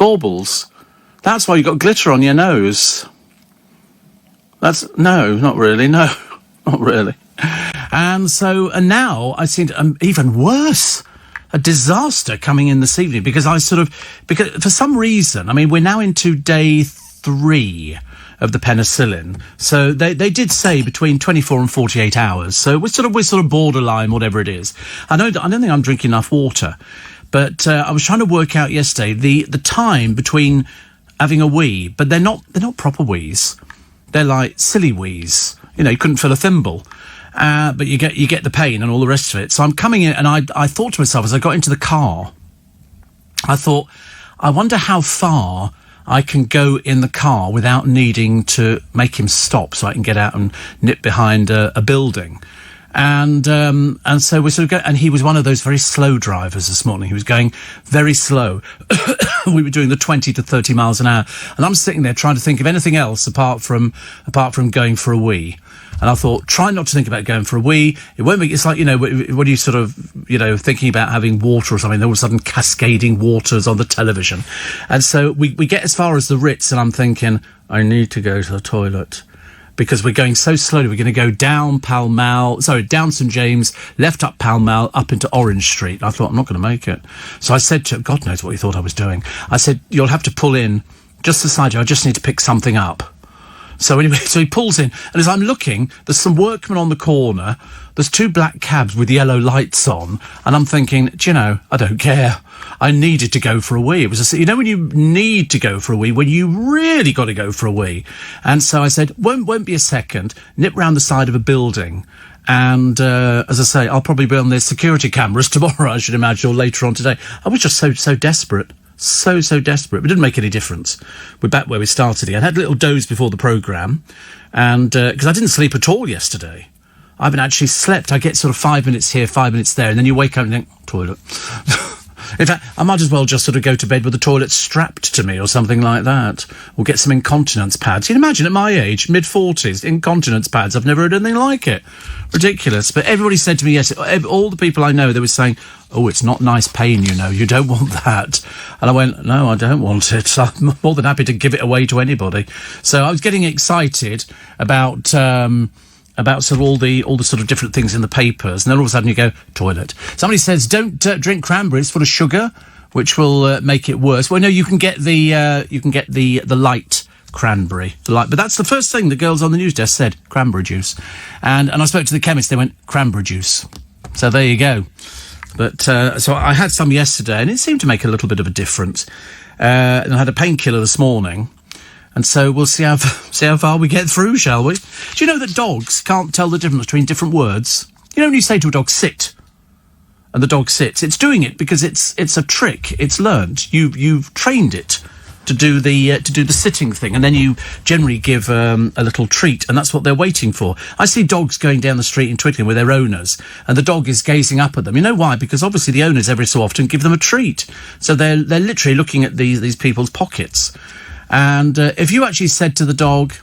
Baubles. That's why you got glitter on your nose. No, not really. No, not really. And now I see even worse. A disaster coming in this evening because for some reason, I mean, we're now into day 3 of the penicillin. So they did say between 24 and 48 hours. So we're sort of borderline, whatever it is. I don't think I'm drinking enough water, but I was trying to work out yesterday the time between having a wee, but they're not proper wees. They're like silly wees. You know, you couldn't fill a thimble. But you get the pain and all the rest of it. So I'm coming in, and I thought to myself as I got into the car, I thought, I wonder how far I can go in the car without needing to make him stop, so I can get out and nip behind a building. And so we sort of go, and he was one of those very slow drivers this morning. He was going very slow. We were doing the 20 to 30 miles an hour, and I'm sitting there trying to think of anything else apart from going for a wee. And I thought, try not to think about going for a wee. It won't be. It's like, you know, when you sort of, you know, thinking about having water or something, all of a sudden cascading waters on the television. And so we get as far as the Ritz, and I'm thinking, I need to go to the toilet. Because we're going so slowly, we're going to go down down St James, left up Pall Mall, up into Orange Street. And I thought, I'm not going to make it. So I said to him, God knows what he thought I was doing. I said, you'll have to pull in just beside you. I just need to pick something up. So anyway, so he pulls in, and as I'm looking, there's some workmen on the corner, there's 2 black cabs with yellow lights on, and I'm thinking, do you know, I don't care. I needed to go for a wee. It was you know when you need to go for a wee, when you really got to go for a wee. And so I said, won't be a second, nip round the side of a building. And, as I say, I'll probably be on their security cameras tomorrow, I should imagine, or later on today. I was just so desperate. So desperate. But it didn't make any difference. We're back where we started again. I had a little doze before the programme, and because I didn't sleep at all yesterday. I haven't actually slept. I get sort of 5 minutes here, 5 minutes there, and then you wake up and think, toilet. In fact, I might as well just sort of go to bed with the toilet strapped to me or something like that. Or get some incontinence pads. You can imagine at my age, mid-40s, incontinence pads. I've never heard anything like it. Ridiculous. But everybody said to me, yes, all the people I know, they were saying, oh, it's not nice pain, you know, you don't want that. And I went, no, I don't want it. I'm more than happy to give it away to anybody. So I was getting excited about sort of all the sort of different things in the papers, and then all of a sudden you go, toilet. Somebody says, don't drink cranberries full of sugar, which will make it worse. Well, no, you can get the light cranberry, but that's the first thing the girls on the news desk said, cranberry juice. And I spoke to the chemist, they went, cranberry juice. So there you go. But so I had some yesterday, and it seemed to make a little bit of a difference. And I had a painkiller this morning. And so we'll see how far we get through, shall we? Do you know that dogs can't tell the difference between different words? You know when you say to a dog, sit, and the dog sits, it's doing it because it's a trick. It's learned. You've trained it to do the sitting thing, and then you generally give a little treat, and that's what they're waiting for. I see dogs going down the street in Twickenham with their owners, and the dog is gazing up at them. You know why? Because obviously the owners every so often give them a treat. So they're literally looking at these people's pockets. And if you actually said to the dog,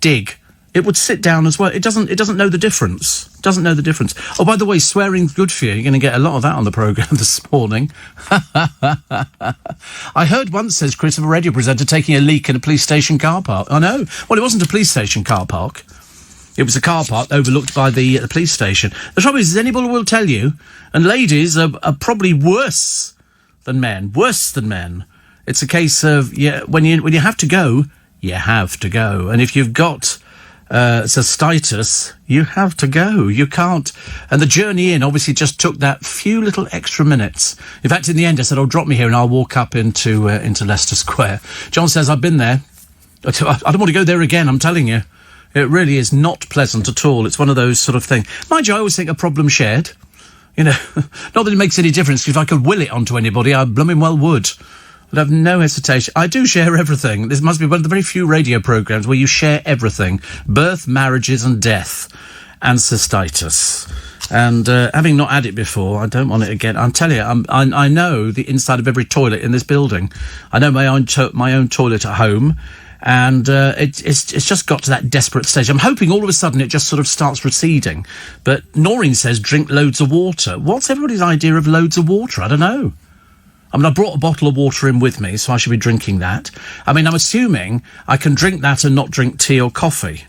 dig, it would sit down as well. It doesn't know the difference. It doesn't know the difference. Oh, by the way, swearing's good for you. You're going to get a lot of that on the programme this morning. I heard once, says Chris, of a radio presenter taking a leak in a police station car park. I know. Well, it wasn't a police station car park. It was a car park overlooked by the police station. The trouble is, anybody will tell you, and ladies are probably worse than men. Worse than men. It's a case of, when you have to go, you have to go. And if you've got cystitis, you have to go. You can't. And the journey in obviously just took that few little extra minutes. In fact, in the end, I said, drop me here and I'll walk up into Leicester Square. John says, I've been there. I don't want to go there again, I'm telling you. It really is not pleasant at all. It's one of those sort of things. Mind you, I always think a problem shared. You know, not that it makes any difference, because if I could will it onto anybody, I blooming well would. I'd have no hesitation. I do share everything. This must be one of the very few radio programmes where you share everything. Birth, marriages and death. And cystitis. And having not had it before, I don't want it again. I'm telling you, I know the inside of every toilet in this building. I know my own toilet at home. And it's just got to that desperate stage. I'm hoping all of a sudden it just sort of starts receding. But Noreen says drink loads of water. What's everybody's idea of loads of water? I don't know. I mean, I brought a bottle of water in with me, so I should be drinking that. I mean, I'm assuming I can drink that and not drink tea or coffee.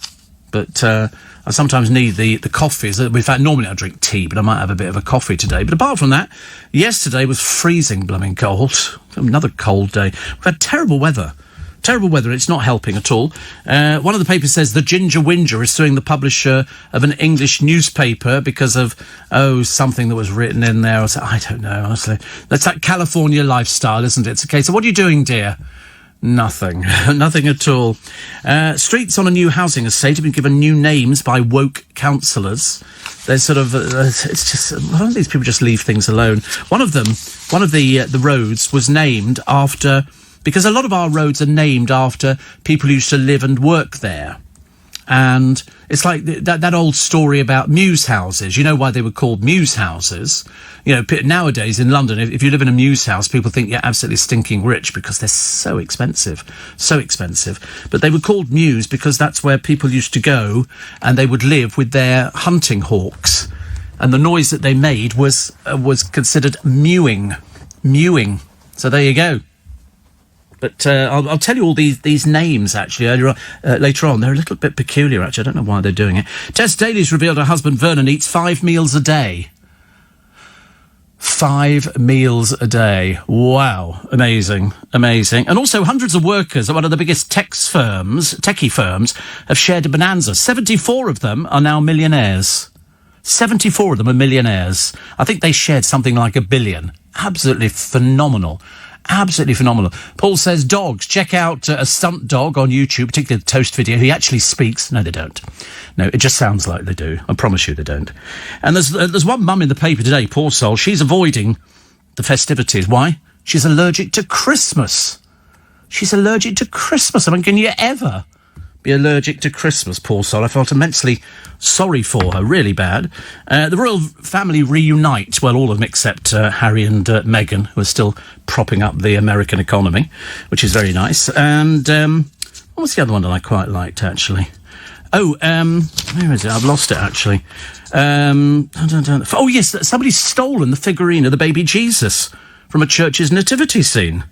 But I sometimes need the coffees. In fact, normally I drink tea, but I might have a bit of a coffee today. But apart from that, yesterday was freezing blooming cold. Another cold day. We've had terrible weather. Terrible weather. It's not helping at all. One of the papers says the Ginger Whinger is suing the publisher of an English newspaper because of, something that was written in there. I don't know, honestly. That's that California lifestyle, isn't it? It's a case of, what are you doing, dear? Nothing. Nothing at all. Streets on a new housing estate have been given new names by woke councillors. They're sort of, it's just, why don't these people just leave things alone? One of the roads was named after, because a lot of our roads are named after people who used to live and work there. And it's like that old story about mews houses. You know why they were called mews houses? You know, nowadays in London, if you live in a mews house, people think you're absolutely stinking rich because they're so expensive. So expensive. But they were called mews because that's where people used to go and they would live with their hunting hawks. And the noise that they made was considered mewing. Mewing. So there you go. But I'll tell you all these names, actually, later on. They're a little bit peculiar, actually. I don't know why they're doing it. Tess Daly's revealed her husband Vernon eats 5 meals a day. 5 meals a day. Wow. Amazing. Amazing. And also hundreds of workers at one of the biggest techie firms, have shared a bonanza. 74 of them are now millionaires. 74 of them are millionaires. I think they shared something like $1 billion. Absolutely phenomenal. Absolutely phenomenal. Paul says, dogs. Check out a stunt dog on YouTube, particularly the Toast video. He actually speaks. No, they don't. No, it just sounds like they do. I promise you they don't. And there's one mum in the paper today, poor soul. She's avoiding the festivities. Why? She's allergic to Christmas. She's allergic to Christmas. I mean, can you ever be allergic to Christmas, poor soul? I felt immensely sorry for her, really bad. The royal family reunite, well, all of them except Harry and Meghan, who are still propping up the American economy, which is very nice. And what was the other one that I quite liked, actually? Where is it? I've lost it, actually. Oh, yes, somebody's stolen the figurine of the baby Jesus from a church's nativity scene.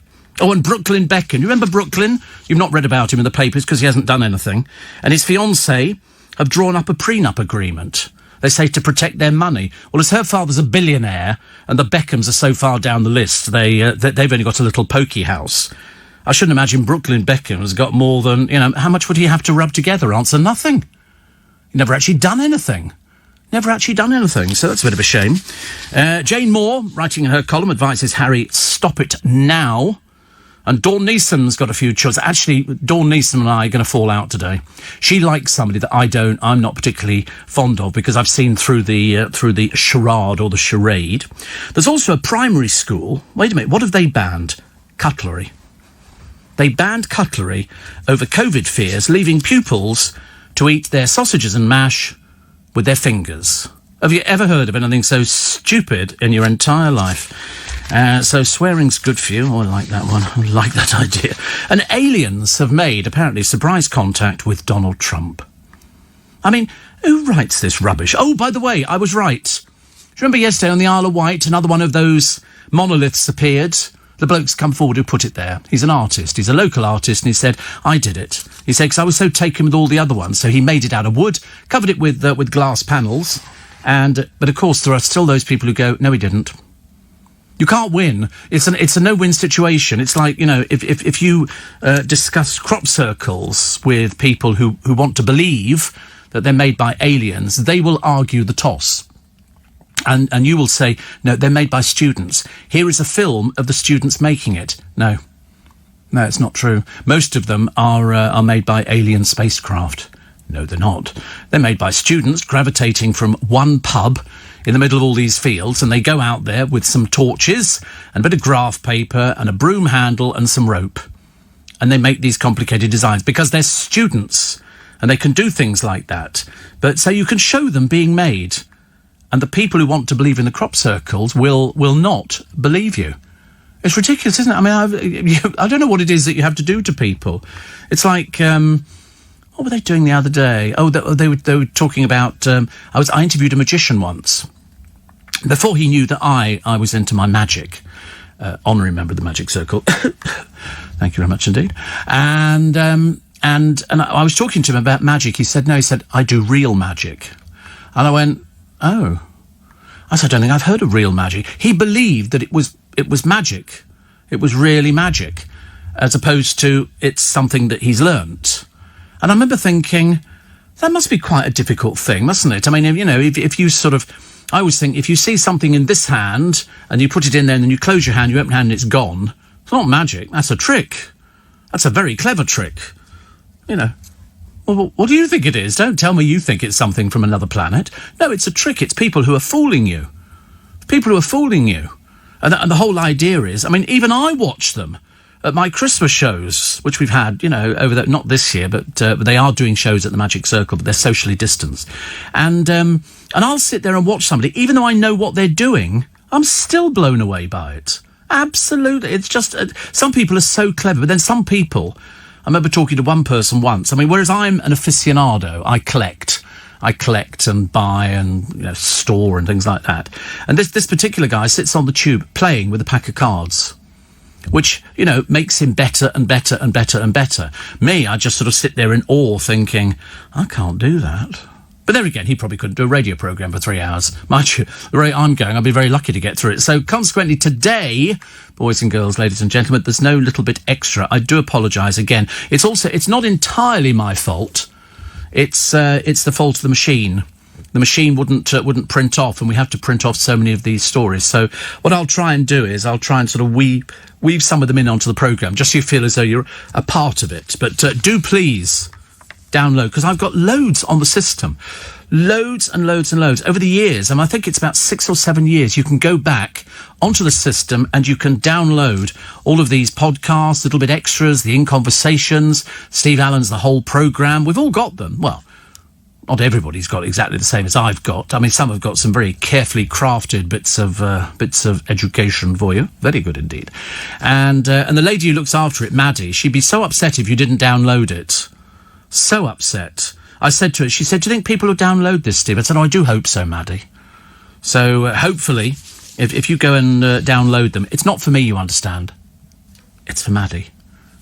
Oh, and Brooklyn Beckham. You remember Brooklyn? You've not read about him in the papers because he hasn't done anything. And his fiancée have drawn up a prenup agreement. They say to protect their money. Well, as her father's a billionaire and the Beckhams are so far down the list, they've only got a little pokey house. I shouldn't imagine Brooklyn Beckham has got more than, how much would he have to rub together? Answer, nothing. He never actually done anything. So that's a bit of a shame. Jane Moore, writing in her column, advises Harry, stop it now. And Dawn Neeson's got a few choices. Actually, Dawn Neeson and I are going to fall out today. She likes somebody that I'm not particularly fond of because I've seen through the charade or the charade. There's also a primary school. Wait a minute, what have they banned? Cutlery. They banned cutlery over COVID fears, leaving pupils to eat their sausages and mash with their fingers. Have you ever heard of anything so stupid in your entire life? So swearing's good for you. Oh, I like that one. I like that idea. And aliens have made, apparently, surprise contact with Donald Trump. I mean, who writes this rubbish? Oh, by the way, I was right. Do you remember yesterday on the Isle of Wight, another one of those monoliths appeared? The bloke's come forward who put it there. He's an artist. He's a local artist, and he said, I did it. He said, because I was so taken with all the other ones. So he made it out of wood, covered it with glass panels. But, of course, there are still those people who go, no, he didn't. You can't win. It's a no-win situation. It's like, if you discuss crop circles with people who want to believe that they're made by aliens, they will argue the toss. And you will say, no, they're made by students. Here is a film of the students making it. No, it's not true. Most of them are made by alien spacecraft. No, they're not. They're made by students gravitating from one pub in the middle of all these fields, and they go out there with some torches and a bit of graph paper and a broom handle and some rope. And they make these complicated designs because they're students and they can do things like that. But so you can show them being made, and the people who want to believe in the crop circles will not believe you. It's ridiculous, isn't it? I mean, I don't know what it is that you have to do to people. It's like, what were they doing the other day? Oh, they were talking about, I interviewed a magician once. Before he knew that I was into my magic. honorary member of the Magic Circle. Thank you very much indeed. And I was talking to him about magic. He said, no, he said, I do real magic. And I went, oh. I said, I don't think I've heard of real magic. He believed that it was magic. It was really magic, as opposed to it's something that he's learnt. And I remember thinking, that must be quite a difficult thing, mustn't it? I mean, if you sort of... I always think, if you see something in this hand, and you put it in there, and then you close your hand, you open your hand, and it's gone, it's not magic, that's a trick. That's a very clever trick. Well, what do you think it is? Don't tell me you think it's something from another planet. No, it's a trick. It's people who are fooling you. People who are fooling you. And the whole idea is, I mean, even I watch them at my Christmas shows, which we've had, over the, not this year, but they are doing shows at the Magic Circle, but they're socially distanced. And I'll sit there and watch somebody, even though I know what they're doing, I'm still blown away by it. Absolutely. It's just, some people are so clever, but then some people, I remember talking to one person once, I mean, whereas I'm an aficionado, I collect and buy and store and things like that. And this particular guy sits on the tube playing with a pack of cards, which, makes him better and better and better and better. Me, I just sort of sit there in awe thinking, I can't do that. But there again, he probably couldn't do a radio programme for 3 hours. Mind you, the rate I'm going, I'll be very lucky to get through it. So consequently, today, boys and girls, ladies and gentlemen, there's no little bit extra. I do apologise again. It's not entirely my fault. It's the fault of the machine. The machine wouldn't print off, and we have to print off so many of these stories. So what I'll try and do is I'll try and sort of weave some of them in onto the programme, just so you feel as though you're a part of it. But do please download, because I've got loads on the system. Loads and loads and loads. Over the years, and I think it's about 6 or 7 years, you can go back onto the system and you can download all of these podcasts, little bit extras, the In Conversations, Steve Allen's The Whole Programme. We've all got them. Well, not everybody's got exactly the same as I've got. I mean, some have got some very carefully crafted bits of education for you. Very good indeed. And the lady who looks after it, Maddie, she'd be so upset if you didn't download it. So upset. I said to her, she said, do you think people will download this, Steve? I said, I do hope so, Maddie. So hopefully, if you go and download them, it's not for me, you understand. It's for Maddie.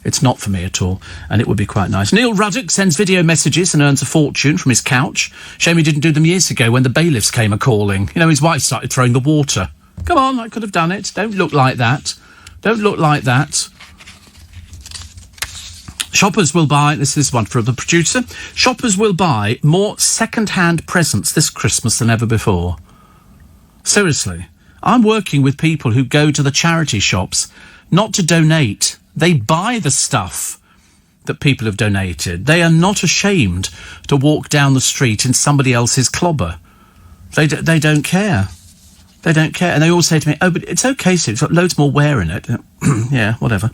It's not for me at all, and it would be quite nice. Neil Ruddock sends video messages and earns a fortune from his couch. Shame he didn't do them years ago when the bailiffs came a-calling. His wife started throwing the water. Come on, I could have done it. Don't look like that. Don't look like that. Shoppers will buy, this is one from the producer, shoppers will buy more second-hand presents this Christmas than ever before. Seriously. I'm working with people who go to the charity shops not to donate. They buy the stuff that people have donated. They are not ashamed to walk down the street in somebody else's clobber. They don't care. They don't care. And they all say to me, oh, but it's okay, Steve, it's got loads more wear in it. Yeah, whatever.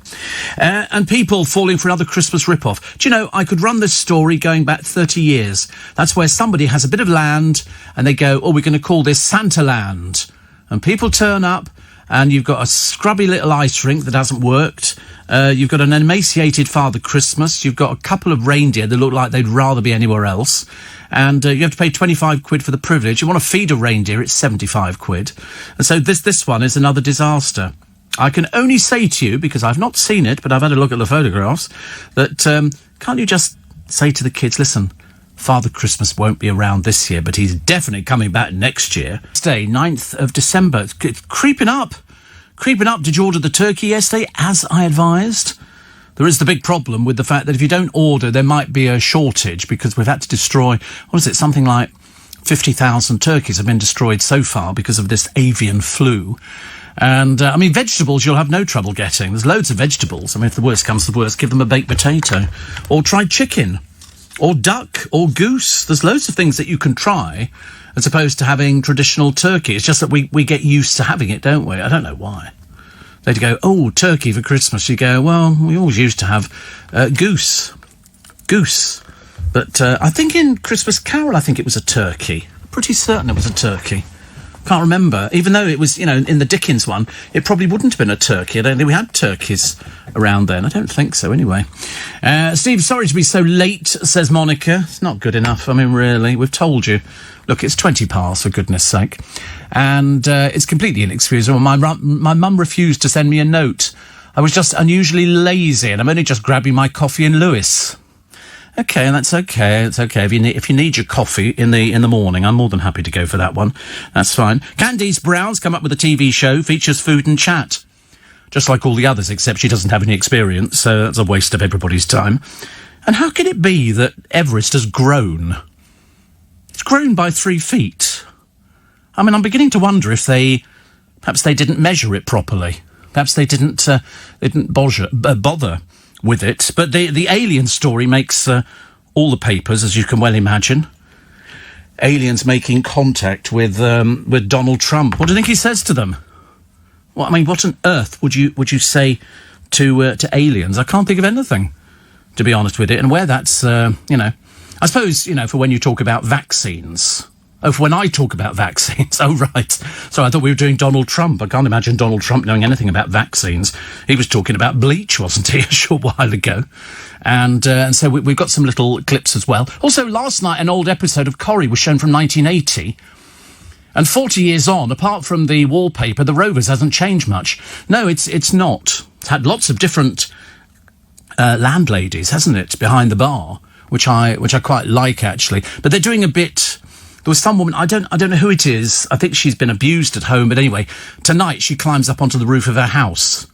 And people falling for another Christmas rip-off. Do you know, I could run this story going back 30 years. That's where somebody has a bit of land and they go, oh, we're going to call this Santa Land. And people turn up and you've got a scrubby little ice rink that hasn't worked. You've got an emaciated Father Christmas. You've got a couple of reindeer that look like they'd rather be anywhere else. And you have to pay 25 quid for the privilege. You want to feed a reindeer, it's 75 quid. And so this one is another disaster. I can only say to you, because I've not seen it, but I've had a look at the photographs, that can't you just say to the kids, listen, Father Christmas won't be around this year, but he's definitely coming back next year. Today, 9th of December. It's creeping up. Creeping up. Did you order the turkey yesterday, as I advised? There is the big problem with the fact that if you don't order, there might be a shortage, because we've had to destroy, something like 50,000 turkeys have been destroyed so far because of this avian flu. And, vegetables you'll have no trouble getting. There's loads of vegetables. If the worst comes to the worst, give them a baked potato. Or try chicken. Or duck. Or goose. There's loads of things that you can try, as opposed to having traditional turkey. It's just that we get used to having it, don't we? I don't know why. They'd go, oh, turkey for Christmas. You go, well, we always used to have goose. But I think in Christmas Carol, I think it was a turkey. Pretty certain it was a turkey. Can't remember. Even though it was, in the Dickens one, it probably wouldn't have been a turkey. I don't think we had turkeys around then. I don't think so, anyway. Steve, sorry to be so late, says Monica. It's not good enough. Really, we've told you Look, it's 20 past, for goodness sake. And it's completely inexcusable. My mum refused to send me a note. I was just unusually lazy, and I'm only just grabbing my coffee in Lewis. Okay, that's okay. It's okay. If you need your coffee in the morning, I'm more than happy to go for that one. That's fine. Candice Brown's come up with a TV show, features food and chat. Just like all the others, except she doesn't have any experience, so that's a waste of everybody's time. And how can it be that Everest has grown? It's grown by 3 feet. I mean, I'm beginning to wonder if perhaps they didn't measure it properly. Perhaps they didn't bother with it. But the alien story makes all the papers, as you can well imagine. Aliens making contact with Donald Trump. What do you think he says to them? Well, I mean, what on earth would you say to aliens? I can't think of anything, to be honest with it. And where that's, I suppose, for when you talk about vaccines. Oh, for when I talk about vaccines. Oh, right. So I thought we were doing Donald Trump. I can't imagine Donald Trump knowing anything about vaccines. He was talking about bleach, wasn't he, a short while ago? And so we've got some little clips as well. Also, last night, an old episode of Corrie was shown from 1980. And 40 years on, apart from the wallpaper, the Rovers hasn't changed much. No, it's not. It's had lots of different landladies, hasn't it, behind the bar, which I quite like, actually. But they're doing a bit... There was some woman, I don't know who it is. I think she's been abused at home. But anyway, tonight she climbs up onto the roof of her house.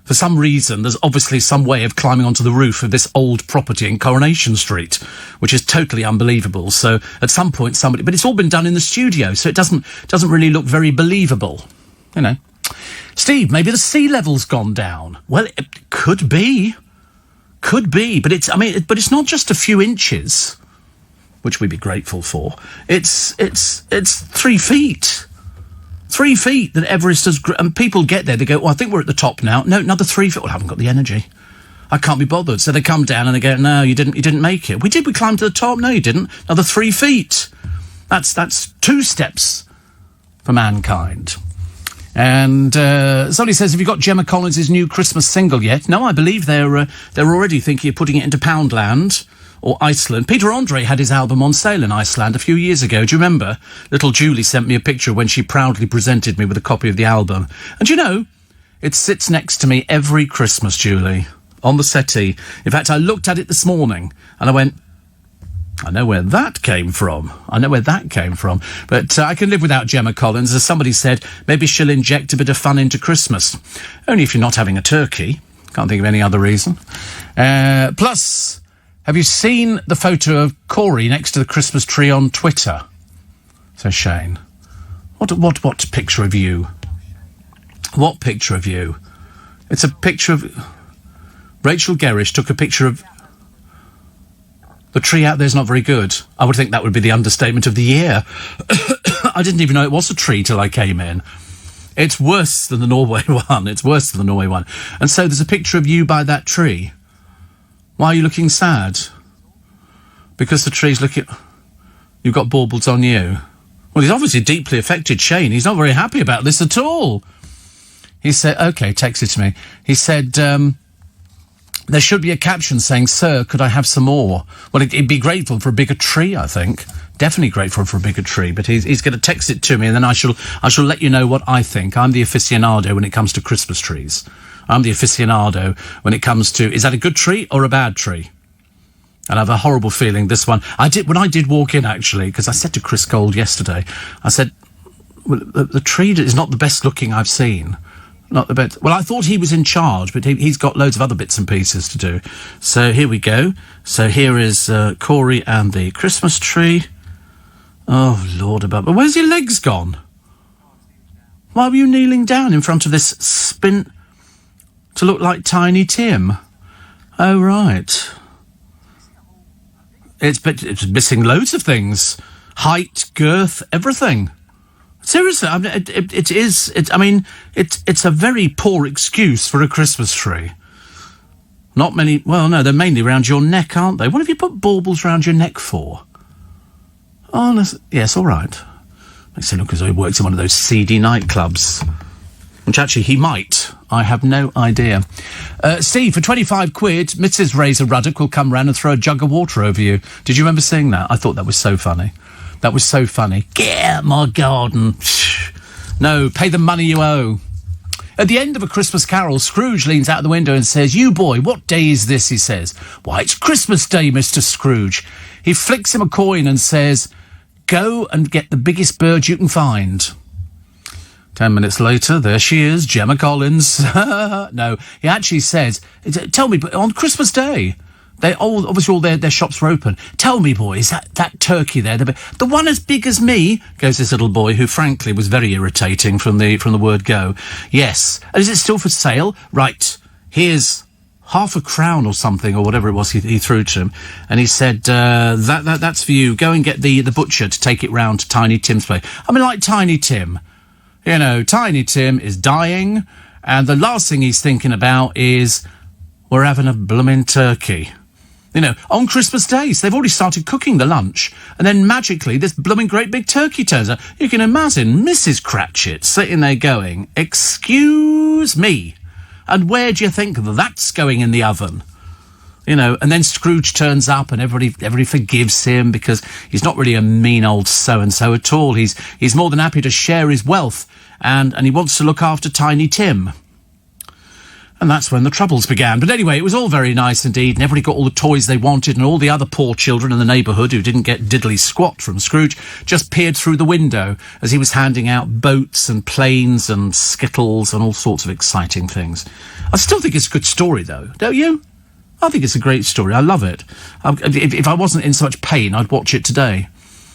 For some reason, there's obviously some way of climbing onto the roof of this old property in Coronation Street, which is totally unbelievable. So at some point but it's all been done in the studio, so it doesn't really look very believable. Steve, maybe the sea level's gone down. Well, it could be. But it's not just a few inches, which we'd be grateful for. It's 3 feet. 3 feet that Everest has... And people get there, they go, I think we're at the top now. No, another 3 feet. Well, I haven't got the energy. I can't be bothered. So they come down and they go, no, you didn't make it. We climbed to the top. No, you didn't. Another 3 feet. That's 2 steps for mankind. And somebody says, have you got Gemma Collins' new Christmas single yet? No, I believe they're already thinking of putting it into Poundland or Iceland. Peter Andre had his album on sale in Iceland a few years ago. Do you remember? Little Julie sent me a picture when she proudly presented me with a copy of the album. And it sits next to me every Christmas, Julie, on the settee. In fact, I looked at it this morning and I went, I know where that came from. But I can live without Gemma Collins. As somebody said, maybe she'll inject a bit of fun into Christmas. Only if you're not having a turkey. Can't think of any other reason. Plus... Have you seen the photo of Corey next to the Christmas tree on Twitter? Says Shane. What picture of you? What picture of you? It's a picture of... Rachel Gerrish took a picture of... The tree out there's not very good. I would think that would be the understatement of the year. I didn't even know it was a tree till I came in. It's worse than the Norway one. And so there's a picture of you by that tree. Why are you looking sad? Because the tree's looking... You've got baubles on you. Well, he's obviously deeply affected, Shane. He's not very happy about this at all. He said... OK, text it to me. He said, there should be a caption saying, Sir, could I have some more? Well, he'd be grateful for a bigger tree, I think. Definitely grateful for a bigger tree. But he's going to text it to me, and then I shall let you know what I think. I'm the aficionado when it comes to Christmas trees. I'm the aficionado when it comes to, is that a good tree or a bad tree? And I have a horrible feeling this one... When I did walk in, actually, because I said to Chris Gold yesterday, I said, well, the tree is not the best looking I've seen. Not the best... Well, I thought he was in charge, but he's got loads of other bits and pieces to do. So here we go. So here is Corey and the Christmas tree. Oh, Lord above... But where's your legs gone? Why were you kneeling down in front of this spin... to look like Tiny Tim? Oh, right. It's missing loads of things. Height, girth, everything. Seriously, I mean, it's a very poor excuse for a Christmas tree. Not many... Well, no, they're mainly around your neck, aren't they? What have you put baubles around your neck for? Oh, no, yes, all right. Makes it look as though he works in one of those seedy nightclubs. Which actually he might. I have no idea. Steve, for 25 quid, Mrs. Razor Ruddock will come round and throw a jug of water over you. Did you remember seeing that? I thought that was so funny. That was so funny. Get out my garden. No, pay the money you owe. At the end of A Christmas Carol, Scrooge leans out the window and says, "You boy, what day is this?" he says. "Why, it's Christmas Day, Mr. Scrooge." He flicks him a coin and says, "Go and get the biggest bird you can find." 10 minutes later, there she is, Gemma Collins. No, he actually says, "Tell me, but on Christmas Day, obviously all their shops were open. Tell me, boys, that turkey there, the one as big as me," goes this little boy who, frankly, was very irritating from the word go. "Yes. And is it still for sale? Right. Here's half a crown or something, or whatever it was he threw to him." And he said, that's for you. Go and get the butcher to take it round to Tiny Tim's place. I mean, like Tiny Tim. You know, Tiny Tim is dying, and the last thing he's thinking about is, we're having a blooming turkey. You know, on Christmas Day, so they've already started cooking the lunch, and then magically this blooming great big turkey turns up. You can imagine Mrs. Cratchit sitting there going, "Excuse me, and where do you think that's going in the oven?" You know, and then Scrooge turns up and everybody forgives him because he's not really a mean old so-and-so at all. He's more than happy to share his wealth, and he wants to look after Tiny Tim. And that's when the troubles began. But anyway, it was all very nice indeed, and everybody got all the toys they wanted, and all the other poor children in the neighbourhood who didn't get diddly squat from Scrooge just peered through the window as he was handing out boats and planes and skittles and all sorts of exciting things. I still think it's a good story, though, don't you? I think it's a great story. I love it. If I wasn't in so much pain, I'd watch it today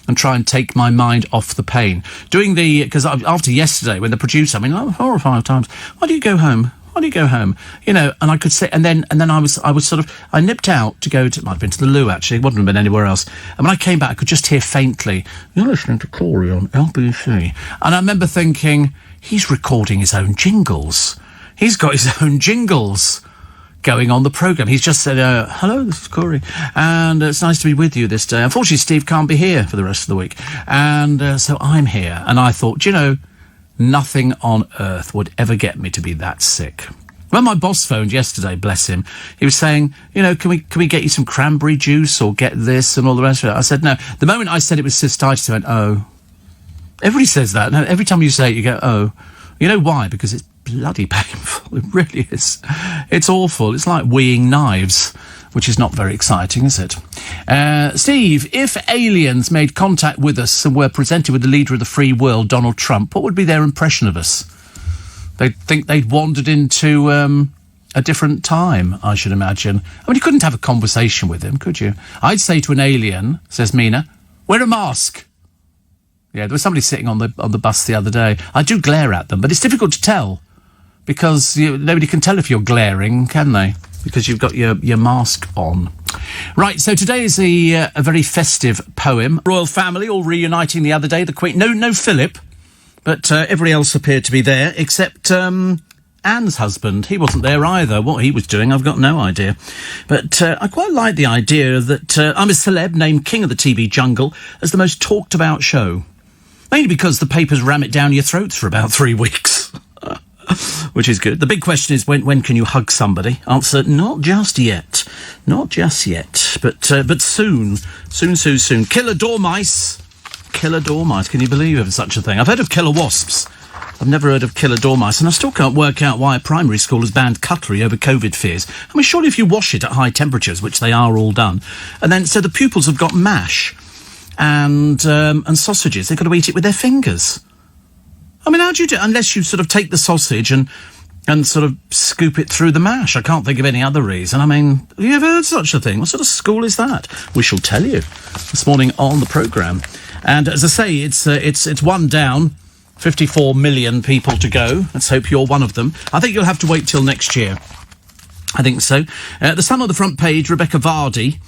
and try and take my mind off the pain. Because after yesterday, when the producer, 4 or 5 times, "Why do you go home? Why do you go home?" You know, and I could say, and then I was sort of, I nipped out to go to, might have been to the loo actually, it wouldn't have been anywhere else. And when I came back, I could just hear faintly, "You're listening to Corey on LBC." And I remember thinking, he's recording his own jingles. He's got his own jingles going on the programme. He's just said, "Hello, this is Corey, and it's nice to be with you this day. Unfortunately, Steve can't be here for the rest of the week, and so I'm here." And I thought, nothing on earth would ever get me to be that sick. When my boss phoned yesterday, bless him, he was saying, can we get you some cranberry juice or get this and all the rest of it? I said no. The moment I said it was cystitis, I went, "Oh." Everybody says that. No, every time you say it, you go, "Oh." You know why? Because it's bloody painful. It really is. It's awful. It's like weeing knives, which is not very exciting, is it? Steve, if aliens made contact with us and were presented with the leader of the free world, Donald Trump, what would be their impression of us? They'd think they'd wandered into a different time, I should imagine. I mean, you couldn't have a conversation with him, could you? I'd say to an alien, says Mina, "Wear a mask." Yeah, there was somebody sitting on the bus the other day. I do glare at them, but it's difficult to tell because nobody can tell if you're glaring, can they? Because you've got your mask on. Right, so today is a very festive poem. Royal family all reuniting the other day. The Queen, no Philip, but everybody else appeared to be there except Anne's husband. He wasn't there either. What he was doing, I've got no idea. But I quite like the idea that I'm a celeb named King of the TV Jungle as the most talked about show. Mainly because the papers ram it down your throats for about 3 weeks. Which is good. The big question is when can you hug somebody? Answer, not just yet. Not just yet. But soon. Soon. Killer dormice. Killer dormice. Can you believe of such a thing? I've heard of killer wasps. I've never heard of killer dormice, and I still can't work out why a primary school has banned cutlery over COVID fears. I mean, surely if you wash it at high temperatures, which they are all done, and then so the pupils have got mash and sausages, they've got to eat it with their fingers. I mean, how do you do it? Unless you sort of take the sausage and sort of scoop it through the mash. I can't think of any other reason. I mean, have you ever heard such a thing? What sort of school is that? We shall tell you this morning on the programme. And as I say, it's one down, 54 million people to go. Let's hope you're one of them. I think you'll have to wait till next year. I think so. The Sun on the front page, Rebecca Vardy.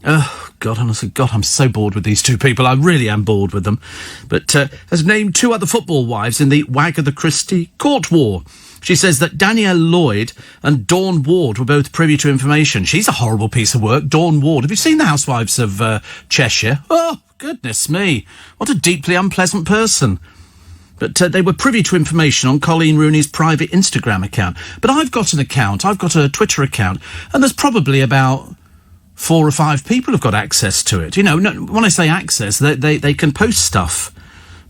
Oh, God, honestly, God, I'm so bored with these two people. I really am bored with them. But has named 2 other football wives in the Wagatha Christie court war. She says that Danielle Lloyd and Dawn Ward were both privy to information. She's a horrible piece of work, Dawn Ward. Have you seen The Housewives of Cheshire? Oh, goodness me. What a deeply unpleasant person. But they were privy to information on Colleen Rooney's private Instagram account. But I've got an account. I've got a Twitter account. And there's probably about 4 or 5 people have got access to it. You know, when I say access, they can post stuff.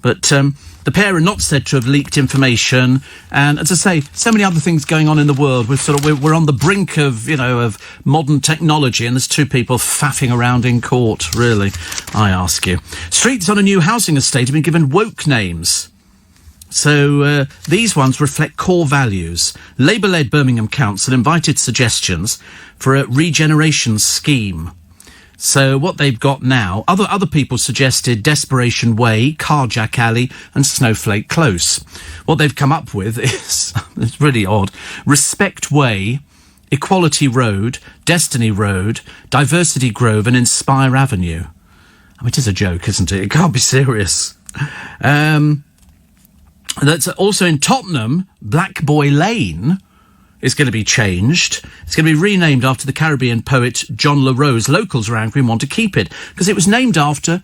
But the pair are not said to have leaked information. And as I say, so many other things going on in the world. We're on the brink of, you know, of modern technology, and there's 2 people faffing around in court, really, I ask you. Streets on a new housing estate have been given woke names. So these ones reflect core values. Labour-led Birmingham Council invited suggestions for a regeneration scheme. So what they've got now, other people suggested Desperation Way, Carjack Alley and Snowflake Close. What they've come up with is, it's really odd, Respect Way, Equality Road, Destiny Road, Diversity Grove and Inspire Avenue. I mean, it is a joke, isn't it? It can't be serious. That's also in Tottenham, Black Boy Lane is going to be changed. It's going to be renamed after the Caribbean poet John La Rose. Locals are angry and want to keep it because it was named after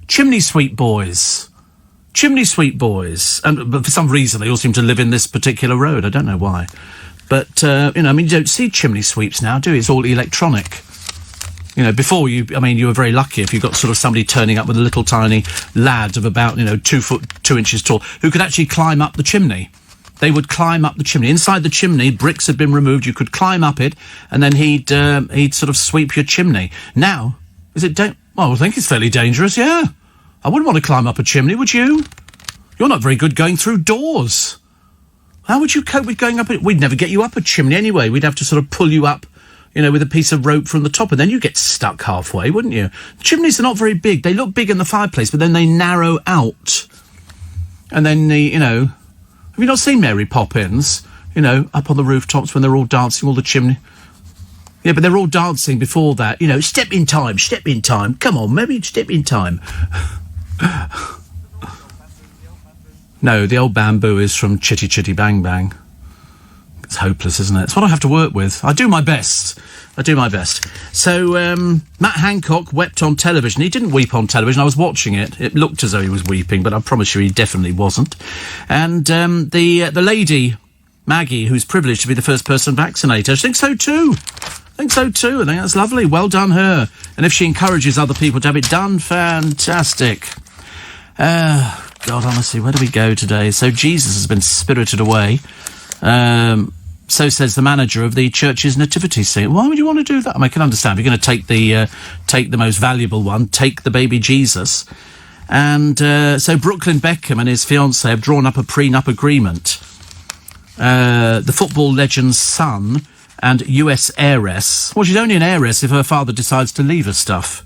Chimney Sweep Boys. Chimney Sweep Boys. But for some reason, they all seem to live in this particular road. I don't know why. But, you know, I mean, you don't see chimney sweeps now, do you? It's all electronic. You know, before you were very lucky if you got sort of somebody turning up with a little tiny lad of about, 2 foot 2 inches tall who could actually climb up the chimney. They would climb up the chimney. Inside the chimney, bricks had been removed. You could climb up it, and then he'd sort of sweep your chimney. Now, I think it's fairly dangerous, yeah. I wouldn't want to climb up a chimney, would you? You're not very good going through doors. How would you cope with going up it? We'd never get you up a chimney anyway. We'd have to sort of pull you up, with a piece of rope from the top, and then you get stuck halfway, wouldn't you? Chimneys are not very big. They look big in the fireplace, but then they narrow out. And then, have you not seen Mary Poppins, up on the rooftops when they're all dancing, all the chimney? Yeah, but they're all dancing before that, step in time. Come on, maybe step in time. No, the old bamboo is from Chitty Chitty Bang Bang. It's hopeless, isn't it? It's what I have to work with. I do my best. So, Matt Hancock wept on television. He didn't weep on television. I was watching it. It looked as though he was weeping, but I promise you he definitely wasn't. And the lady, Maggie, who's privileged to be the first person vaccinated, I think so too. I think that's lovely. Well done, her. And if she encourages other people to have it done, fantastic. God, honestly, where do we go today? So Jesus has been spirited away. So says the manager of the church's nativity scene. Why would you want to do that? I can understand. If you're going to take the most valuable one, take the baby Jesus. And so Brooklyn Beckham and his fiancée have drawn up a prenup agreement. The football legend's son and US heiress. Well, she's only an heiress if her father decides to leave her stuff.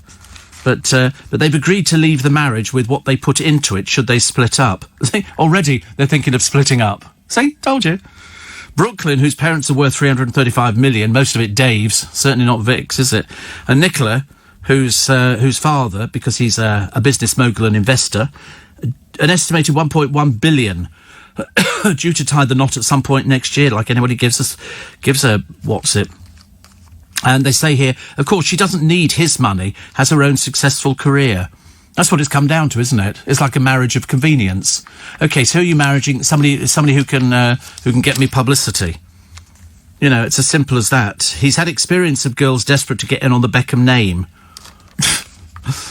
But they've agreed to leave the marriage with what they put into it should they split up. Already they're thinking of splitting up. See? Told you. Brooklyn, whose parents are worth $335 million, most of it Dave's, certainly not Vic's, is it? And Nicola, whose father, because he's a business mogul and investor, an estimated $1.1 billion, due to tie the knot at some point next year, like anybody gives her, what's it? And they say here, of course, she doesn't need his money, has her own successful career. That's what it's come down to, isn't it? It's like a marriage of convenience. Okay, so who are you marrying? Somebody who can get me publicity. It's as simple as that. He's had experience of girls desperate to get in on the Beckham name.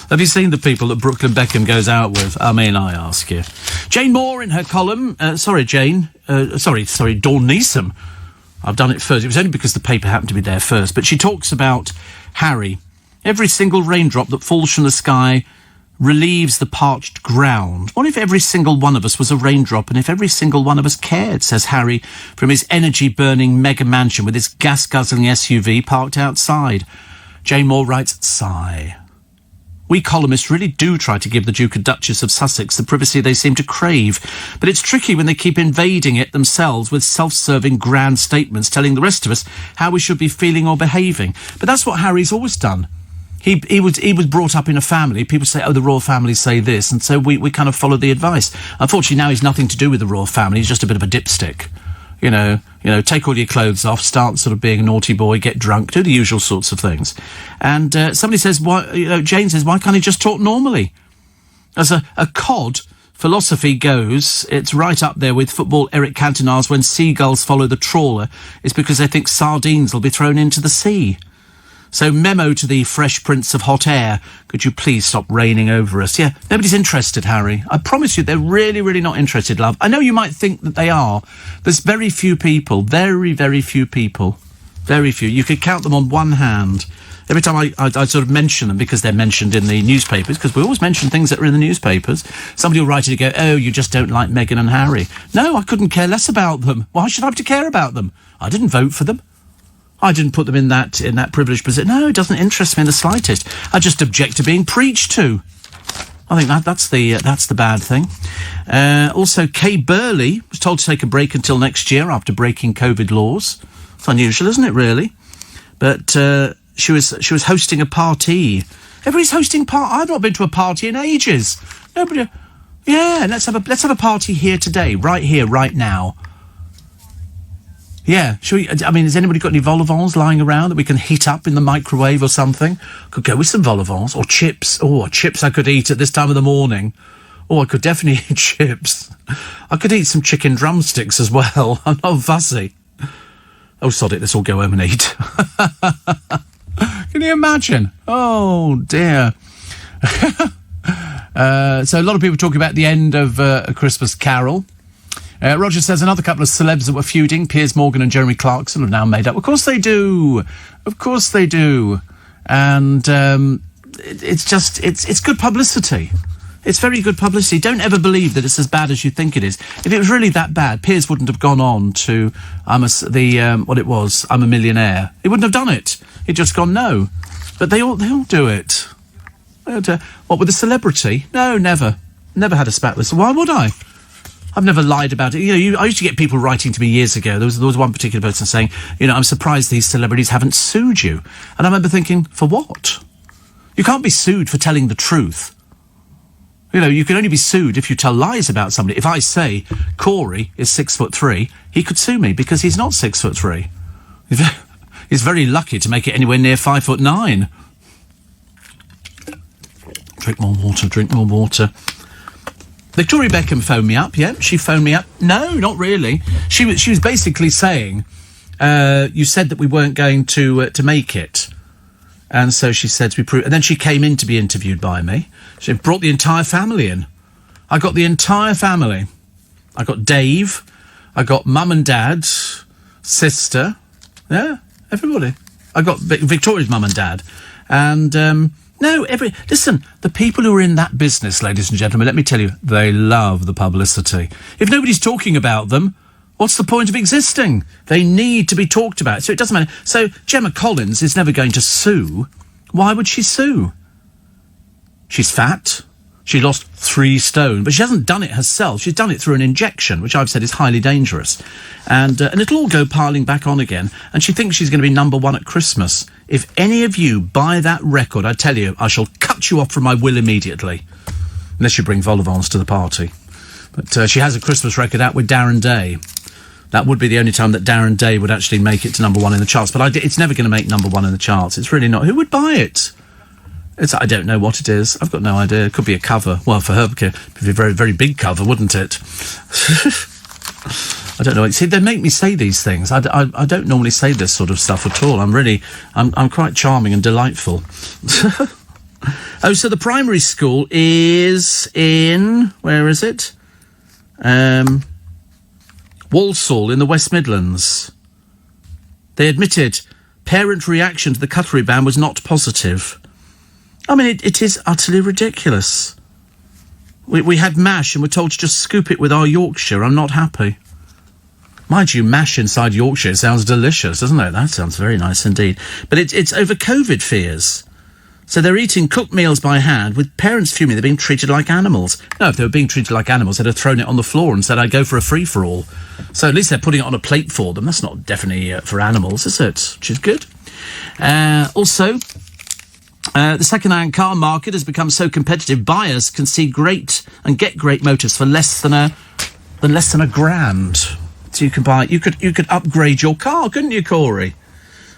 Have you seen the people that Brooklyn Beckham goes out with? I ask you. Jane Moore in her column. Sorry, Dawn Neeson. I've done it first. It was only because the paper happened to be there first. But she talks about Harry. Every single raindrop that falls from the sky relieves the parched ground. What if every single one of us was a raindrop and if every single one of us cared, says Harry from his energy-burning mega mansion with his gas-guzzling SUV parked outside. Jane Moore writes, sigh. We columnists really do try to give the Duke and Duchess of Sussex the privacy they seem to crave, but it's tricky when they keep invading it themselves with self-serving grand statements telling the rest of us how we should be feeling or behaving. But that's what Harry's always done. He was brought up in a family. People say, the royal family say this, and so we kind of follow the advice. Unfortunately, now he's nothing to do with the royal family. He's just a bit of a dipstick. Take all your clothes off, start sort of being a naughty boy, get drunk, do the usual sorts of things. And somebody says, Jane says, why can't he just talk normally? As a cod philosophy goes, it's right up there with football Eric Cantona's when seagulls follow the trawler. It's because they think sardines will be thrown into the sea. So memo to the Fresh Prince of Hot Air. Could you please stop raining over us? Yeah, nobody's interested, Harry. I promise you, they're really, really not interested, love. I know you might think that they are. There's very few people. Very, very few people. Very few. You could count them on one hand. Every time I sort of mention them, because they're mentioned in the newspapers, because we always mention things that are in the newspapers, somebody will write it and go, oh, you just don't like Meghan and Harry. No, I couldn't care less about them. Why should I have to care about them? I didn't vote for them. I didn't put them in that privileged position. No, it doesn't interest me in the slightest. I just object to being preached to. I think that's the bad thing. Also, Kay Burley was told to take a break until next year after breaking COVID laws. It's unusual, isn't it, really? But she was hosting a party. Everybody's hosting I've not been to a party in ages. Nobody. Yeah, let's have a party here today, right here, right now. Yeah, has anybody got any vol au vents lying around that we can heat up in the microwave or something? Could go with some vol au vents or chips. Oh, chips I could eat at this time of the morning. Oh, I could definitely eat chips. I could eat some chicken drumsticks as well. I'm not fussy. Oh, sod it, let's all go home and eat. Can you imagine? Oh, dear. So a lot of people talking about the end of A Christmas Carol. Roger says another couple of celebs that were feuding, Piers Morgan and Jeremy Clarkson, have now made up. Of course they do. Of course they do. And it's good publicity. It's very good publicity. Don't ever believe that it's as bad as you think it is. If it was really that bad, Piers wouldn't have gone on to I'm a Millionaire. He wouldn't have done it. He'd just gone no. But they all do it. What, with a celebrity? No, never. Never had a spat with. So why would I? I've never lied about it. I used to get people writing to me years ago. There was one particular person saying, I'm surprised these celebrities haven't sued you. And I remember thinking, for what? You can't be sued for telling the truth. You can only be sued if you tell lies about somebody. If I say Corey is 6'3", he could sue me because he's not 6'3". He's very lucky to make it anywhere near 5'9". Drink more water. Victoria Beckham phoned me up. Yeah, she phoned me up. No, not really. She was basically saying, you said that we weren't going to make it. And so she said to be proved. And then she came in to be interviewed by me. She brought the entire family in. I got the entire family. I got Dave. I got mum and dad, sister. Yeah, everybody. I got Victoria's mum and dad. And, listen, the people who are in that business, ladies and gentlemen, let me tell you, they love the publicity. If nobody's talking about them, what's the point of existing? They need to be talked about. So it doesn't matter. So Gemma Collins is never going to sue. Why would she sue? She's fat. She lost 3 stone, but she hasn't done it herself. She's done it through an injection, which I've said is highly dangerous. And it'll all go piling back on again. And she thinks she's going to be number 1 at Christmas. If any of you buy that record, I tell you, I shall cut you off from my will immediately. Unless you bring vol au vents to the party. But she has a Christmas record out with Darren Day. That would be the only time that Darren Day would actually make it to number 1 in the charts. But it's never going to make number 1 in the charts. It's really not. Who would buy it? I don't know what it is. I've got no idea. It could be a cover. Well, for her, it would be a very, very big cover, wouldn't it? I don't know. See, they make me say these things. I don't normally say this sort of stuff at all. I'm quite charming and delightful. Oh, so the primary school is in... Where is it? Walsall in the West Midlands. They admitted parent reaction to the cutlery ban was not positive. I mean, it is utterly ridiculous. We had mash and we're told to just scoop it with our Yorkshire. I'm not happy. Mind you, mash inside Yorkshire sounds delicious, doesn't it? That sounds very nice indeed. But it's over COVID fears. So they're eating cooked meals by hand with parents fuming they're being treated like animals. No, if they were being treated like animals, they'd have thrown it on the floor and said, I'd go for a free-for-all. So at least they're putting it on a plate for them. That's not definitely for animals, is it? Which is good. Also, the second-hand car market has become so competitive, buyers can see great and get great motors for less than a grand. So you could upgrade your car, couldn't you, Corey?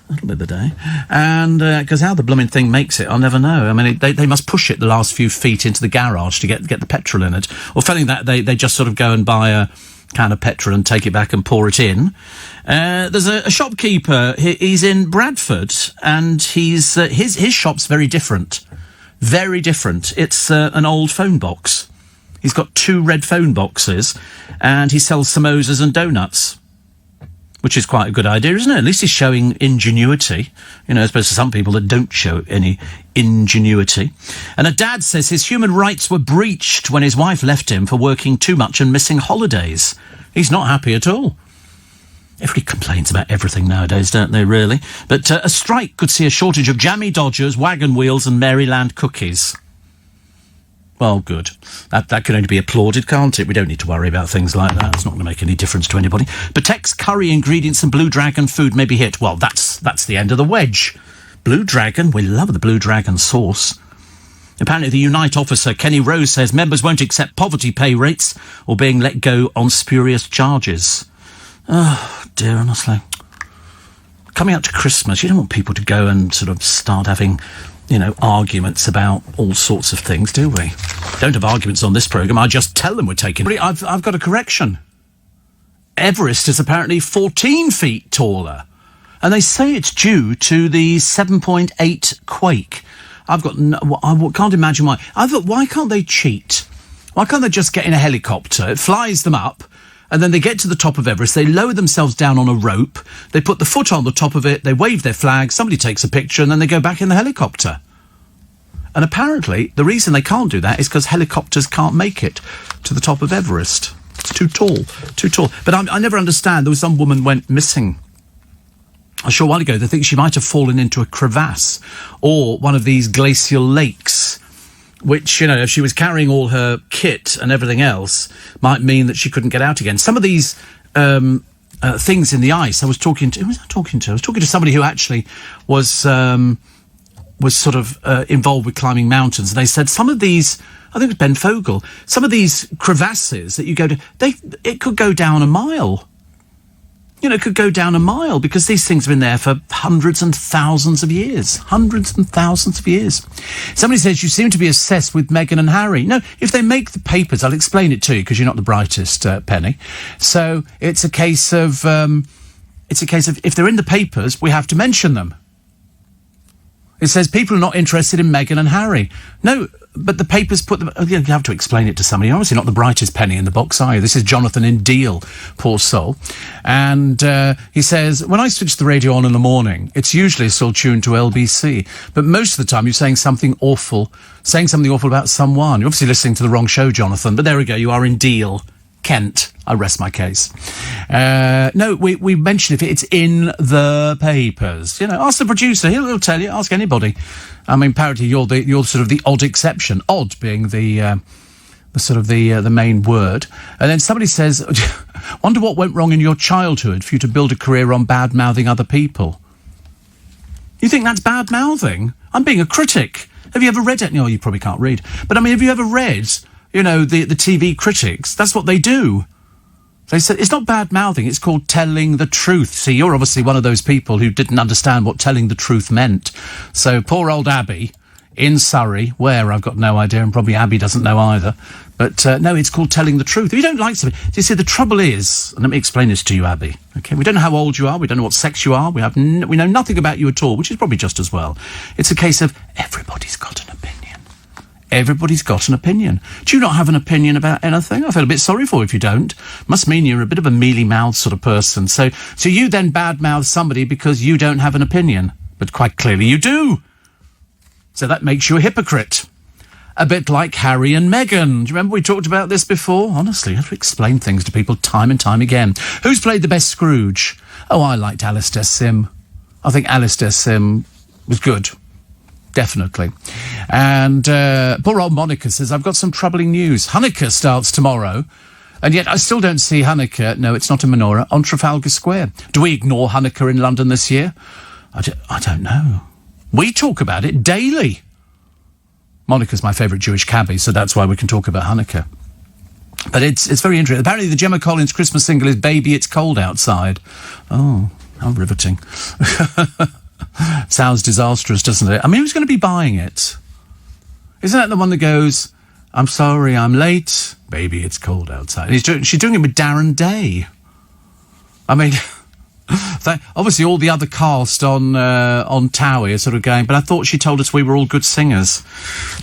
That'll be the day. And because how the blooming thing makes it, I'll never know. I mean, they must push it the last few feet into the garage to get the petrol in it. Or failing that, they just sort of go and buy can of petrol and take it back and pour it in. There's a shopkeeper. He's in Bradford, and his shop's very different. Very different. It's an old phone box. He's got 2 red phone boxes, and he sells samosas and donuts, which is quite a good idea, isn't it? At least he's showing ingenuity, as opposed to some people that don't show any ingenuity. And a dad says his human rights were breached when his wife left him for working too much and missing holidays. He's not happy at all. Everybody complains about everything nowadays, don't they, really? But a strike could see a shortage of jammy Dodgers, wagon wheels and Maryland cookies. Well, good. That can only be applauded, can't it? We don't need to worry about things like that. It's not going to make any difference to anybody. Patek's curry ingredients and Blue Dragon food may be hit. Well, that's the end of the wedge. Blue Dragon, we love the Blue Dragon sauce. Apparently the Unite officer, Kenny Rose, says members won't accept poverty pay rates or being let go on spurious charges. Oh, dear, honestly. Coming up to Christmas, you don't want people to go and sort of start having, arguments about all sorts of things, do we? Don't have arguments on this programme. I just tell them we're taking... I've got a correction. Everest is apparently 14 feet taller. And they say it's due to the 7.8 quake. I can't imagine why. I thought, why can't they cheat? Why can't they just get in a helicopter? It flies them up, and then they get to the top of Everest. They lower themselves down on a rope. They put the foot on the top of it. They wave their flag. Somebody takes a picture, and then they go back in the helicopter. And apparently, the reason they can't do that is because helicopters can't make it to the top of Everest. It's too tall. But I never understand. There was some woman went missing a short while ago. They think she might have fallen into a crevasse or one of these glacial lakes, which, if she was carrying all her kit and everything else, might mean that she couldn't get out again. Some of these things in the ice, who was I talking to? I was talking to somebody who actually was sort of involved with climbing mountains, and they said some of these, I think it was Ben Fogel, some of these crevasses that you go to, it could go down a mile. It could go down a mile because these things have been there for hundreds and thousands of years. Hundreds and thousands of years. Somebody says, you seem to be obsessed with Meghan and Harry. No, if they make the papers, I'll explain it to you because you're not the brightest, Penny. So it's a case of if they're in the papers, we have to mention them. It says people are not interested in Meghan and Harry. No, but the papers put them... You have to explain it to somebody. You're obviously not the brightest penny in the box, are you? This is Jonathan in Deal, poor soul. And he says, when I switch the radio on in the morning, it's usually still tuned to LBC. But most of the time you're saying something awful about someone. You're obviously listening to the wrong show, Jonathan. But there we go, you are in Deal. Kent. I rest my case. No, we mention if it's in the papers. Ask the producer. He'll tell you. Ask anybody. I mean, apparently you're sort of the odd exception. Odd being the main word. And then somebody says, wonder what went wrong in your childhood for you to build a career on bad-mouthing other people. You think that's bad-mouthing? I'm being a critic. Have you ever read it? No, you probably can't read. But I mean, have you ever read... the TV critics, that's what they do. They said, it's not bad-mouthing, it's called telling the truth. See, you're obviously one of those people who didn't understand what telling the truth meant. So poor old Abby in Surrey, where I've got no idea, and probably Abby doesn't know either. But no, it's called telling the truth. If you don't like something... You see, the trouble is, and let me explain this to you, Abby, okay? We don't know how old you are, we don't know what sex you are, we know nothing about you at all, which is probably just as well. It's a case of everybody's got an opinion. Everybody's got an opinion. Do you not have an opinion about anything? I feel a bit sorry for you if you don't. Must mean you're a bit of a mealy-mouthed sort of person. So you then bad-mouth somebody because you don't have an opinion. But quite clearly you do. So that makes you a hypocrite. A bit like Harry and Meghan. Do you remember we talked about this before? Honestly, you have to explain things to people time and time again. Who's played the best Scrooge? Oh, I liked Alistair Sim. I think Alistair Sim was good. Definitely. And poor old Monica says, I've got some troubling news. Hanukkah starts tomorrow, and yet I still don't see Hanukkah, no, it's not a menorah, on Trafalgar Square. Do we ignore Hanukkah in London this year? I don't know. We talk about it daily. Monica's my favourite Jewish cabbie, so that's why we can talk about Hanukkah. But it's very interesting. Apparently the Gemma Collins Christmas single is Baby It's Cold Outside. Oh, how riveting. Sounds disastrous, doesn't it? I mean, who's going to be buying it? Isn't that the one that goes, I'm sorry, I'm late. Baby, it's cold outside. She's doing it with Darren Day. I mean, obviously all the other cast on Towie are sort of going, but I thought she told us we were all good singers.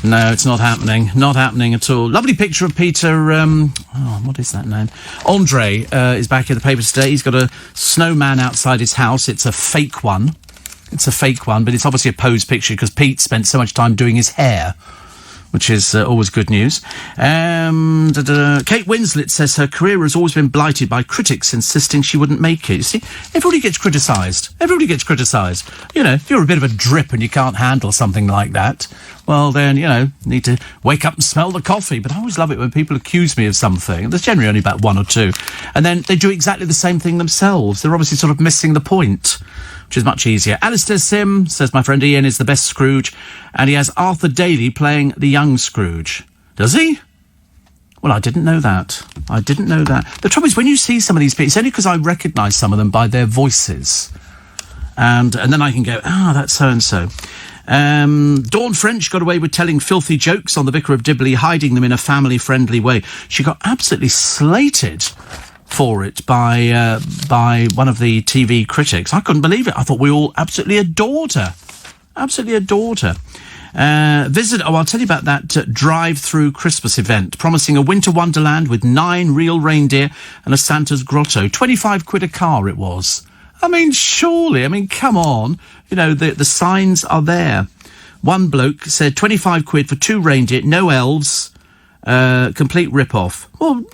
No, it's not happening. Not happening at all. Lovely picture of Peter, what is that name? Andre is back in the papers today. He's got a snowman outside his house. It's a fake one. It's a fake one, but it's obviously a posed picture because Pete spent so much time doing his hair, which is always good news. Kate Winslet says her career has always been blighted by critics insisting she wouldn't make it. You see, everybody gets criticised. Everybody gets criticised. You know, if you're a bit of a drip and you can't handle something like that, well, then, you know, need to wake up and smell the coffee. But I always love it when people accuse me of something. There's generally only about one or two. And then they do exactly the same thing themselves. They're obviously sort of missing the point, which is much easier. Alistair Sim says my friend Ian is the best Scrooge, and he has Arthur Daly playing the young Scrooge. Does he? Well, I didn't know that. I didn't know that. The trouble is, when you see some of these people, it's only because I recognise some of them by their voices. And then I can go, that's so-and-so. Dawn French got away with telling filthy jokes on the Vicar of Dibley, hiding them in a family-friendly way. She got absolutely slated for it by one of the TV critics. I couldn't believe it. I thought we all absolutely adored her. Absolutely adored her. I'll tell you about that drive-through Christmas event, promising a winter wonderland with 9 real reindeer and a Santa's grotto. 25 quid a car it was. I mean, surely, come on. You know, the signs are there. One bloke said 25 quid for 2 reindeer, no elves, complete rip-off. Well,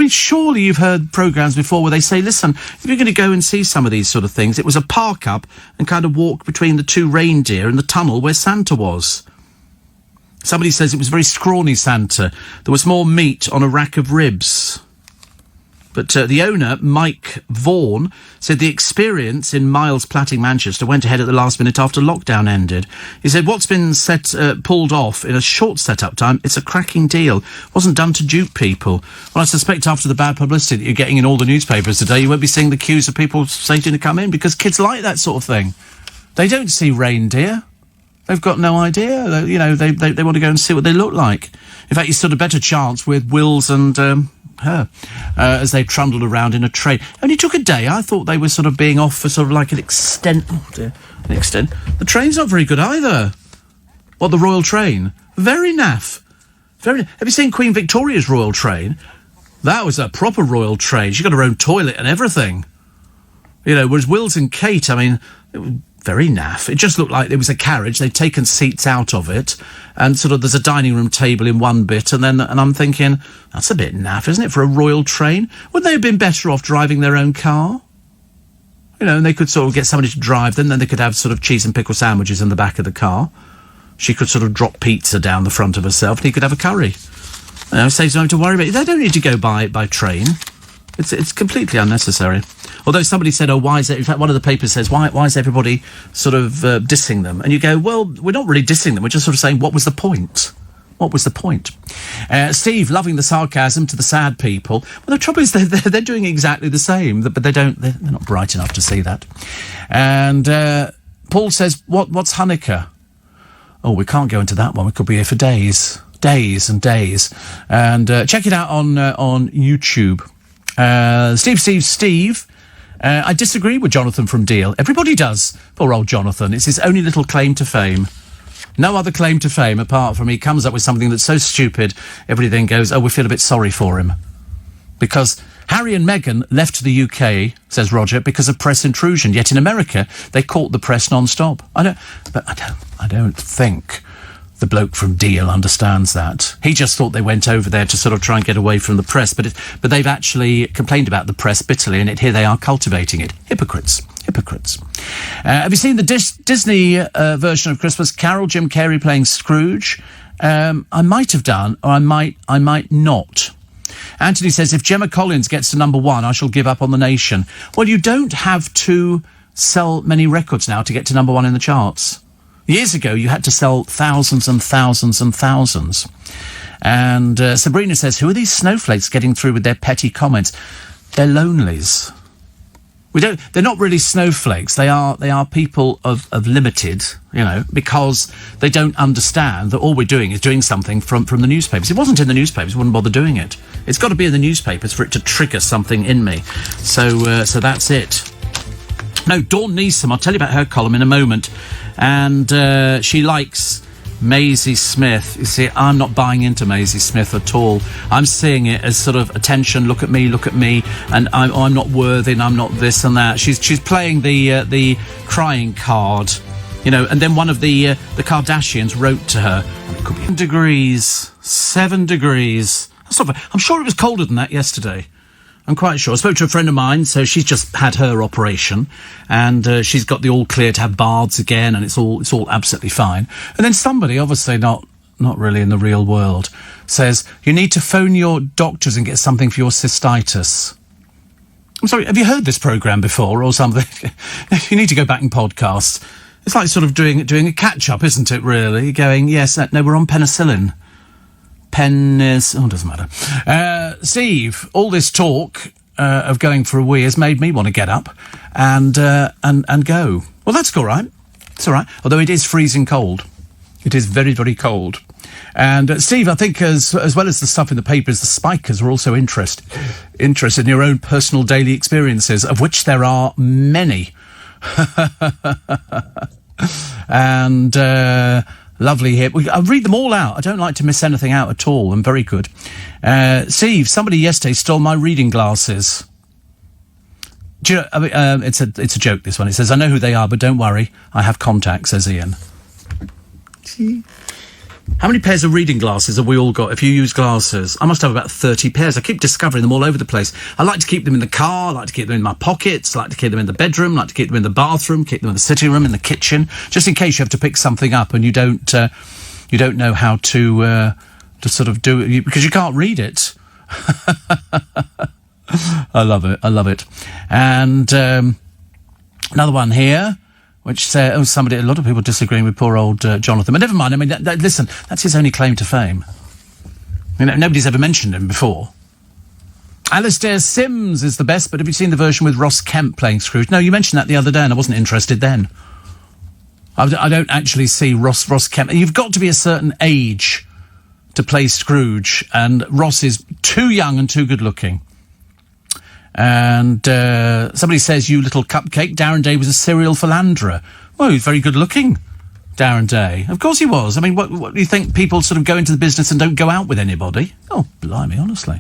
surely you've heard programmes before where they say, listen, if you're going to go and see some of these sort of things, it was a park up and kind of walk between the 2 reindeer and the tunnel where Santa was. Somebody says it was very scrawny Santa. There was more meat on a rack of ribs. But the owner, Mike Vaughan, said the experience in Miles Platting, Manchester, went ahead at the last minute after lockdown ended. He said, what's been pulled off in a short set-up time, it's a cracking deal. Wasn't done to dupe people. Well, I suspect after the bad publicity that you're getting in all the newspapers today, you won't be seeing the queues of people waiting to come in, because kids like that sort of thing. They don't see reindeer. They've got no idea. They want to go and see what they look like. In fact, you stood a better chance with Wills and her as they trundled around in a train. Only took a day. I thought they were sort of being off for sort of like an extent. Oh dear, an extent. The train's not very good either. What, the Royal Train? Very naff. Have you seen Queen Victoria's Royal Train? That was a proper Royal Train. She got her own toilet and everything. You know, whereas Wills and Kate, it was very naff. It just looked like there was a carriage. They'd taken seats out of it, and sort of there's a dining room table in one bit, and I'm thinking, that's a bit naff, isn't it, for a Royal Train? Wouldn't they have been better off driving their own car? You know, and they could sort of get somebody to drive them, then they could have sort of cheese and pickle sandwiches in the back of the car. She could sort of drop pizza down the front of herself, and he could have a curry. You know, saves them to worry about it. They don't need to go by train. It's completely unnecessary. Although somebody said, why is it... In fact, one of the papers says, why is everybody sort of dissing them? And you go, well, we're not really dissing them. We're just sort of saying, what was the point? What was the point? Steve, loving the sarcasm to the sad people. Well, the trouble is they're doing exactly the same, but they're not bright enough to see that. And Paul says, what's Hanukkah? Oh, we can't go into that one. We could be here for days and days. And check it out on YouTube. Steve, I disagree with Jonathan from Deal. Everybody does. Poor old Jonathan. It's his only little claim to fame. No other claim to fame apart from he comes up with something that's so stupid, everybody then goes, we feel a bit sorry for him. Because Harry and Meghan left the UK, says Roger, because of press intrusion. Yet in America, they caught the press non-stop. I don't think the bloke from Deal understands that. He just thought they went over there to sort of try and get away from the press, but they've actually complained about the press bitterly, and here they are cultivating it. Hypocrites. Have you seen the Disney version of Christmas Carol? Jim Carrey playing Scrooge. I might have done, or I might not. Anthony says, if Gemma Collins gets to number 1, I shall give up on the nation. Well, you don't have to sell many records now to get to number 1 in the charts. Years ago, you had to sell thousands and thousands and thousands. And Sabrina says, who are these snowflakes getting through with their petty comments? They're lonelies. They're not really snowflakes. They are people of limited, because they don't understand that all we're doing is doing something from the newspapers. If it wasn't in the newspapers, we wouldn't bother doing it. It's got to be in the newspapers for it to trigger something in me. So that's it. No, Dawn Neeson, I'll tell you about her column in a moment. And she likes Maisie Smith. You see, I'm not buying into Maisie Smith at all. I'm seeing it as sort of attention, look at me, and I'm not worthy, and I'm not this and that. She's playing the crying card, and then one of the Kardashians wrote to her, and it could be 7 degrees. That's not bad. I'm sure it was colder than that yesterday. I'm quite sure. I spoke to a friend of mine, so she's just had her operation, and she's got the all clear to have baths again, and it's all absolutely fine. And then somebody, obviously not really in the real world, says, you need to phone your doctors and get something for your cystitis. I'm sorry, have you heard this programme before or something? You need to go back and podcast. It's like sort of doing a catch-up, isn't it, really? Going, yes, no, we're on penicillin. Doesn't matter. Steve, all this talk of going for a wee has made me want to get up and go. Well, that's all right. It's all right. Although it is freezing cold. It is very, very cold. And Steve, I think as well as the stuff in the papers, the spikers are also interested in your own personal daily experiences, of which there are many. And lovely here. I'll read them all out. I don't like to miss anything out at all. I'm very good. Steve, somebody yesterday stole my reading glasses. Do you know, it's a joke, this one. It says, I know who they are, but don't worry. I have contacts, says Ian. How many pairs of reading glasses have we all got if you use glasses? I must have about 30 pairs. I keep discovering them all over the place. I like to keep them in the car, I like to keep them in my pockets, I like to keep them in the bedroom, I like to keep them in the bathroom, keep them in the sitting room, in the kitchen, just in case you have to pick something up and you don't know how to sort of do it, because you can't read it. I love it. And another one here, which says, a lot of people disagreeing with poor old Jonathan. But never mind, I mean, listen, that's his only claim to fame. Nobody's ever mentioned him before. Alistair Sims is the best, but have you seen the version with Ross Kemp playing Scrooge? No, you mentioned that the other day, and I wasn't interested then. I don't actually see Ross Kemp. You've got to be a certain age to play Scrooge, and Ross is too young and too good-looking. And somebody says, you little cupcake, Darren Day was a serial philanderer. Well, he was very good looking, Darren Day. Of course he was. I mean, what do you think, people sort of go into the business and don't go out with anybody? Oh, blimey, honestly.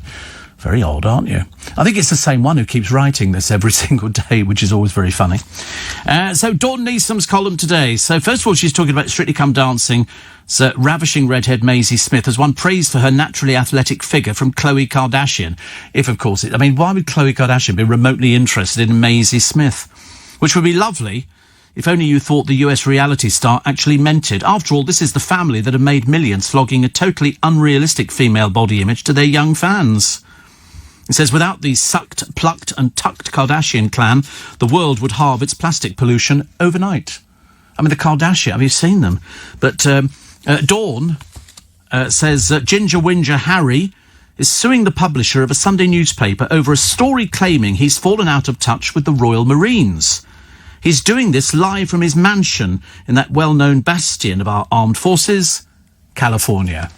Very odd, aren't you? I think it's the same one who keeps writing this every single day, which is always very funny. So Dawn Neeson's column today. So first of all, she's talking about Strictly Come Dancing. So ravishing redhead Maisie Smith has won praise for her naturally athletic figure from Khloe Kardashian. If, of course, why would Khloe Kardashian be remotely interested in Maisie Smith? Which would be lovely if only you thought the US reality star actually meant it. After all, this is the family that have made millions flogging a totally unrealistic female body image to their young fans. It says, without the sucked, plucked and tucked Kardashian clan, the world would halve its plastic pollution overnight. I mean, the Kardashian, have you seen them? But Dawn says, Ginger Whinger Harry is suing the publisher of a Sunday newspaper over a story claiming he's fallen out of touch with the Royal Marines. He's doing this live from his mansion in that well-known bastion of our armed forces, California.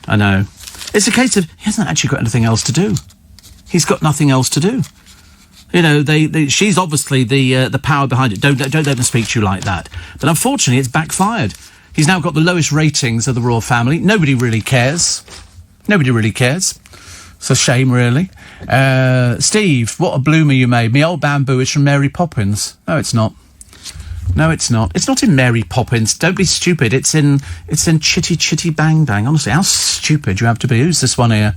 I know. It's a case of he hasn't actually got anything else to do. He's got nothing else to do. She's obviously the power behind it. Don't let them speak to you like that. But unfortunately, it's backfired. He's now got the lowest ratings of the royal family. Nobody really cares. It's a shame, really. Steve, what a bloomer you made. Me old bamboo is from Mary Poppins. No, it's not. It's not in Mary Poppins. Don't be stupid. It's in Chitty Chitty Bang Bang. Honestly, how stupid you have to be. Who's this one here?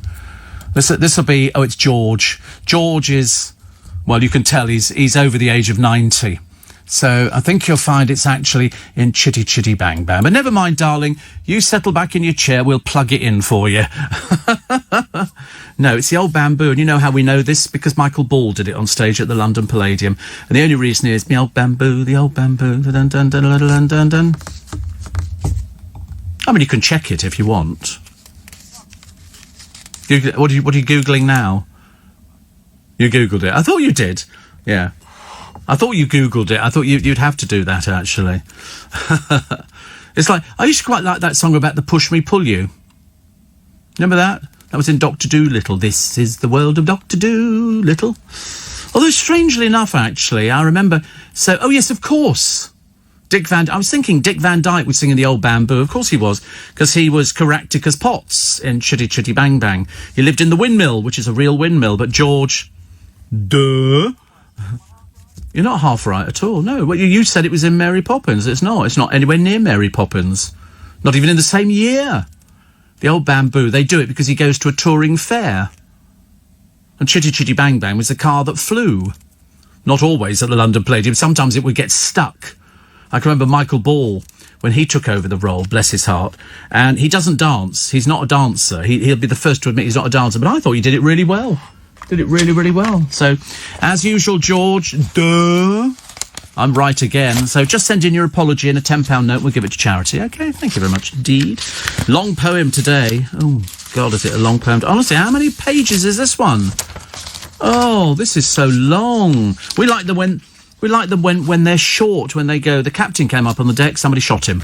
This will be... Oh, it's George. George is... Well, you can tell he's over the age of 90. So I think you'll find it's actually in Chitty Chitty Bang Bang. But never mind, darling. You settle back in your chair. We'll plug it in for you. No, it's the old bamboo. And you know how we know this? Because Michael Ball did it on stage at the London Palladium. And the only reason is the old bamboo, dun, dun, dun, dun, dun, dun, dun. I mean, you can check it if you want. What are you Googling now? You Googled it. I thought you did. Yeah. I thought you Googled it. I thought you'd have to do that, actually. It's like, I used to quite like that song about the Push Me, Pull You. Remember that? That was in Dr. Dolittle. This is the world of Dr. Dolittle. Although, strangely enough, actually, I remember... So, oh, yes, of course. I was thinking Dick Van Dyke was singing The Old Bamboo. Of course he was, because he was Caractacus Potts in Chitty Chitty Bang Bang. He lived in the windmill, which is a real windmill, but George... Duh. You're not half right at all. No, well, you said it was in Mary Poppins. It's not. It's not anywhere near Mary Poppins. Not even in the same year. The Old Bamboo, they do it because he goes to a touring fair. And Chitty Chitty Bang Bang was the car that flew. Not always at the London Palladium. Sometimes it would get stuck. I can remember Michael Ball, when he took over the role, bless his heart, and he doesn't dance. He's not a dancer. He'll be the first to admit he's not a dancer, but I thought he did it really well. Did it really, really well. So, as usual, George, duh, I'm right again. So just send in your apology and a £10 note. We'll give it to charity. OK, thank you very much indeed. Long poem today. Oh, God, is it a long poem? Honestly, how many pages is this one? Oh, this is so long. We like them when they're short, when they go... The captain came up on the deck, somebody shot him.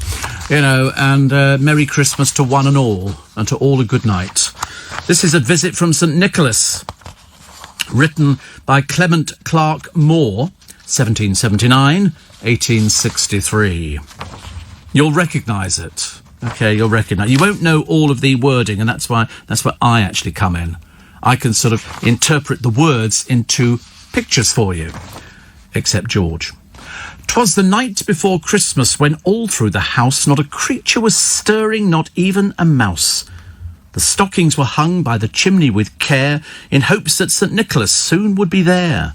You know, and Merry Christmas to one and to all a good night. This is a visit from St. Nicholas, written by Clement Clark Moore, 1779, 1863. You'll recognise it. OK, you'll recognise. You won't know all of the wording, and that's where I actually come in. I can sort of interpret the words into pictures for you. Except George. 'Twas the night before Christmas, when all through the house not a creature was stirring, not even a mouse. The stockings were hung by the chimney with care, in hopes that St. Nicholas soon would be there.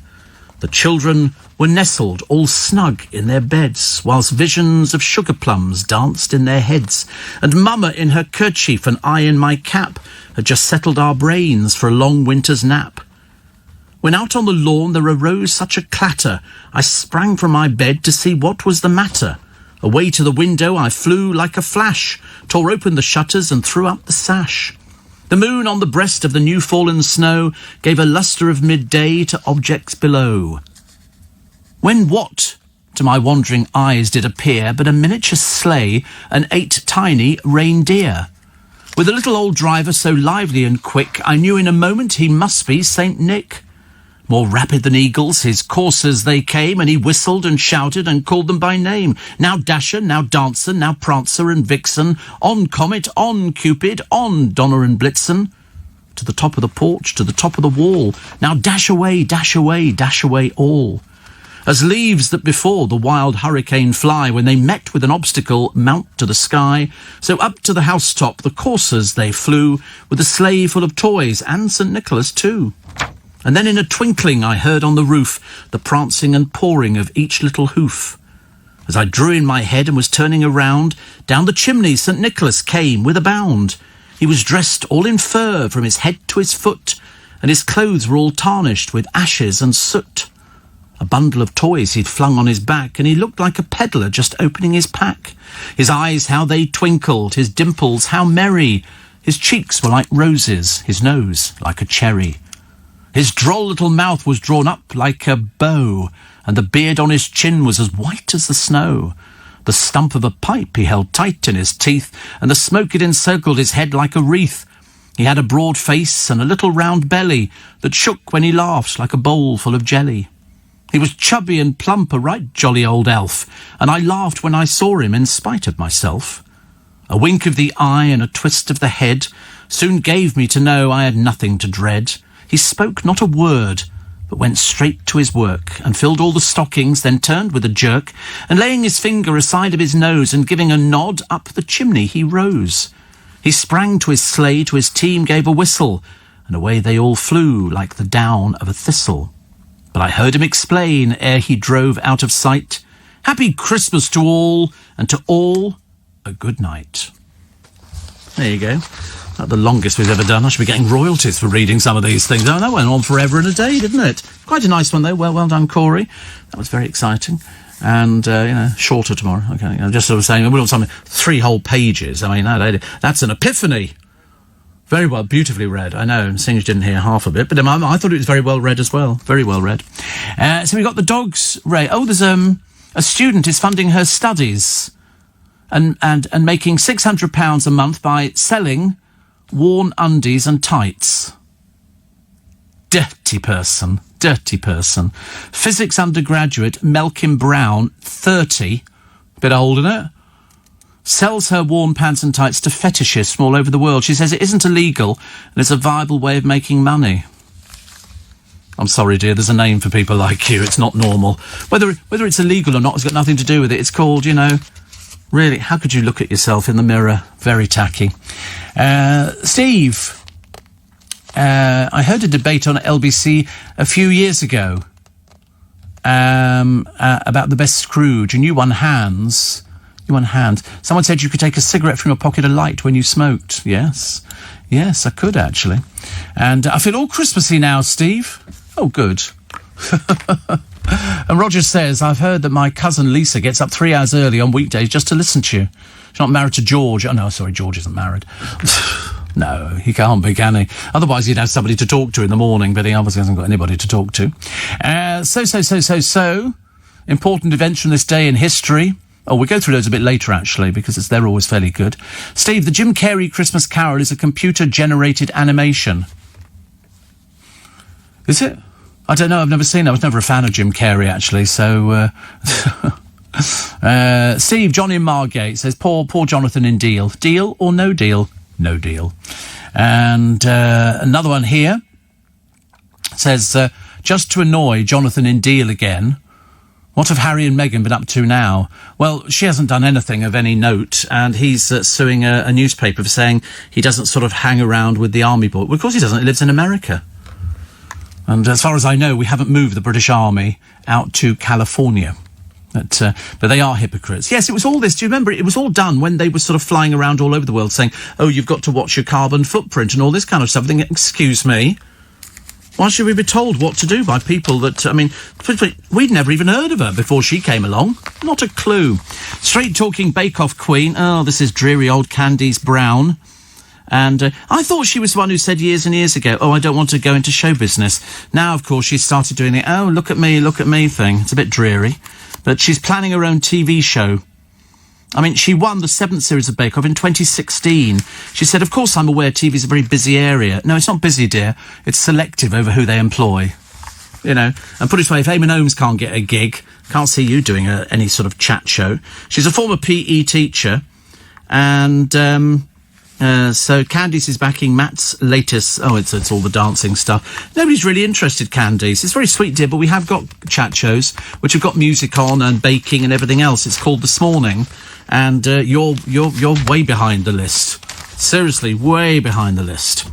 The children were nestled all snug in their beds, whilst visions of sugar plums danced in their heads, and Mama in her kerchief and I in my cap had just settled our brains for a long winter's nap. When out on the lawn there arose such a clatter, I sprang from my bed to see what was the matter. Away to the window I flew like a flash, tore open the shutters and threw up the sash. The moon on the breast of the new-fallen snow gave a lustre of midday to objects below. When what to my wandering eyes did appear but a miniature sleigh and 8 tiny reindeer. With a little old driver so lively and quick, I knew in a moment he must be St. Nick. More rapid than eagles, his coursers they came, and he whistled and shouted and called them by name. Now Dasher, now Dancer, now Prancer and Vixen, on Comet, on Cupid, on Donner and Blitzen. To the top of the porch, to the top of the wall, now dash away, dash away, dash away all. As leaves that before the wild hurricane fly, when they met with an obstacle, mount to the sky, so up to the housetop the coursers they flew, with a sleigh full of toys, and St. Nicholas too. And then in a twinkling I heard on the roof the prancing and pawing of each little hoof. As I drew in my head and was turning around, down the chimney St. Nicholas came with a bound. He was dressed all in fur from his head to his foot, and his clothes were all tarnished with ashes and soot. A bundle of toys he'd flung on his back, and he looked like a peddler just opening his pack. His eyes, how they twinkled, his dimples, how merry. His cheeks were like roses, his nose like a cherry. His droll little mouth was drawn up like a bow, and the beard on his chin was as white as the snow. The stump of a pipe he held tight in his teeth, and the smoke it encircled his head like a wreath. He had a broad face and a little round belly that shook when he laughed like a bowl full of jelly. He was chubby and plump, a right jolly old elf, and I laughed when I saw him in spite of myself. A wink of the eye and a twist of the head soon gave me to know I had nothing to dread. He spoke not a word, but went straight to his work, and filled all the stockings, then turned with a jerk, and laying his finger aside of his nose, and giving a nod, up the chimney he rose. He sprang to his sleigh, to his team gave a whistle, and away they all flew like the down of a thistle. But I heard him explain, ere he drove out of sight, Happy Christmas to all, and to all a good night. There you go. That's the longest we've ever done. I should be getting royalties for reading some of these things. Oh, that went on forever and a day, didn't it? Quite a nice one, though. Well done, Corey. That was very exciting. And, shorter tomorrow. Okay, I'm just sort of saying, we want something, 3 whole pages. I mean, that's an epiphany. Very well, beautifully read. I know, seeing as you didn't hear half of it, but I thought it was very well read as well. Very well read. So we've got the dogs. There's a student is funding her studies and making £600 a month by selling worn undies and tights. Dirty person. Physics undergraduate Melkin Brown, 30, bit old, isn't it? Sells her worn pants and tights to fetishists from all over the world. She says it isn't illegal and it's a viable way of making money. I'm sorry, dear, there's a name for people like you. It's not normal. Whether it's illegal or not has got nothing to do with it. It's called, really, how could you look at yourself in the mirror? Very tacky. Steve, I heard a debate on LBC a few years ago about the best Scrooge, and you won hands. Someone said you could take a cigarette from your pocket, a light, when you smoked. Yes, I could, actually. And I feel all Christmassy now, Steve. Oh, good. And Roger says, I've heard that my cousin Lisa gets up 3 hours early on weekdays just to listen to you. She's not married to George. Oh, no, sorry, George isn't married. No, he can't be, can he? Otherwise, he'd have somebody to talk to in the morning, but he obviously hasn't got anybody to talk to. So, important events from this day in history. Oh, we'll go through those a bit later, actually, because they're always fairly good. Steve, the Jim Carrey Christmas Carol is a computer-generated animation. Is it? I don't know, I've never seen it. I was never a fan of Jim Carrey, actually, so... Steve, Johnny in Margate says, poor Jonathan in Deal. Deal or no deal? No deal. And another one here says, just to annoy Jonathan in Deal again, what have Harry and Meghan been up to now? Well, she hasn't done anything of any note, and he's suing a newspaper for saying he doesn't sort of hang around with the army boy. Well, of course he doesn't. He lives in America. And as far as I know, we haven't moved the British Army out to California. But they are hypocrites. Yes, it was all this. Do you remember? It was all done when they were sort of flying around all over the world saying, oh, you've got to watch your carbon footprint and all this kind of stuff. Thinking, excuse me, why should we be told what to do by people that, we'd never even heard of her before she came along. Not a clue. Straight-talking bake-off queen. Oh, this is dreary old Candice Brown. And I thought she was the one who said years and years ago, oh, I don't want to go into show business. Now, of course, she's started doing the, oh, look at me thing. It's a bit dreary. But she's planning her own TV show. I mean, she won the 7th series of Bake Off in 2016. She said, of course I'm aware TV's a very busy area. No, it's not busy, dear. It's selective over who they employ. And put it this way, if Eamon Holmes can't get a gig, can't see you doing any sort of chat show. She's a former PE teacher. And so Candice is backing Matt's latest... Oh, it's all the dancing stuff. Nobody's really interested, Candice. It's very sweet, dear, but we have got chat shows, which have got music on and baking and everything else. It's called This Morning. And you're way behind the list. Seriously, way behind the list.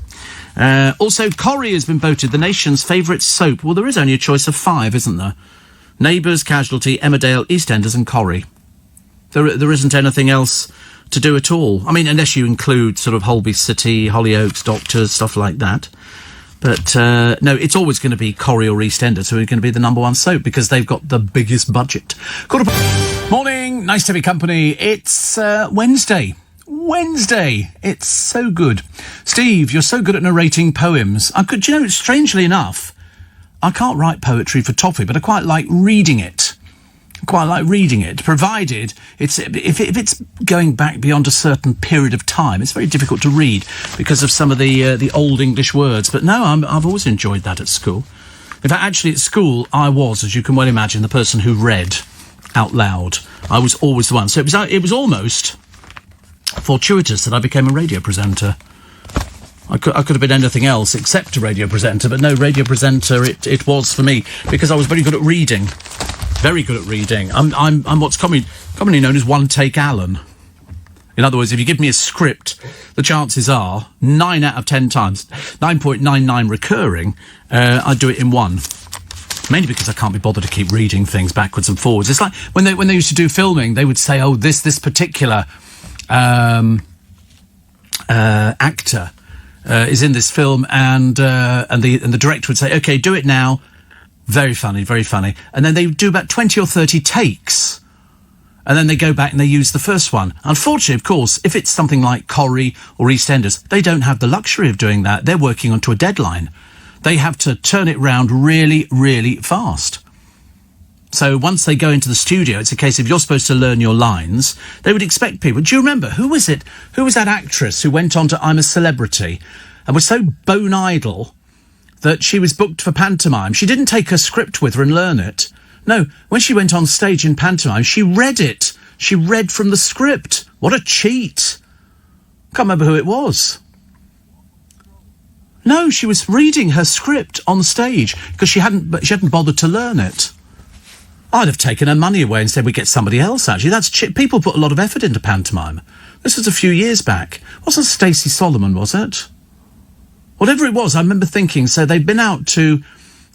Also, Corrie has been voted the nation's favourite soap. Well, there is only a choice of 5, isn't there? Neighbours, Casualty, Emmerdale, EastEnders and Corrie. There isn't anything else to do at all. I mean, unless you include sort of Holby City, Hollyoaks, Doctors, stuff like that. But, no, it's always going to be Corrie or EastEnders who are going to be the number 1 soap because they've got the biggest budget. Morning, nice to have your company. It's Wednesday. It's so good. Steve, you're so good at narrating poems. Strangely enough, I can't write poetry for toffee, but I quite like reading it. Provided if it's going back beyond a certain period of time. It's very difficult to read because of some of the old English words. But no, I've always enjoyed that at school. In fact, actually at school, I was, as you can well imagine, the person who read out loud. I was always the one. So it was almost fortuitous that I became a radio presenter. I could have been anything else except a radio presenter, but no, radio presenter it was for me because I was very good at reading. Very good at reading. I'm what's commonly known as one-take Alan. In other words, if you give me a script, the chances are 9 out of 10 times, 9.99 recurring, I'd do it in one. Mainly because I can't be bothered to keep reading things backwards and forwards. It's like when they used to do filming, they would say, "Oh, this particular actor is in this film," and the director would say, "Okay, do it now." Very funny, very funny. And then they would do about 20 or 30 takes. And then they go back and they use the first one. Unfortunately, of course, if it's something like Corrie or EastEnders, they don't have the luxury of doing that. They're working onto a deadline. They have to turn it round really, really fast. So once they go into the studio, it's a case of you're supposed to learn your lines. They would expect people. Do you remember, who was it? Who was that actress who went on to I'm a Celebrity and was so bone idle that she was booked for pantomime? She didn't take her script with her and learn it. No, when she went on stage in pantomime, she read it. She read from the script. What a cheat. Can't remember who it was. No, she was reading her script on stage because she hadn't bothered to learn it. I'd have taken her money away and said we get somebody else, actually. That's people put a lot of effort into pantomime. This was a few years back. Wasn't Stacey Solomon, was it? Whatever it was, I remember thinking, so they'd been out to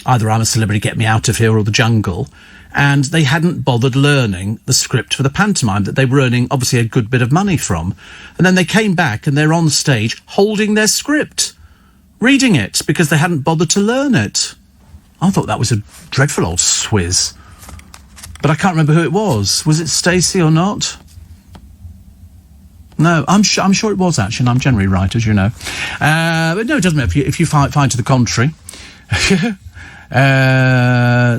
either I'm a Celebrity, Get Me Out of Here or The Jungle, and they hadn't bothered learning the script for the pantomime that they were earning, obviously, a good bit of money from. And then they came back and they're on stage holding their script, reading it, because they hadn't bothered to learn it. I thought that was a dreadful old swizz. But I can't remember who it was. Was it Stacey or not? No, I'm sure it was, actually, and I'm generally right, as you know. But no, it doesn't matter if you find to the contrary.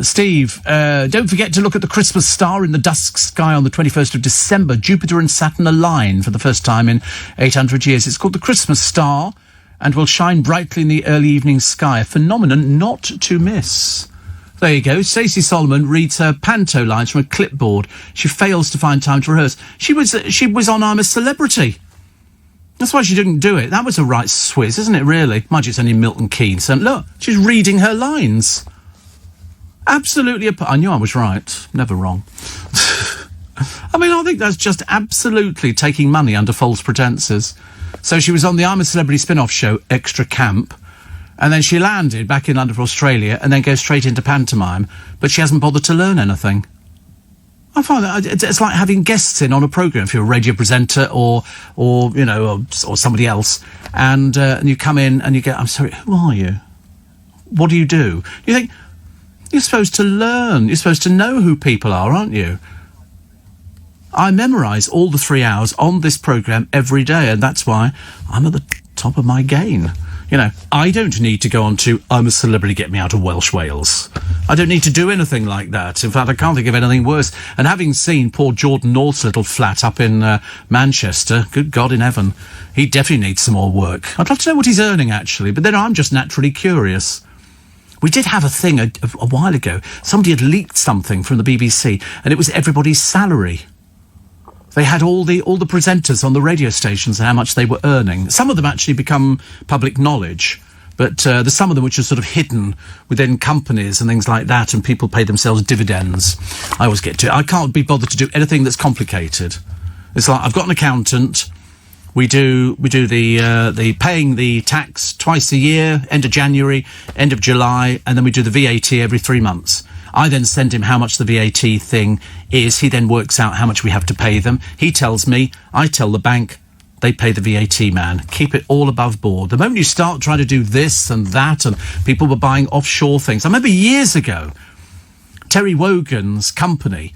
Steve, don't forget to look at the Christmas star in the dusk sky on the 21st of December. Jupiter and Saturn align for the first time in 800 years. It's called the Christmas star and will shine brightly in the early evening sky. A phenomenon not to miss. There you go. Stacey Solomon reads her panto lines from a clipboard. She fails to find time to rehearse. She was on I'm a Celebrity. That's why she didn't do it. That was a right swizz, isn't it, really? Mind you, it's only Milton Keynes. So, look, she's reading her lines. Absolutely. I knew I was right. Never wrong. I mean, I think that's just absolutely taking money under false pretences. So she was on the I'm a Celebrity spin-off show, Extra Camp, and then she landed back in London for Australia and then goes straight into pantomime, but she hasn't bothered to learn anything. I find that it's like having guests in on a programme if you're a radio presenter or you know, or somebody else, and you come in and you go, I'm sorry, who are you? What do? You think, you're supposed to learn. You're supposed to know who people are, aren't you? I memorise all the 3 hours on this programme every day, and that's why I'm at the top of my game. You know, I don't need to go on to I'm a Celebrity, Get Me Out of Welsh Wales. I don't need to do anything like that. In fact, I can't think of anything worse. And having seen poor Jordan North's little flat up in Manchester, good God in heaven, he definitely needs some more work. I'd love to know what he's earning, actually, but then I'm just naturally curious. We did have a thing a while ago. Somebody had leaked something from the BBC, and it was everybody's salary. They had all the presenters on the radio stations and how much they were earning. Some of them actually become public knowledge, but there's some of them which are sort of hidden within companies and things like that, and people pay themselves dividends. I always get to it. I can't be bothered to do anything that's complicated. It's like I've got an accountant. We do the paying the tax twice a year, end of January, end of July, and then we do the VAT every 3 months. I then send him how much the VAT thing is. He then works out how much we have to pay them. He tells me, I tell the bank, they pay the VAT man. Keep it all above board. The moment you start trying to do this and that, and people were buying offshore things. I remember years ago, Terry Wogan's company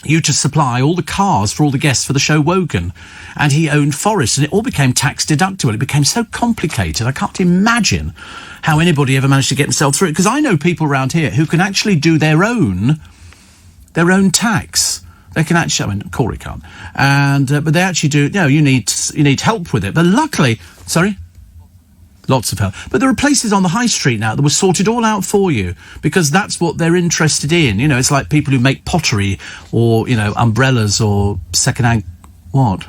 used to supply all the cars for all the guests for the show Wogan, and he owned forests, and it all became tax deductible. It became so complicated. I can't imagine how anybody ever managed to get themselves through it, because I know people around here who can actually do their own tax. They can actually, I mean, Corey can't, and but they actually do. You know, you need help with it. But luckily, lots of help. But there are places on the high street now that will sort it all out for you, because that's what they're interested in. You know, it's like people who make pottery or, you know, umbrellas or second-hand... What?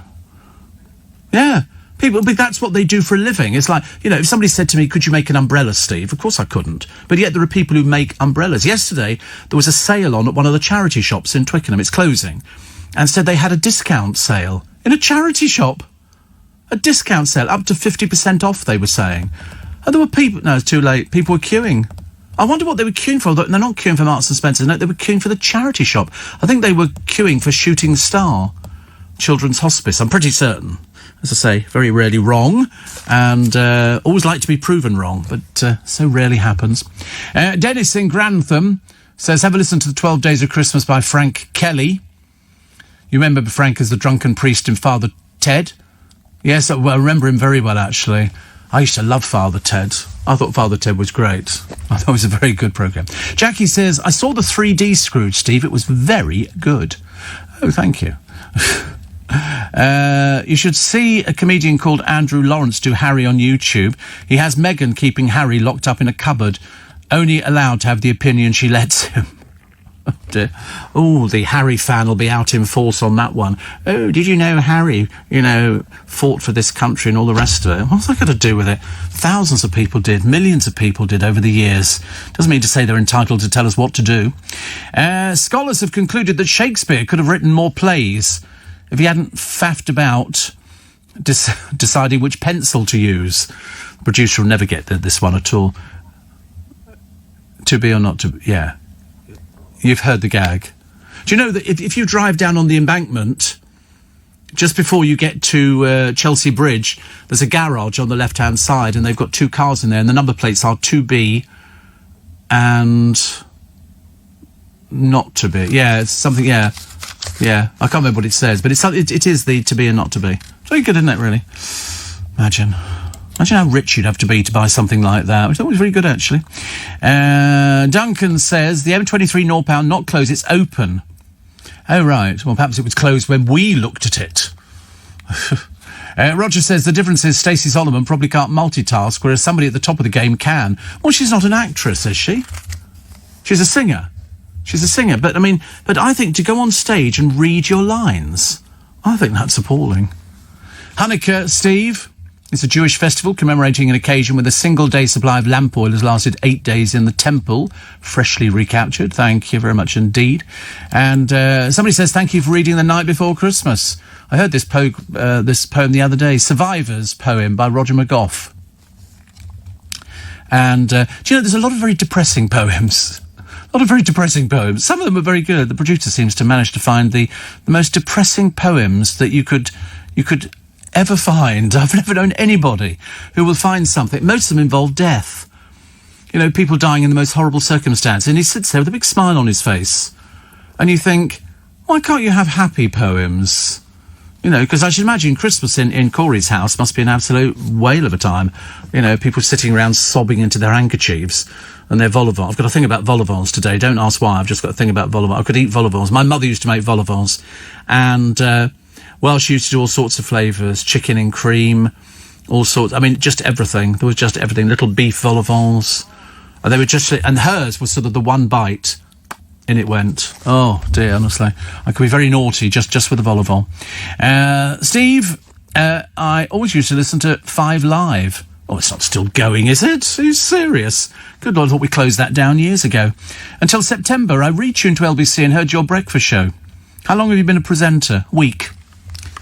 Yeah. People, but that's what they do for a living. It's like, you know, if somebody said to me, could you make an umbrella, Steve? Of course I couldn't. But yet there are people who make umbrellas. Yesterday, there was a sale on at one of the charity shops in Twickenham. It's closing. And said they had a discount sale in a charity shop. A discount sale, up to 50% off, they were saying. And there were people... No, it's too late. People were queuing. I wonder what they were queuing for. They're not queuing for Marks and Spencer. No, they were queuing for the charity shop. I think they were queuing for Shooting Star Children's Hospice. I'm pretty certain. As I say, very rarely wrong. And always like to be proven wrong, but so rarely happens. Dennis in Grantham says, have a listen to the 12 Days of Christmas by Frank Kelly. You remember Frank as the drunken priest in Father Ted? Yes, I remember him very well, actually. I used to love Father Ted. I thought Father Ted was great. I thought it was a very good programme. Jackie says, I saw the 3D Scrooge, Steve. It was very good. Oh, thank you. You should see a comedian called Andrew Lawrence do Harry on YouTube. He has Meghan keeping Harry locked up in a cupboard, only allowed to have the opinion she lets him. Oh, the Harry fan will be out in force on that one. Oh, did you know Harry, fought for this country and all the rest of it? What's that got to do with it? Thousands of people did, millions of people did over the years. Doesn't mean to say they're entitled to tell us what to do. Scholars have concluded that Shakespeare could have written more plays if he hadn't faffed about deciding which pencil to use. The producer will never get this one at all. To be or not to be, yeah. You've heard the gag. Do you know that if you drive down on the embankment, just before you get to Chelsea Bridge, there's a garage on the left-hand side, and they've got 2 cars in there, and the number plates are 2B and not to be. Yeah, it's something, yeah. I can't remember what it says, but it is the to be and not to be. It's very good, isn't it, really? Imagine how rich you'd have to be to buy something like that. Which I thought was very good, actually. Duncan says, the M23 northbound not closed, it's open. Oh, right. Well, perhaps it was closed when we looked at it. Roger says, the difference is Stacey Solomon probably can't multitask, whereas somebody at the top of the game can. Well, she's not an actress, is she? She's a singer. But I think to go on stage and read your lines, I think that's appalling. Hanukkah, Steve. It's a Jewish festival commemorating an occasion when a single-day supply of lamp oil has lasted 8 days in the temple, freshly recaptured. Thank you very much indeed. And somebody says, thank you for reading The Night Before Christmas. I heard this poem the other day, Survivors poem by Roger McGough. And, do you know, there's a lot of very depressing poems. Some of them are very good. The producer seems to manage to find the most depressing poems that you could ever find. I've never known anybody who will find something. Most of them involve death. People dying in the most horrible circumstances. And he sits there with a big smile on his face. And you think, why can't you have happy poems? Because I should imagine Christmas in Corey's house must be an absolute whale of a time. People sitting around sobbing into their handkerchiefs and their vol au vent. I've got a thing about vol au vents today. Don't ask why. I've just got a thing about vol au vents. I could eat vol au vents. My mother used to make vol au vents. And, she used to do all sorts of flavours, chicken and cream, all sorts. Just everything. There was just everything. Little beef vol au vents. And they were and hers was sort of the one bite. In it went. Oh, dear, honestly. I could be very naughty just with the vol au vent. Steve, I always used to listen to 5 Live. Oh, it's not still going, is it? Are you serious? Good Lord, I thought we closed that down years ago. Until September, I retuned to LBC and heard your breakfast show. How long have you been a presenter? Week.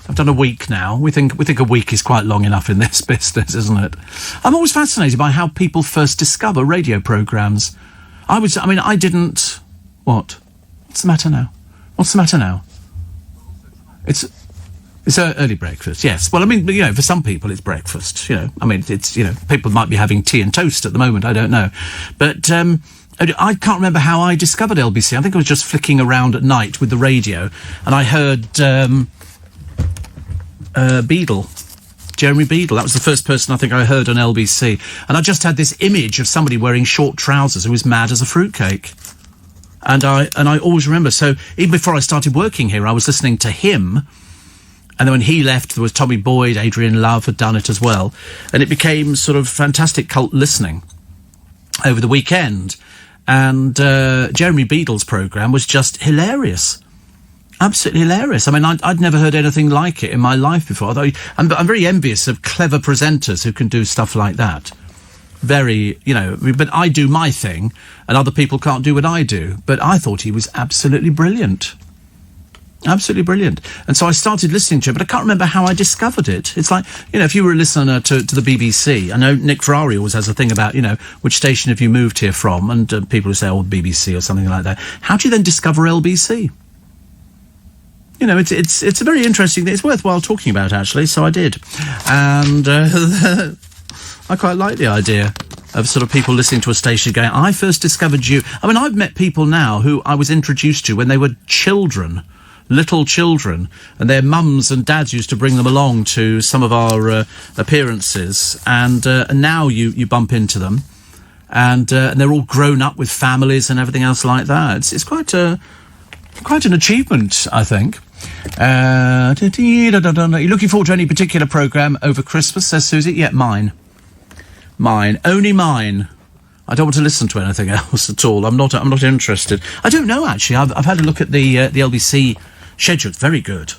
I've done a week now. We think a week is quite long enough in this business, isn't it? I'm always fascinated by how people first discover radio programmes. I didn't... What? What's the matter now? It's early breakfast, yes. Well, for some people it's breakfast, it's, people might be having tea and toast at the moment, I don't know. But I can't remember how I discovered LBC. I think I was just flicking around at night with the radio, and I heard Beadle. Jeremy Beadle. That was the first person I think I heard on LBC. And I just had this image of somebody wearing short trousers who was mad as a fruitcake. And I always remember, so even before I started working here, I was listening to him. And then when he left, there was Tommy Boyd, Adrian Love had done it as well. And it became sort of fantastic cult listening over the weekend. And Jeremy Beadle's programme was just hilarious. Absolutely hilarious. I'd never heard anything like it in my life before. Although I'm very envious of clever presenters who can do stuff like that. Very, but I do my thing and other people can't do what I do. But I thought he was absolutely brilliant. Absolutely brilliant. And so I started listening to it, but I can't remember how I discovered it. It's like, if you were a listener to the BBC, I know Nick Ferrari always has a thing about, which station have you moved here from? And people who say, BBC or something like that. How do you then discover LBC? It's a very interesting thing. It's worthwhile talking about, actually, so I did. And I quite like the idea of sort of people listening to a station going, I first discovered you. I've met people now who I was introduced to when they were children. little children, and their mums and dads used to bring them along to some of our appearances, and now you bump into them, and they're all grown up with families and everything else like that. It's quite an achievement, I think. Are you looking forward to any particular programme over Christmas, says Susie? Yeah, mine. Only mine. I don't want to listen to anything else at all. I'm not interested. I don't know, actually. I've had a look at the LBC schedule. It's very good.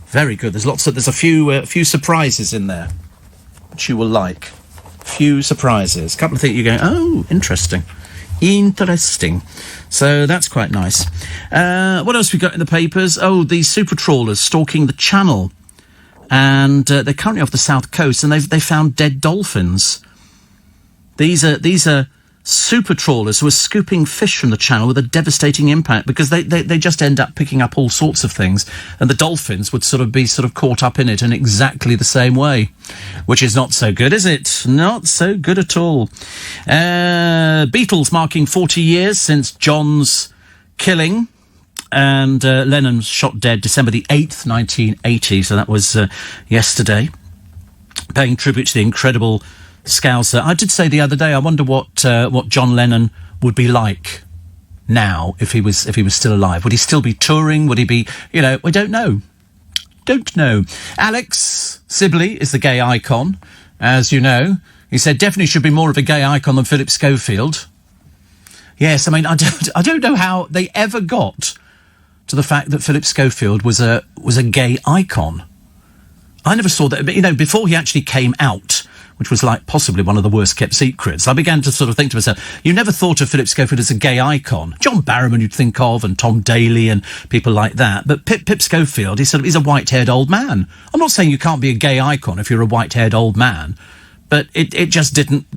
Very good. There's a few surprises in there, which you will like. Few surprises. A couple of things you're going, oh, interesting. So that's quite nice. What else we got in the papers? Oh, the super trawlers stalking the Channel. And they're currently off the south coast, and they found dead dolphins. These are super trawlers who are scooping fish from the Channel with a devastating impact, because they just end up picking up all sorts of things, and the dolphins would be caught up in it in exactly the same way, which is not so good, is it? Not so good at all. Beatles marking 40 years since John's killing, and Lennon shot dead December the 8th, 1980, so that was yesterday, paying tribute to the incredible Scouser. I did say the other day, I wonder what John Lennon would be like now if he was still alive. Would he still be touring? Would he be, we don't know. Alex Sibley is the gay icon, as you know. He said definitely should be more of a gay icon than Philip Schofield. Yes, I mean, I don't know how they ever got to the fact that Philip Schofield was a gay icon. I never saw that, but, before he actually came out, which was like possibly one of the worst kept secrets, I began to think to myself, you never thought of Philip Schofield as a gay icon. John Barrowman you'd think of, and Tom Daly and people like that. But Pip Schofield, he's a white-haired old man. I'm not saying you can't be a gay icon if you're a white-haired old man, but it just didn't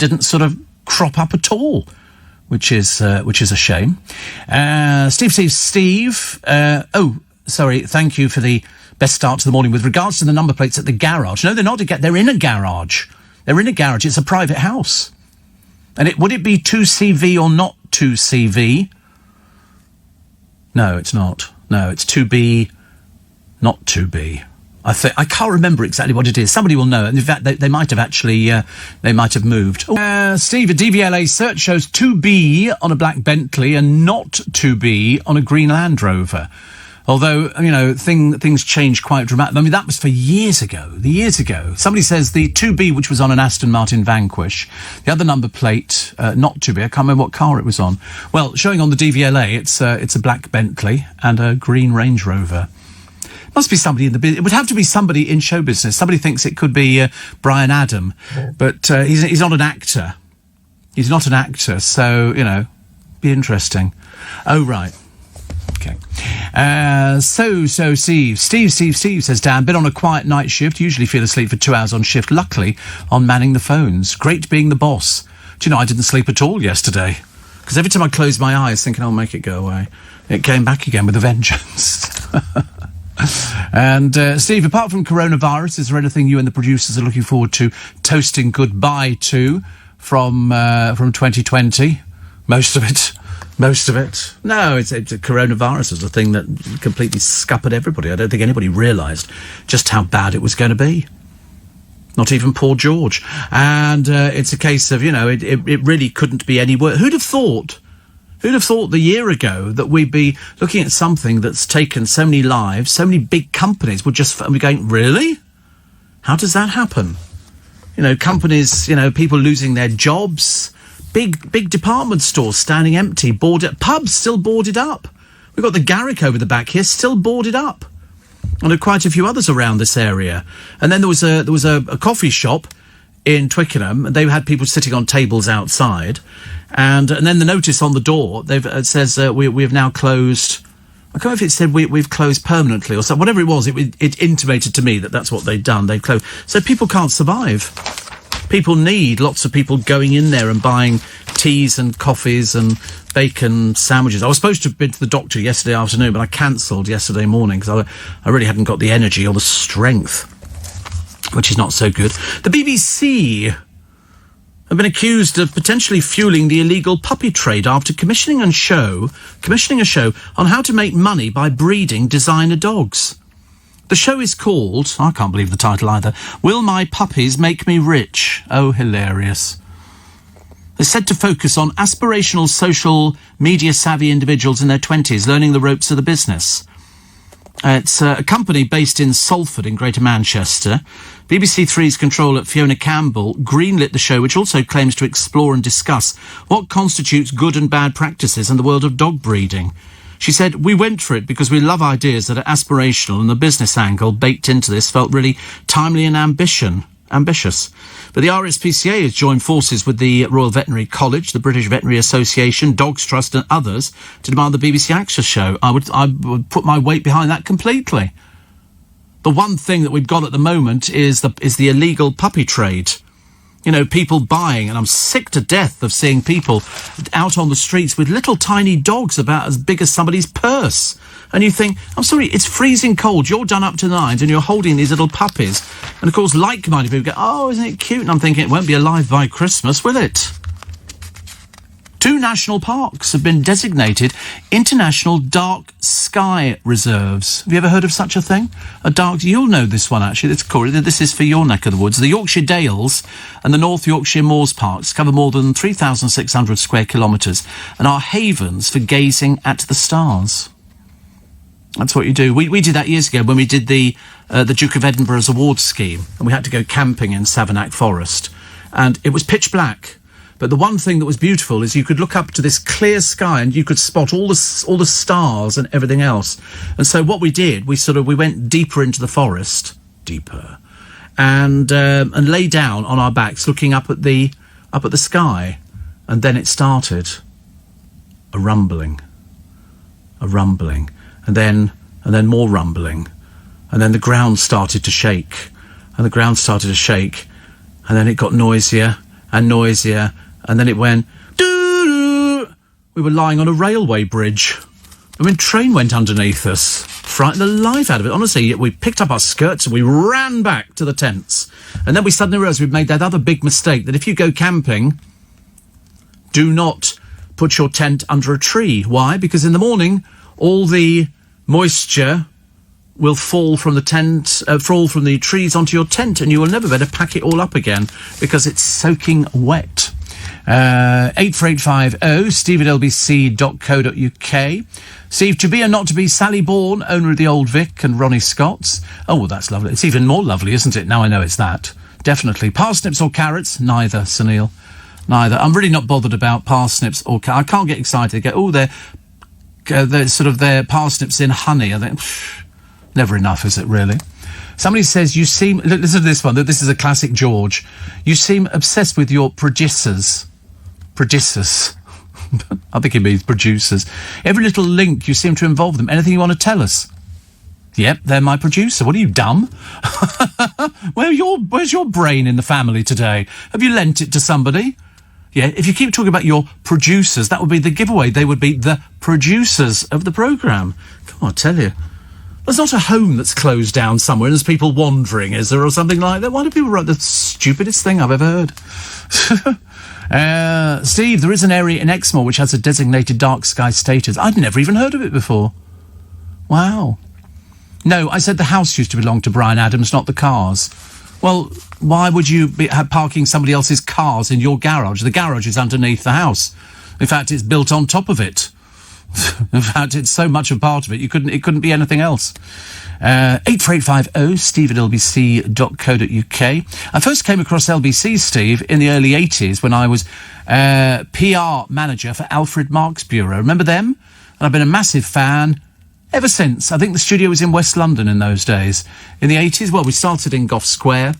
crop up at all, which is a shame. Steve. Thank you for the best start to the morning. With regards to the number plates at the garage, no, they're not. They're in a garage. They're in a garage. It's a private house. And would it be 2CV or not 2CV? No, it's not. No, it's 2B, not 2B. I can't remember exactly what it is. Somebody will know. And in fact, they might have actually, they might have moved. Steve, a DVLA search shows 2B on a black Bentley and not 2B on a green Land Rover. Although, things changed quite dramatically. I mean, that was for years ago. Somebody says the 2B, which was on an Aston Martin Vanquish, the other number plate, not 2B, I can't remember what car it was on. Well, showing on the DVLA, it's a black Bentley and a green Range Rover. Must be somebody in the business. It would have to be somebody in show business. Somebody thinks it could be Brian Adam, but he's not an actor. He's not an actor, so, be interesting. Oh, right. Okay. Steve says, Dan, been on a quiet night shift, usually feel asleep for 2 hours on shift, luckily on manning the phones. Great being the boss. Do you know, I didn't sleep at all yesterday, because every time I closed my eyes thinking I'll make it go away, it came back again with a vengeance. And Steve, apart from coronavirus, is there anything you and the producers are looking forward to toasting goodbye to from 2020? Most of it. No, it's coronavirus is a thing that completely scuppered everybody. I don't think anybody realised just how bad it was going to be. Not even poor George. And it's a case of, it really couldn't be any worse. Who'd have thought the year ago that we'd be looking at something that's taken so many lives, so many big companies would just be going, really? How does that happen? Companies, people losing their jobs, big department stores standing empty, pubs still boarded up. We've got the Garrick over the back here, still boarded up. And there are quite a few others around this area. And then there was a coffee shop in Twickenham, and they had people sitting on tables outside. And then the notice on the door, it says we have now closed. I can't remember if it said we've closed permanently or so. Whatever it was, it intimated to me that that's what they'd done. They've closed. So people can't survive. People need lots of people going in there and buying teas and coffees and bacon sandwiches. I was supposed to have been to the doctor yesterday afternoon, but I cancelled yesterday morning because I really hadn't got the energy or the strength, which is not so good. The BBC have been accused of potentially fueling the illegal puppy trade after commissioning a show on how to make money by breeding designer dogs. The show is called, I can't believe the title either, Will My Puppies Make Me Rich? Oh, hilarious. It's said to focus on aspirational social media savvy individuals in their 20s learning the ropes of the business. It's a company based in Salford in Greater Manchester. BBC Three's controller Fiona Campbell greenlit the show, which also claims to explore and discuss what constitutes good and bad practices in the world of dog breeding. She said, "We went for it because we love ideas that are aspirational, and the business angle baked into this felt really timely and ambitious. But the RSPCA has joined forces with the Royal Veterinary College, the British Veterinary Association, Dogs Trust and others to demand the BBC Access show. I would put my weight behind that completely. The one thing that we've got at the moment is the illegal puppy trade. You know, people buying, and I'm sick to death of seeing people out on the streets with little tiny dogs about as big as somebody's purse. And you think, I'm sorry, it's freezing cold, you're done up to the nines, and you're holding these little puppies. And of course, like-minded people go, oh, isn't it cute? And I'm thinking, it won't be alive by Christmas, will it? 2 national parks have been designated International Dark Sky Reserves. Have you ever heard of such a thing? You'll know this one, actually. Corey, this is for your neck of the woods. The Yorkshire Dales and the North Yorkshire Moors Parks cover more than 3,600 square kilometres and are havens for gazing at the stars. That's what you do. We did that years ago when we did the Duke of Edinburgh's award scheme, and we had to go camping in Savernake Forest. And it was pitch black. But the one thing that was beautiful is you could look up to this clear sky and you could spot all the stars and everything else. And so what we did, we went deeper into the forest, and lay down on our backs, looking up at the sky. And then it started a rumbling, and then more rumbling, and then the ground started to shake, and then it got noisier and noisier. And then it went, doo-doo. We were lying on a railway bridge. And when a train went underneath us, frightened the life out of it. Honestly, we picked up our skirts and we ran back to the tents. And then we suddenly realised we'd made that other big mistake, that if you go camping, do not put your tent under a tree. Why? Because in the morning, all the moisture will fall from the trees onto your tent, and you will never be able to pack it all up again because it's soaking wet. 84850 steve@lbc.co.uk. Steve, to be or not to be, Sally Bourne, owner of the Old Vic, and Ronnie Scott's. Oh, well, that's lovely. It's even more lovely, isn't it? Now I know it's that. Definitely. Parsnips or carrots? Neither, Sunil. Neither. I'm really not bothered about parsnips or carrots. I can't get excited. They go, they're parsnips in honey. I think, never enough, is it really? Somebody says, you seem... Listen to this one. This is a classic George. You seem obsessed with your producers. Producers. I think it means producers. Every little link, you seem to involve them. Anything you want to tell us? Yep, they're my producer. What are you, dumb? Where's your brain in the family today? Have you lent it to somebody? Yeah, if you keep talking about your producers, that would be the giveaway. They would be the producers of the programme. Come on, I tell you. There's not a home that's closed down somewhere and there's people wandering, is there, or something like that? Why do people write the stupidest thing I've ever heard? Steve, there is an area in Exmoor which has a designated dark sky status. I'd never even heard of it before. Wow. No, I said the house used to belong to Bryan Adams, not the cars. Well, why would you be parking somebody else's cars in your garage? The garage is underneath the house. In fact, it's built on top of it. In fact, it's so much a part of it, it couldn't be anything else. 84850 steve@lbc.co.uk. I first came across LBC, Steve, in the early 80s when I was PR manager for Alfred Marks Bureau. Remember them? And I've been a massive fan ever since. I think the studio was in West London in those days. In the 80s, well, we started in Gough Square.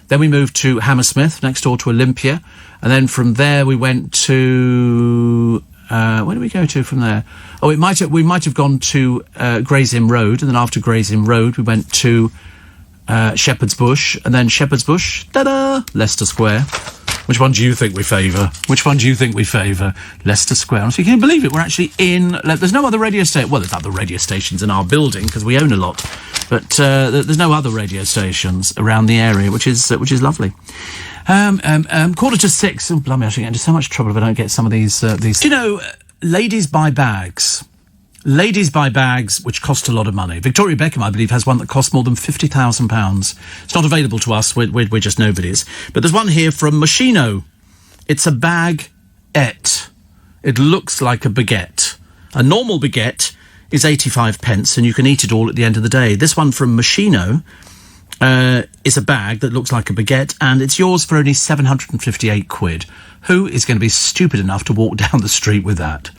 Then we moved to Hammersmith, next door to Olympia. And then from there we went to... where did we go to from there? Oh, we might have gone to Gray's Inn Road, and then after Gray's Inn Road, we went to Shepherd's Bush, and then Shepherd's Bush, ta-da, Leicester Square. Which one do you think we favour? Which one do you think we favour? Leicester Square. Honestly, can you believe it? We're actually in... There's no other radio station... Well, there's other radio stations in our building, because we own a lot. But there's no other radio stations around the area, which is lovely. 6:45. Oh, blimey, I should get into so much trouble if I don't get some of these... You know, ladies buy bags. Ladies buy bags which cost a lot of money. Victoria Beckham, I believe, has one that costs more than £50,000. It's not available to us. We're just nobodies. But there's one here from Moschino. It's a baguette. It looks like a baguette. A normal baguette is 85 pence, and you can eat it all at the end of the day. This one from Moschino is a bag that looks like a baguette, and it's yours for only 758 quid. Who is going to be stupid enough to walk down the street with that?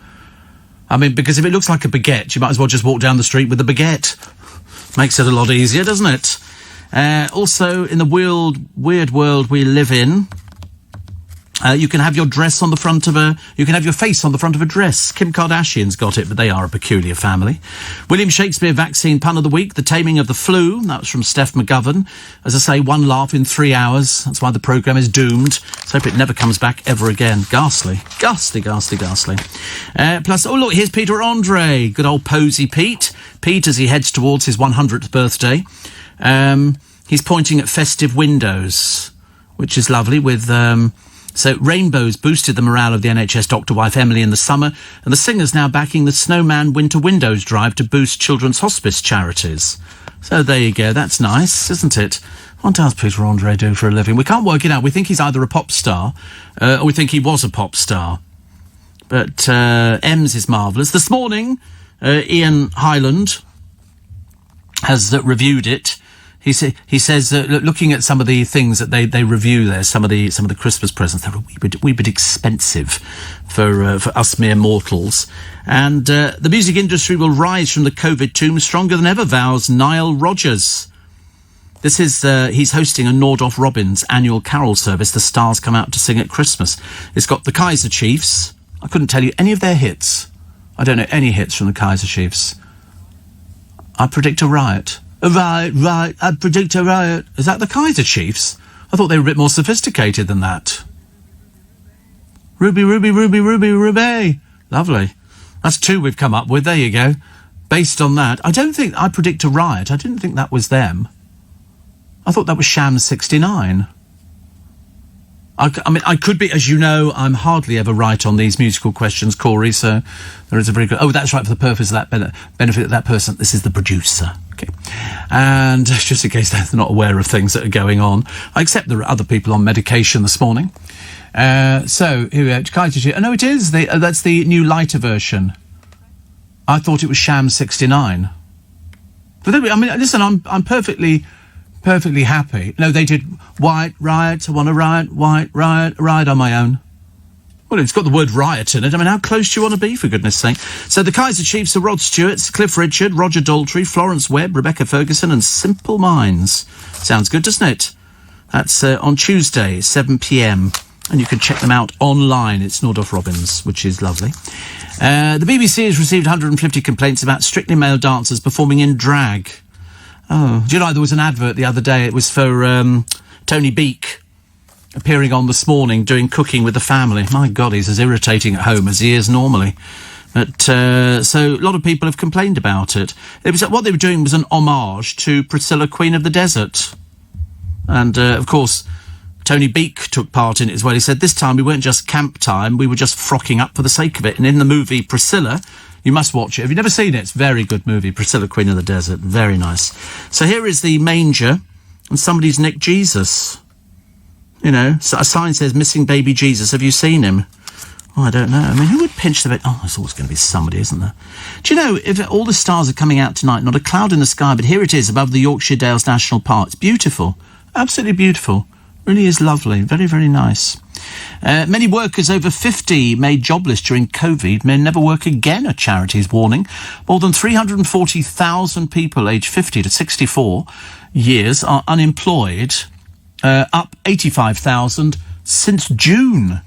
I mean, because if it looks like a baguette, you might as well just walk down the street with a baguette. Makes it a lot easier, doesn't it? Also, in the weird world we live in, you can have your dress on the front of you can have your face on the front of a dress. Kim Kardashian's got it, but they are a peculiar family. William Shakespeare vaccine pun of the week, The Taming of the Flu. That was from Steph McGovern. As I say, one laugh in 3 hours. That's why the programme is doomed. Let's hope it never comes back ever again. Ghastly. Ghastly, ghastly, ghastly. Plus, oh look, here's Peter Andre. Good old Posy Pete. Pete, as he heads towards his 100th birthday, he's pointing at festive windows, which is lovely with... So rainbows boosted the morale of the NHS doctor wife Emily in the summer, and the singer's now backing the Snowman Winter Windows drive to boost children's hospice charities. So there you go, that's nice, isn't it? What does Peter Andre do for a living? We can't work it out. We think he's either a pop star, or we think he was a pop star. But Ems is marvellous. This morning, Ian Hyland has reviewed it. He says, looking at some of the things that they review there, some of the Christmas presents, they're a wee bit expensive for us mere mortals. And the music industry will rise from the COVID tomb stronger than ever, vows Nile Rodgers. This is, he's hosting a Nordhoff Robbins annual carol service. The stars come out to sing at Christmas. It's got the Kaiser Chiefs. I couldn't tell you any of their hits. I don't know any hits from the Kaiser Chiefs. I predict a riot. Right, I predict a riot. Is that the Kaiser Chiefs? I thought they were a bit more sophisticated than that. Ruby, Ruby, Ruby, Ruby, Ruby. Lovely. That's two we've come up with. There you go. Based on that, I don't think I predict a riot. I didn't think that was them. I thought that was Sham 69. I mean, I could be, as you know, I'm hardly ever right on these musical questions, Corey, so there is a very good... Oh, that's right, for the purpose of that benefit of that person. This is the producer. Okay. And just in case they're not aware of things that are going on, I accept there are other people on medication this morning. So, here we are. Kaiser... Oh, no, it is. That's the new lighter version. I thought it was Sham 69. But I mean, listen, I'm perfectly happy. No, they did White Riot, I want to riot, White Riot, ride on my own. Well, it's got the word riot in it. I mean, how close do you want to be, for goodness sake? So the Kaiser Chiefs are Rod Stewart, Cliff Richard, Roger Daltrey, Florence Webb, Rebecca Ferguson and Simple Minds. Sounds good, doesn't it? That's on Tuesday, 7 p.m. And you can check them out online. It's Nordhoff Robbins, which is lovely. The BBC has received 150 complaints about Strictly Male dancers performing in drag. Oh, do you know, there was an advert the other day. It was for Tony Beak appearing on This Morning doing Cooking with the Family. My God, he's as irritating at home as he is normally. But so a lot of people have complained about it. It was what they were doing was an homage to Priscilla, Queen of the Desert. And, of course, Tony Beak took part in it as well. He said, this time we weren't just camp time, we were just frocking up for the sake of it. And in the movie Priscilla... You must watch it. If you've never seen it, it's a very good movie. Priscilla, Queen of the Desert. Very nice. So here is the manger, and somebody's nicked Jesus. You know, so a sign says, missing baby Jesus. Have you seen him? Oh, I don't know. I mean, who would pinch the bed? Oh, there's always going to be somebody, isn't there? Do you know, if all the stars are coming out tonight, not a cloud in the sky, but here it is above the Yorkshire Dales National Park. It's beautiful. Absolutely beautiful. Really is lovely. Very, very nice. Many workers over 50 made jobless during COVID may never work again, a charity's warning. More than 340,000 people aged 50 to 64 years are unemployed, up 85,000 since June.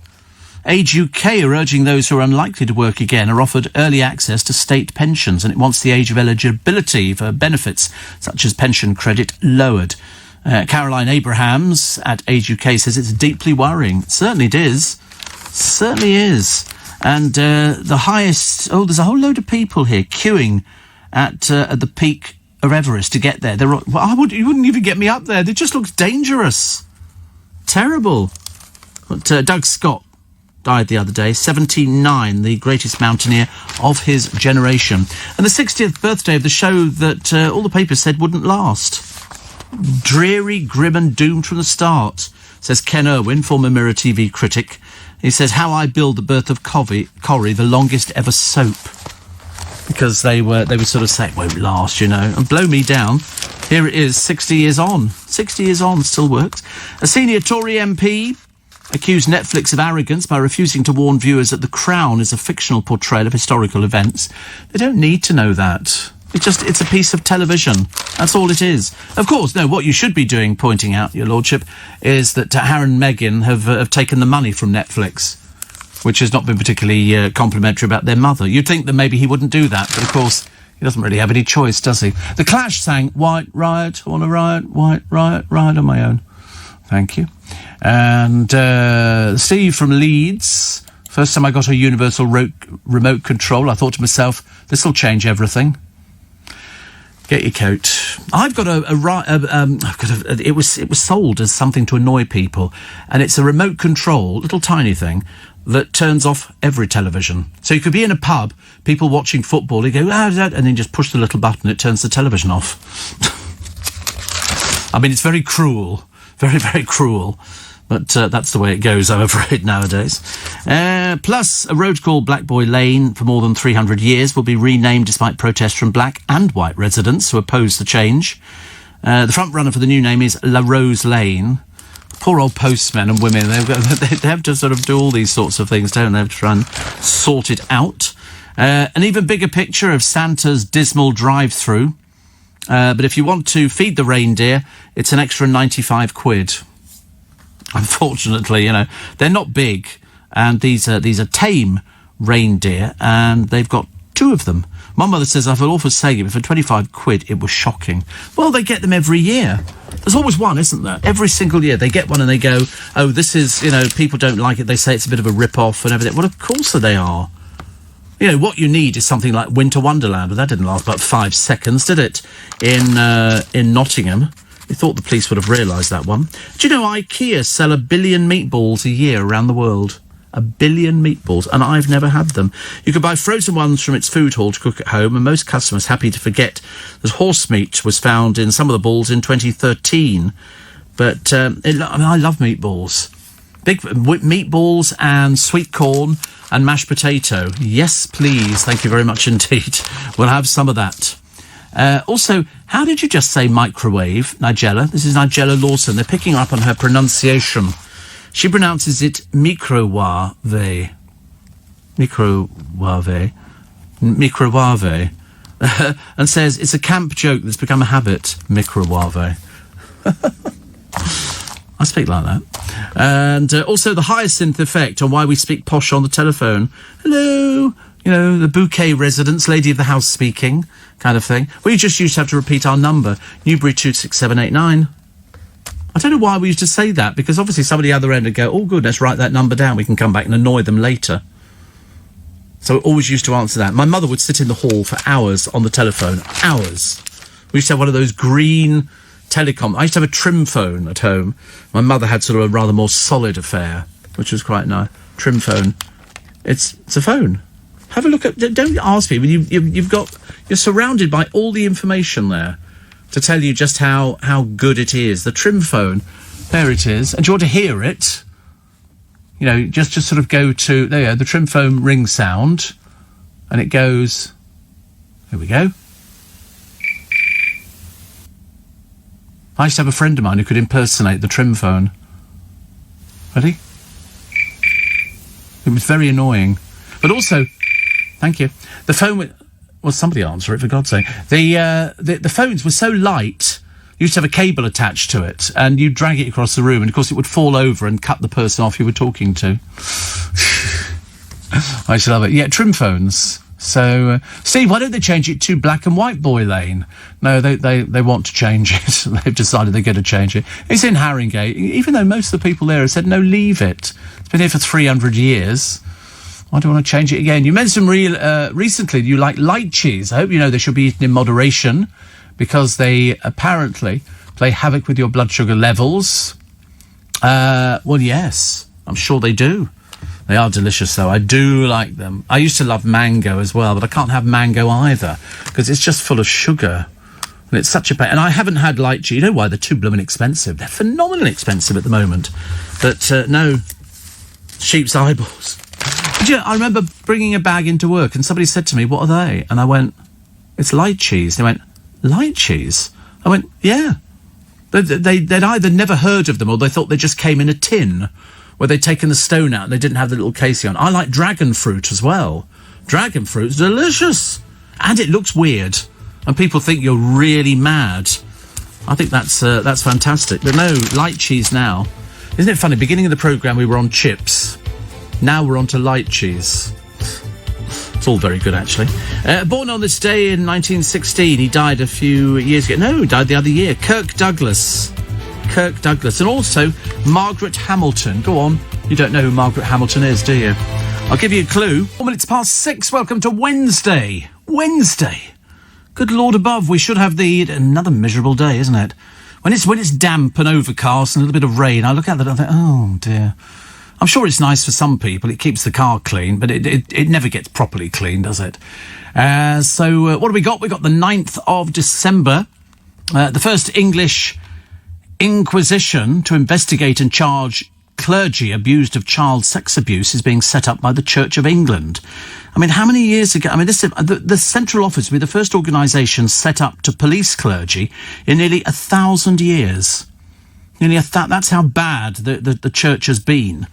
Age UK are urging those who are unlikely to work again are offered early access to state pensions, and it wants the age of eligibility for benefits such as pension credit lowered. Caroline Abrahams at Age UK says it's deeply worrying. Certainly it is. Certainly is. And the highest... Oh, there's a whole load of people here queuing at the peak of Everest to get there. You wouldn't even get me up there. It just looks dangerous. Terrible. But Doug Scott died the other day, 79, the greatest mountaineer of his generation. And the 60th birthday of the show that all the papers said wouldn't last. Dreary, grim and doomed from the start, says Ken Irwin, former Mirror TV critic. He says, how I billed the birth of Corrie, the longest ever soap. Because they would sort of say, it won't last, you know, and blow me down. Here it is, 60 years on. 60 years on, still works. A senior Tory MP accused Netflix of arrogance by refusing to warn viewers that The Crown is a fictional portrayal of historical events. They don't need to know that. It's a piece of television. That's all it is. Of course, no, what you should be doing, pointing out, Your Lordship, is that Harry and Meghan have taken the money from Netflix, which has not been particularly complimentary about their mother. You'd think that maybe he wouldn't do that, but of course, he doesn't really have any choice, does he? The Clash sang, White Riot, I want to riot, White Riot, ride on my own. Thank you. And Steve from Leeds, first time I got a universal remote control, I thought to myself, this will change everything. Get your coat. I've got it was sold as something to annoy people, and it's a remote control, little tiny thing that turns off every television. So you could be in a pub, people watching football, you go, and then just push the little button, it turns the television off. I mean, it's very cruel, very, very cruel. But that's the way it goes, I'm afraid, nowadays. Plus, a road called Black Boy Lane for more than 300 years will be renamed despite protests from black and white residents who oppose the change. The front runner for the new name is La Rose Lane. Poor old postmen and women, they have to sort of do all these sorts of things, don't they? They have to try and sort it out. An even bigger picture of Santa's dismal drive-through. But if you want to feed the reindeer, it's an extra 95 quid. Unfortunately, you know, they're not big, and these are tame reindeer, and they've got two of them. My mother says, I feel awful saying it, but for 25 quid, it was shocking. Well, they get them every year. There's always one, isn't there? Every single year they get one and they go, oh, this is, you know, people don't like it. They say it's a bit of a rip-off and everything. Well, of course they are. You know, what you need is something like Winter Wonderland, but that didn't last about 5 seconds, did it? In Nottingham. You thought the police would have realised that one. Do you know IKEA sell 1 billion meatballs a year around the world? 1 billion meatballs, and I've never had them. You can buy frozen ones from its food hall to cook at home, and most customers happy to forget that horse meat was found in some of the balls in 2013. But I love meatballs. Big meatballs and sweet corn and mashed potato. Yes, please. Thank you very much indeed. We'll have some of that. Also, how did you just say microwave, Nigella? This is Nigella Lawson. They're picking up on her pronunciation. She pronounces it microwave. Microwave. Microwave. And says it's a camp joke that's become a habit. Microwave. I speak like that. And also the hyacinth effect on why we speak posh on the telephone. Hello. You know, the bouquet residence, lady of the house speaking, kind of thing. We just used to have to repeat our number, Newbury 26789. I don't know why we used to say that, because obviously somebody at the other end would go, oh, good, let's write that number down. We can come back and annoy them later. So we always used to answer that. My mother would sit in the hall for hours on the telephone. Hours. We used to have one of those green telecom. I used to have a trim phone at home. My mother had sort of a rather more solid affair, which was quite nice. Trim phone. It's a phone. Have a look at... Don't ask me. You're surrounded by all the information there to tell you just how good it is. The trim phone, there it is. And do you want to hear it? You know, just sort of go to... There you go, the trim phone ring sound. And it goes... Here we go. I used to have a friend of mine who could impersonate the trim phone. Ready? It was very annoying. But also... Thank you. The phone... Well, somebody answer it, for God's sake. The phones were so light, you used to have a cable attached to it, and you'd drag it across the room, and of course it would fall over and cut the person off you were talking to. I used to love it. Yeah, trim phones. So, Steve, why don't they change it to Black and White Boy Lane? No, they want to change it. They've decided they're going to change it. It's in Haringey, even though most of the people there have said, no, leave it. It's been here for 300 years. Why do you want to change it again? You mentioned recently you like light cheese. I hope you know they should be eaten in moderation because they apparently play havoc with your blood sugar levels. Well, yes, I'm sure they do. They are delicious, though. I do like them. I used to love mango as well, but I can't have mango either because it's just full of sugar. And it's such a pain. And I haven't had lychee. You know why? They're too blooming expensive. They're phenomenally expensive at the moment. But, no, sheep's eyeballs. I remember bringing a bag into work and somebody said to me, what are they? And I went, it's lychees. They went, lychees? I went, yeah. They'd either never heard of them or they thought they just came in a tin where they'd taken the stone out and they didn't have the little casing on. I like dragon fruit as well. Dragon fruit's delicious. And it looks weird. And people think you're really mad. I think that's fantastic. But no, light cheese now. Isn't it funny? Beginning of the programme we were on chips. Now we're on to light cheese. It's all very good, actually. Born on this day in 1916. He died a few years ago. No, he died the other year. Kirk Douglas. And also Margaret Hamilton. Go on. You don't know who Margaret Hamilton is, do you? I'll give you a clue. 4 minutes past 6. Welcome to Wednesday. Good Lord above. We should have another miserable day, isn't it? When it's damp and overcast and a little bit of rain, I look at that and I think, oh, dear. I'm sure it's nice for some people. It keeps the car clean, but it never gets properly clean, does it? So what have we got? We've got the 9th of December. The first English Inquisition to investigate and charge clergy abused of child sex abuse is being set up by the Church of England. I mean, how many years ago? I mean, the Central Office will be the first organisation set up to police clergy in nearly 1,000 years. That's how bad the church has been.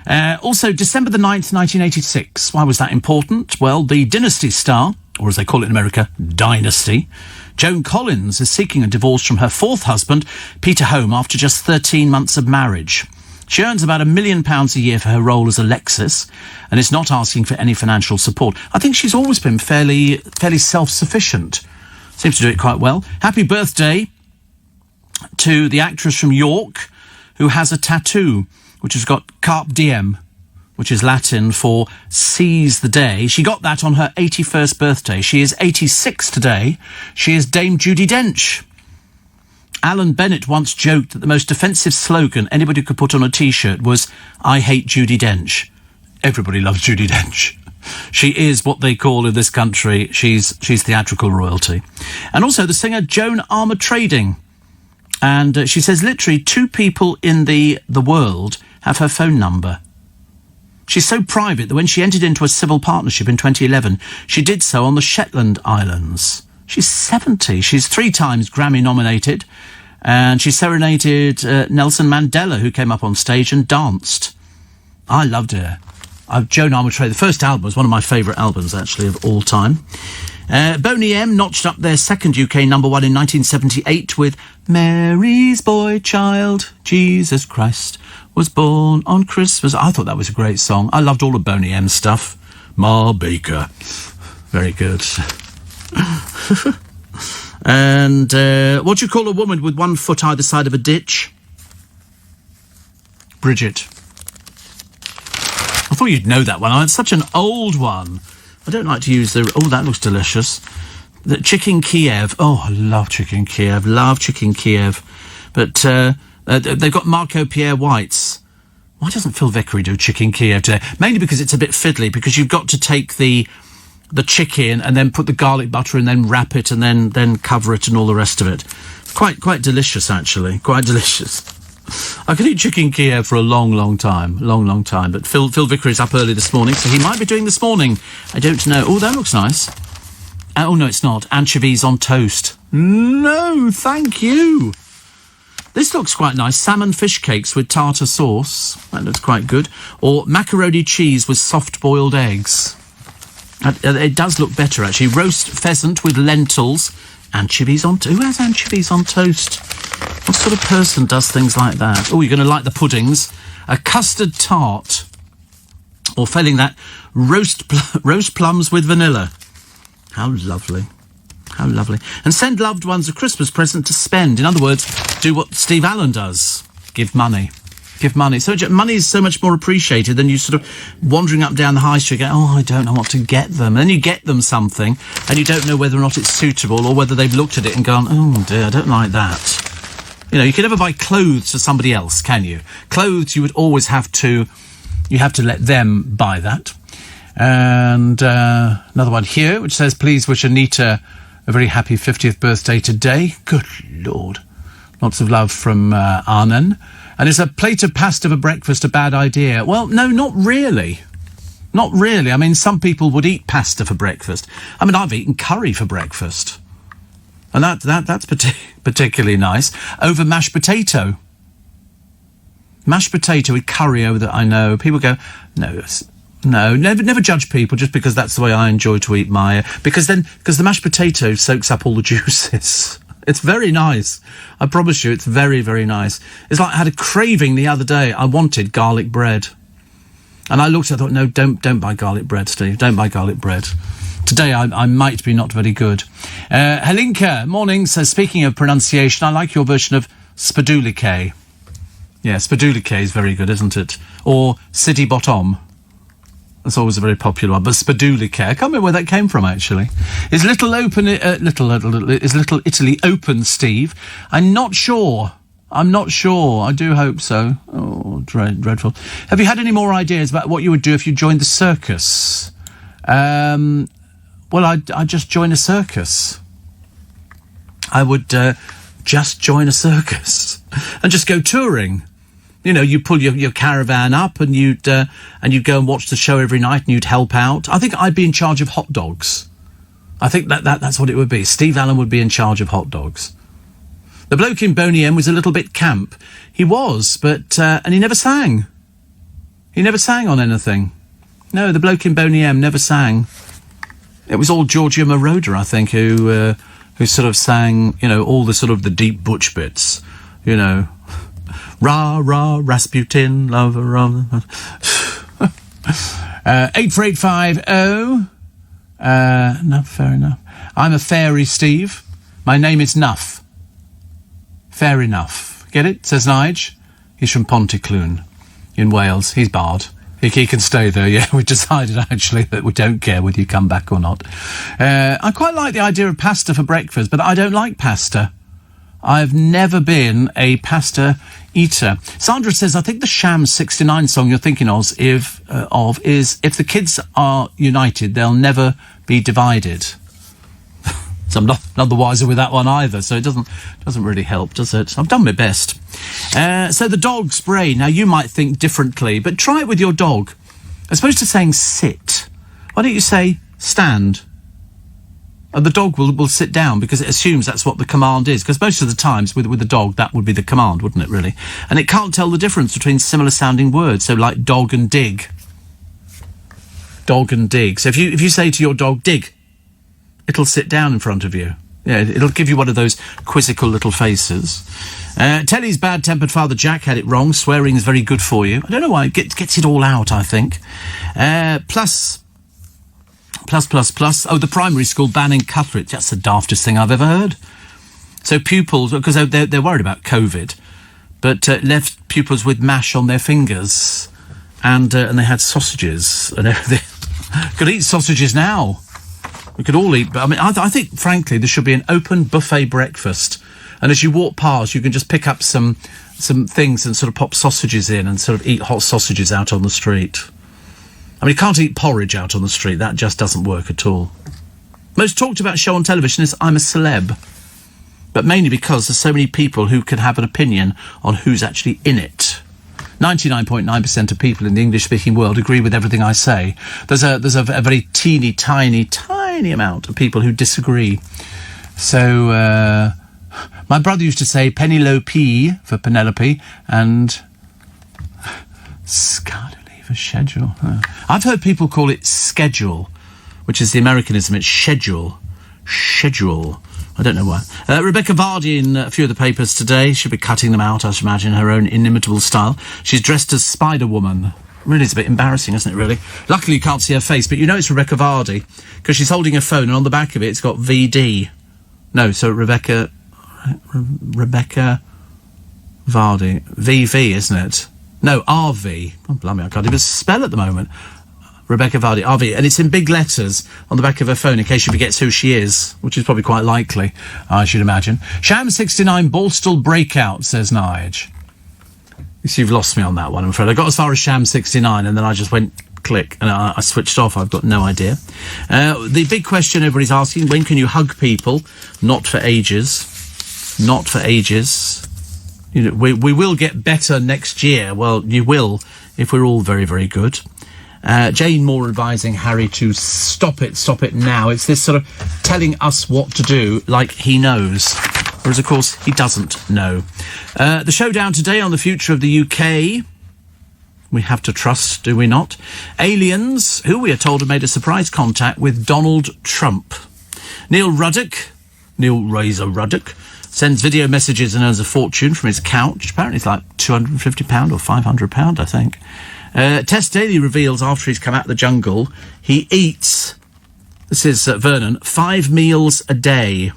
Also, December the 9th, 1986. Why was that important? Well, the Dynasty star, or as they call it in America, Dynasty, Joan Collins is seeking a divorce from her fourth husband, Peter Home, after just 13 months of marriage. She earns about £1 million a year for her role as Alexis and is not asking for any financial support. I think she's always been fairly self-sufficient. Seems to do it quite well. Happy birthday to the actress from York who has a tattoo which has got Carpe Diem, which is Latin for seize the day. She got that on her 81st birthday. She is 86 today. She is Dame Judi Dench. Alan Bennett once joked that the most offensive slogan anybody could put on a T-shirt was, I hate Judi Dench. Everybody loves Judi Dench. She is what they call in this country, she's theatrical royalty. And also the singer Joan Armatrading. And she says literally 2 people in the world have her phone number. She's so private that when she entered into a civil partnership in 2011, she did so on the Shetland Islands. She's 70. She's 3 times Grammy nominated. And she serenaded Nelson Mandela, who came up on stage and danced. I loved her. Joan Armatrading, the first album was one of my favourite albums, actually, of all time. Boney M notched up their second UK number 1 in 1978 with Mary's Boy Child, Jesus Christ was born on Christmas. I thought that was a great song. I loved all of Boney M stuff. Ma Baker. Very good. And what do you call a woman with 1 foot either side of a ditch? Bridget. I thought you'd know that one. It's such an old one. I don't like to use the... Oh, that looks delicious. The chicken Kiev. Oh, I love chicken Kiev. But they've got Marco Pierre White's. Why doesn't Phil Vickery do chicken Kiev today? Mainly because it's a bit fiddly, because you've got to take the chicken and then put the garlic butter and then wrap it and then cover it and all the rest of it. Quite delicious, actually. Quite delicious. I could eat chicken Kiev for a long time. But Phil Vickery's up early this morning, so he might be doing this morning. I don't know. Oh, that looks nice. Oh, no, it's not. Anchovies on toast. No, thank you. This looks quite nice. Salmon fish cakes with tartar sauce. That looks quite good. Or macaroni cheese with soft-boiled eggs. It does look better, actually. Roast pheasant with lentils. Anchovies on... Who has anchovies on toast? What sort of person does things like that? Oh, you're going to like the puddings. A custard tart Or failing that, roast plums with vanilla. How lovely. How lovely. And send loved ones a Christmas present to spend. In other words, do what Steve Allen does. Give money. Give money. So money is so much more appreciated than you sort of wandering up down the high street going, oh, I don't know what to get them. And then you get them something and you don't know whether or not it's suitable or whether they've looked at it and gone, oh dear, I don't like that. You know, you can never buy clothes for somebody else, can you? Clothes, you would always have to let them buy that. And another one here, which says, please wish Anita a very happy 50th birthday today. Good Lord. Lots of love from Arnon. And is a plate of pasta for breakfast a bad idea? Well, no, not really. Not really. I mean, some people would eat pasta for breakfast. I mean, I've eaten curry for breakfast. And that's particularly nice. Over mashed potato. Mashed potato with curry over that, I know. People go, no, never judge people just because that's the way I enjoy to eat my... Because the mashed potato soaks up all the juices. It's very nice. I promise you, it's very, very nice. It's like I had a craving the other day. I wanted garlic bread. And I looked, I thought, no, don't buy garlic bread, Steve. Don't buy garlic bread. Today, I might be not very good. Helinka, morning, says, speaking of pronunciation, I like your version of Spadulike. Yeah, Spadulike is very good, isn't it? Or City Bottom. That's always a very popular one. But Spadulike, I can't remember where that came from, actually. Is Little Italy open, Steve? I'm not sure. I do hope so. Oh, dreadful. Have you had any more ideas about what you would do if you joined the circus? Well, I'd just join a circus. I would just join a circus and just go touring. You know, you pull your caravan up and you'd go and watch the show every night and you'd help out. I think I'd be in charge of hot dogs. I think that's what it would be. Steve Allen would be in charge of hot dogs. The bloke in Boney M was a little bit camp. He was, but and he never sang. He never sang on anything. No, the bloke in Boney M never sang. It was all Giorgio Moroder, I think, who sort of sang, you know, all the sort of the deep butch bits, you know. Rah, rah, Rasputin, lover of... 84850. No, fair enough. I'm a fairy, Steve. My name is Nuff. Fair enough. Get it? Says Nige. He's from Pontyclun in Wales. He's barred. He can stay there, yeah. We decided, actually, that we don't care whether you come back or not. I quite like the idea of pasta for breakfast, but I don't like pasta. I've never been a pasta eater. Sandra says, I think the Sham 69 song you're thinking of is if the kids are united, they'll never be divided. So I'm not the wiser with that one either, so it doesn't really help, does it? I've done my best. So the dog spray. Now, you might think differently, but try it with your dog. As opposed to saying sit, why don't you say stand? And the dog will sit down because it assumes that's what the command is. Because most of the times with the dog, that would be the command, wouldn't it, really? And it can't tell the difference between similar sounding words. So like dog and dig. Dog and dig. So if you say to your dog, dig, it'll sit down in front of you. Yeah, it'll give you one of those quizzical little faces. Telly's bad-tempered father Jack had it wrong. Swearing is very good for you. I don't know why. It gets it all out, I think. Plus. Oh, the primary school banning cutlery. That's the daftest thing I've ever heard. So pupils, because they're worried about COVID, but left pupils with mash on their fingers, and they had sausages and everything. Could eat sausages now. We could all eat. But I mean, I think, frankly, there should be an open buffet breakfast, and as you walk past, you can just pick up some things and sort of pop sausages in and sort of eat hot sausages out on the street. I mean, you can't eat porridge out on the street. That just doesn't work at all. Most talked about show on television is I'm a Celeb. But mainly because there's so many people who can have an opinion on who's actually in it. 99.9% of people in the English-speaking world agree with everything I say. There's a very teeny, tiny amount of people who disagree. So, my brother used to say Penelope for Penelope and Scarlet. For schedule. I've heard people call it schedule, which is the Americanism. It's schedule. I don't know why. Rebecca Vardy in a few of the papers today. She'll be cutting them out, I should imagine, in her own inimitable style. She's dressed as Spider-Woman. Really, it's a bit embarrassing, isn't it, really? Luckily, you can't see her face, but you know it's Rebecca Vardy, because she's holding a phone, and on the back of it, it's got VD. No, so Rebecca Vardy. VV, isn't it? No, RV. Oh, blimey, I can't even spell at the moment. Rebecca Vardy, RV. And it's in big letters on the back of her phone in case she forgets who she is, which is probably quite likely, I should imagine. Sham69 Borstal Breakout, says Nige. You've lost me on that one, I'm afraid. I got as far as Sham69 and then I just went click and I switched off. I've got no idea. The big question everybody's asking, when can you hug people? Not for ages. Not for ages. You know, we will get better next year. Well, you will if we're all very, very good. Jane Moore advising Harry to stop it now. It's this sort of telling us what to do like he knows. Whereas, of course, he doesn't know. The showdown today on the future of the UK. We have to trust, do we not? Aliens, who we are told have made a surprise contact with Donald Trump. Neil Razor Ruddock, sends video messages and earns a fortune from his couch. Apparently it's like £250 or £500, I think. Tess Daly reveals after he's come out of the jungle, he eats, this is Vernon, 5 meals a day.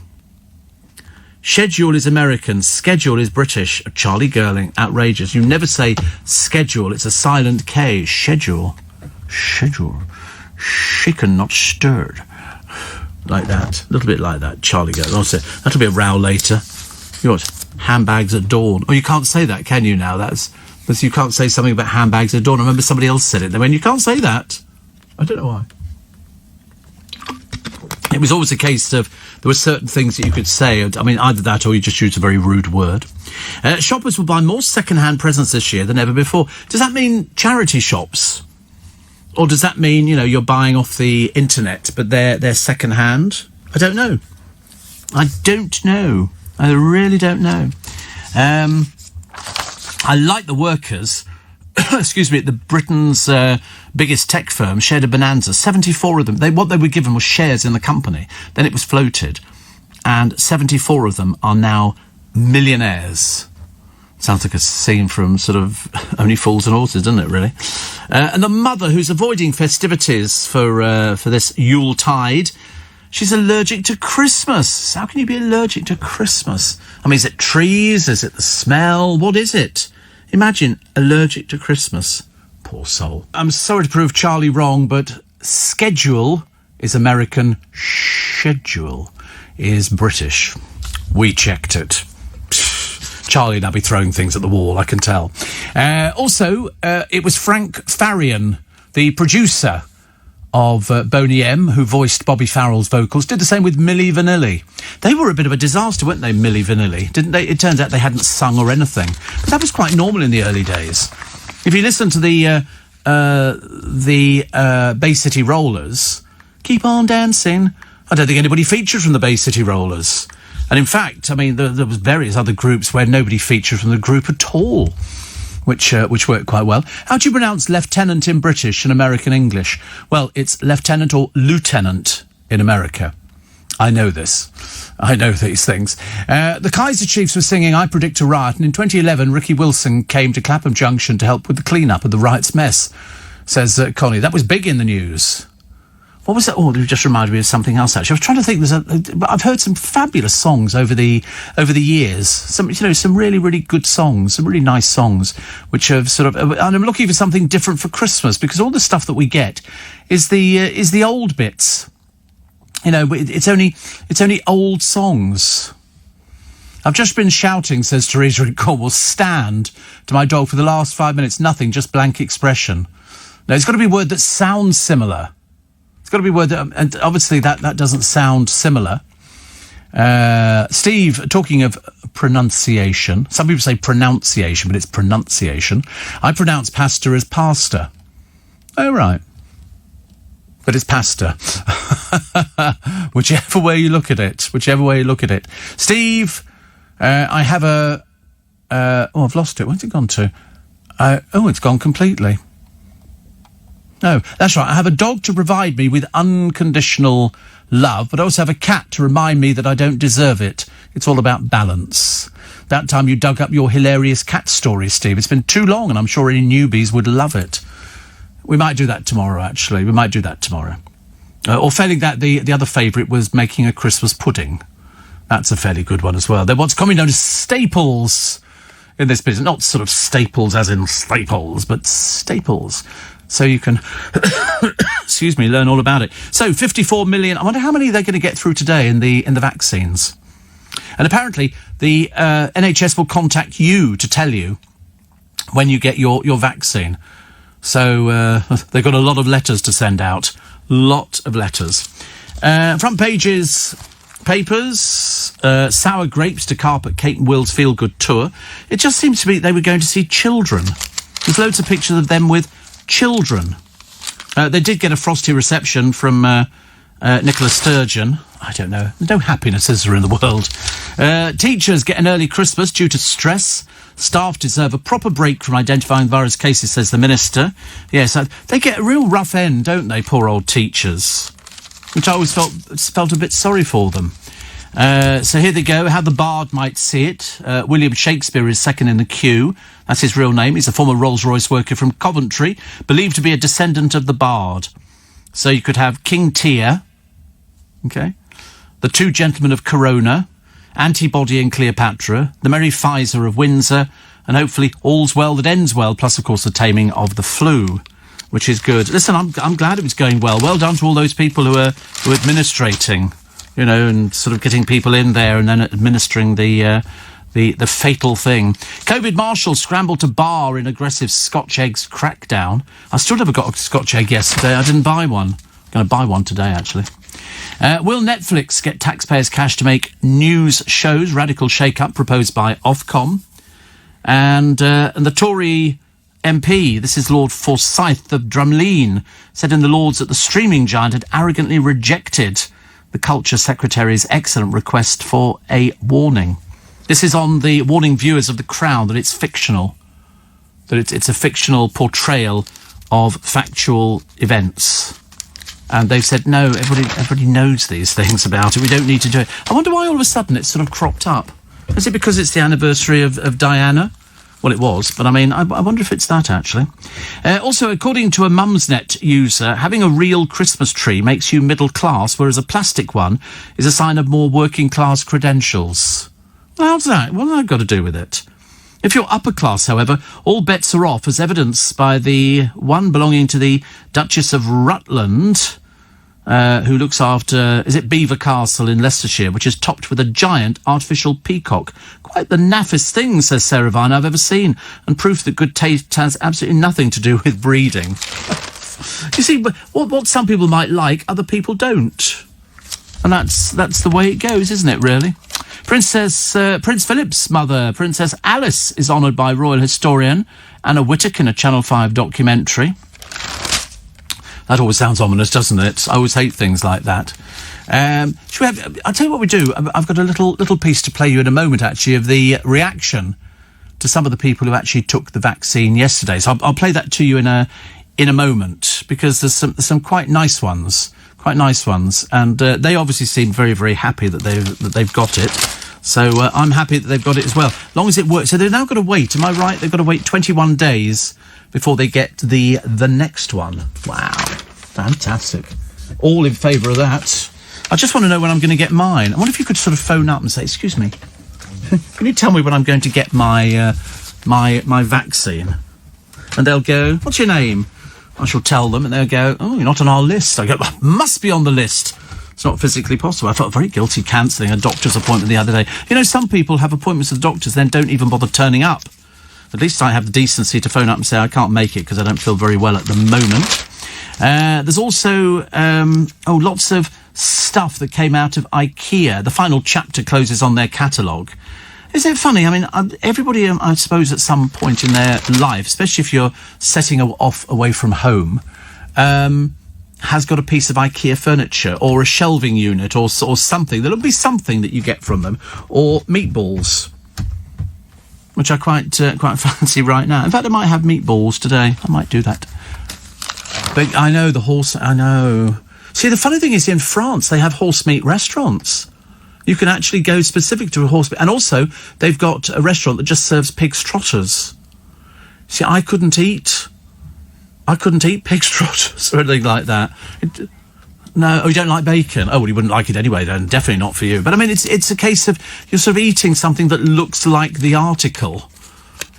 Schedule is American, schedule is British. Charlie Girling, outrageous. You never say schedule, it's a silent K. Schedule. Shaken, not stirred. Like that. A little bit like that, Charlie Girling. That'll be a row later. You want handbags at dawn. Oh, you can't say that, can you now? That's you can't say something about handbags at dawn. I remember somebody else said it. They went, you can't say that. I don't know why. It was always a case of there were certain things that you could say. I mean, either that or you just use a very rude word. Shoppers will buy more second-hand presents this year than ever before. Does that mean charity shops? Or does that mean, you know, you're buying off the internet, but they're second-hand? I don't know. I really don't know. I like the workers, excuse me, at the Britain's biggest tech firm shared a bonanza. 74 of them, what they were given was shares in the company. Then it was floated. And 74 of them are now millionaires. Sounds like a scene from sort of Only Fools and Horses, doesn't it, really? And the mother who's avoiding festivities for this Yuletide, she's allergic to Christmas. How can you be allergic to Christmas? I mean, is it trees? Is it the smell? What is it? Imagine allergic to Christmas. Poor soul. I'm sorry to prove Charlie wrong, but schedule is American. Schedule is British. We checked it. Charlie'd now be throwing things at the wall, I can tell. Also, it was Frank Farian, the producer of Boney M, who voiced Bobby Farrell's vocals, did the same with Milli Vanilli. They were a bit of a disaster, weren't they, Milli Vanilli? Didn't they? It turns out they hadn't sung or anything. But that was quite normal in the early days. If you listen to the Bay City Rollers, Keep On Dancing, I don't think anybody featured from the Bay City Rollers. And in fact, I mean, there was various other groups where nobody featured from the group at all, which worked quite well. How do you pronounce lieutenant in British and American English? Well, it's lieutenant or lieutenant in America. I know this. I know these things. The Kaiser Chiefs were singing I Predict a Riot, and in 2011, Ricky Wilson came to Clapham Junction to help with the clean-up of the riot's mess, says Connie. That was big in the news. What was that? Oh, it just reminded me of something else, actually. I was trying to think. I've heard some fabulous songs over the years. Some really, really good songs, some really nice songs, which have sort of. And I'm looking for something different for Christmas, because all the stuff that we get is the old bits. You know, it's only old songs. I've just been shouting, says Teresa in Cornwall, stand to my dog for the last 5 minutes. Nothing, just blank expression. Now, it's got to be a word that sounds similar. It's got to be a word that, and obviously that doesn't sound similar. Steve, talking of pronunciation, some people say pronunciation, but it's pronunciation. I pronounce pasta as pasta. Oh, right. But it's pasta. Whichever way you look at it. Steve, I have I've lost it. Where's it gone to? It's gone completely. No, that's right. I have a dog to provide me with unconditional love, but I also have a cat to remind me that I don't deserve it. It's all about balance. That time you dug up your hilarious cat story, Steve. It's been too long, and I'm sure any newbies would love it. We might do that tomorrow, actually. We might do that tomorrow. Or failing that, the other favourite was making a Christmas pudding. That's a fairly good one as well. They're what's commonly known as staples in this business. Not sort of staples as in staples, but staples. So you can, excuse me, learn all about it. So 54 million. I wonder how many they're going to get through today in the vaccines. And apparently the NHS will contact you to tell you when you get your vaccine. So they've got a lot of letters to send out. Lot of letters. Front pages, papers, sour grapes to carpet Kate and Will's feel-good tour. It just seems to be they were going to see children. There's loads of pictures of them with children. They did get a frosty reception from Nicola Sturgeon. I don't know. No happiness is there in the world. Teachers get an early Christmas due to stress. Staff deserve a proper break from identifying virus cases, says the minister. Yes, they get a real rough end, don't they, poor old teachers? Which I always felt a bit sorry for them. So here they go, how the Bard might see it. William Shakespeare is second in the queue. That's his real name. He's a former Rolls-Royce worker from Coventry, believed to be a descendant of the Bard. So you could have King Tyr, okay, the two gentlemen of Corona, Antibody and Cleopatra, the Merry Pfizer of Windsor, and hopefully all's well that ends well, plus, of course, the taming of the flu, which is good. Listen, I'm glad it was going well. Well done to all those people who are administrating, you know, and sort of getting people in there and then administering the fatal thing. COVID marshals scrambled to bar in aggressive Scotch eggs crackdown. I still never got a Scotch egg yesterday. I didn't buy one. I'm going to buy one today, actually. Will Netflix get taxpayers' cash to make news shows? Radical shake-up proposed by Ofcom. And the Tory MP, this is Lord Forsyth of Drumlene, said in the Lords that the streaming giant had arrogantly rejected the Culture Secretary's excellent request for a warning. This is on the warning viewers of The Crown that it's fictional, that it's a fictional portrayal of factual events. And they've said, no, everybody knows these things about it. We don't need to do it. I wonder why all of a sudden it's sort of cropped up. Is it because it's the anniversary of Diana? Well, it was, but I mean, I wonder if it's that, actually. Also, according to a Mumsnet user, having a real Christmas tree makes you middle class, whereas a plastic one is a sign of more working class credentials. Well, how's that? What has that got to do with it? If you're upper class, however, all bets are off, as evidenced by the one belonging to the Duchess of Rutland, who looks after, is it Belvoir Castle in Leicestershire, which is topped with a giant artificial peacock. Quite the naffest thing, says Sarah Vine, I've ever seen, and proof that good taste has absolutely nothing to do with breeding. You see, what some people might like, other people don't. And that's the way it goes, isn't it, really? Prince Philip's mother, Princess Alice, is honoured by royal historian Anna Whittock in a Channel 5 documentary. That always sounds ominous, doesn't it? I always hate things like that. Should we have? I'll tell you what we do. I've got a little piece to play you in a moment, actually, of the reaction to some of the people who actually took the vaccine yesterday. So I'll play that to you in a moment, because there's some quite nice ones. And they obviously seem very, very happy that they've got it. So I'm happy that they've got it as well. As long as it works. So they've now got to wait. Am I right? They've got to wait 21 days before they get the next one. Wow. Fantastic. All in favour of that. I just want to know when I'm going to get mine. I wonder if you could sort of phone up and say, excuse me, can you tell me when I'm going to get my vaccine? And they'll go, what's your name? I shall tell them, and they'll go, oh, you're not on our list. I go, must be on the list. It's not physically possible. I felt very guilty cancelling a doctor's appointment the other day. You know, some people have appointments with doctors, then don't even bother turning up. At least I have the decency to phone up and say I can't make it because I don't feel very well at the moment. There's also lots of stuff that came out of IKEA. The final chapter closes on their catalogue. Isn't it funny? I mean, everybody, I suppose, at some point in their life, especially if you're setting off away from home, has got a piece of IKEA furniture or a shelving unit or something. There'll be something that you get from them, or meatballs, which I quite fancy right now. In fact, I might have meatballs today. I might do that. But I know the horse. I know. See, the funny thing is, in France, they have horse meat restaurants. You can actually go specific to a horse meat. And also, they've got a restaurant that just serves pig's trotters. See, I couldn't eat I couldn't eat pig's trotters or anything like that. No, you don't like bacon? Oh, well, you wouldn't like it anyway, then. Definitely not for you. But, I mean, it's a case of you're sort of eating something that looks like the article.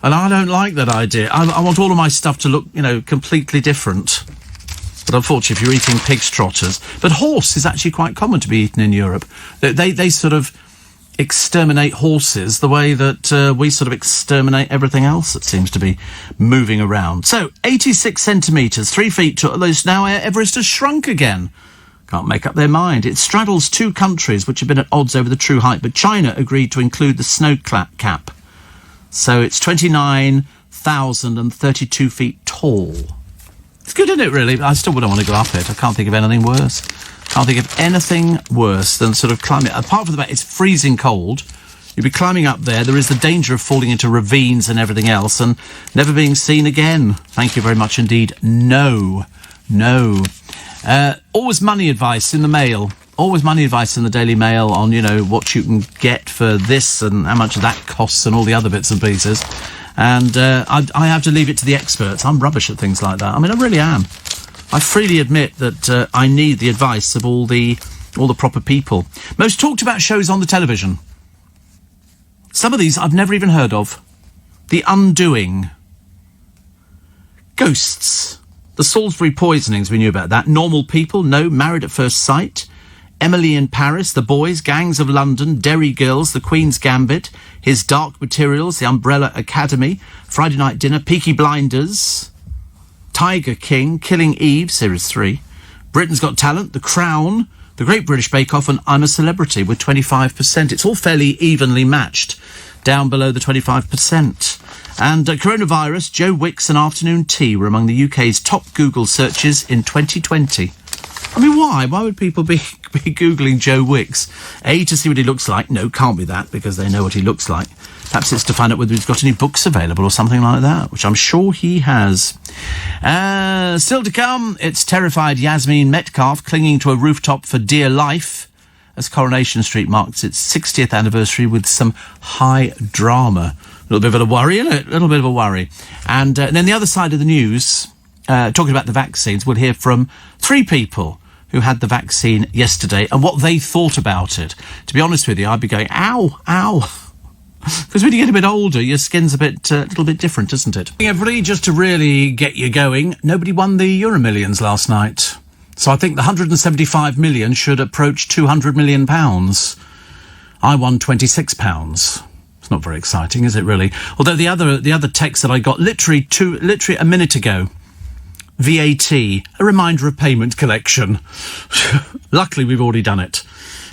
And I don't like that idea. I want all of my stuff to look, completely different. But unfortunately, if you're eating pig's trotters... But horse is actually quite common to be eaten in Europe. They sort of exterminate horses the way that we sort of exterminate everything else that seems to be moving around. So, 86 centimetres, 3 feet tall. Now Everest has shrunk again. Can't make up their mind. It straddles 2 countries which have been at odds over the true height, but China agreed to include the snow cap. So it's 29,032 feet tall. It's good, isn't it, really? I still wouldn't want to go up it. I can't think of anything worse. Can't think of anything worse than sort of climbing. Apart from the fact it's freezing cold, you'd be climbing up there. There is the danger of falling into ravines and everything else and never being seen again. Thank you very much indeed. No. Always money advice in the Mail. Always money advice in the Daily Mail on, what you can get for this and how much that costs and all the other bits and pieces. And I have to leave it to the experts. I'm rubbish at things like that. I mean, I really am. I freely admit that I need the advice of all the proper people. Most talked about shows on the television. Some of these I've never even heard of. The Undoing. Ghosts. The Salisbury poisonings, we knew about that. Normal People, no. Married at First Sight. Emily in Paris, The Boys, Gangs of London, Derry Girls, The Queen's Gambit, His Dark Materials, The Umbrella Academy, Friday Night Dinner, Peaky Blinders, Tiger King, Killing Eve, Series 3, Britain's Got Talent, The Crown, The Great British Bake Off, and I'm a Celebrity with 25%. It's all fairly evenly matched, down below the 25%. And coronavirus, Joe Wicks and afternoon tea were among the UK's top Google searches in 2020. I mean, why? Why would people be Googling Joe Wicks? A, to see what he looks like. No, can't be that, because they know what he looks like. Perhaps it's to find out whether he's got any books available or something like that, which I'm sure he has. Still to come, it's terrified Yasmin Metcalfe clinging to a rooftop for dear life as Coronation Street marks its 60th anniversary with some high drama. A little bit of a worry, isn't it? A little bit of a worry. And then the other side of the news, talking about the vaccines, we'll hear from 3 people who had the vaccine yesterday and what they thought about it. To be honest with you, I'd be going, ow. Because when you get a bit older, your skin's a little bit different, isn't it? Everybody, just to really get you going, nobody won the Euro Millions last night. So I think the 175 million should approach £200 million. I won £26. It's not very exciting, is it really? Although the other text that I got literally a minute ago, VAT, a reminder of payment collection. Luckily, we've already done it,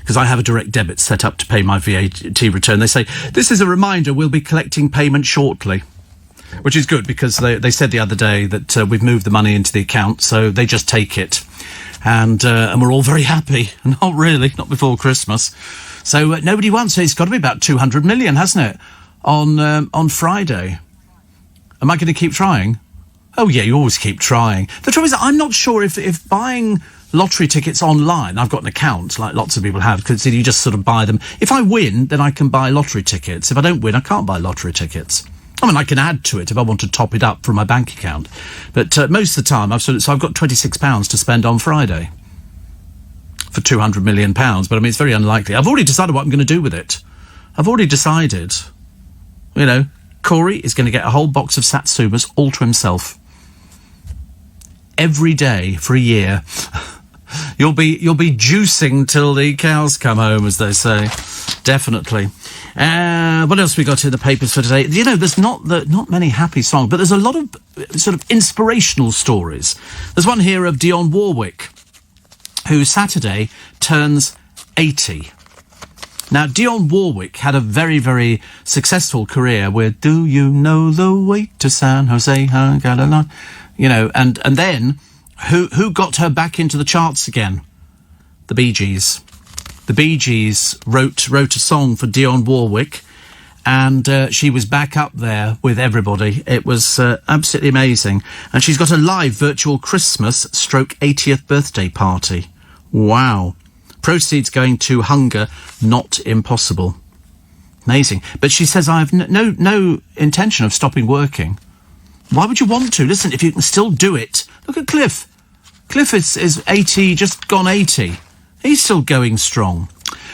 because I have a direct debit set up to pay my VAT return. They say, this is a reminder, we'll be collecting payment shortly, which is good, because they said the other day that we've moved the money into the account, so they just take it. And we're all very happy. Not really, not before Christmas. So nobody won, so it's got to be about 200 million, hasn't it, on Friday. Am I going to keep trying? Oh, yeah, you always keep trying. The trouble is, I'm not sure if buying lottery tickets online, I've got an account, like lots of people have, because you just sort of buy them. If I win, then I can buy lottery tickets. If I don't win, I can't buy lottery tickets. I mean, I can add to it if I want to top it up from my bank account. But most of the time, I've got £26 to spend on Friday for £200 million. But, I mean, it's very unlikely. I've already decided what I'm going to do with it. I've already decided, Corey is going to get a whole box of Satsumas all to himself. Every day for a year. You'll be juicing till the cows come home, as they say. Definitely. What else we got in the papers for today? There's not many happy songs, but there's a lot of sort of inspirational stories. There's one here of Dionne Warwick, who Saturday turns 80. Now, Dionne Warwick had a very, very successful career with Do You Know the Way to San Jose? And then, who got her back into the charts again? The Bee Gees. The Bee Gees wrote a song for Dionne Warwick, and she was back up there with everybody. It was absolutely amazing. And she's got a live virtual Christmas / 80th birthday party. Wow. Proceeds going to Hunger Not Impossible. Amazing. But she says, I have no intention of stopping working. Why would you want to? Listen, if you can still do it. Look at Cliff. Cliff is 80, just gone 80. He's still going strong.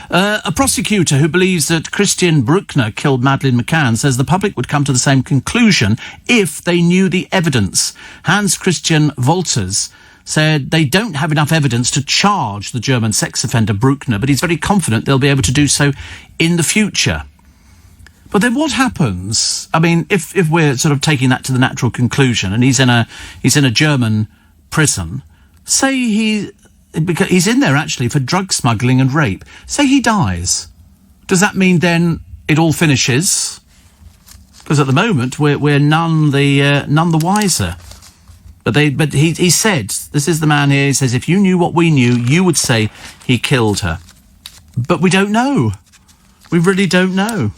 A prosecutor who believes that Christian Bruckner killed Madeleine McCann says the public would come to the same conclusion if they knew the evidence. Hans Christian Wolters said they don't have enough evidence to charge the German sex offender Bruckner, but he's very confident they'll be able to do so in the future. But then what happens? I mean, if we're sort of taking that to the natural conclusion, and he's in a German prison, say because he's in there actually for drug smuggling and rape. Say he dies. Does that mean then it all finishes? Because at the moment we're none the wiser. But he said, this is the man here. He says, if you knew what we knew, you would say he killed her. But we don't know. We really don't know.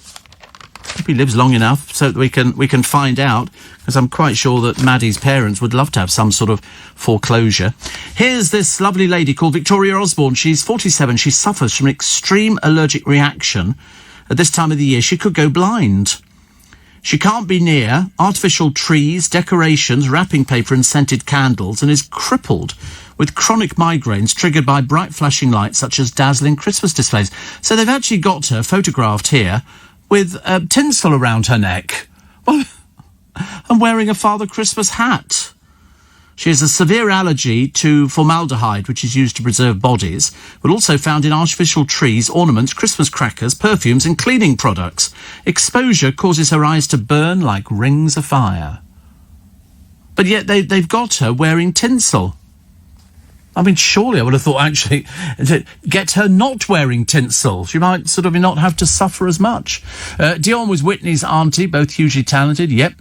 Hope he lives long enough so that we can find out, because I'm quite sure that Maddie's parents would love to have some sort of foreclosure. Here's this lovely lady called Victoria Osborne. She's 47. She suffers from an extreme allergic reaction. At this time of the year, she could go blind. She can't be near artificial trees, decorations, wrapping paper and scented candles, and is crippled with chronic migraines triggered by bright flashing lights such as dazzling Christmas displays. So they've actually got her photographed here with tinsel around her neck and wearing a Father Christmas hat. She has a severe allergy to formaldehyde, which is used to preserve bodies, but also found in artificial trees, ornaments, Christmas crackers, perfumes and cleaning products. Exposure causes her eyes to burn like rings of fire. But yet they've got her wearing tinsel. I mean, surely I would have thought, actually, get her not wearing tinsel. She might sort of not have to suffer as much. Dion was Whitney's auntie, both hugely talented, yep.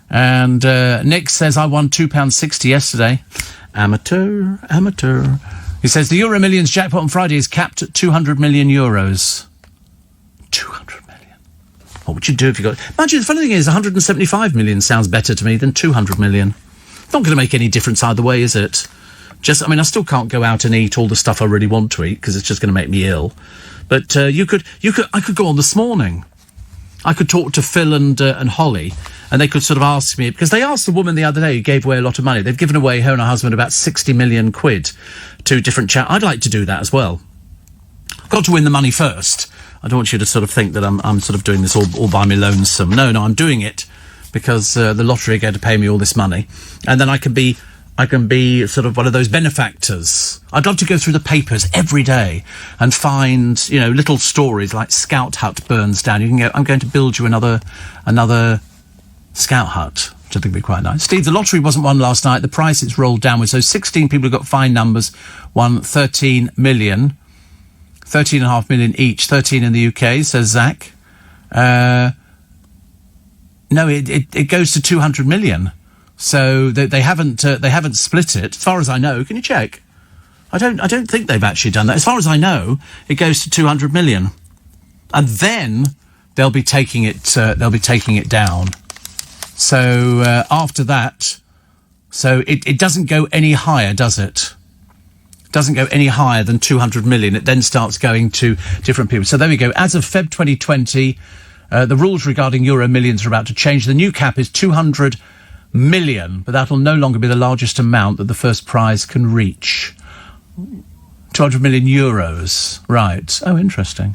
And Nick says, I won £2.60 yesterday. Amateur. He says, the Euro Millions jackpot on Friday is capped at €200 million. 200 million. What would you do if you got... Imagine, the funny thing is, 175 million sounds better to me than 200 million. Not going to make any difference either way, is it? I still can't go out and eat all the stuff I really want to eat because it's just going to make me ill. But I could go on this morning. I could talk to Phil and Holly, and they could sort of ask me, because they asked the woman the other day who gave away a lot of money. They've given away, her and her husband, about 60 million quid to different I'd like to do that as well. I've got to win the money first. I don't want you to sort of think that I'm sort of doing this all by me lonesome. No, I'm doing it because the lottery are going to pay me all this money, and then I can be sort of one of those benefactors. I'd love to go through the papers every day and find, little stories like Scout Hut burns down. You can go, I'm going to build you another Scout Hut, which I think would be quite nice. Steve, the lottery wasn't won last night. The price it's rolled downwards. So 16 people who got fine numbers won 13 million. 13.5 million each. 13 in the UK, says Zach. No, it goes to 200 million. So they haven't split it, as far as I know. Can you check? I don't think they've actually done that. As far as I know, it goes to 200 million, and then they'll be taking it down. So after that, so it doesn't go any higher, does it? It doesn't go any higher than 200 million. It then starts going to different people. So there we go. As of Feb 2020, the rules regarding Euro Millions are about to change. The new cap is 200 million, but that'll no longer be the largest amount that the first prize can reach. 200 million euros. Right. Oh, interesting.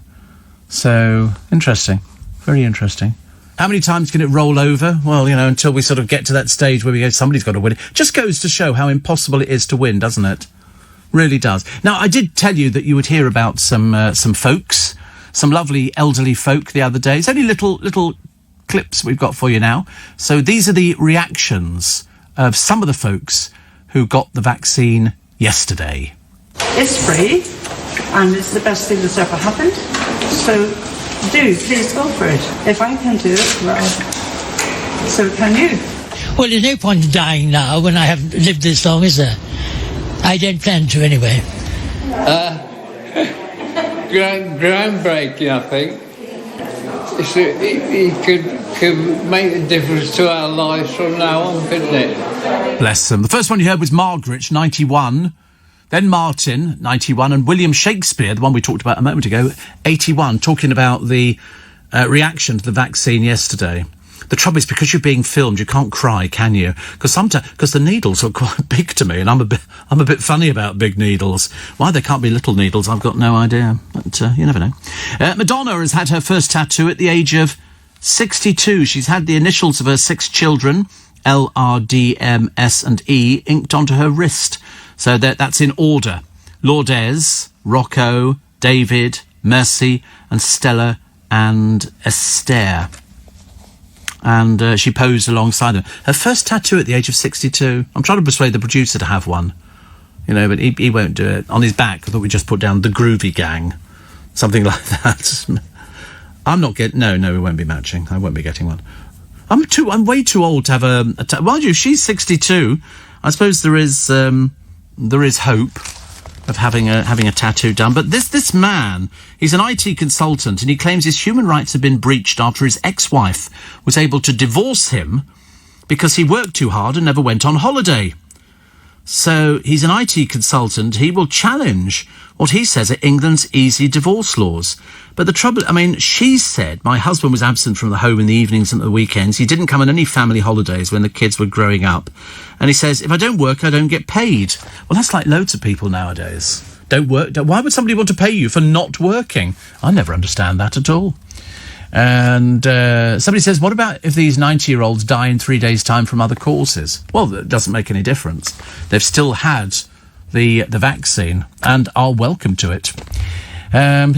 So, interesting. Very interesting. How many times can it roll over? Well, until we sort of get to that stage where we go, somebody's got to win it. Just goes to show how impossible it is to win, doesn't it? Really does. Now, I did tell you that you would hear about some folks, some lovely elderly folk the other day. It's only little clips we've got for you now. So these are the reactions of some of the folks who got the vaccine yesterday. It's free and it's the best thing that's ever happened. So please go for it. If I can do it, well, so can you. Well, there's no point in dying now when I haven't lived this long, is there? I don't plan to anyway. Groundbreaking, I think. It could make a difference to our lives from now on, couldn't it? Bless them. The first one you heard was Margaret, 91. Then Martin, 91. And William Shakespeare, the one we talked about a moment ago, 81, talking about the reaction to the vaccine yesterday. The trouble is, because you're being filmed, you can't cry, can you? Because the needles are quite big to me, and I'm a bit funny about big needles. Why they can't be little needles, I've got no idea. But you never know. Madonna has had her first tattoo at the age of 62. She's had the initials of her 6 children, L, R, D, M, S, and E, inked onto her wrist. So that's in order: Lourdes, Rocco, David, Mercy, and Stella, and Esther. And she posed alongside them. Her first tattoo at the age of 62. I'm trying to persuade the producer to have one, but he won't do it. On his back, I thought we just put down the Groovy Gang, something like that. I'm not getting. No, we won't be matching. I won't be getting one. I'm way too old to have a mind you, she's 62. I suppose there is hope of having a tattoo done. But this man, he's an IT consultant, and he claims his human rights have been breached after his ex-wife was able to divorce him because he worked too hard and never went on holiday. So he's an IT consultant. He will challenge what he says are England's easy divorce laws. But the trouble, she said, my husband was absent from the home in the evenings and the weekends. He didn't come on any family holidays when the kids were growing up. And he says, if I don't work, I don't get paid. Well, that's like loads of people nowadays. Don't work. Why would somebody want to pay you for not working? I never understand that at all. And somebody says, what about if these 90-year-olds die in 3 days' time from other causes? Well, that doesn't make any difference. They've still had the vaccine and are welcome to it. And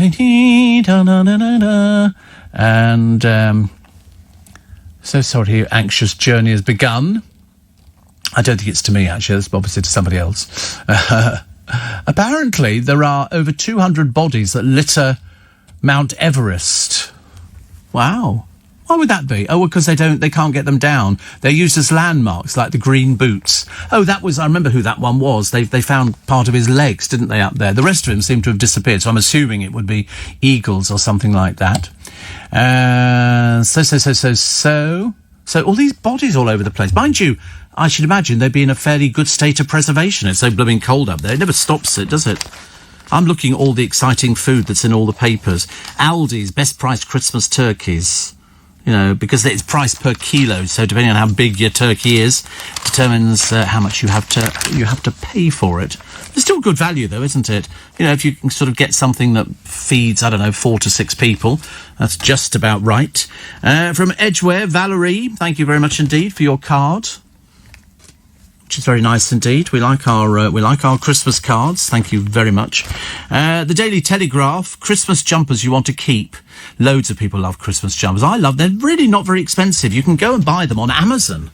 so sorry, anxious journey has begun. I don't think it's to me, actually. It's obviously to somebody else. Apparently, there are over 200 bodies that litter Mount Everest. Wow. Why would that be? Oh, because they can't get them down. They're used as landmarks, like the green boots. Oh, I remember who that one was. They found part of his legs, didn't they, up there? The rest of him seemed to have disappeared, so I'm assuming it would be eagles or something like that. So all these bodies all over the place. Mind you, I should imagine they'd be in a fairly good state of preservation. It's so blooming cold up there. It never stops it, does it? I'm looking at all the exciting food that's in all the papers. Aldi's best priced Christmas turkeys. Because it's priced per kilo, so depending on how big your turkey is, determines how much you have to pay for it. It's still good value, though, isn't it? If you can sort of get something that feeds, 4 to 6 people, that's just about right. From Edgware, Valerie, thank you very much indeed for your card, which is very nice indeed. We like our Christmas cards. Thank you very much. The Daily Telegraph, Christmas jumpers you want to keep. Loads of people love Christmas jumpers. I love them. They're really not very expensive. You can go and buy them on Amazon.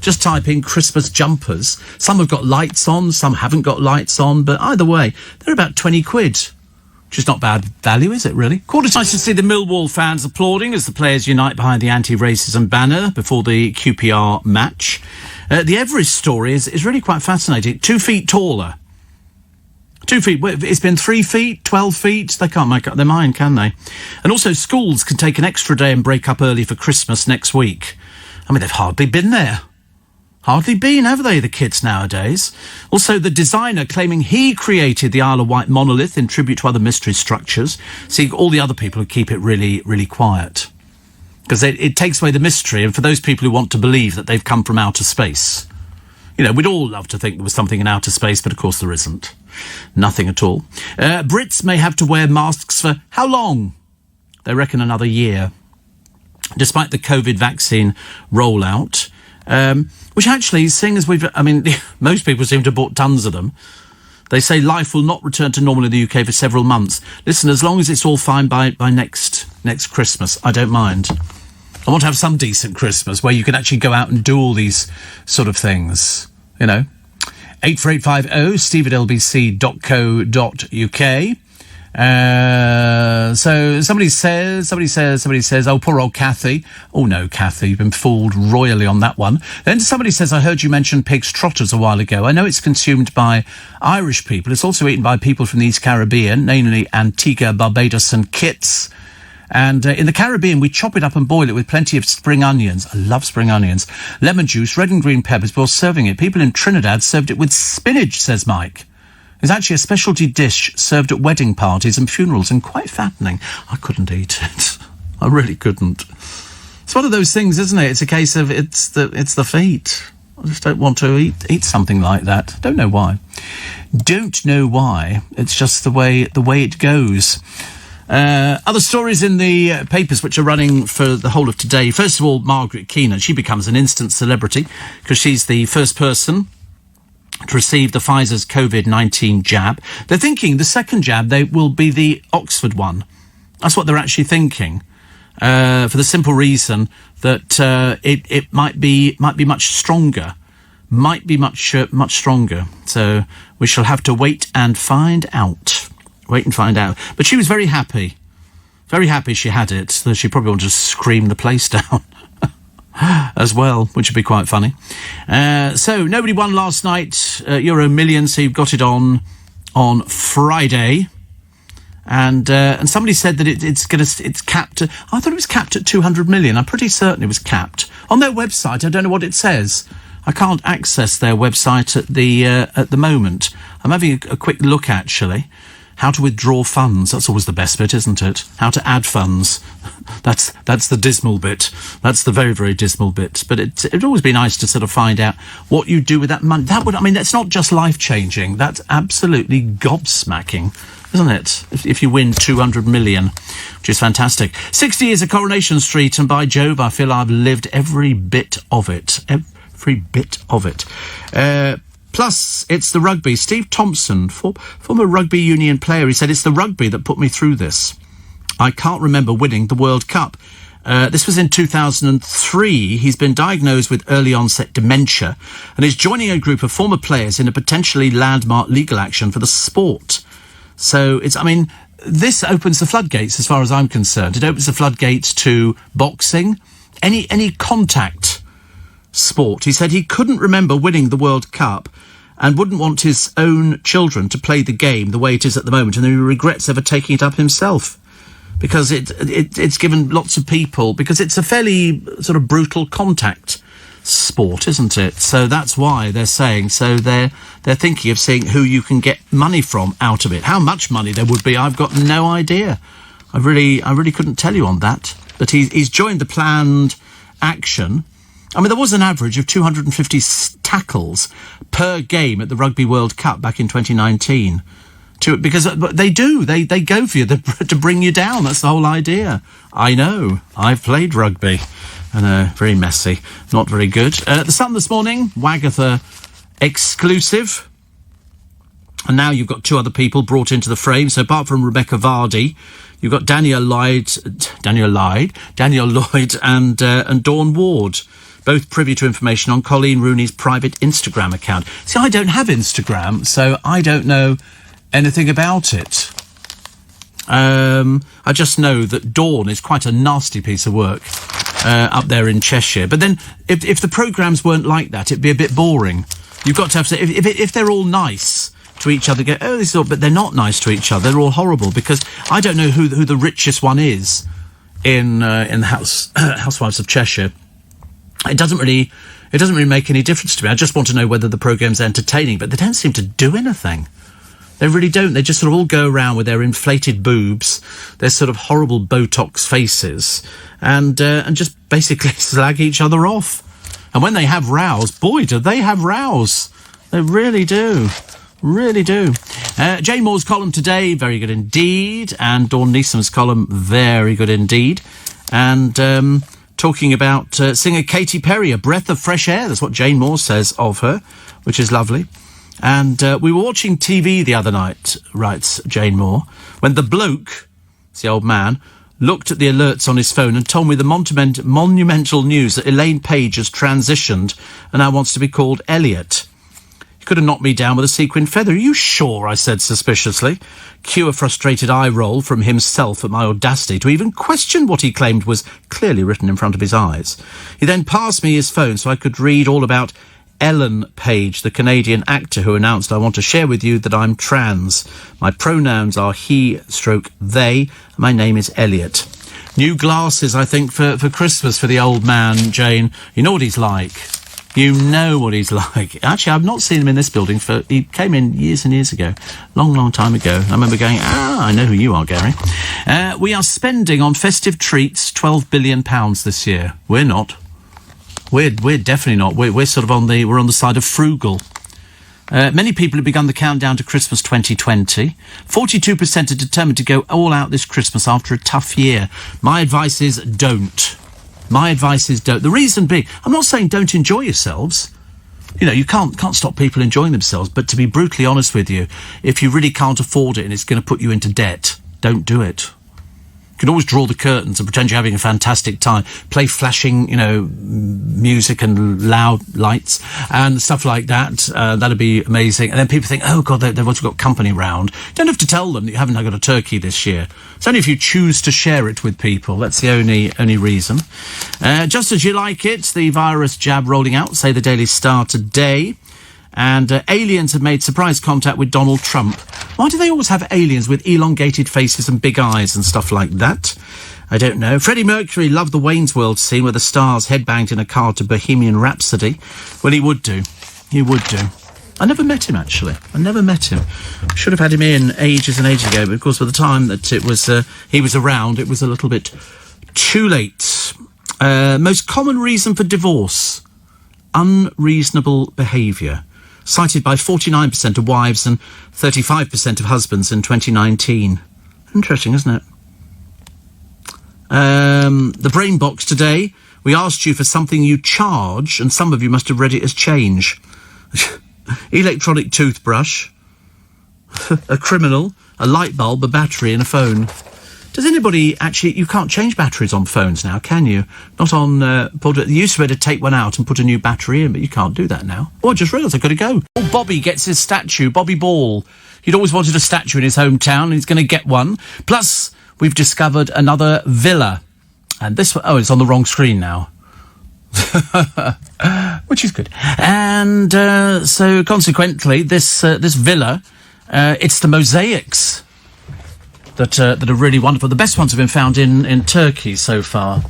Just type in Christmas jumpers. Some have got lights on, some haven't got lights on, but either way, they're about 20 quid. Which is not bad value, is it, really? Nice to see the Millwall fans applauding as the players unite behind the anti-racism banner before the QPR match. The Everest story is really quite fascinating. 2 feet taller. 2 feet. It's been 3 feet, 12 feet. They can't make up their mind, can they? And also, schools can take an extra day and break up early for Christmas next week. They've hardly been there. Hardly been, have they, the kids nowadays? Also, the designer claiming he created the Isle of Wight monolith in tribute to other mystery structures. See, all the other people who keep it really, really quiet. Because it takes away the mystery, and for those people who want to believe that they've come from outer space. We'd all love to think there was something in outer space, but of course there isn't. Nothing at all. Brits may have to wear masks for how long? They reckon another year. Despite the COVID vaccine rollout, which actually, seeing as most people seem to have bought tons of them, they say life will not return to normal in the UK for several months. Listen, as long as it's all fine by next Christmas, I don't mind. I want to have some decent Christmas where you can actually go out and do all these sort of things, 84850 steve@lbc.co.uk. So somebody says, oh, poor old Kathy. Oh no, Kathy, you've been fooled royally on that one. Then somebody says, I heard you mention pig's trotters a while ago. I know it's consumed by Irish people. It's also eaten by people from the East Caribbean, namely Antigua, Barbados and Kitts. And in the Caribbean, we chop it up and boil it with plenty of spring onions. I love spring onions. Lemon juice, red and green peppers before serving it. People in Trinidad served it with spinach, says Mike. It's actually a specialty dish served at wedding parties and funerals and quite fattening. I couldn't eat it. I really couldn't. It's one of those things, isn't it? It's a case of it's the fate. I just don't want to eat something like that. Don't know why. Don't know why. It's just the way it goes. Other stories in the papers which are running for the whole of today. First of all, Margaret Keenan. She becomes an instant celebrity because she's the first person to receive the Pfizer's COVID-19 jab. They're thinking the second jab will be the Oxford one. That's what they're actually thinking. For the simple reason that it might be much stronger. Might be much stronger. So we shall have to wait and find out. But she was very happy. Very happy she had it. So she probably wanted to scream the place down as well, which would be quite funny. So nobody won last night. Euro Millions, so you've got it on Friday. And somebody said that it's capped. I thought it was capped at 200 million. I'm pretty certain it was capped on their website. I don't know what it says. I can't access their website at the moment. I'm having a quick look actually. How to withdraw funds. That's always the best bit, isn't it? How to add funds. That's the dismal bit. That's the very, very dismal bit. But it'd always be nice to sort of find out what you do with that money. That's not just life-changing. That's absolutely gobsmacking, isn't it? If you win 200 million, which is fantastic. 60 years of Coronation Street, and by Jove, I feel I've lived every bit of it. Every bit of it. Plus, it's the rugby. Steve Thompson, former rugby union player, he said, it's the rugby that put me through this. I can't remember winning the World Cup. This was in 2003. He's been diagnosed with early onset dementia and is joining a group of former players in a potentially landmark legal action for the sport. So this opens the floodgates as far as I'm concerned. It opens the floodgates to boxing, any contact sport. He said he couldn't remember winning the World Cup and wouldn't want his own children to play the game the way it is at the moment, and he regrets ever taking it up himself because it's given lots of people, because it's a fairly sort of brutal contact sport, isn't it? So that's why they're saying, so they're thinking of seeing who you can get money from out of it. How much money there would be, I've got no idea. I really couldn't tell you on that. But he's joined the planned action. There was an average of 250 tackles per game at the Rugby World Cup back in 2019. Because they go for you to bring you down. That's the whole idea. I know. I've played rugby. And very messy. Not very good. The Sun this morning, Wagatha exclusive. And now you've got two other people brought into the frame. So apart from Rebecca Vardy, you've got Daniel Lloyd and Dawn Ward, both privy to information on Colleen Rooney's private Instagram account. See, I don't have Instagram, so I don't know anything about it. I just know that Dawn is quite a nasty piece of work up there in Cheshire. But then, if the programmes weren't like that, it'd be a bit boring. You've got to have to... If they're all nice to each other, go, oh, this is all... But they're not nice to each other. They're all horrible, because I don't know who the richest one is in the Housewives of Cheshire. It doesn't really make any difference to me. I just want to know whether the programme's entertaining, but they don't seem to do anything. They really don't. They just sort of all go around with their inflated boobs, their sort of horrible Botox faces, and just basically slag each other off. And when they have rows, boy, do they have rows. They really do. Really do. Jane Moore's column today, very good indeed. And Dawn Neeson's column, very good indeed. And talking about singer Katy Perry, a breath of fresh air. That's what Jane Moore says of her, which is lovely. And we were watching TV the other night, writes Jane Moore, when the bloke, it's the old man, looked at the alerts on his phone and told me the monumental news that Elaine Page has transitioned and now wants to be called Elliot. He could have knocked me down with a sequin feather. Are you sure? I said suspiciously. Cue a frustrated eye roll from himself at my audacity to even question what he claimed was clearly written in front of his eyes. He then passed me his phone so I could read all about Ellen Page, the Canadian actor who announced, I want to share with you that I'm trans. My pronouns are he/they. My name is Elliot. New glasses, I think, for Christmas for the old man, Jane. You know what he's like. You know what he's like. Actually, I've not seen him in this building he came in years and years ago. Long time ago. I remember going, I know who you are, Gary. We are spending on festive treats £12 billion this year. We're not. We're definitely not. We're sort of on the side of frugal. Many people have begun the countdown to Christmas 2020. 42% are determined to go all out this Christmas after a tough year. My advice is don't. The reason being, I'm not saying don't enjoy yourselves. You know, you can't stop people enjoying themselves, but to be brutally honest with you, if you really can't afford it and it's going to put you into debt, don't do it. You can always draw the curtains and pretend you're having a fantastic time. Play flashing, music and loud lights and stuff like that. That'd be amazing. And then people think, oh, God, they've also got company round. You don't have to tell them that you haven't got a turkey this year. It's only if you choose to share it with people. That's the only reason. Just as you like it, the virus jab rolling out, say the Daily Star today. And aliens have made surprise contact with Donald Trump. Why do they always have aliens with elongated faces and big eyes and stuff like that? I don't know. Freddie Mercury loved the Wayne's World scene where the stars headbanged in a car to Bohemian Rhapsody. Well, he would do. I never met him, actually. Should have had him in ages and ages ago, but of course, by the time that he was around, it was a little bit too late. Most common reason for divorce: unreasonable behaviour. Cited by 49% of wives and 35% of husbands in 2019. Interesting, isn't it? The Brain Box today, we asked you for something you charge, and some of you must have read it as change. Electronic toothbrush, a criminal, a light bulb, a battery and a phone. Does anybody actually... You can't change batteries on phones now, can you? Not on... you used to be able to take one out and put a new battery in, but you can't do that now. Oh, I just realised I've got to go. Oh, Bobby gets his statue, Bobby Ball. He'd always wanted a statue in his hometown, and he's going to get one. Plus, we've discovered another villa. And this one... Oh, it's on the wrong screen now. Which is good. And so, consequently, this villa, it's the mosaics that are really wonderful. The best ones have been found in Turkey so far.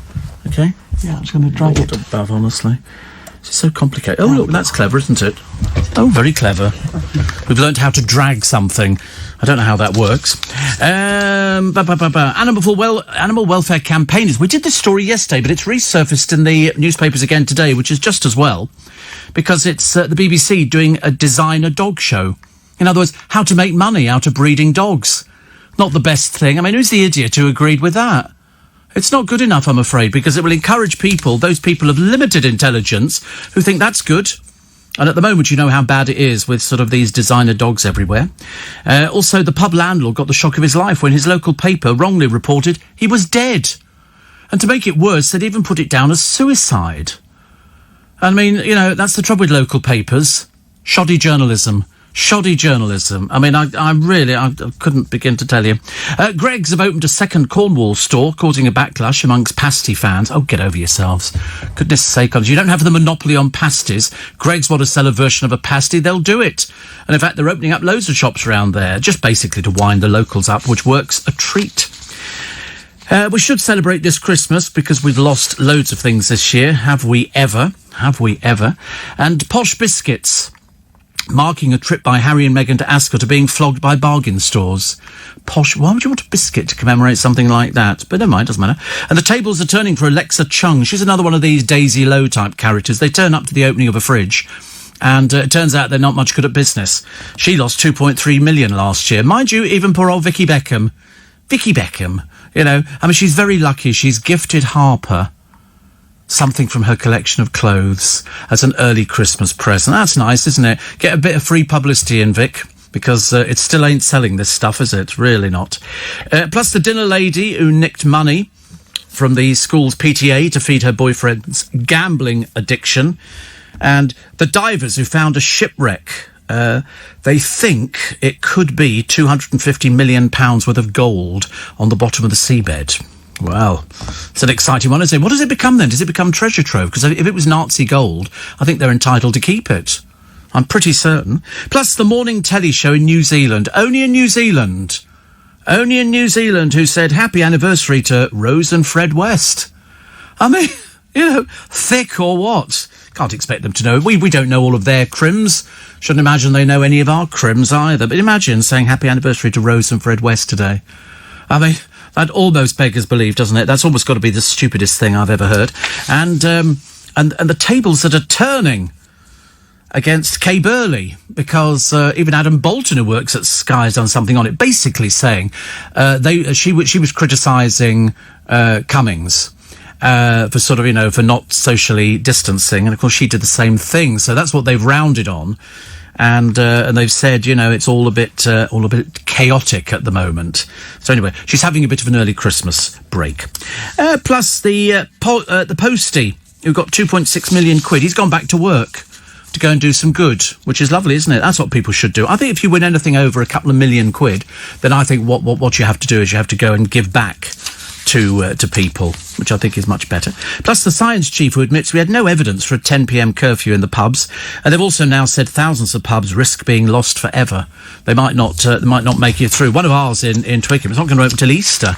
Okay? Yeah, I'm just going to drag it above, honestly. It's so complicated. Oh, look, that's clever, isn't it? Oh, very clever. We've learned how to drag something. I don't know how that works. Animal welfare campaigners. We did this story yesterday, but it's resurfaced in the newspapers again today, which is just as well, because it's the BBC doing a designer dog show. In other words, how to make money out of breeding dogs. Not the best thing. I mean, who's the idiot who agreed with that? It's not good enough, I'm afraid, because it will encourage people, those people of limited intelligence, who think that's good. And at the moment, you know how bad it is with sort of these designer dogs everywhere. Also, the pub landlord got the shock of his life when his local paper wrongly reported he was dead. And to make it worse, they'd even put it down as suicide. I mean, that's the trouble with local papers. Shoddy journalism. I mean, I couldn't begin to tell you. Greggs have opened a second Cornwall store, causing a backlash amongst pasty fans. Oh, get over yourselves. Goodness sake, you don't have the monopoly on pasties. Greggs want to sell a version of a pasty, they'll do it. And in fact, they're opening up loads of shops around there, just basically to wind the locals up, which works a treat. We should celebrate this Christmas because we've lost loads of things this year. Have we ever? And Posh Biscuits, marking a trip by Harry and Meghan to Ascot, are being flogged by bargain stores. Posh, why would you want a biscuit to commemorate something like that? But never mind, doesn't matter. And the tables are turning for Alexa Chung. She's another one of these Daisy Lowe type characters. They turn up to the opening of a fridge, and it turns out they're not much good at business. She lost 2.3 million last year. Mind you, even poor old Vicky Beckham, I mean, she's very lucky. She's gifted Harper something from her collection of clothes as an early Christmas present. That's nice, isn't it? Get a bit of free publicity in, Vic, because it still ain't selling this stuff, is it? Really not. Plus the dinner lady who nicked money from the school's PTA to feed her boyfriend's gambling addiction, and the divers who found a shipwreck. They think it could be £250 million worth of gold on the bottom of the seabed. Well, it's an exciting one, isn't it? What does it become then? Does it become treasure trove? Because if it was Nazi gold, I think they're entitled to keep it. I'm pretty certain. Plus the morning telly show in New Zealand. Only in New Zealand, who said happy anniversary to Rose and Fred West. I mean, thick or what? Can't expect them to know. We don't know all of their crims. Shouldn't imagine they know any of our crims either. But imagine saying happy anniversary to Rose and Fred West today. I mean, that almost beggars belief, doesn't it? That's almost got to be the stupidest thing I've ever heard. And the tables that are turning against Kay Burley, because even Adam Bolton, who works at Sky, has done something on it, basically saying she was criticising Cummings for sort of, for not socially distancing, and of course she did the same thing. So that's what they've rounded on, and they've said, it's all a bit chaotic at the moment. So anyway, she's having a bit of an early Christmas break. Plus the postie, who got 2.6 million quid, he's gone back to work to go and do some good, which is lovely, isn't it? That's what people should do. I think if you win anything over a couple of million quid, then I think what you have to do is you have to go and give back to people, which I think is much better. Plus the science chief, who admits we had no evidence for a 10 p.m. curfew in the pubs, and they've also now said thousands of pubs risk being lost forever. They might not make it through. One of ours in Twickenham, it's not going to open till Easter.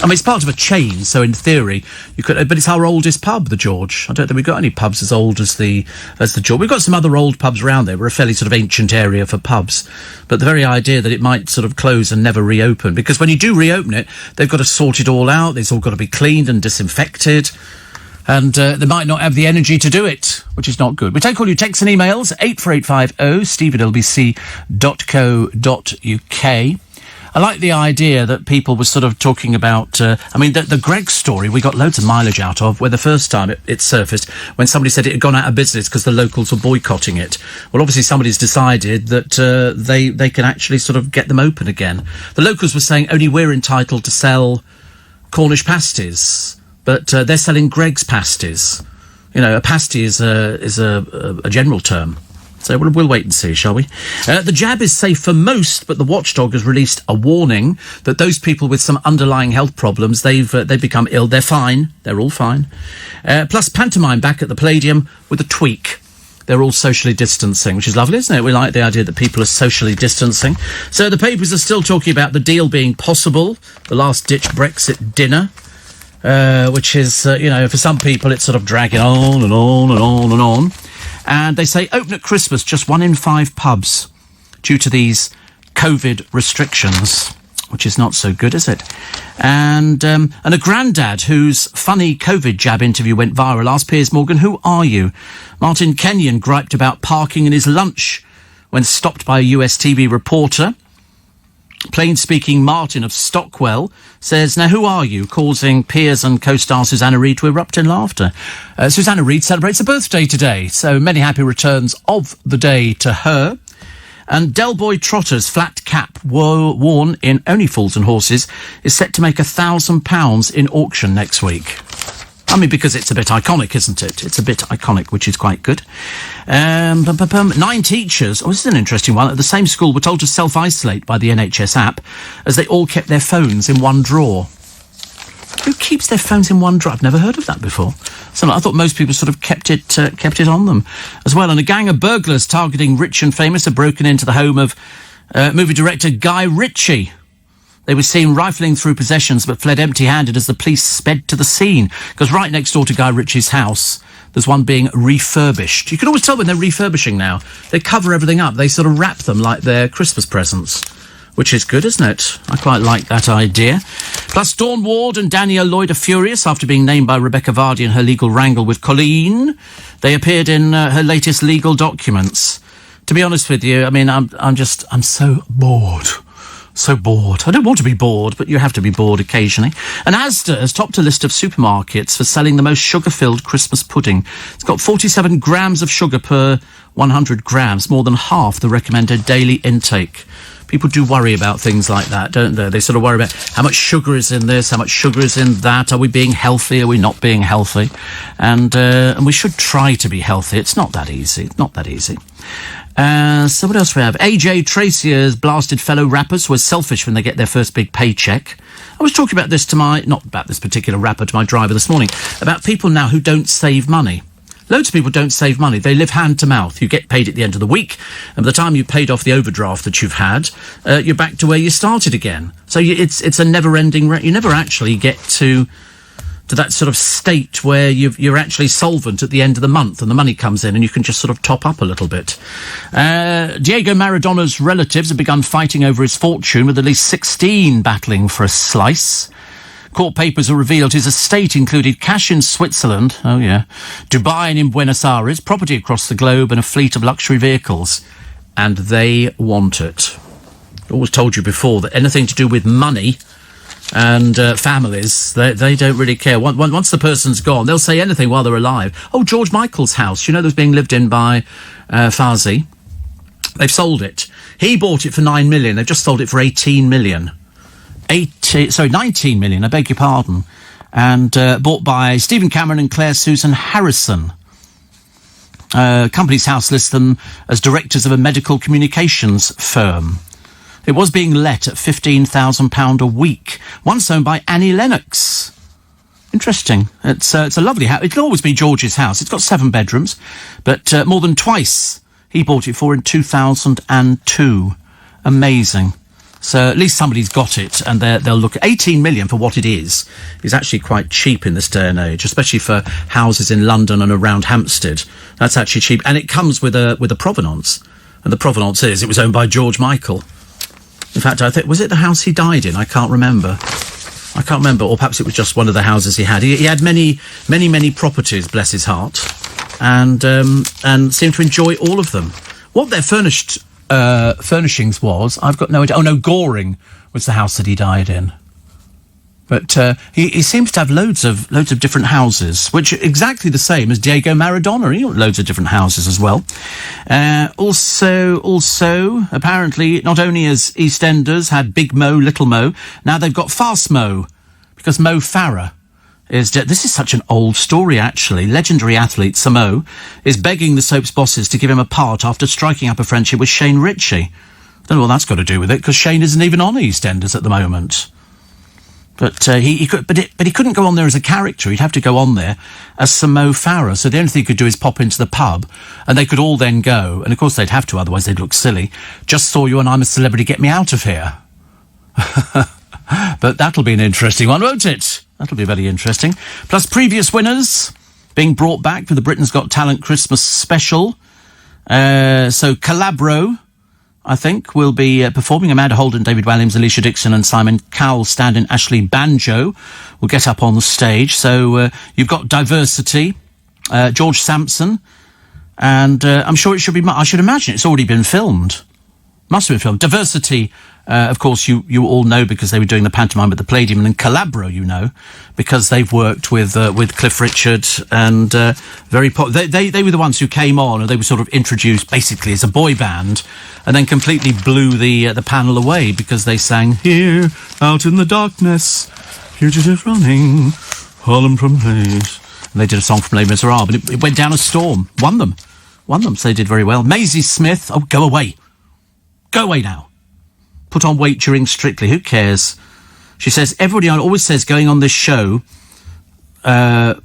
I mean, it's part of a chain, so in theory you could, but it's our oldest pub, the George. I don't think we've got any pubs as old as the George. We've got some other old pubs around there. We're a fairly sort of ancient area for pubs, but the very idea that it might sort of close and never reopen, because when you do reopen it, they've got to sort it all out. It's all got to be cleaned and disinfected, and they might not have the energy to do it, which is not good. We take all your texts and emails, 84850 steve@lbc.co.uk. I like the idea that people were sort of talking about, the Greggs story we got loads of mileage out of, where the first time it surfaced, when somebody said it had gone out of business because the locals were boycotting it. Well, obviously somebody's decided that they can actually sort of get them open again. The locals were saying only we're entitled to sell Cornish pasties, but they're selling Greggs pasties. A pasty is a general term. So we'll wait and see, shall we? The jab is safe for most, but the watchdog has released a warning that those people with some underlying health problems, they've become ill. They're fine. They're all fine. Plus pantomime back at the Palladium with a tweak. They're all socially distancing, which is lovely, isn't it? We like the idea that people are socially distancing. So the papers are still talking about the deal being possible, the last-ditch Brexit dinner, which is, for some people it's sort of dragging on and on and on and on. And they say open at Christmas, just 1 in 5 pubs due to these COVID restrictions, which is not so good, is it? And a granddad whose funny COVID jab interview went viral asked Piers Morgan, who are you? Martin Kenyon griped about parking in his lunch when stopped by a US TV reporter. Plain-speaking Martin of Stockwell says, now who are you? Causing Piers and co-star Susanna Reid to erupt in laughter. Susanna Reid celebrates a birthday today, so many happy returns of the day to her. And Del Boy Trotter's flat cap, worn in Only Fools and Horses, is set to make £1,000 in auction next week. I mean, because it's a bit iconic, isn't it? It's a bit iconic, which is quite good. 9 teachers, this is an interesting one, at the same school were told to self-isolate by the NHS app as they all kept their phones in one drawer. Who keeps their phones in one drawer? I've never heard of that before. So I thought most people sort of kept it on them as well. And a gang of burglars targeting rich and famous have broken into the home of movie director Guy Ritchie. They were seen rifling through possessions but fled empty-handed as the police sped to the scene. Because right next door to Guy Ritchie's house, there's one being refurbished. You can always tell when they're refurbishing now. They cover everything up. They sort of wrap them like they're Christmas presents, which is good, isn't it? I quite like that idea. Plus, Dawn Ward and Danielle Lloyd are furious after being named by Rebecca Vardy in her legal wrangle with Colleen. They appeared in her latest legal documents. To be honest with you, I mean, I'm so bored. So bored. I don't want to be bored, but you have to be bored occasionally. And Asda has topped a list of supermarkets for selling the most sugar-filled Christmas pudding. It's got 47 grams of sugar per 100 grams, more than half the recommended daily intake. People do worry about things like that, don't they? They sort of worry about how much sugar is in this, how much sugar is in that. Are we being healthy? Are we not being healthy? And we should try to be healthy. It's not that easy. It's not that easy. So what else we have? AJ Tracy has blasted fellow rappers who are selfish when they get their first big paycheck. I was talking about this not about this particular rapper, to my driver this morning, about people now who don't save money. Loads of people don't save money. They live hand to mouth. You get paid at the end of the week, and by the time you've paid off the overdraft that you've had, you're back to where you started again. So it's a never-ending... you never actually get to to that sort of state where you're actually solvent at the end of the month and the money comes in and you can just sort of top up a little bit. Diego Maradona's relatives have begun fighting over his fortune, with at least 16 battling for a slice. Court papers have revealed his estate included cash in Switzerland, Dubai and in Buenos Aires, property across the globe and a fleet of luxury vehicles. And they want it. I always told you before that anything to do with money and families, they don't really care. Once the person's gone, they'll say anything while they're alive. Oh, George Michael's house, that was being lived in by Fawzi. They've sold it. He bought it for 9 million. They've just sold it for 18 million. 19 million, I beg your pardon. And bought by Stephen Cameron and Claire Susan Harrison. Company's House lists them as directors of a medical communications firm. It was being let at £15,000 a week. Once owned by Annie Lennox. Interesting. It's a lovely house. It'll always be George's house. It's got 7 bedrooms, but more than twice he bought it for in 2002. Amazing. So at least somebody's got it, and they'll look at 18 million for what it is actually quite cheap in this day and age, especially for houses in London and around Hampstead. That's actually cheap, and it comes with a provenance, and the provenance is it was owned by George Michael. In fact, I think, was it the house he died in? I can't remember, or perhaps it was just one of the houses he had. He had many properties, bless his heart, and seemed to enjoy all of them. What their furnishings was, I've got no idea. Oh no, Goring was the house that he died in. But he seems to have loads of different houses, which are exactly the same as Diego Maradona. He got loads of different houses as well. Also, apparently, not only has EastEnders had Big Mo, Little Mo, now they've got Fast Mo, because Mo Farah is dead. This is such an old story, actually. Legendary athlete Sir Mo is begging the soap's bosses to give him a part after striking up a friendship with Shane Ritchie. Don't know what that's got to do with it, because Shane isn't even on EastEnders at the moment. But he couldn't go on there as a character. He'd have to go on there as Sir Mo Farah. So the only thing he could do is pop into the pub, and they could all then go. And of course they'd have to, otherwise they'd look silly. Just saw you and I'm a celebrity. Get me out of here. But that'll be an interesting one, won't it? That'll be very interesting. Plus previous winners being brought back for the Britain's Got Talent Christmas special. So Calabro, I think, will be performing. Amanda Holden, David Walliams, Alicia Dixon and Simon Cowell stand-in Ashley Banjo will get up on the stage. So you've got Diversity, George Sampson, and I'm sure it should be... I should imagine it's already been filmed. Must have been filmed. Diversity, of course, you all know because they were doing the pantomime at the Palladium, and Calabro, you know, because they've worked with Cliff Richard and they were the ones who came on, and they were sort of introduced basically as a boy band, and then completely blew the panel away because they sang "Here Out in the Darkness, Fugitive Running, Harlem from Place." And they did a song from Les Miserables, and it went down a storm. Won them, so they did very well. Maisie Smith, oh, go away now. Put on weight during Strictly, who cares? She says, everybody always says going on this show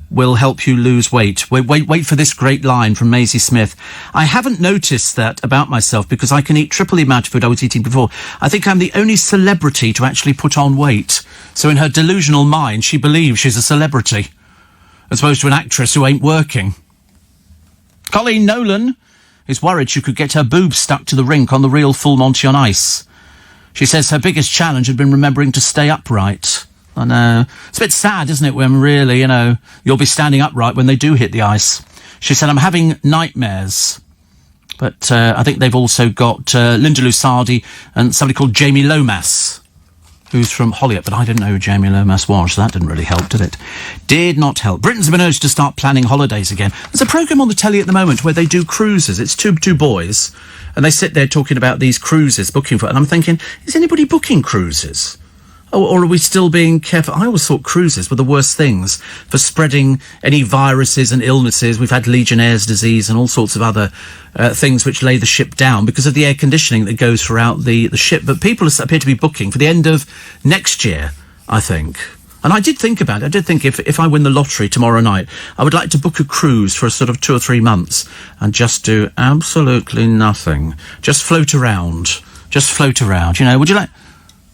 will help you lose weight. Wait for this great line from Maisie Smith. I haven't noticed that about myself because I can eat triple the amount of food I was eating before. I think I'm the only celebrity to actually put on weight. So in her delusional mind, she believes she's a celebrity, as opposed to an actress who ain't working. Colleen Nolan is worried she could get her boobs stuck to the rink on the real Full Monty on Ice. She says her biggest challenge had been remembering to stay upright. I know. It's a bit sad, isn't it, when really, you'll be standing upright when they do hit the ice. She said, I'm having nightmares. But I think they've also got Linda Lusardi and somebody called Jamie Lomas, who's from Holyoke, but I didn't know who Jamie Lomas was, so that didn't really help, did it? Did not help. Britain's been urged to start planning holidays again. There's a programme on the telly at the moment where they do cruises. It's two boys, and they sit there talking about these cruises, booking for it, and I'm thinking, is anybody booking cruises? Or are we still being careful? I always thought cruises were the worst things for spreading any viruses and illnesses. We've had Legionnaire's disease and all sorts of other things which lay the ship down because of the air conditioning that goes throughout the ship. But people appear to be booking for the end of next year, I think. And I did think about it. I did think if I win the lottery tomorrow night, I would like to book a cruise for a sort of 2 or 3 months and just do absolutely nothing. Just float around. Would you like...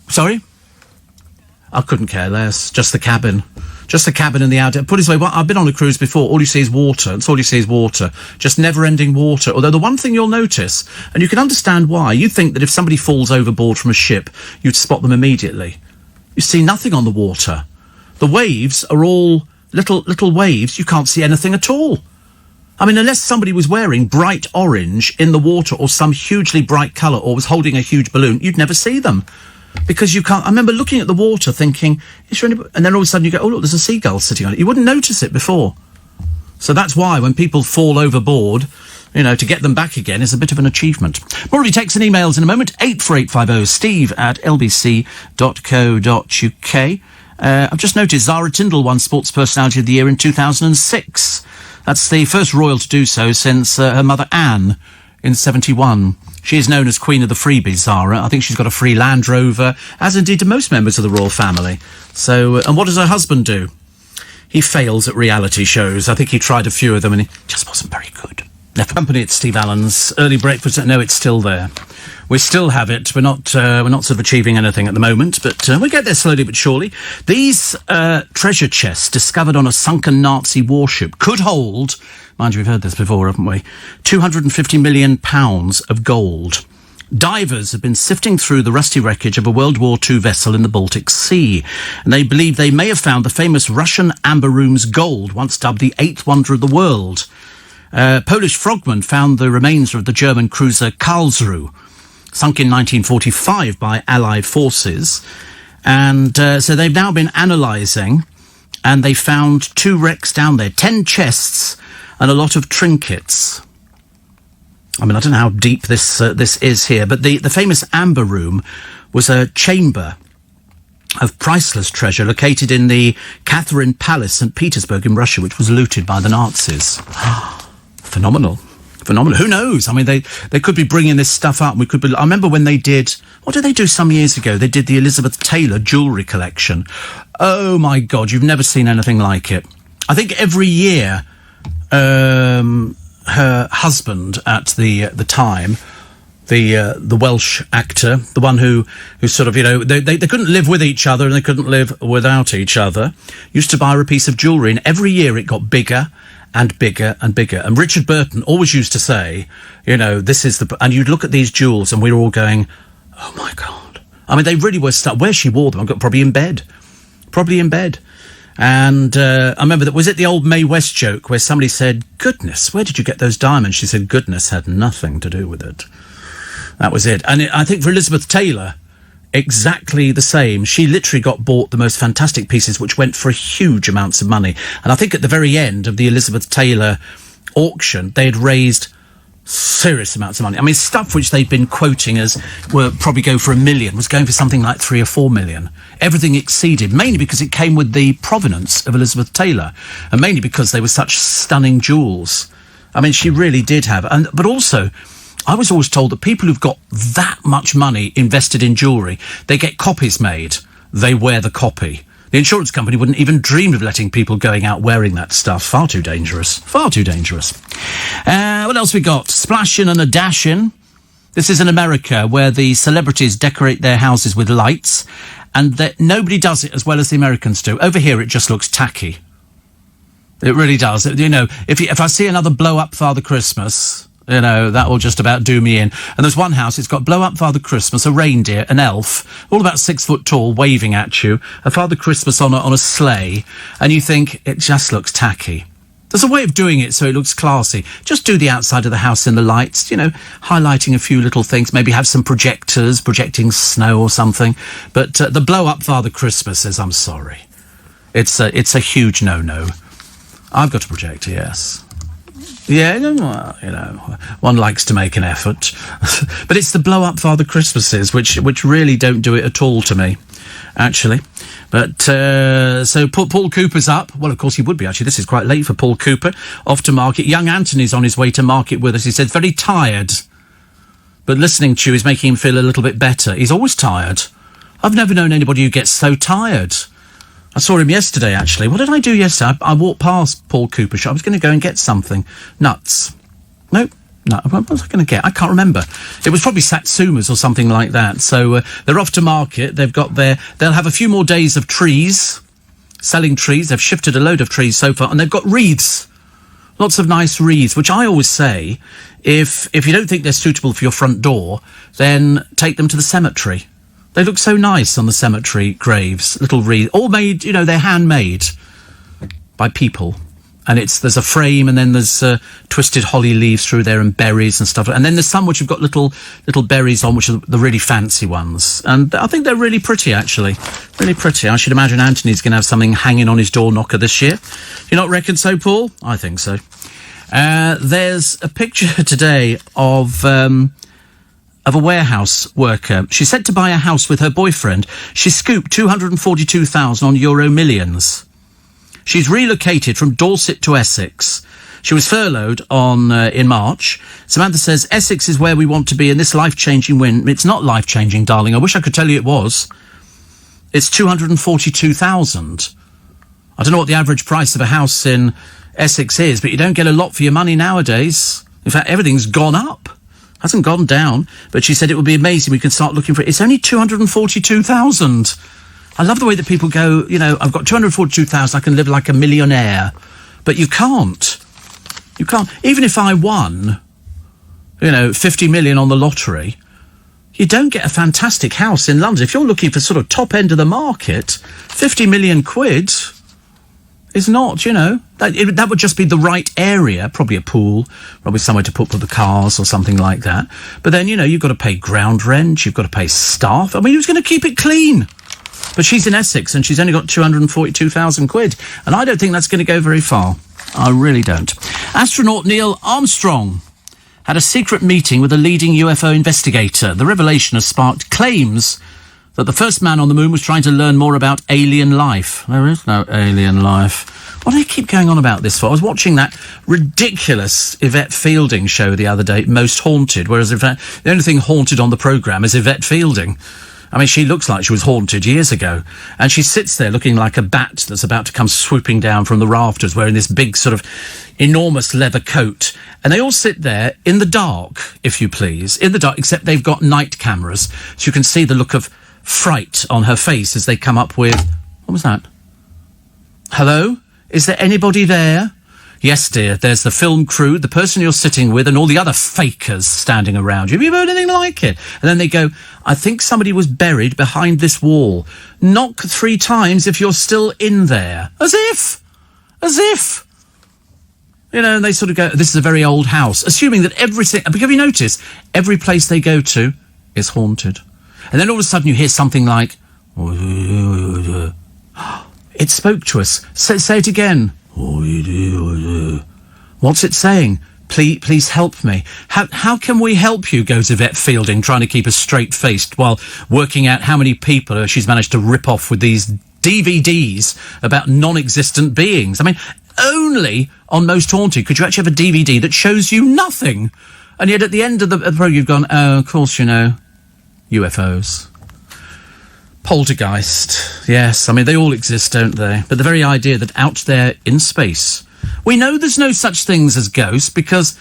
Sorry? I couldn't care less. Just the cabin. Just the cabin and the outdeck. Put it this way, well, I've been on a cruise before. All you see is water. That's all you see is water. Just never-ending water. Although the one thing you'll notice, and you can understand why, you think that if somebody falls overboard from a ship, you'd spot them immediately. You see nothing on the water. The waves are all little waves. You can't see anything at all. I mean, unless somebody was wearing bright orange in the water or some hugely bright colour or was holding a huge balloon, you'd never see them. Because you can't... I remember looking at the water thinking, is there any... And then all of a sudden you go, oh, look, there's a seagull sitting on it. You wouldn't notice it before. So that's why when people fall overboard, you know, to get them back again is a bit of an achievement. More of your texts and emails in a moment. 84850 steve@lbc.co.uk. I've just noticed Zara Tindall won Sports Personality of the Year in 2006. That's the first royal to do so since her mother Anne in 71. She is known as Queen of the Freebies, Zara. I think she's got a free Land Rover, as indeed do most members of the royal family. So, and what does her husband do? He fails at reality shows. I think he tried a few of them and he just wasn't very good. Left company at Steve Allen's early breakfast. No, it's still there. We still have it. We're not sort of achieving anything at the moment, but we'll get there slowly but surely. These treasure chests discovered on a sunken Nazi warship could hold, mind you, we've heard this before, haven't we, £250 million of gold. Divers have been sifting through the rusty wreckage of a World War II vessel in the Baltic Sea, and they believe they may have found the famous Russian Amber Room's gold, once dubbed the eighth wonder of the world. Polish frogmen found the remains of the German cruiser Karlsruhe, sunk in 1945 by Allied forces. And so they've now been analysing, and they found 2 wrecks down there, 10 chests and a lot of trinkets. I mean, I don't know how deep this is here, but the famous Amber Room was a chamber of priceless treasure located in the Catherine Palace, St. Petersburg in Russia, which was looted by the Nazis. Phenomenal. Who knows? I mean, they could be bringing this stuff up. I remember when they did... What did they do some years ago? They did the Elizabeth Taylor jewellery collection. Oh, my God, you've never seen anything like it. I think every year, her husband at the time, the Welsh actor, the one who sort of, you know, they couldn't live with each other and they couldn't live without each other, used to buy her a piece of jewellery, and every year it got bigger and bigger and bigger. And Richard Burton always used to say, you know, this is the... And you'd look at these jewels and we were all going, oh, my God. I mean, they really were stuck. Where she wore them, I got probably in bed. And I remember that, was it the old Mae West joke where somebody said, goodness, where did you get those diamonds? She said, goodness had nothing to do with it. That was it. And I think for Elizabeth Taylor, exactly the same. She literally got bought the most fantastic pieces, which went for huge amounts of money. And I think at the very end of the Elizabeth Taylor auction, they had raised serious amounts of money. I mean, stuff which they'd been quoting as were probably go for $1 million was going for something like 3 or 4 million. Everything exceeded, mainly because it came with the provenance of Elizabeth Taylor, and mainly because they were such stunning jewels. I mean, she really did have. But also, I was always told that people who've got that much money invested in jewellery, they get copies made. They wear the copy. The insurance company wouldn't even dream of letting people going out wearing that stuff. Far too dangerous. Far too dangerous. What else we got? Splashing and a dashing. This is in America, where the celebrities decorate their houses with lights, and that nobody does it as well as the Americans do. Over here, it just looks tacky. It really does. You know, if I see another blow-up Father Christmas, you know, that will just about do me in. And there's one house, it's got blow-up Father Christmas, a reindeer, an elf, all about 6 foot tall, waving at you, a Father Christmas on a sleigh, and you think, it just looks tacky. There's a way of doing it so it looks classy. Just do the outside of the house in the lights, you know, highlighting a few little things, maybe have some projectors projecting snow or something. But the blow-up Father Christmas says, I'm sorry. It's a huge no-no. I've got a projector, yes. Yeah, well, you know, one likes to make an effort. But it's the blow-up Father Christmases which really don't do it at all to me, actually. But, so Paul Cooper's up. Well, of course he would be, actually. This is quite late for Paul Cooper. Off to market. Young Anthony's on his way to market with us. He said, very tired. But listening to you is making him feel a little bit better. He's always tired. I've never known anybody who gets so tired. I saw him yesterday, actually. What did I do yesterday? I walked past Paul Cooper's shop. I was going to go and get something. Nuts. Nope. No, what was I going to get? I can't remember. It was probably Satsumas or something like that. So they're off to market. They'll have a few more days of trees selling trees. They've shifted a load of trees so far, and they've got wreaths. Lots of nice wreaths, which I always say, if you don't think they're suitable for your front door, then take them to the cemetery. They look so nice on the cemetery graves, little wreaths, all made, they're handmade by people. And there's a frame, and then there's twisted holly leaves through there and berries and stuff. And then there's some which have got little berries on, which are the really fancy ones. And I think they're really pretty, actually. Really pretty. I should imagine Anthony's going to have something hanging on his door knocker this year. You not reckon so, Paul? I think so. There's a picture today of a warehouse worker. She's set to buy a house with her boyfriend. She scooped 242,000 on Euro Millions. She's relocated from Dorset to Essex. She was furloughed in March. Samantha says, Essex is where we want to be in this life-changing win. It's not life-changing, darling. I wish I could tell you it was. It's 242,000. I don't know what the average price of a house in Essex is, but you don't get a lot for your money nowadays. In fact, everything's gone up. Hasn't gone down. But she said it would be amazing. We can start looking for it. It's only 242,000. I love the way that people go, I've got 242,000, I can live like a millionaire. But you can't. You can't. Even if I won, 50 million on the lottery, you don't get a fantastic house in London. If you're looking for sort of top end of the market, 50 million quid is not, that would just be the right area, probably a pool, probably somewhere to put the cars or something like that. But then, you've got to pay ground rent, you've got to pay staff. I mean, who's going to keep it clean? But she's in Essex and she's only got 242,000 quid. And I don't think that's going to go very far. I really don't. Astronaut Neil Armstrong had a secret meeting with a leading UFO investigator. The revelation has sparked claims that the first man on the moon was trying to learn more about alien life. There is no alien life. What do they keep going on about this for? I was watching that ridiculous Yvette Fielding show the other day, Most Haunted, whereas in fact, the only thing haunted on the programme is Yvette Fielding. I mean, she looks like she was haunted years ago. And she sits there looking like a bat that's about to come swooping down from the rafters, wearing this big sort of enormous leather coat. And they all sit there in the dark, if you please, in the dark, except they've got night cameras. So you can see the look of fright on her face as they come up with... What was that? Hello? Is there anybody there? Yes, dear, there's the film crew, the person you're sitting with, and all the other fakers standing around you. Have you heard anything like it? And then they go, I think somebody was buried behind this wall. Knock 3 times if you're still in there. As if. And they sort of go, this is a very old house, assuming that everything... Have you noticed? Every place they go to is haunted. And then all of a sudden you hear something like... It spoke to us. Say it again. What's it saying? Please help me. How can we help you, goes Yvette Fielding, trying to keep a straight face while working out how many people she's managed to rip off with these DVDs about non-existent beings. I mean, only on Most Haunted could you actually have a DVD that shows you nothing. And yet at the end of the program you've gone, oh, of course, UFOs. Poltergeist, yes. I mean, they all exist, don't they? But the very idea that out there in space... We know there's no such things as ghosts because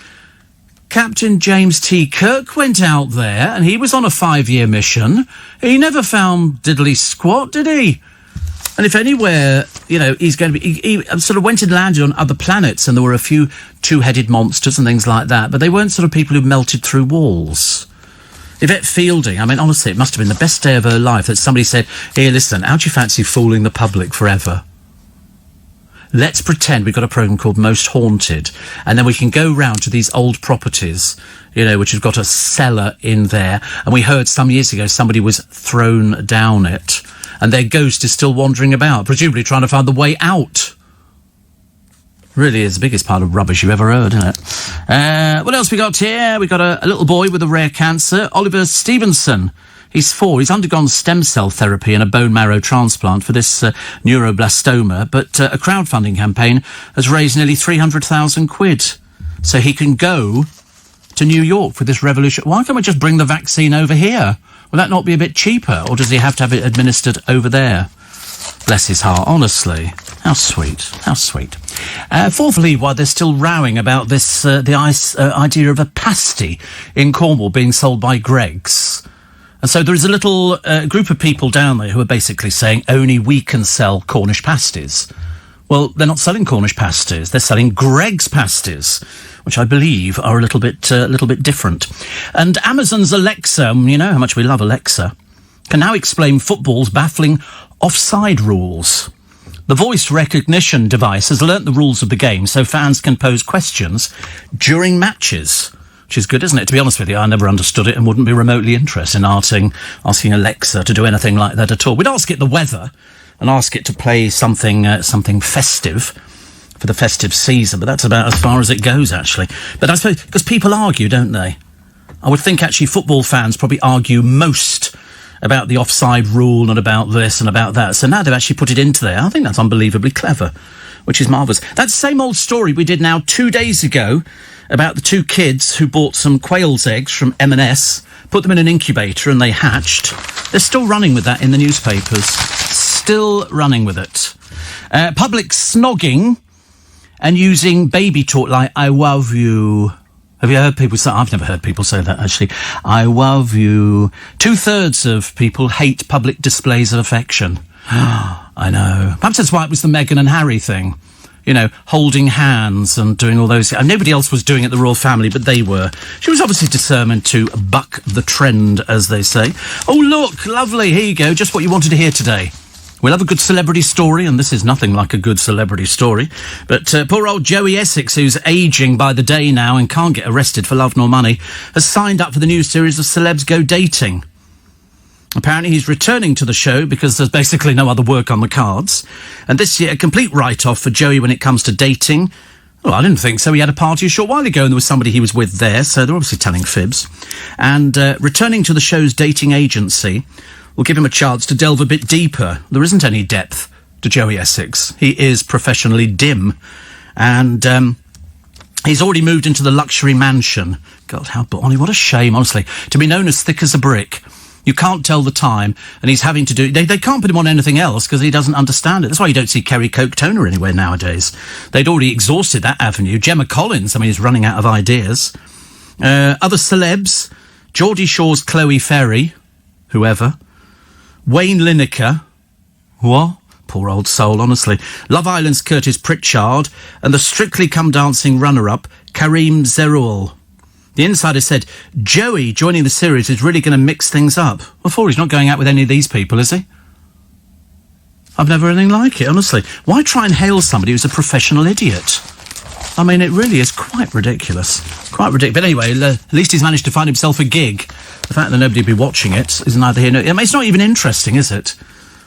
Captain James T. Kirk went out there and he was on a 5-year mission. He never found diddly squat, did he? And if anywhere, he's going to be... He sort of went and landed on other planets and there were a few 2-headed monsters and things like that, but they weren't sort of people who melted through walls. Yvette Fielding, I mean, honestly, it must have been the best day of her life that somebody said, here, listen, how do you fancy fooling the public forever? Let's pretend we've got a programme called Most Haunted, and then we can go round to these old properties, which have got a cellar in there, and we heard some years ago somebody was thrown down it, and their ghost is still wandering about, presumably trying to find the way out. Really is the biggest pile of rubbish you've ever heard, isn't it? What else we got here? We got a little boy with a rare cancer, Oliver Stevenson. He's 4. He's undergone stem cell therapy and a bone marrow transplant for this neuroblastoma, but a crowdfunding campaign has raised nearly 300,000 quid. So he can go to New York for this revolution. Why can't we just bring the vaccine over here? Will that not be a bit cheaper, or does he have to have it administered over there? Bless his heart, honestly. How sweet, how sweet. Fourthly, while they're still rowing about this, the idea of a pasty in Cornwall being sold by Greggs. And so there is a little group of people down there who are basically saying only we can sell Cornish pasties. Well, they're not selling Cornish pasties. They're selling Greggs pasties, which I believe are a little bit different. And Amazon's Alexa, you know how much we love Alexa, can now explain football's baffling offside rules. The voice recognition device has learnt the rules of the game so fans can pose questions during matches. Which is good, isn't it? To be honest with you, I never understood it and wouldn't be remotely interested in asking Alexa to do anything like that at all. We'd ask it the weather and ask it to play something festive for the festive season, but that's about as far as it goes, actually. But I suppose, because people argue, don't they? I would think, actually, football fans probably argue most about the offside rule and about this and about that. So now they've actually put it into there. I think that's unbelievably clever, which is marvellous. That same old story we did now 2 days ago about the two kids who bought some quail's eggs from M&S, put them in an incubator and they hatched. They're still running with that in the newspapers. Still running with it. Public snogging and using baby talk like, I love you. Have you heard people say, I've never heard people say that, actually. I love you. 2/3 of people hate public displays of affection. I know. Perhaps that's why it was the Meghan and Harry thing. You know, holding hands and doing all those. Nobody else was doing it, the royal family, but they were. She was obviously determined to buck the trend, as they say. Oh, look, lovely. Here you go. Just what you wanted to hear today. We'll have a good celebrity story, and this is nothing like a good celebrity story. But poor old Joey Essex, who's ageing by the day now and can't get arrested for love nor money, has signed up for the new series of Celebs Go Dating. Apparently he's returning to the show because there's basically no other work on the cards. And this year, a complete write-off for Joey when it comes to dating. Well, I didn't think so. He had a party a short while ago and there was somebody he was with there, so they're obviously telling fibs. And returning to the show's dating agency will give him a chance to delve a bit deeper. There isn't any depth to Joey Essex. He is professionally dim. And he's already moved into the luxury mansion. God, how bonny. What a shame, honestly. To be known as thick as a brick. You can't tell the time, and he's having to do... They can't put him on anything else because he doesn't understand it. That's why you don't see Kerry Coke Toner anywhere nowadays. They'd already exhausted that avenue. Gemma Collins, I mean, is running out of ideas. Other celebs, Geordie Shore's Chloe Ferry, whoever. Wayne Lineker. What? Poor old soul, honestly. Love Island's Curtis Pritchard, and the Strictly Come Dancing runner-up, Kareem Zeroual. The insider said, Joey joining the series is really going to mix things up. Before he's not going out with any of these people, is he? I've never anything like it, honestly. Why try and hail somebody who's a professional idiot? I mean, it really is quite ridiculous. Quite ridiculous. But anyway, at least he's managed to find himself a gig. The fact that nobody will be watching it is neither here nor... I mean, it's not even interesting, is it?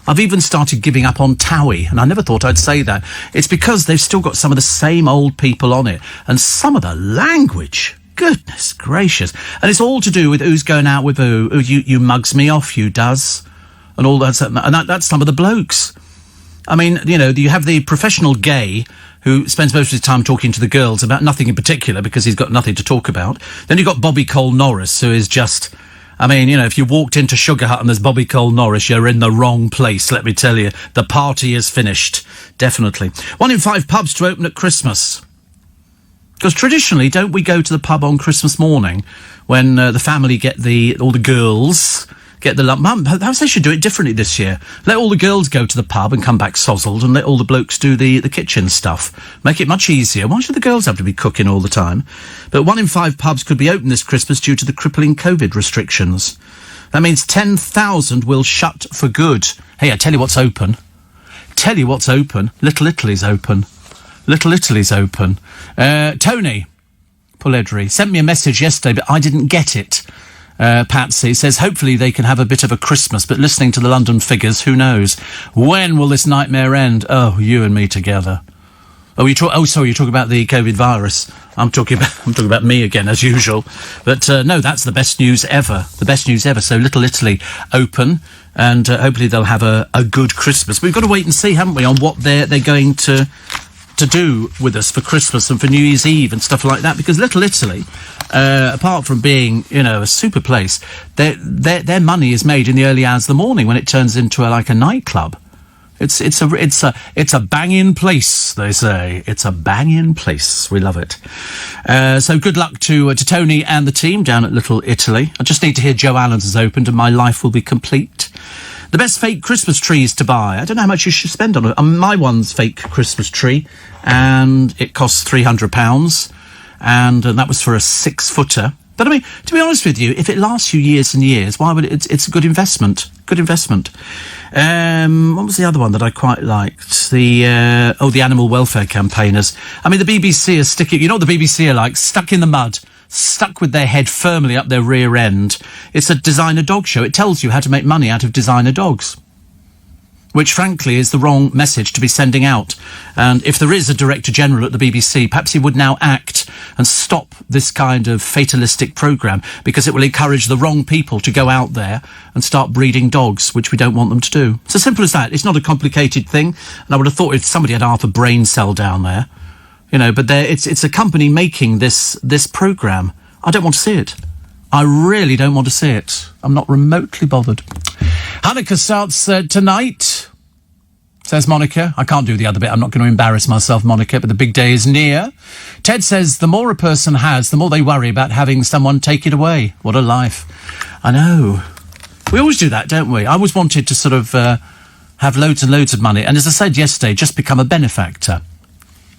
I've even started giving up on Towie, and I never thought I'd say that. It's because they've still got some of the same old people on it, and some of the language... Goodness gracious. And it's all to do with who's going out with who. You mugs me off, you does. And all that. And that's some of the blokes. I mean, you know, you have the professional gay who spends most of his time talking to the girls about nothing in particular because he's got nothing to talk about. Then you've got Bobby Cole Norris, who is just... I mean, you know, if you walked into Sugar Hut and there's Bobby Cole Norris, you're in the wrong place, let me tell you. The party is finished. Definitely. 1 in 5 pubs to open at Christmas. Because traditionally, don't we go to the pub on Christmas morning when the family get all the girls get the lump? Mum, perhaps they should do it differently this year. Let all the girls go to the pub and come back sozzled and let all the blokes do the kitchen stuff. Make it much easier. Why should the girls have to be cooking all the time? But 1 in 5 pubs could be open this Christmas due to the crippling COVID restrictions. That means 10,000 will shut for good. Hey, I tell you what's open. Little Italy's open. Little Italy's open. Tony Puledri sent me a message yesterday, but I didn't get it. Patsy says, hopefully they can have a bit of a Christmas, but listening to the London figures, who knows? When will this nightmare end? Oh, you and me together. Sorry, you're talking about the COVID virus. I'm talking about me again, as usual. But no, that's the best news ever. The best news ever. So Little Italy open, and hopefully they'll have a good Christmas. We've got to wait and see, haven't we, on what they're going to do with us for Christmas and for New Year's Eve and stuff like that, because Little Italy, apart from being, you know, a super place, their money is made in the early hours of the morning when it turns into a nightclub. It's a banging place, they say. It's a banging place. We love it. So good luck to Tony and the team down at Little Italy. I just need to hear Joe Allen's has opened and my life will be complete. The best fake Christmas trees to buy. I don't know how much you should spend on it. My one's fake Christmas tree, and it costs £300, and that was for a 6-footer. But I mean, to be honest with you, if it lasts you years and years, why would it? It's a good investment. Good investment. What was the other one that I quite liked? The animal welfare campaigners. I mean, the BBC are sticking. You know what the BBC are like? Stuck in the mud. Stuck with their head firmly up their rear end. It's a designer dog show. It tells you how to make money out of designer dogs, which frankly is the wrong message to be sending out. And if there is a Director General at the BBC, perhaps he would now act and stop this kind of fatalistic programme, because it will encourage the wrong people to go out there and start breeding dogs, which we don't want them to do. It's as simple as that. It's not a complicated thing. And I would have thought if somebody had half a brain cell down there, you know, but it's a company making this programme. I don't want to see it. I really don't want to see it. I'm not remotely bothered. Hanukkah starts tonight, says Monica. I can't do the other bit. I'm not going to embarrass myself, Monica, but the big day is near. Ted says the more a person has, the more they worry about having someone take it away. What a life. I know. We always do that, don't we? I always wanted to sort of have loads and loads of money. And as I said yesterday, just become a benefactor.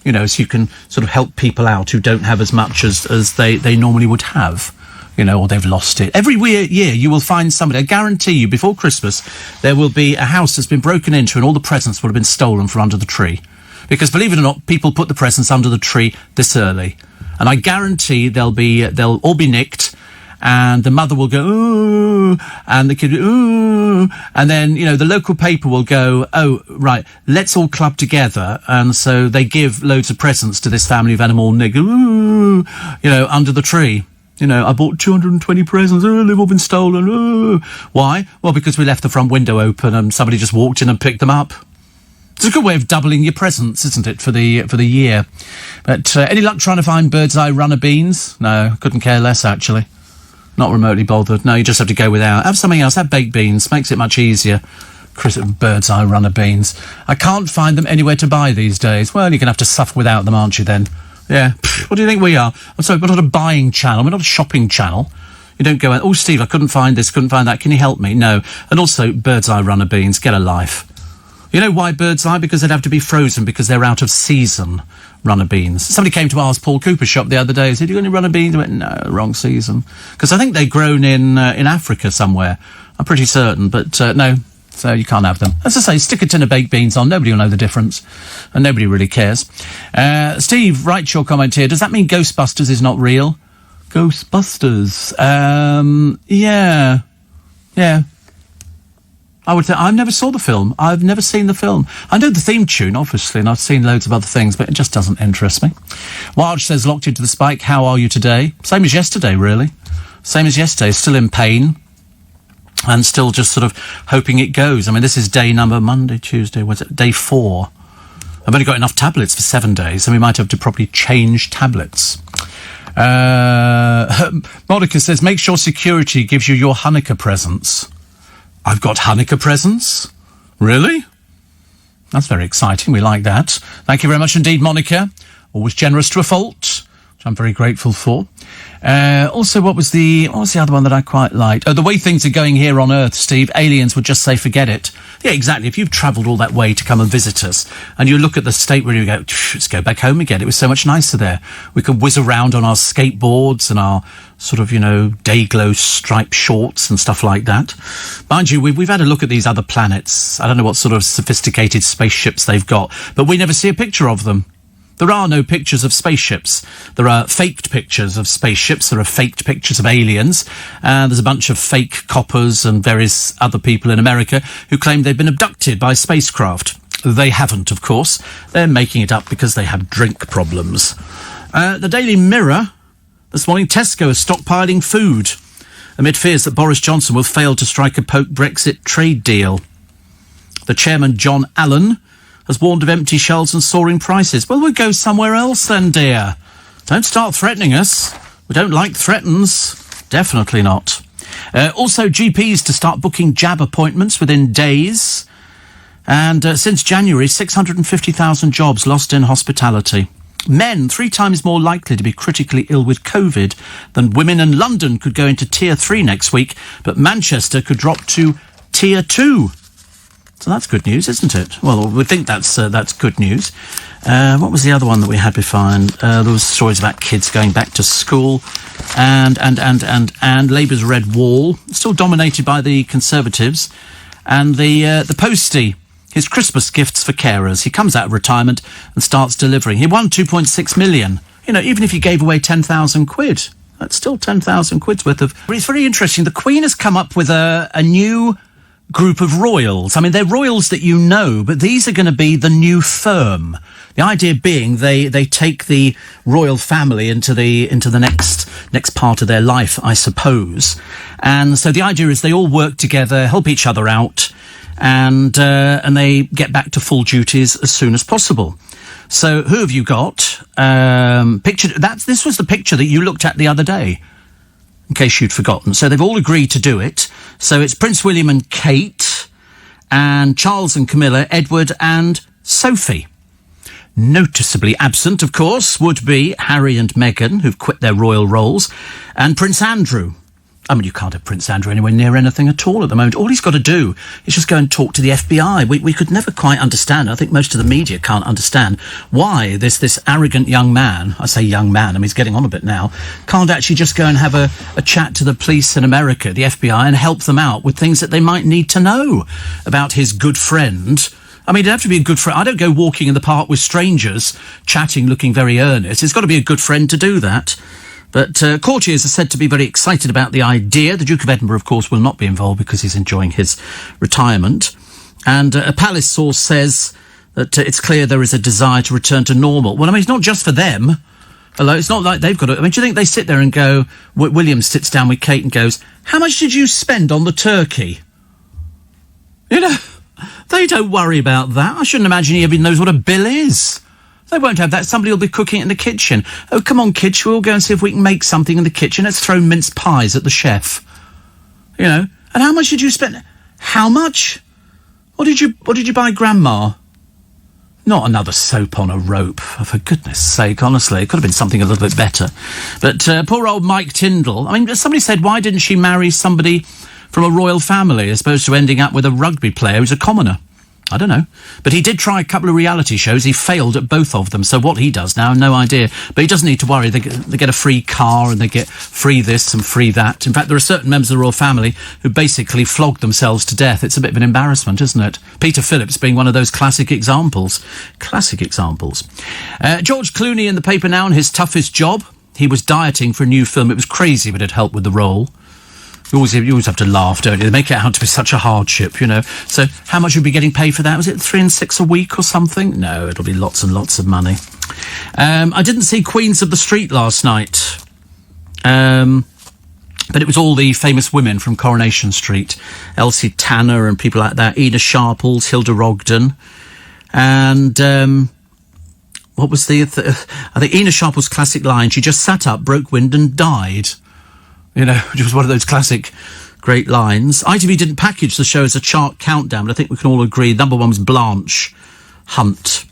You know, so you can sort of help people out who don't have as much as they normally would have, you know, or they've lost it. Every year you will find somebody, I guarantee you, before Christmas, there will be a house that's been broken into and all the presents will have been stolen from under the tree. Because, believe it or not, people put the presents under the tree this early. And I guarantee they'll all be nicked, and the mother will go, ooh, and the kid, ooh, and then, you know, the local paper will go, oh, right, let's all club together, and so they give loads of presents to this family of animal nick, ooh, you know, under the tree. You know, I bought 220 presents, oh, they've all been stolen, oh. Why? Well, because we left the front window open and somebody just walked in and picked them up. It's a good way of doubling your presents, isn't it, for the year? But any luck trying to find bird's eye runner beans? No, couldn't care less, actually. Not remotely bothered. No, you just have to go without. Have something else. Have baked beans. Makes it much easier. Bird's eye runner beans. I can't find them anywhere to buy these days. Well, you're going to have to suffer without them, aren't you, then? Yeah. What do you think we are? I'm sorry, we're not a buying channel. We're not a shopping channel. You don't go out, oh, Steve, I couldn't find this, couldn't find that. Can you help me? No. And also, bird's eye runner beans. Get a life. You know why bird's eye? Because they'd have to be frozen because they're out of season, runner beans. Somebody came to ask Paul Cooper's shop the other day. He said, you got any runner beans? I went, no, wrong season. Because I think they're grown in Africa somewhere. I'm pretty certain, but no. So you can't have them. As I say, stick a tin of baked beans on. Nobody will know the difference. And nobody really cares. Steve, write your comment here. Does that mean Ghostbusters is not real? Ghostbusters. Yeah. I would think, I never saw the film. I've never seen the film. I know the theme tune, obviously, and I've seen loads of other things, but it just doesn't interest me. Wild says, locked into the spike. How are you today? Same as yesterday, really. Same as yesterday. Still in pain. And still just sort of hoping it goes. I mean, this is day number, Monday, Tuesday, what's it? Day 4. I've only got enough tablets for 7 days, and we might have to probably change tablets. Monica says, make sure security gives you your Hanukkah presents. I've got Hanukkah presents? Really? That's very exciting. We like that. Thank you very much indeed, Monica. Always generous to a fault, which I'm very grateful for. Also, what was the other one that I quite liked? Oh, the way things are going here on Earth, Steve, aliens would just say, forget it. Yeah, exactly. If you've travelled all that way to come and visit us, and you look at the state where you go, let's go back home again. It was so much nicer there. We could whiz around on our skateboards and our sort of, you know, day-glow striped shorts and stuff like that. Mind you, we've had a look at these other planets. I don't know what sort of sophisticated spaceships they've got, but we never see a picture of them. There are no pictures of spaceships. There are faked pictures of spaceships. There are faked pictures of aliens. There's a bunch of fake coppers and various other people in America who claim they've been abducted by spacecraft. They haven't, of course. They're making it up because they have drink problems. The Daily Mirror, this morning, Tesco is stockpiling food amid fears that Boris Johnson will fail to strike a post-Brexit trade deal. The chairman, John Allen, has warned of empty shelves and soaring prices. Well, we'll go somewhere else then, dear. Don't start threatening us. We don't like threatens. Definitely not. Also, GPs to start booking jab appointments within days. And since January, 650,000 jobs lost in hospitality. Men 3 times more likely to be critically ill with COVID than women, and London could go into Tier 3 next week, but Manchester could drop to Tier 2. So that's good news, isn't it? Well, we think that's good news. What was the other one that we had behind? There was stories about kids going back to school, and Labour's Red Wall, still dominated by the Conservatives, and the Postie, his Christmas gifts for carers. He comes out of retirement and starts delivering. He won 2.6 million. You know, even if he gave away 10,000 quid, that's still 10,000 quid's worth of... But it's very interesting. The Queen has come up with a new group of royals. I mean, they're royals that you know, but these are going to be the new firm. The idea being they take the royal family into the next part of their life, I suppose. And so the idea is they all work together, help each other out, and they get back to full duties as soon as possible. So who have you got? This was the picture that you looked at the other day, in case you'd forgotten. So they've all agreed to do it. So it's Prince William and Kate, and Charles and Camilla, Edward and Sophie. Noticeably absent, of course, would be Harry and Meghan, who've quit their royal roles, and Prince Andrew. I mean, you can't have Prince Andrew anywhere near anything at all at the moment. All he's got to do is just go and talk to the FBI. We could never quite understand, I think most of the media can't understand, why this arrogant young man, I say young man, I mean, he's getting on a bit now, can't actually just go and have a chat to the police in America, the FBI, and help them out with things that they might need to know about his good friend. I mean, it'd have to be a good friend. I don't go walking in the park with strangers, chatting, looking very earnest. It's got to be a good friend to do that. But courtiers are said to be very excited about the idea. The Duke of Edinburgh, of course, will not be involved because he's enjoying his retirement. And a palace source says that it's clear there is a desire to return to normal. Well, I mean, it's not just for them. Although it's not like they've got to... I mean, do you think they sit there and go... William sits down with Kate and goes, how much did you spend on the turkey? You know, they don't worry about that. I shouldn't imagine he even knows what a bill is. They won't have that. Somebody will be cooking it in the kitchen. Oh, come on, kids, we'll go and see if we can make something in the kitchen. Let's throw mince pies at the chef. You know, and how much did you spend? How much? What did you buy, Grandma? Not another soap on a rope, for goodness sake, honestly. It could have been something a little bit better. But poor old Mike Tyndall. I mean, somebody said, why didn't she marry somebody from a royal family as opposed to ending up with a rugby player who's a commoner? I don't know. But he did try a couple of reality shows. He failed at both of them. So what he does now, no idea. But he doesn't need to worry. They get a free car and they get free this and free that. In fact, there are certain members of the royal family who basically flog themselves to death. It's a bit of an embarrassment, isn't it? Peter Phillips being one of those classic examples. Classic examples. George Clooney in the paper now on his toughest job. He was dieting for a new film. It was crazy, but it helped with the role. You always have to laugh, don't you? They make it out to be such a hardship, you know. So how much you'll be getting paid for that? Was it 3 and 6 a week or something? No, it'll be lots and lots of money. I didn't see Queens of the Street last night. But it was all the famous women from Coronation Street. Elsie Tanner and people like that. Ina Sharples, Hilda Rogden. And what was I think Ina Sharples' classic line, she just sat up, broke wind and died. You know, which was one of those classic great lines. ITV didn't package the show as a chart countdown, but I think we can all agree number one was Blanche Hunt.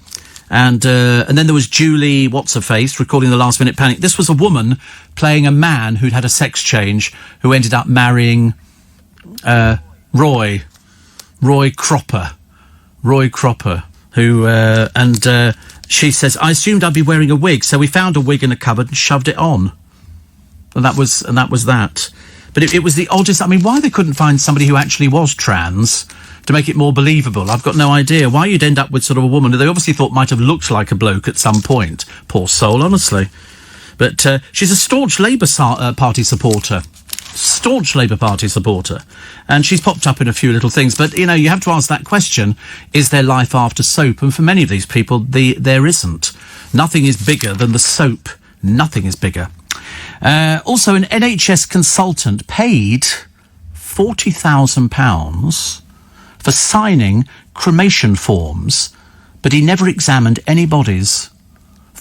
And then there was Julie What's-Her-Face recording the Last Minute Panic. This was a woman playing a man who'd had a sex change who ended up marrying Roy Cropper, who she says, I assumed I'd be wearing a wig, so we found a wig in a cupboard and shoved it on. And that was that. But it was the oddest... I mean, why they couldn't find somebody who actually was trans to make it more believable, I've got no idea. Why you'd end up with sort of a woman who they obviously thought might have looked like a bloke at some point. Poor soul, honestly. But she's a staunch Labour Party supporter. Staunch Labour Party supporter. And she's popped up in a few little things. But, you know, you have to ask that question, is there life after soap? And for many of these people, there isn't. Nothing is bigger than the soap. Nothing is bigger. Also, an NHS consultant paid £40,000 for signing cremation forms, but he never examined any bodies.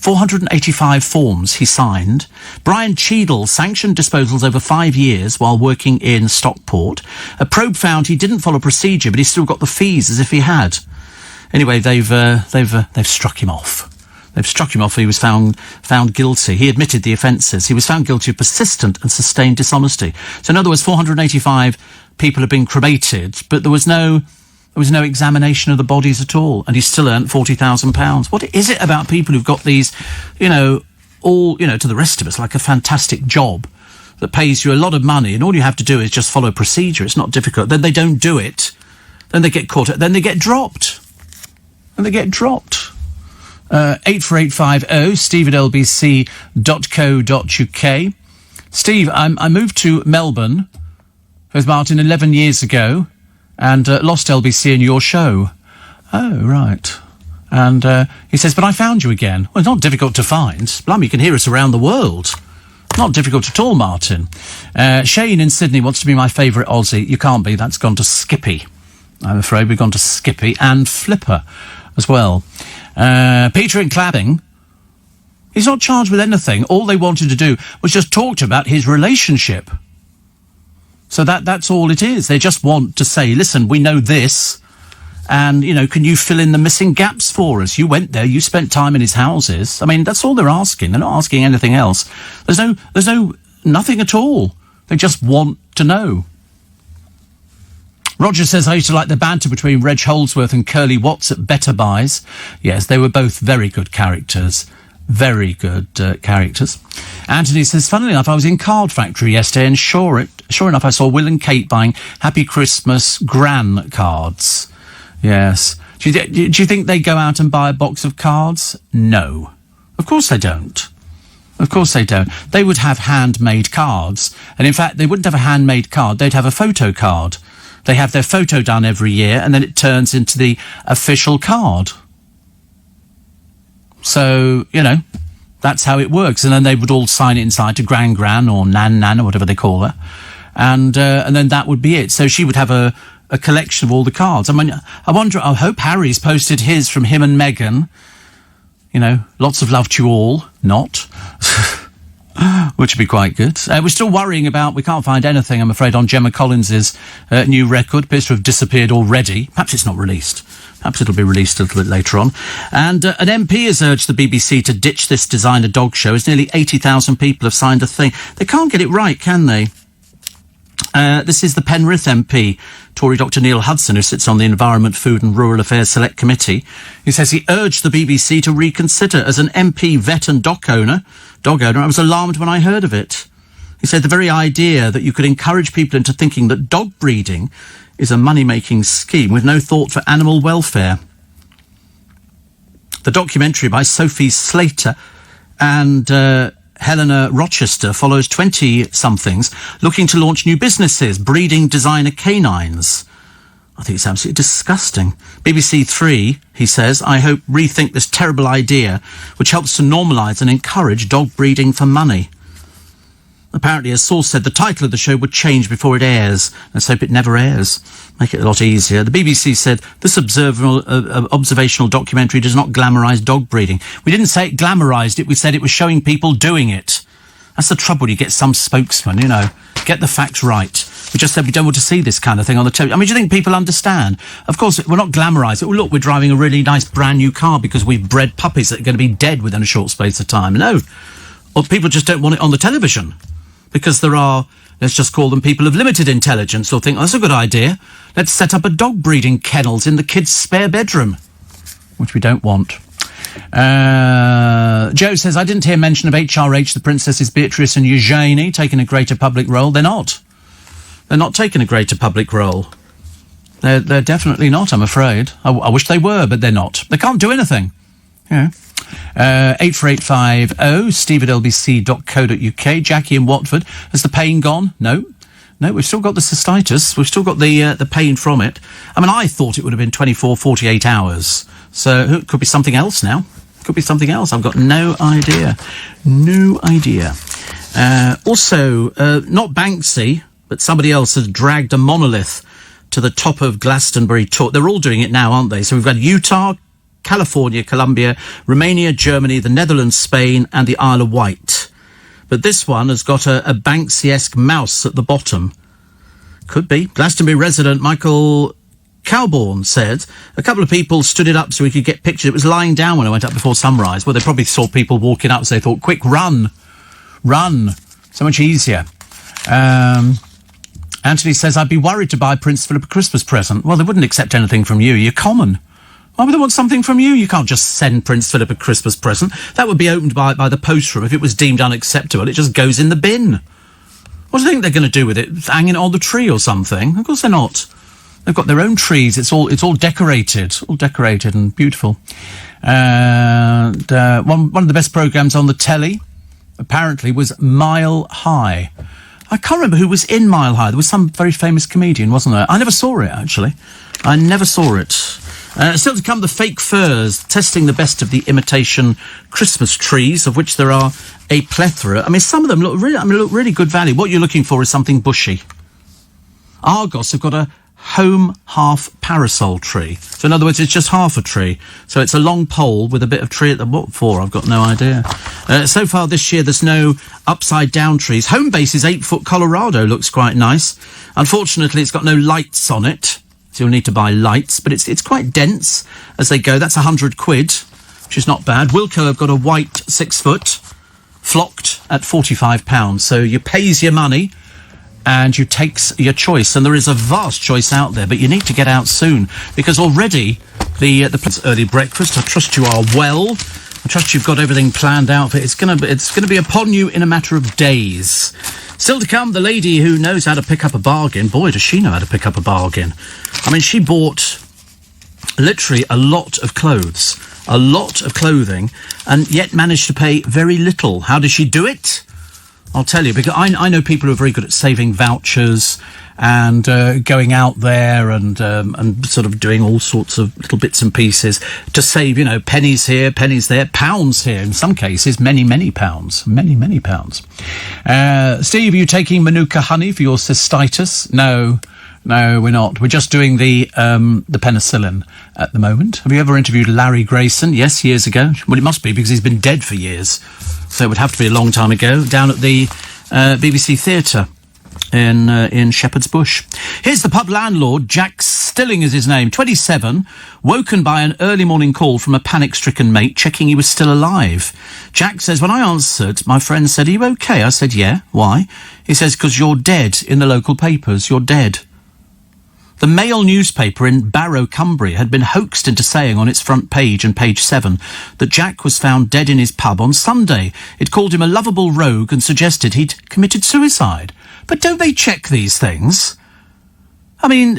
485 forms he signed. Brian Cheadle sanctioned disposals over 5 years while working in Stockport. A probe found he didn't follow procedure, but he still got the fees as if he had. Anyway, they've struck him off. They've struck him off. He was found guilty. He admitted the offences. He was found guilty of persistent and sustained dishonesty. So in other words, 485 people have been cremated, but there was no examination of the bodies at all, and he still earned £40,000. What is it about people who've got these, to the rest of us, like a fantastic job that pays you a lot of money, and all you have to do is just follow procedure. It's not difficult. Then they don't do it. Then they get caught. Then they get dropped. 84850 steve@lbc.co.uk. Steve, I moved to Melbourne with Martin 11 years ago and lost LBC in your show. Oh, right. And he says, but I found you again. Well, it's not difficult to find. Blimey, you can hear us around the world. Not difficult at all, Martin. Shane in Sydney wants to be my favourite Aussie. You can't be. That's gone to Skippy. I'm afraid we've gone to Skippy and Flipper as well. Peter in Cladding, he's not charged with anything. All they wanted to do was just talk to him about his relationship. So that's all it is. They just want to say, listen, we know this, and, can you fill in the missing gaps for us? You went there, you spent time in his houses. I mean, that's all they're asking. They're not asking anything else. There's nothing at all. They just want to know. Roger says, I used to like the banter between Reg Holdsworth and Curly Watts at Better Buys. Yes, they were both very good characters. Very good characters. Anthony says, funnily enough, I was in Card Factory yesterday, and sure enough, I saw Will and Kate buying Happy Christmas Gran cards. Yes. Do you think they go out and buy a box of cards? No. Of course they don't. Of course they don't. They would have handmade cards. And in fact, they wouldn't have a handmade card. They'd have a photo card. They have their photo done every year, and then it turns into the official card. So, that's how it works. And then they would all sign it inside to Gran or Nan or whatever they call her. And then that would be it. So she would have a collection of all the cards. I mean, I hope Harry's posted his from him and Meghan. Lots of love to you all. Not. Which would be quite good. We're still worrying we can't find anything, I'm afraid, on Gemma Collins's new record. Appears to have disappeared already. Perhaps it's not released. Perhaps it'll be released a little bit later on. And an MP has urged the BBC to ditch this designer dog show, as nearly 80,000 people have signed a thing. They can't get it right, can they? This is the Penrith MP, Tory Dr Neil Hudson, who sits on the Environment, Food and Rural Affairs Select Committee. He says he urged the BBC to reconsider. As an MP, vet and dog owner, I was alarmed when I heard of it. He said the very idea that you could encourage people into thinking that dog breeding is a money-making scheme with no thought for animal welfare. The documentary by Sophie Slater and Helena Rochester follows 20-somethings looking to launch new businesses, breeding designer canines. I think it's absolutely disgusting. BBC Three, he says, I hope rethink this terrible idea, which helps to normalise and encourage dog breeding for money. Apparently, a source said the title of the show would change before it airs. Let's hope it never airs. Make it a lot easier. The BBC said this observational documentary does not glamorise dog breeding. We didn't say it glamorised it, we said it was showing people doing it. That's the trouble. You get some spokesman, get the facts right. We just said we don't want to see this kind of thing on the television. I mean, do you think people understand? Of course, we're not glamorising it. Oh, look, we're driving a really nice brand new car because we've bred puppies that are going to be dead within a short space of time. No. Or people just don't want it on the television. Because there are, let's just call them people of limited intelligence, or think, oh, that's a good idea. Let's set up a dog breeding kennels in the kids' spare bedroom, which we don't want. Joe says, I didn't hear mention of HRH, the Princesses Beatrice and Eugenie taking a greater public role. They're not. They're not taking a greater public role. They're definitely not, I'm afraid. I wish they were, but they're not. They can't do anything. 84850 steve@lbc.co.uk. Jackie in Watford. Has the pain gone? No, we've still got the cystitis. We've still got the pain from it. I mean, I thought it would have been 24, 48 hours. So it could be something else now. Could be something else. I've got no idea. Also, not Banksy, but somebody else has dragged a monolith to the top of Glastonbury. They're all doing it now, aren't they? So we've got Utah, California, Colombia, Romania, Germany, the Netherlands, Spain, and the Isle of Wight. But this one has got a Banksy-esque mouse at the bottom. Could be. Glastonbury resident Michael Cowborn said a couple of people stood it up so he could get pictures. It was lying down when I went up before sunrise. Well, they probably saw people walking up, so they thought, quick, run. So much easier. Anthony says, I'd be worried to buy Prince Philip a Christmas present. Well, they wouldn't accept anything from you. You're common. Why would they want something from you? You can't just send Prince Philip a Christmas present. That would be opened by the post room. If it was deemed unacceptable, it just goes in the bin. What do you think they're going to do with it? Hanging it on the tree or something? Of course they're not. They've got their own trees. It's all decorated. All decorated and beautiful. And one of the best programmes on the telly, apparently, was Mile High. I can't remember who was in Mile High. There was some very famous comedian, wasn't there? I never saw it, actually. I never saw it. Still to come, the fake firs, testing the best of the imitation Christmas trees, of which there are a plethora. I mean, some of them look really good value. What you're looking for is something bushy. Argos have got a home half parasol tree. So in other words, it's just half a tree. So it's a long pole with a bit of tree at the what for? I've got no idea. So far this year, there's no upside down trees. Home base is 8-foot Colorado, looks quite nice. Unfortunately, it's got no lights on it. So you'll need to buy lights, but it's quite dense as they go. That's £100, which is not bad. Wilco have got a white 6-foot, flocked at £45. So you pays your money and you takes your choice. And there is a vast choice out there, but you need to get out soon because already the early breakfast. I trust you are well. I trust you've got everything planned out. But it's gonna be upon you in a matter of days. Still to come, the lady who knows how to pick up a bargain. Boy, does she know how to pick up a bargain. I mean, she bought literally a lot of clothes, a lot of clothing, and yet managed to pay very little. How did she do it? I'll tell you, because I know people who are very good at saving vouchers and going out there and sort of doing all sorts of little bits and pieces to save, pennies here, pennies there, pounds here. In some cases, many, many pounds. Many, many pounds. Steve, are you taking Manuka honey for your cystitis? No, we're not. We're just doing the penicillin at the moment. Have you ever interviewed Larry Grayson? Yes, years ago. Well, it must be because he's been dead for years. So it would have to be a long time ago, down at the BBC Theatre in Shepherd's Bush. Here's the pub landlord, Jack Stilling is his name, 27, woken by an early morning call from a panic-stricken mate checking he was still alive. Jack says, when I answered, my friend said, are you okay? I said, yeah. Why? He says, because you're dead in the local papers. You're dead. The Mail newspaper in Barrow, Cumbria, had been hoaxed into saying on its front page and page 7 that Jack was found dead in his pub on Sunday. It called him a lovable rogue and suggested he'd committed suicide. But don't they check these things? I mean,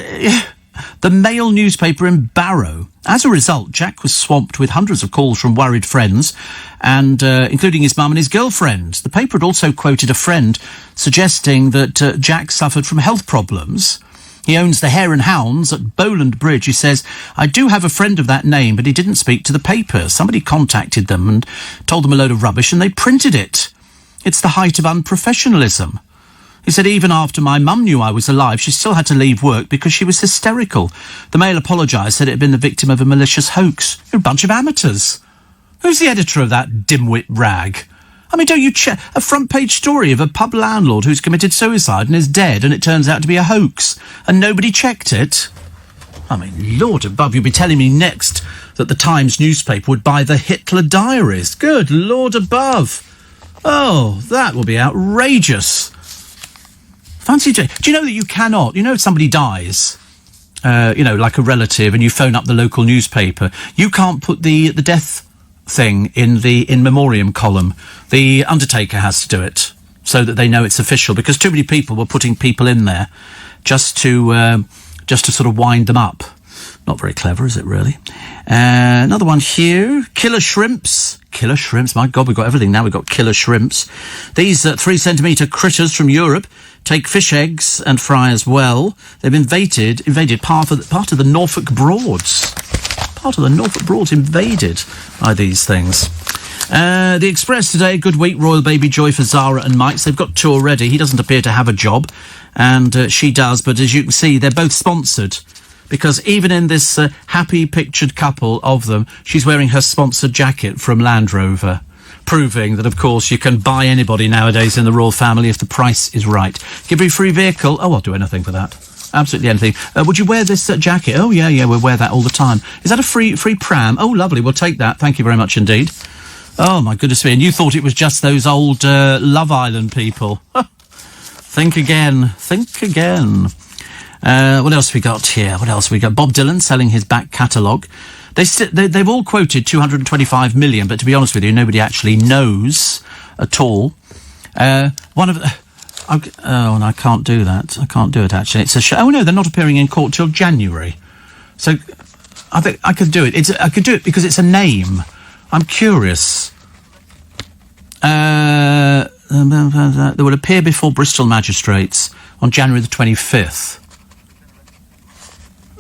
the Mail newspaper in Barrow. As a result, Jack was swamped with hundreds of calls from worried friends, and including his mum and his girlfriend. The paper had also quoted a friend suggesting that Jack suffered from health problems. He owns the Hare and Hounds at Bowland Bridge. He says, I do have a friend of that name, but he didn't speak to the paper. Somebody contacted them and told them a load of rubbish, and they printed it. It's the height of unprofessionalism. He said, even after my mum knew I was alive, she still had to leave work because she was hysterical. The Mail apologised, said it had been the victim of a malicious hoax. You're a bunch of amateurs. Who's the editor of that dimwit rag? I mean, don't you check a front-page story of a pub landlord who's committed suicide and is dead, and it turns out to be a hoax, and nobody checked it? I mean, Lord above, you'll be telling me next that the Times newspaper would buy the Hitler Diaries. Good Lord above. Oh, that will be outrageous. Fancy do you know that you cannot, if somebody dies, like a relative, and you phone up the local newspaper, you can't put the death thing in the in memoriam column. The undertaker has to do it so that they know it's official, because too many people were putting people in there just to sort of wind them up. Not very clever, is it really? Another one here. Killer shrimps. Killer shrimps. My God, we've got everything now. We've got killer shrimps. These 3-centimetre critters from Europe take fish eggs and fry as well. They've invaded part of the Norfolk Broads. Part of the Norfolk Broads invaded by these things. The Express today, good week, royal baby joy for Zara and Mike's. They've got 2 already. He doesn't appear to have a job, and she does, but as you can see, they're both sponsored because even in this happy pictured couple of them, she's wearing her sponsored jacket from Land Rover, proving that, of course, you can buy anybody nowadays in the royal family if the price is right. Give me a free vehicle. Oh, I'll do anything for that. Absolutely anything. Would you wear this jacket? Oh, yeah, we'll wear that all the time. Is that a free pram? Oh, lovely. We'll take that. Thank you very much indeed. Oh, my goodness me. And you thought it was just those old Love Island people. Think again. Think again. What else we got here? What else we got? Bob Dylan selling his back catalogue. They've all quoted 225 million, but to be honest with you, nobody actually knows at all. One of... Oh, and I can't do that. I can't do it, actually. It's a show. Oh, no, they're not appearing in court till January. So I think I could do it. I could do it because it's a name. I'm curious. They will appear before Bristol magistrates on January the 25th.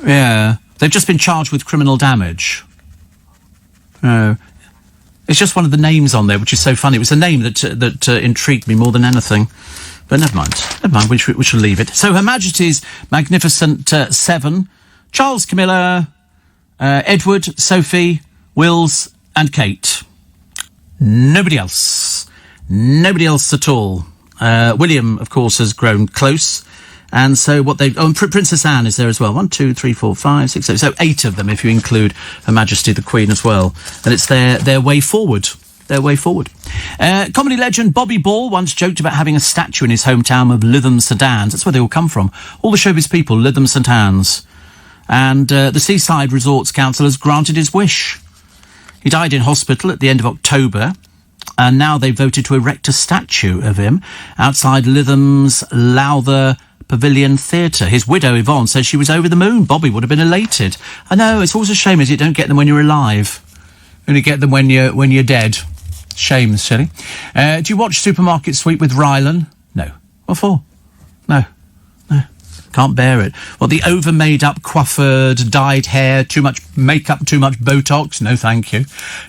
Yeah. They've just been charged with criminal damage. Oh. It's just one of the names on there, which is so funny. It was a name that intrigued me more than anything. But never mind. We shall leave it. So Her Majesty's Magnificent Seven: Charles, Camilla, Edward, Sophie, Wills and Kate. Nobody else. Nobody else at all. William, of course, has grown close. And so what they... Oh, and Princess Anne is there as well. 1, 2, 3, 4, 5, 6, 7. So 8 of them, if you include Her Majesty the Queen as well. And it's their way forward. Their way forward. Comedy legend Bobby Ball once joked about having a statue in his hometown of Lytham St Anne's. That's where they all come from. All the showbiz people, Lytham St Anne's. And the Seaside Resorts Council has granted his wish. He died in hospital at the end of October. And now they've voted to erect a statue of him outside Lytham's Lowther Pavilion Theatre. His widow, Yvonne, says she was over the moon. Bobby would have been elated. I know, it's always a shame, you don't get them when you're alive. You only get them when you're dead. Shame, silly. Do you watch Supermarket Sweep with Rylan? No. What for? No. Can't bear it. Well, the over-made-up, coiffured, dyed hair, too much makeup, too much Botox? No, thank you.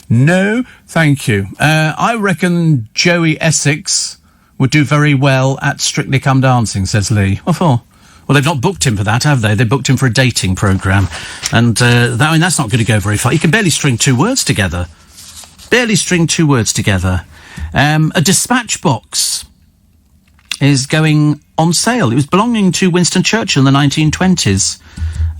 No, thank you. I reckon Joey Essex would do very well at Strictly Come Dancing, says Lee. What for? Well, they've not booked him for that, have they? They booked him for a dating programme. And, that's not going to go very far. He can barely string 2 words together. Barely string 2 words together. A dispatch box is going on sale. It was belonging to Winston Churchill in the 1920s.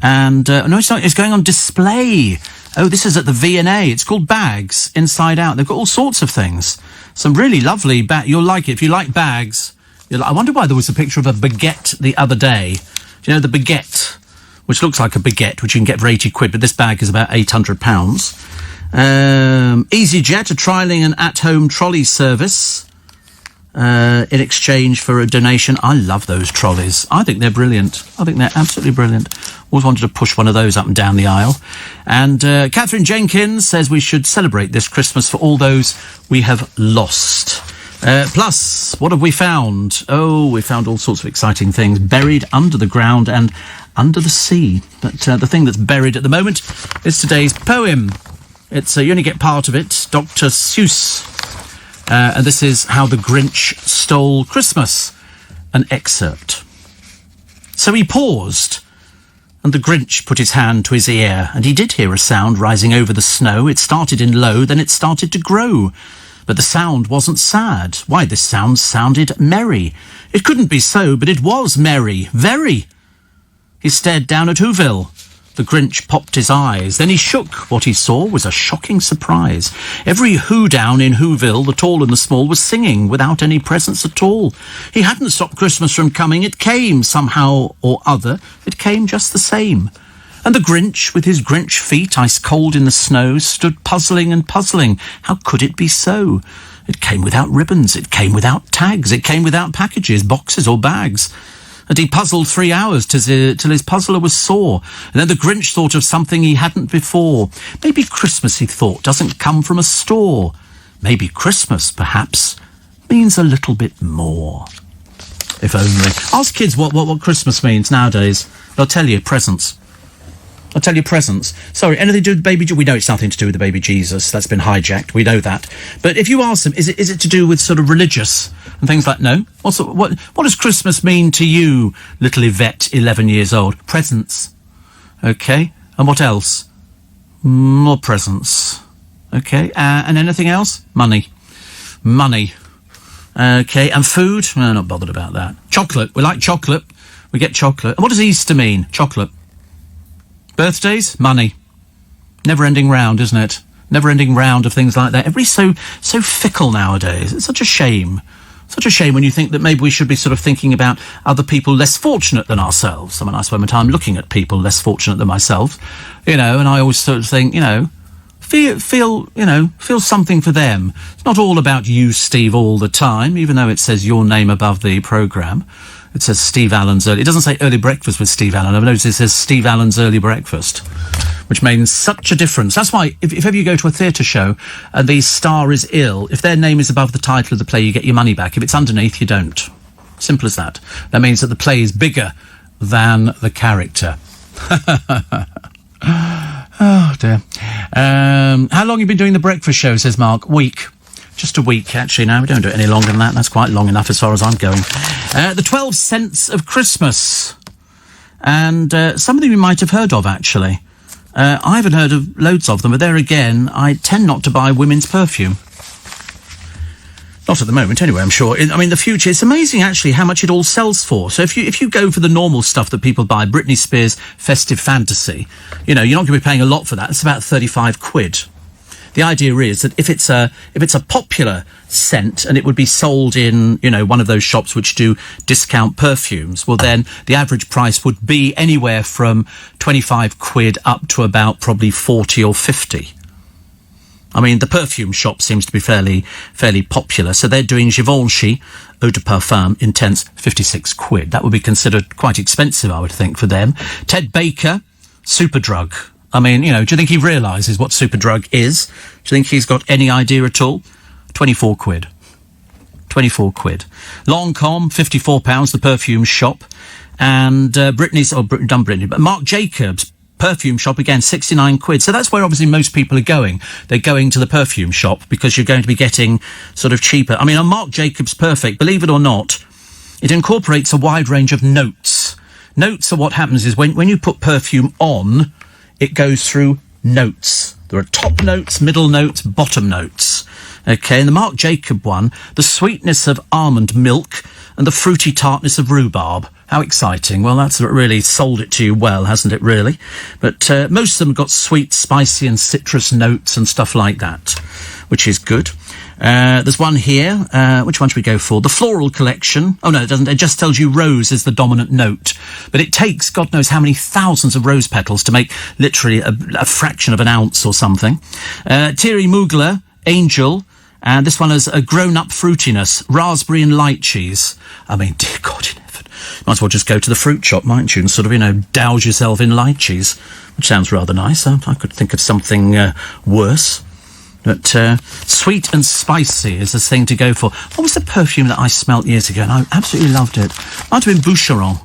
And, no, it's not. It's going on display. Oh, this is at the V&A. It's called Bags, Inside Out. They've got all sorts of things. Some really lovely bags. You'll like it. If you like bags, I wonder why there was a picture of a baguette the other day. Do you know the baguette? Which looks like a baguette, which you can get for 80 quid, but this bag is about £800. EasyJet are trialling an at-home trolley service in exchange for a donation. I love those trolleys. I think they're brilliant. I think they're absolutely brilliant. Always wanted to push one of those up and down the aisle. And Catherine Jenkins says we should celebrate this Christmas for all those we have lost. Plus, what have we found? Oh, we found all sorts of exciting things buried under the ground and under the sea. But the thing that's buried at the moment is today's poem. It's you only get part of it. Dr. Seuss. And this is How the Grinch Stole Christmas. An excerpt. So he paused, and the Grinch put his hand to his ear, and he did hear a sound rising over the snow. It started in low, then it started to grow. But the sound wasn't sad. Why, this sound sounded merry. It couldn't be so, but it was merry. Very. He stared down at Whoville. The Grinch popped his eyes. Then he shook. What he saw was a shocking surprise. Every Who down in Whoville, the tall and the small, was singing without any presents at all. He hadn't stopped Christmas from coming. It came somehow or other. It came just the same. And the Grinch, with his Grinch feet ice cold in the snow, stood puzzling and puzzling. How could it be so? It came without ribbons. It came without tags. It came without packages, boxes or bags. And he puzzled 3 hours till his puzzler was sore. And then the Grinch thought of something he hadn't before. Maybe Christmas, he thought, doesn't come from a store. Maybe Christmas, perhaps, means a little bit more. If only. Ask kids what Christmas means nowadays. They'll tell you presents. I'll tell you presents. Sorry, anything to do with baby Jesus? We know it's nothing to do with the baby Jesus. That's been hijacked. We know that. But if you ask them, is it to do with sort of religious and things like, no? What does Christmas mean to you, little Yvette, 11 years old? Presents. Okay. And what else? More presents. Okay. And anything else? Money. Okay. And food? No, not bothered about that. Chocolate. We like chocolate. We get chocolate. And what does Easter mean? Chocolate. Birthdays? Money. Never-ending round, isn't it? Never-ending round of things like that. Everybody's so fickle nowadays. It's such a shame. Such a shame when you think that maybe we should be sort of thinking about other people less fortunate than ourselves. I mean, I spend my time looking at people less fortunate than myself, and I always sort of think, feel something for them. It's not all about you, Steve, all the time, even though it says your name above the programme. It says Steve Allen's early. It doesn't say early breakfast with Steve Allen. I've noticed it says Steve Allen's early breakfast, which means such a difference. That's why if ever you go to a theatre show and the star is ill, if their name is above the title of the play, you get your money back. If it's underneath, you don't. Simple as that. That means that the play is bigger than the character. Oh, dear. How long have you been doing the breakfast show, says Mark? Week. Just a week, actually. No, we don't do it any longer than that. That's quite long enough as far as I'm going. The 12 Cents of Christmas. And some of them you might have heard of, actually. I haven't heard of loads of them, but there again, I tend not to buy women's perfume. Not at the moment, anyway, I'm sure. The future, it's amazing, actually, how much it all sells for. So if you go for the normal stuff that people buy, Britney Spears Festive Fantasy, you're not going to be paying a lot for that. It's about 35 quid. The idea is that if it's a popular scent and it would be sold in, one of those shops which do discount perfumes, well then the average price would be anywhere from 25 quid up to about probably 40 or 50. I mean, the perfume shop seems to be fairly popular. So they're doing Givenchy Eau de Parfum Intense, 56 quid. That would be considered quite expensive, I would think, for them. Ted Baker, Superdrug. I mean, do you think he realises what Superdrug is? Do you think he's got any idea at all? 24 quid. 24 quid. Lancôme, £54, the perfume shop. And but Marc Jacobs, perfume shop, again, 69 quid. So that's where obviously most people are going. They're going to the perfume shop because you're going to be getting sort of cheaper. I mean, on Marc Jacobs Perfect, believe it or not, it incorporates a wide range of notes. Notes are what happens is when you put perfume on, it goes through notes. There are top notes, middle notes, bottom notes. Okay, and the Marc Jacob one, the sweetness of almond milk and the fruity tartness of rhubarb. How exciting. Well, that's really sold it to you well, hasn't it, really? But most of them have got sweet, spicy and citrus notes and stuff like that, which is good. There's one here. Which one should we go for? The floral collection. Oh, no, it doesn't. It just tells you rose is the dominant note. But it takes God knows how many thousands of rose petals to make literally a fraction of an ounce or something. Thierry Mugler, Angel. And this one has a grown-up fruitiness, raspberry and light cheese. I mean, dear God in heaven. Might as well just go to the fruit shop, mightn't you, and sort of, douse yourself in light cheese, which sounds rather nice. I could think of something worse. But sweet and spicy is the thing to go for. What was the perfume that I smelt years ago? And I absolutely loved it. Might have been Boucheron.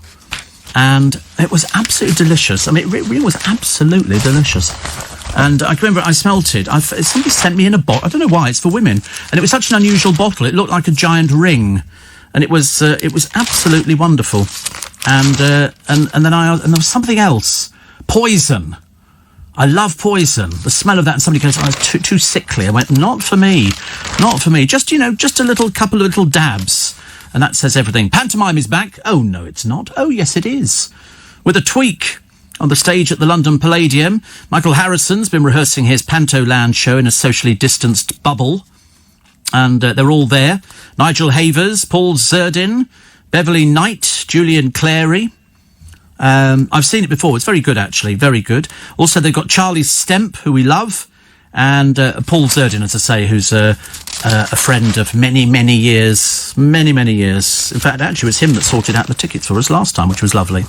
And it was absolutely delicious. I mean, it really was absolutely delicious. And I can remember I smelt it. Somebody sent me in a bottle. I don't know why. It's for women. And it was such an unusual bottle. It looked like a giant ring. And it was absolutely wonderful. And then there was something else. Poison. I love Poison. The smell of that, and somebody goes, oh, it's too sickly. I went, not for me. Not for me. Just, just a couple of little dabs. And that says everything. Pantomime is back. Oh, no, it's not. Oh, yes, it is. With a tweak on the stage at the London Palladium. Michael Harrison's been rehearsing his Pantoland show in a socially distanced bubble. And they're all there. Nigel Havers, Paul Zerdin, Beverly Knight, Julian Clary. I've seen it before. It's very good, actually. Very good. Also, they've got Charlie Stemp, who we love, and Paul Zerdin, as I say, who's a friend of many, many years. Many, many years. In fact, actually, it was him that sorted out the tickets for us last time, which was lovely.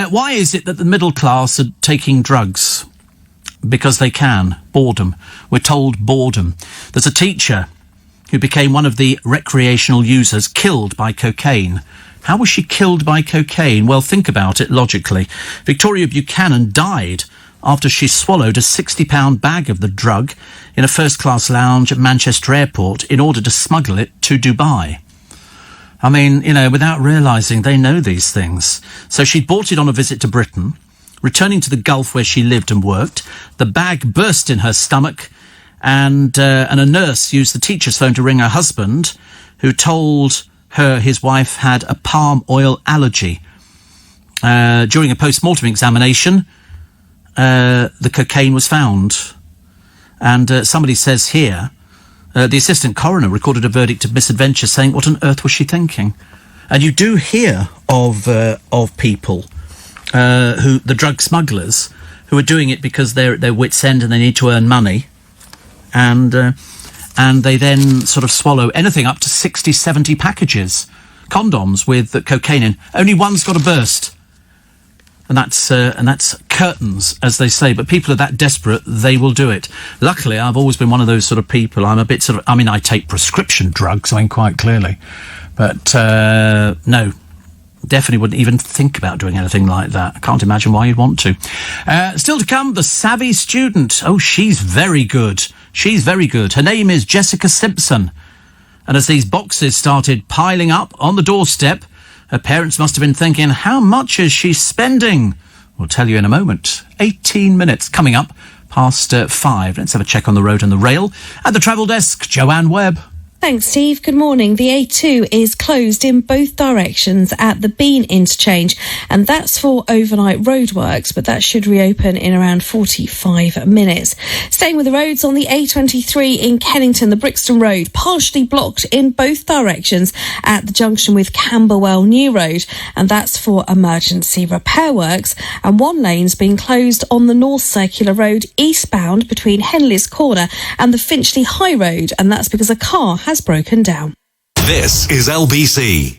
Why is it that the middle class are taking drugs? Because they can. Boredom. We're told boredom. There's a teacher who became one of the recreational users killed by cocaine. How was she killed by cocaine? Well, think about it logically. Victoria Buchanan died after she swallowed a £60 bag of the drug in a first-class lounge at Manchester Airport in order to smuggle it to Dubai. I mean, without realising they know these things. So she bought it on a visit to Britain, returning to the Gulf where she lived and worked. The bag burst in her stomach, and a nurse used the teacher's phone to ring her husband, who told her his wife had a palm oil allergy. During a post-mortem examination, the cocaine was found. And somebody says here, the assistant coroner recorded a verdict of misadventure, saying, what on earth was she thinking? And you do hear of people, the drug smugglers, who are doing it because they're at their wits' end and they need to earn money. And they then sort of swallow anything up to 60, 70 packages, condoms with cocaine in. Only one's got a burst. And that's curtains, as they say. But people are that desperate, they will do it. Luckily, I've always been one of those sort of people. I'm a bit sort of... I mean, I take prescription drugs, I mean, quite clearly. But, no, definitely wouldn't even think about doing anything like that. I can't imagine why you'd want to. Still to come, the savvy student. Oh, she's very good. She's very good. Her name is Jessica Simpson. And as these boxes started piling up on the doorstep, her parents must have been thinking, how much is she spending? We'll tell you in a moment. 18 minutes coming up past 5. Let's have a check on the road and the rail. At the travel desk, Joanne Webb. Thanks, Steve. Good morning. The A2 is closed in both directions at the Bean interchange, and that's for overnight roadworks, but that should reopen in around 45 minutes. Staying with the roads, on the A23 in Kennington, the Brixton Road partially blocked in both directions at the junction with Camberwell New Road, and that's for emergency repair works. And one lane's been closed on the North Circular Road eastbound between Henley's Corner and the Finchley High Road, and that's because a car has broken down. This is LBC.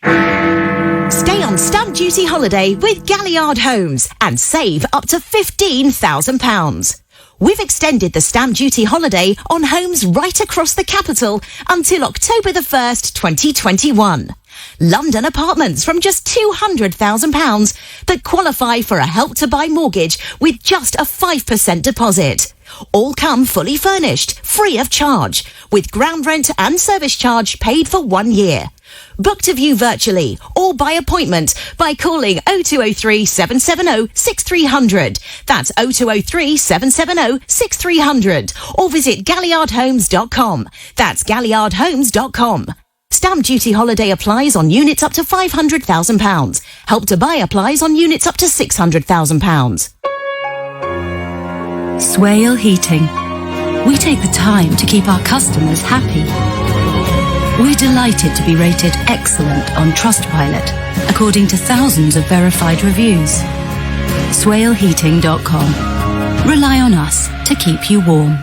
Stay on stamp duty holiday with Galliard Homes and save up to £15,000. We've extended the stamp duty holiday on homes right across the capital until October the 1st, 2021. London apartments from just £200,000 that qualify for a Help to Buy mortgage with just a 5% deposit. All come fully furnished, free of charge, with ground rent and service charge paid for 1 year. Book to view virtually or by appointment by calling 0203 770 6300. That's 0203 770 6300. Or visit galliardhomes.com. That's galliardhomes.com. Stamp duty holiday applies on units up to £500,000. Help to Buy applies on units up to £600,000. Swale Heating. We take the time to keep our customers happy. We're delighted to be rated excellent on Trustpilot, according to thousands of verified reviews. SwaleHeating.com. Rely on us to keep you warm.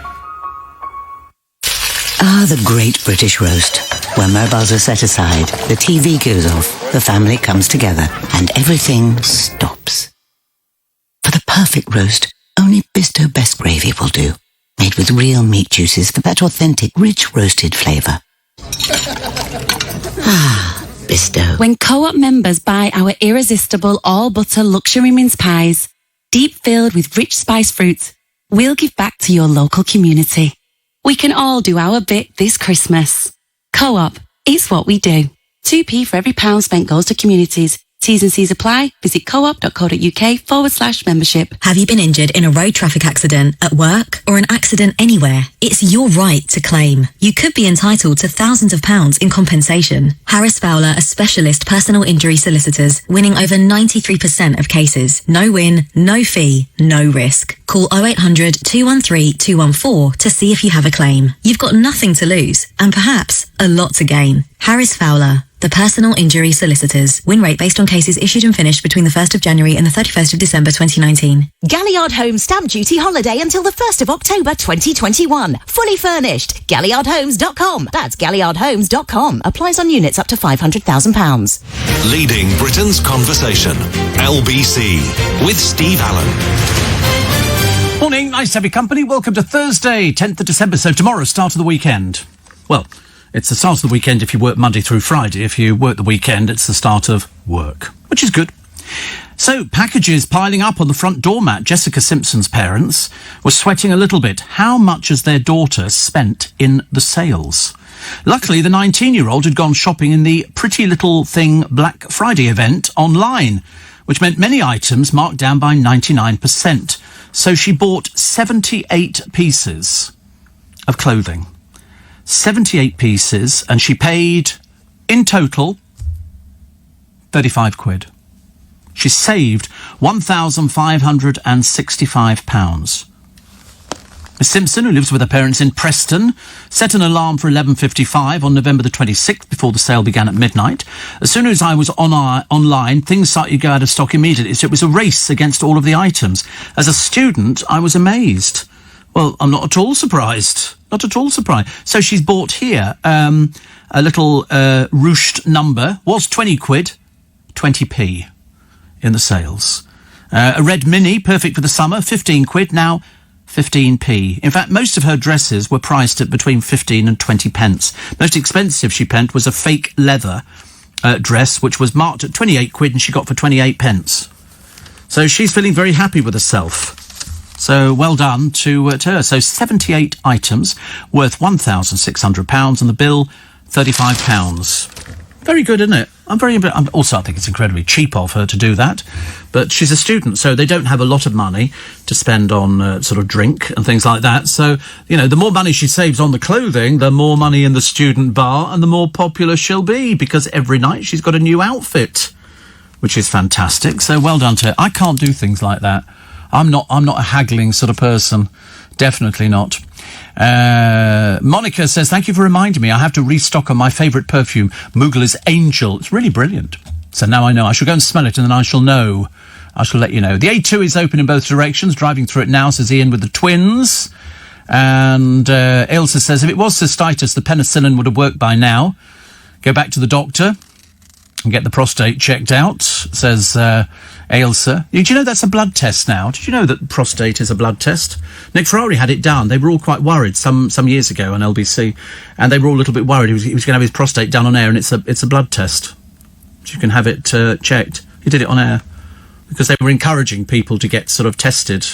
Ah, the great British roast. When mobiles are set aside, the TV goes off, the family comes together, and everything stops. For the perfect roast, only Bisto Best Gravy will do. Made with real meat juices for that authentic, rich roasted flavour. Ah, Bisto. When Co-op members buy our irresistible all-butter luxury mince pies, deep filled with rich spiced fruits, we'll give back to your local community. We can all do our bit this Christmas. Co-op, it's what we do. 2p for every £1 spent goes to communities. T's and C's apply. Visit coop.co.uk/membership. Have you been injured in a road traffic accident, at work, or an accident anywhere? It's your right to claim. You could be entitled to thousands of pounds in compensation. Harris Fowler are specialist personal injury solicitors, winning over 93% of cases. No win, no fee, no risk. Call 0800 213 214 to see if you have a claim. You've got nothing to lose, and perhaps a lot to gain. Harris Fowler, the personal injury solicitors. Win rate based on cases issued and finished between the 1st of January and the 31st of December 2019. Galliard Homes stamp duty holiday until the 1st of October 2021. Fully furnished. galliardhomes.com. That's galliardhomes.com. Applies on units up to £500,000. Leading Britain's conversation. LBC with Steve Allen. Morning, nice to have your company. Welcome to Thursday, 10th of December. So tomorrow, start of the weekend. Well, it's the start of the weekend if you work Monday through Friday. If you work the weekend, it's the start of work, which is good. So, packages piling up on the front doormat. Jessica Simpson's parents were sweating a little bit. How much has their daughter spent in the sales? Luckily, the 19-year-old had gone shopping in the Pretty Little Thing Black Friday event online, which meant many items marked down by 99%. So she bought 78 pieces of clothing. 78 pieces, and she paid, in total, 35 quid. She saved £1,565. Miss Simpson, who lives with her parents in Preston, set an alarm for 11:55 on November the 26th before the sale began at midnight. As soon as I was online, things started to go out of stock immediately. So it was a race against all of the items. As a student, I was amazed. Well, I'm not at all surprised. Not at all surprised. So she's bought here a little ruched number. Was 20 quid, 20p in the sales. A red mini, perfect for the summer, 15 quid, now 15p. In fact, most of her dresses were priced at between 15 and 20 pence. Most expensive she pent was a fake leather dress, which was marked at 28 quid and she got for 28 pence. So she's feeling very happy with herself. So well done to her. So 78 items worth £1,600 and the bill £35. Very good, isn't it? I think it's incredibly cheap of her to do that. But she's a student, so they don't have a lot of money to spend on sort of drink and things like that. So, you know, the more money she saves on the clothing, the more money in the student bar and the more popular she'll be, because every night she's got a new outfit, which is fantastic. So well done to her. I can't do things like that. I'm not a haggling sort of person. Definitely not. Monica says, thank you for reminding me. I have to restock on my favourite perfume, Mugler's Angel. It's really brilliant. So now I know. I shall go and smell it and then I shall know. I shall let you know. The A2 is open in both directions. Driving through it now, says Ian with the twins. And Ailsa says, if it was cystitis, the penicillin would have worked by now. Go back to the doctor and get the prostate checked out, says Ailsa. Did you know that's a blood test now? Did you know that prostate is a blood test? Nick Ferrari had it done. They were all quite worried some years ago on LBC, and they were all a little bit worried he was going to have his prostate done on air, and it's a blood test. So you can have it checked. He did it on air because they were encouraging people to get sort of tested.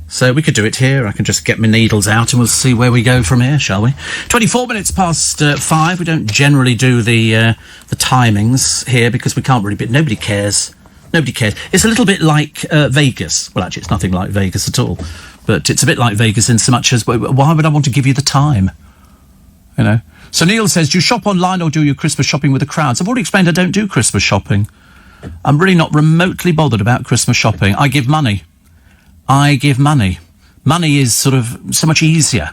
So we could do it here. I can just get my needles out and we'll see where we go from here, shall we? 24 minutes past 5. We don't generally do the timings here because we can't really... Nobody cares. Nobody cares. It's a little bit like Vegas. Well, actually, it's nothing like Vegas at all. But it's a bit like Vegas in so much as, why would I want to give you the time? You know? So Neil says, do you shop online or do your Christmas shopping with the crowds? I've already explained I don't do Christmas shopping. I'm really not remotely bothered about Christmas shopping. I give money. Money is sort of so much easier.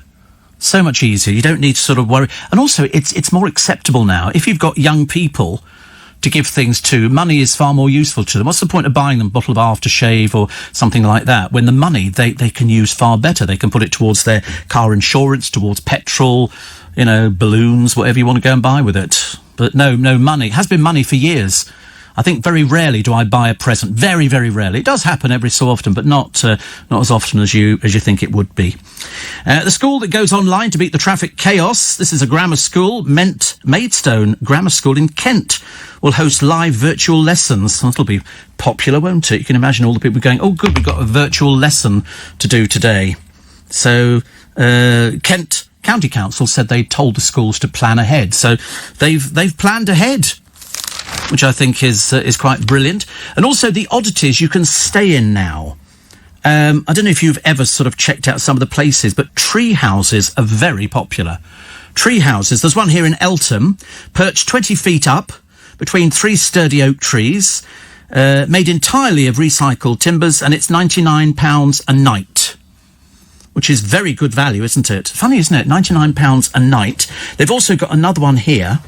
So much easier. You don't need to sort of worry. And also, it's more acceptable now. If you've got young people to give things to, money is far more useful to them. What's the point of buying them a bottle of aftershave or something like that when the money they can use far better? They can put it towards their car insurance, towards petrol, you know, balloons, whatever you want to go and buy with it. But no money. It has been money for years. I think very rarely do I buy a present. Very, very rarely. It does happen every so often, but not as often as you think it would be. The school that goes online to beat the traffic chaos. This is a grammar school, Maidstone Grammar School in Kent, will host live virtual lessons. That'll be popular, won't it? You can imagine all the people going, oh, good, we've got a virtual lesson to do today. So Kent County Council said they told the schools to plan ahead. So they've planned ahead, which I think is quite brilliant. And also the oddities you can stay in now. I don't know if you've ever sort of checked out some of the places, but tree houses are very popular. Tree houses. There's one here in Eltham, perched 20 feet up between 3 sturdy oak trees, made entirely of recycled timbers, and it's £99 a night, which is very good value, isn't it? Funny, isn't it? £99 a night. They've also got another one here.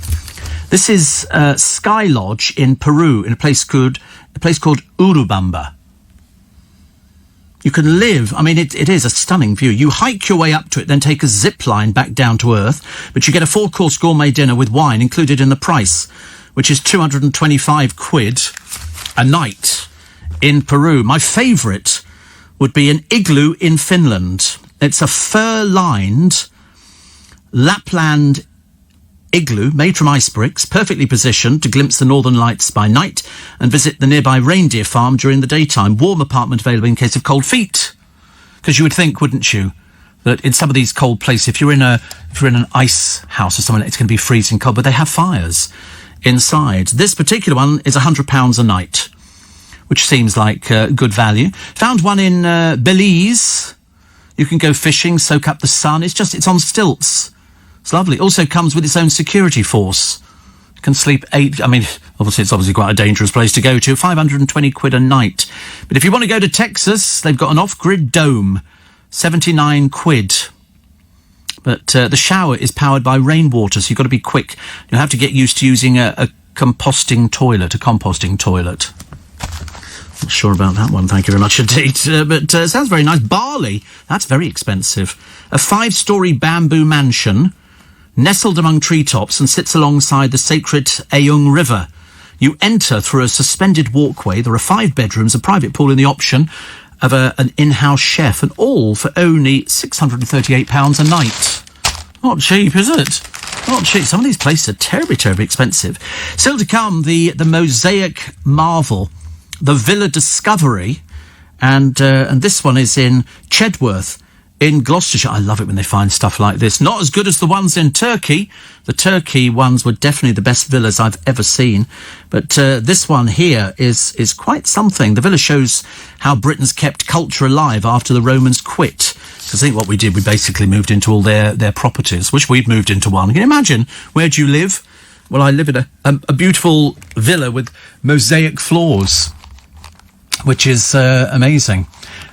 This is Sky Lodge in Peru, in a place called Urubamba. You can live, I mean, it is a stunning view. You hike your way up to it, then take a zip line back down to earth, but you get a 4-course gourmet dinner with wine included in the price, which is 225 quid a night in Peru. My favourite would be an igloo in Finland. It's a fur-lined Lapland igloo made from ice bricks, perfectly positioned to glimpse the northern lights by night and visit the nearby reindeer farm during the daytime. Warm apartment available in case of cold feet. Because you would think, wouldn't you, that in some of these cold places, if you're in an ice house or something, it's going to be freezing cold, but they have fires inside. This particular one is £100 a night, which seems like good value. Found one in Belize. You can go fishing, soak up the sun. It's on stilts. It's lovely. Also comes with its own security force. You can sleep 8... I mean, obviously it's quite a dangerous place to go to. 520 quid a night. But if you want to go to Texas, they've got an off-grid dome. 79 quid. But the shower is powered by rainwater, so you've got to be quick. You'll have to get used to using a composting toilet. Not sure about that one, thank you very much indeed. But it sounds very nice. Bali, that's very expensive. A 5-storey bamboo mansion, nestled among treetops and sits alongside the sacred Ayung River. You enter through a suspended walkway. There are 5 bedrooms, a private pool, and the option of an in-house chef, and all for only £638 a night. Not cheap, is it? Not cheap. Some of these places are terribly, terribly expensive. Still to come, the Mosaic Marvel, the Villa Discovery, and this one is in Chedworth, in Gloucestershire. I love it when they find stuff like this. Not as good as the ones in Turkey. The Turkey ones were definitely the best villas I've ever seen. But this one here is quite something. The villa shows how Britain's kept culture alive after the Romans quit. Because I think what we did, we basically moved into all their properties, which we've moved into one. Can you imagine? Where do you live? Well, I live in a beautiful villa with mosaic floors, which is amazing.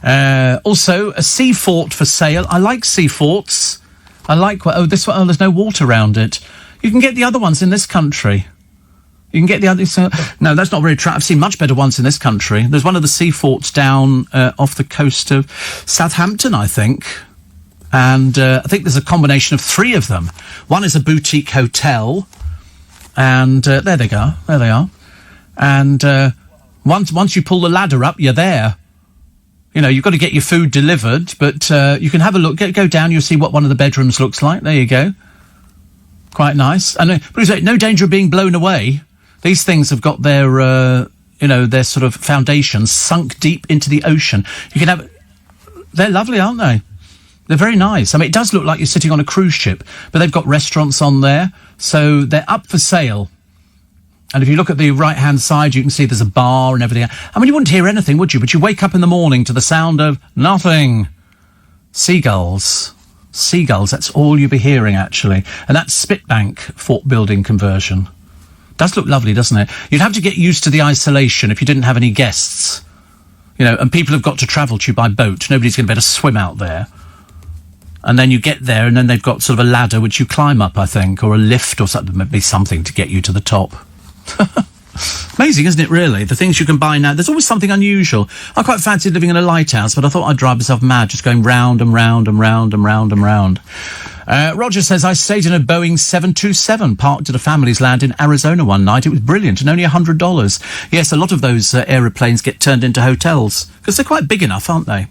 Also, a sea fort for sale. I like sea forts. I like... this one. Oh, there's no water around it. You can get the other ones in this country. You can get the other... no, that's not very true. I've seen much better ones in this country. There's one of the sea forts down off the coast of Southampton, I think. And I think there's a combination of 3 of them. One is a boutique hotel. And there they go. There they are. And once you pull the ladder up, you're there. You know, you've got to get your food delivered, but you can have a look. Go down, you'll see what one of the bedrooms looks like. There you go. Quite nice. And no danger of being blown away. These things have got their, their sort of foundations sunk deep into the ocean. You can have... They're lovely, aren't they? They're very nice. I mean, it does look like you're sitting on a cruise ship, but they've got restaurants on there, so they're up for sale. And if you look at the right-hand side, you can see there's a bar and everything. I mean, you wouldn't hear anything, would you? But you wake up in the morning to the sound of nothing. Seagulls. Seagulls, that's all you'll be hearing, actually. And that's Spitbank fort building conversion. Does look lovely, doesn't it? You'd have to get used to the isolation if you didn't have any guests. And people have got to travel to you by boat. Nobody's going to be able to swim out there. And then you get there, and then they've got sort of a ladder which you climb up, I think, or a lift or something. Maybe something to get you to the top. Amazing, isn't it, really? The things you can buy now. There's always something unusual. I quite fancied living in a lighthouse, but I thought I'd drive myself mad just going round and round and round and round and round. Roger says, I stayed in a Boeing 727 parked at a family's land in Arizona one night. It was brilliant and only $100. Yes, a lot of those aeroplanes get turned into hotels because they're quite big enough, aren't they?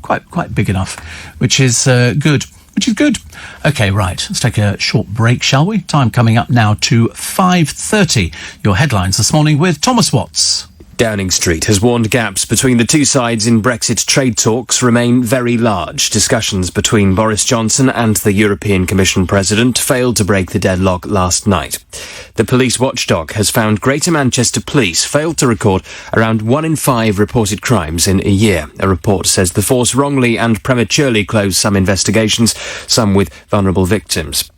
Quite big enough, which is good. Which is good. OK, right, let's take a short break, shall we? Time coming up now to 5:30. Your headlines this morning with Thomas Watts. Downing Street has warned gaps between the two sides in Brexit trade talks remain very large. Discussions between Boris Johnson and the European Commission President failed to break the deadlock last night. The police watchdog has found Greater Manchester Police failed to record around 1 in 5 reported crimes in a year. A report says the force wrongly and prematurely closed some investigations, some with vulnerable victims.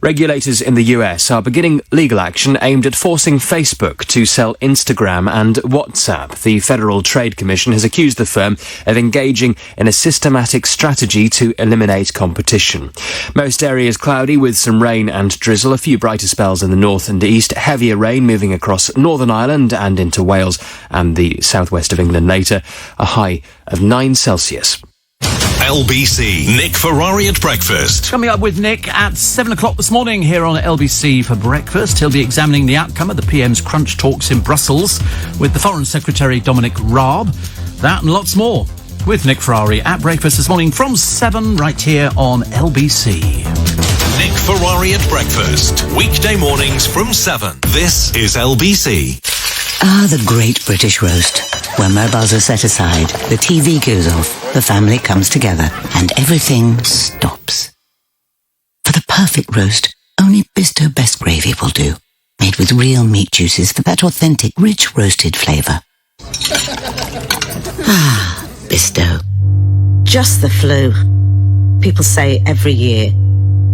Regulators in the US are beginning legal action aimed at forcing Facebook to sell Instagram and WhatsApp. The Federal Trade Commission has accused the firm of engaging in a systematic strategy to eliminate competition. Most areas cloudy with some rain and drizzle, a few brighter spells in the north and east, heavier rain moving across Northern Ireland and into Wales and the southwest of England later, a high of 9 Celsius. LBC, Nick Ferrari at breakfast. Coming up with Nick at 7 o'clock this morning here on LBC for breakfast. He'll be examining the outcome of the PM's Crunch Talks in Brussels with the Foreign Secretary Dominic Raab. That and lots more with Nick Ferrari at breakfast this morning from 7 right here on LBC. Nick Ferrari at breakfast, weekday mornings from 7. This is LBC. Ah, the great British roast. When mobiles are set aside, the TV goes off, the family comes together, and everything stops. For the perfect roast, only Bisto Best Gravy will do. Made with real meat juices for that authentic, rich roasted flavour. Bisto. Just the flu. People say every year.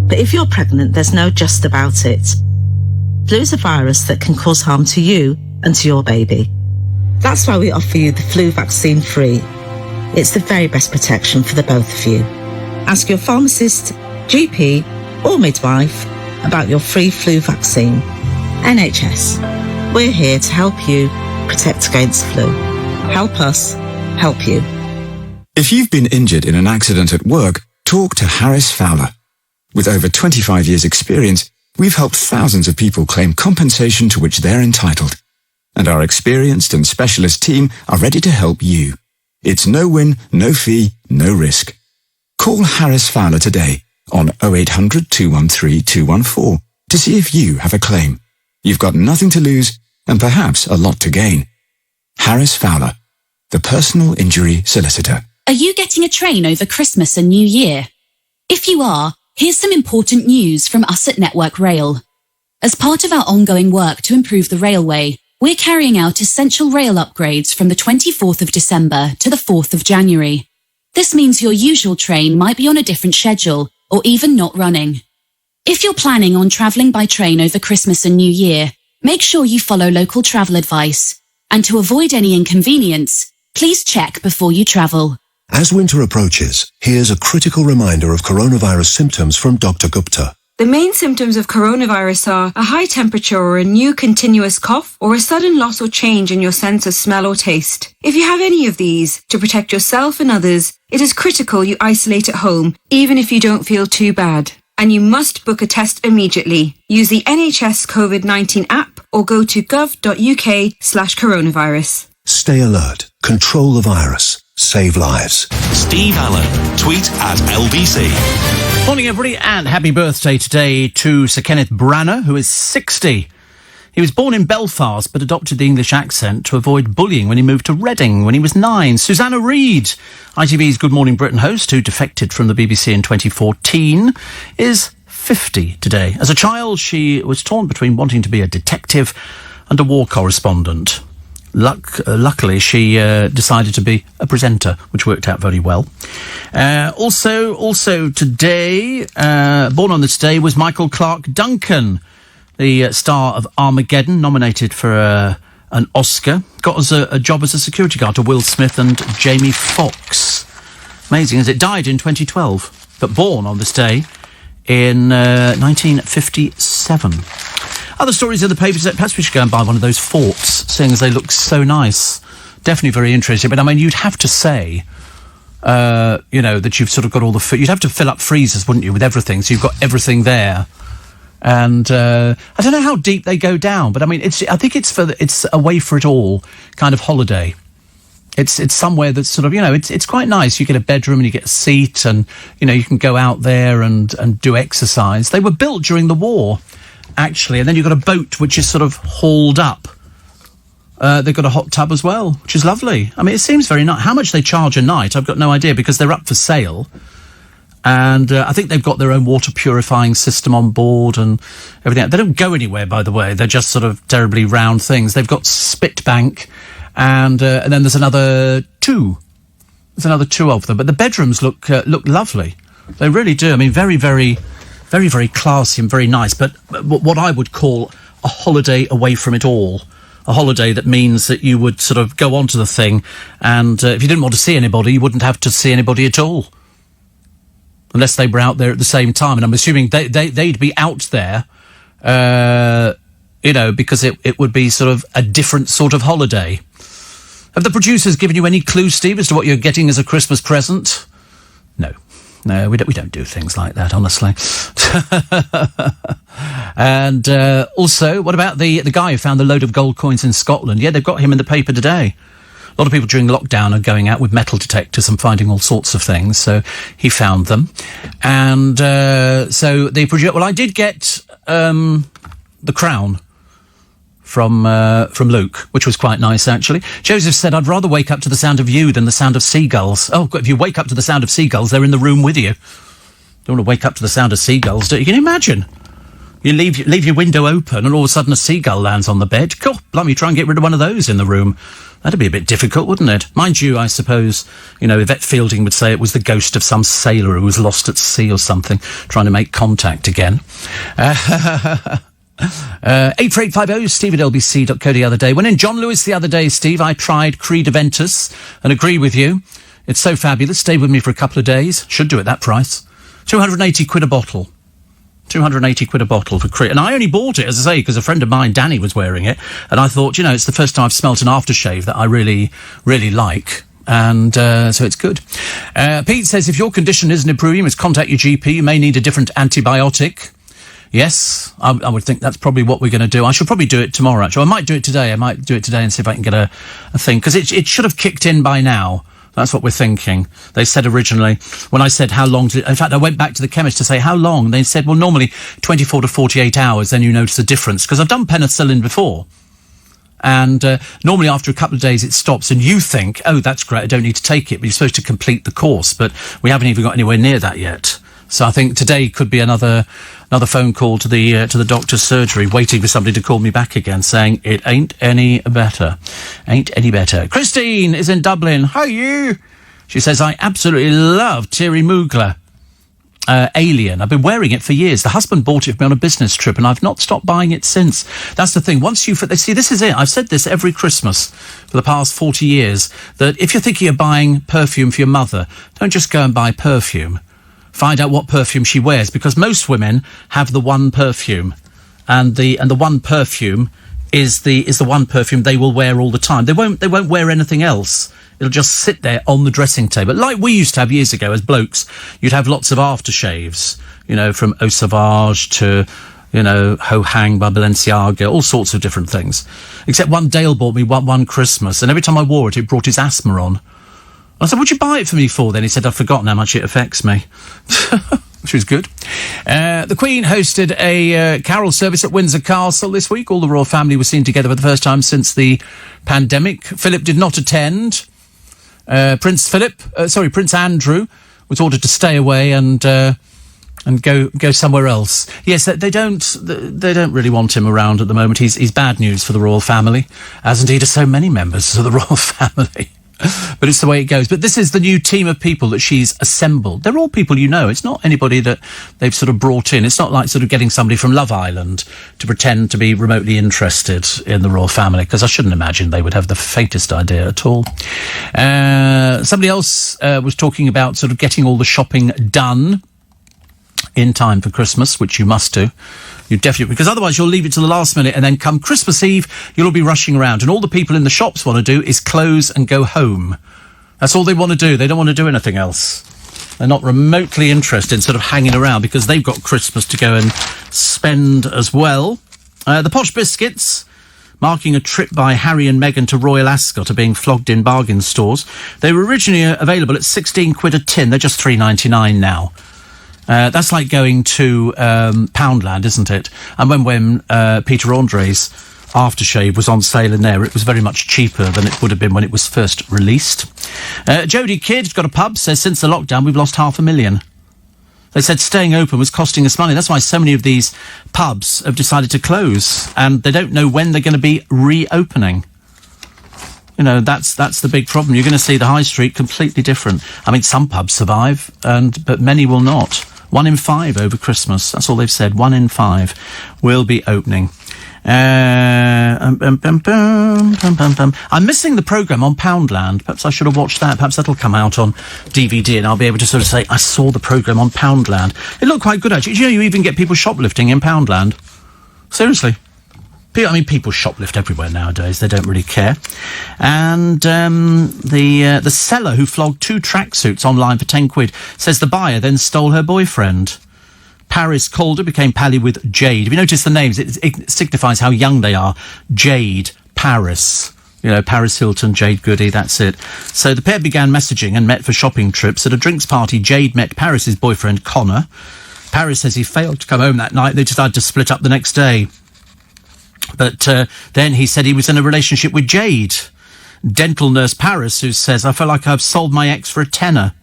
But if you're pregnant, there's no just about it. Flu's a virus that can cause harm to you and to your baby. That's why we offer you the flu vaccine free. It's the very best protection for the both of you. Ask your pharmacist, GP, or midwife about your free flu vaccine. NHS. We're here to help you protect against flu. Help us help you. If you've been injured in an accident at work, talk to Harris Fowler. With over 25 years' experience, we've helped thousands of people claim compensation to which they're entitled. And our experienced and specialist team are ready to help you. It's no win, no fee, no risk. Call Harris Fowler today on 0800 213 214 to see if you have a claim. You've got nothing to lose and perhaps a lot to gain. Harris Fowler, the personal injury solicitor. Are you getting a train over Christmas and New Year? If you are, here's some important news from us at Network Rail. As part of our ongoing work to improve the railway, we're carrying out essential rail upgrades from the 24th of December to the 4th of January. This means your usual train might be on a different schedule or even not running. If you're planning on travelling by train over Christmas and New Year, make sure you follow local travel advice. And to avoid any inconvenience, please check before you travel. As winter approaches, here's a critical reminder of coronavirus symptoms from Dr. Gupta. The main symptoms of coronavirus are a high temperature or a new continuous cough or a sudden loss or change in your sense of smell or taste. If you have any of these, to protect yourself and others, it is critical you isolate at home, even if you don't feel too bad. And you must book a test immediately. Use the NHS COVID-19 app or go to gov.uk/coronavirus. Stay alert. Control the virus. Save lives. Steve Allen. Tweet at LBC. Morning, everybody, and happy birthday today to Sir Kenneth Branagh, who is 60. He was born in Belfast, but adopted the English accent to avoid bullying when he moved to Reading when he was 9. Susanna Reid, ITV's Good Morning Britain host, who defected from the BBC in 2014, is 50 today. As a child, she was torn between wanting to be a detective and a war correspondent. Luckily, she decided to be a presenter, which worked out very well. Also today, born on this day, was Michael Clarke Duncan, the star of Armageddon, nominated for an Oscar. Got us a job as a security guard to Will Smith and Jamie Foxx. Amazing, as it died in 2012, but born on this day in 1957. Other stories in the papers, perhaps we should go and buy one of those forts, seeing as they look so nice. Definitely very interesting. But, I mean, you'd have to say, that you've sort of got all the food. You'd have to fill up freezers, wouldn't you, with everything, so you've got everything there. And I don't know how deep they go down, but, I mean, I think it's away for it all kind of holiday. It's somewhere that's sort of, it's quite nice. You get a bedroom and you get a seat and, you can go out there and do exercise. They were built during the war, actually, and then you've got a boat which is sort of hauled up. They've got a hot tub as well, which is lovely. I mean, it seems very nice. How much they charge a night, I've got no idea, because they're up for sale. And I think they've got their own water purifying system on board and everything. They don't go anywhere, by the way. They're just sort of terribly round things. They've got Spitbank, and then there's another two. There's another two of them. But the bedrooms look lovely. They really do. I mean, very, very, very, very classy and very nice. But what I would call a holiday away from it all. A holiday that means that you would sort of go onto the thing, and if you didn't want to see anybody, you wouldn't have to see anybody at all. Unless they were out there at the same time. And I'm assuming they'd be out there, because it would be sort of a different sort of holiday. Have the producers given you any clue, Steve, as to what you're getting as a Christmas present? No, we don't do things like that, honestly. And also, what about the guy who found the load of gold coins in Scotland? Yeah, they've got him in the paper today. A lot of people during lockdown are going out with metal detectors and finding all sorts of things, so he found them. And so they produce. Well, I did get the crown from Luke, which was quite nice, actually. Joseph said, I'd rather wake up to the sound of you than the sound of seagulls. Oh, if you wake up to the sound of seagulls, they're in the room with you. Don't want to wake up to the sound of seagulls, do you? Can you imagine? You leave your window open and all of a sudden a seagull lands on the bed. God, blimey, try and get rid of one of those in the room. That'd be a bit difficult, wouldn't it? Mind you, I suppose, Yvette Fielding would say it was the ghost of some sailor who was lost at sea or something, trying to make contact again. 84850 Steve at lbc.co the other day. When in John Lewis the other day, Steve, I tried Creed Aventus and agree with you. It's so fabulous. Stay with me for a couple of days. Should do at that price. 280 quid a bottle. 280 quid a bottle for Creed. And I only bought it, as I say, because a friend of mine, Danny, was wearing it. And I thought, it's the first time I've smelt an aftershave that I really, really like. And so it's good. Pete says, if your condition isn't improving, you must contact your GP. You may need a different antibiotic. Yes, I would think that's probably what we're going to do. I should probably do it tomorrow, actually. I might do it today. And see if I can get a thing. Because it should have kicked in by now. That's what we're thinking. They said originally, when I said how long... in fact, I went back to the chemist to say how long. They said, well, normally 24 to 48 hours, then you notice a difference. Because I've done penicillin before. And normally after a couple of days it stops and you think, oh, that's great, I don't need to take it. But you're supposed to complete the course. But we haven't even got anywhere near that yet. So I think today could be another phone call to the doctor's surgery, waiting for somebody to call me back again, saying it ain't any better. Ain't any better. Christine is in Dublin. How are you? She says, I absolutely love Thierry Mugler. Alien. I've been wearing it for years. The husband bought it for me on a business trip and I've not stopped buying it since. That's the thing. Once see, this is it. I've said this every Christmas for the past 40 years, that if you're thinking of buying perfume for your mother, don't just go and buy perfume. Find out what perfume she wears, because most women have the one perfume, and the one perfume is the one perfume they will wear all the time. They won't wear anything else. It'll just sit there on the dressing table, like we used to have years ago as blokes. You'd have lots of aftershaves, from Eau Sauvage to Ho-Hang by Balenciaga, all sorts of different things. Except one Dale bought me one Christmas, and every time I wore it, it brought his asthma on. I said, what'd you buy it for me for then? He said, I've forgotten how much it affects me. Which was good. The Queen hosted a carol service at Windsor Castle this week. All the royal family were seen together for the first time since the pandemic. Philip did not attend. Prince Andrew was ordered to stay away and go somewhere else. Yes, they don't really want him around at the moment. He's bad news for the royal family, as indeed are so many members of the royal family. But it's the way it goes. But this is the new team of people that she's assembled. They're all people you know. It's not anybody that they've sort of brought in. It's not like sort of getting somebody from Love Island to pretend to be remotely interested in the royal family, because I shouldn't imagine they would have the faintest idea at all. Somebody else was talking about sort of getting all the shopping done in time for Christmas, which you must do. You definitely, because otherwise you'll leave it to the last minute, and then come Christmas Eve, you'll all be rushing around, and all the people in the shops want to do is close and go home. That's all they want to do. They don't want to do anything else. They're not remotely interested in sort of hanging around, because they've got Christmas to go and spend as well. The Posh Biscuits, marking a trip by Harry and Meghan to Royal Ascot, are being flogged in bargain stores. They were originally available at 16 quid a tin. They're just $3.99 now. That's like going to Poundland, isn't it? And when Peter Andre's aftershave was on sale in there, it was very much cheaper than it would have been when it was first released. Jodie Kidd, got a pub, says since the lockdown we've lost $500,000. They said staying open was costing us money. That's why so many of these pubs have decided to close, and they don't know when they're going to be reopening. That's the big problem. You're going to see the high street completely different. I mean, some pubs survive, but many will not. 1 in 5 over Christmas. That's all they've said. 1 in 5 will be opening. I'm missing the programme on Poundland. Perhaps I should have watched that. Perhaps that'll come out on DVD and I'll be able to sort of say, I saw the programme on Poundland. It looked quite good, actually. Do you know you even get people shoplifting in Poundland? Seriously. People shoplift everywhere nowadays. They don't really care. And the seller who flogged 2 tracksuits online for 10 quid says the buyer then stole her boyfriend. Paris Calder became pally with Jade. If you notice the names, it signifies how young they are. Jade, Paris. Paris Hilton, Jade Goody, that's it. So the pair began messaging and met for shopping trips. At a drinks party, Jade met Paris's boyfriend, Connor. Paris says he failed to come home that night. They decided to split up the next day. But then he said he was in a relationship with Jade. Dental nurse Paris, who says, I feel like I've sold my ex for a tenner.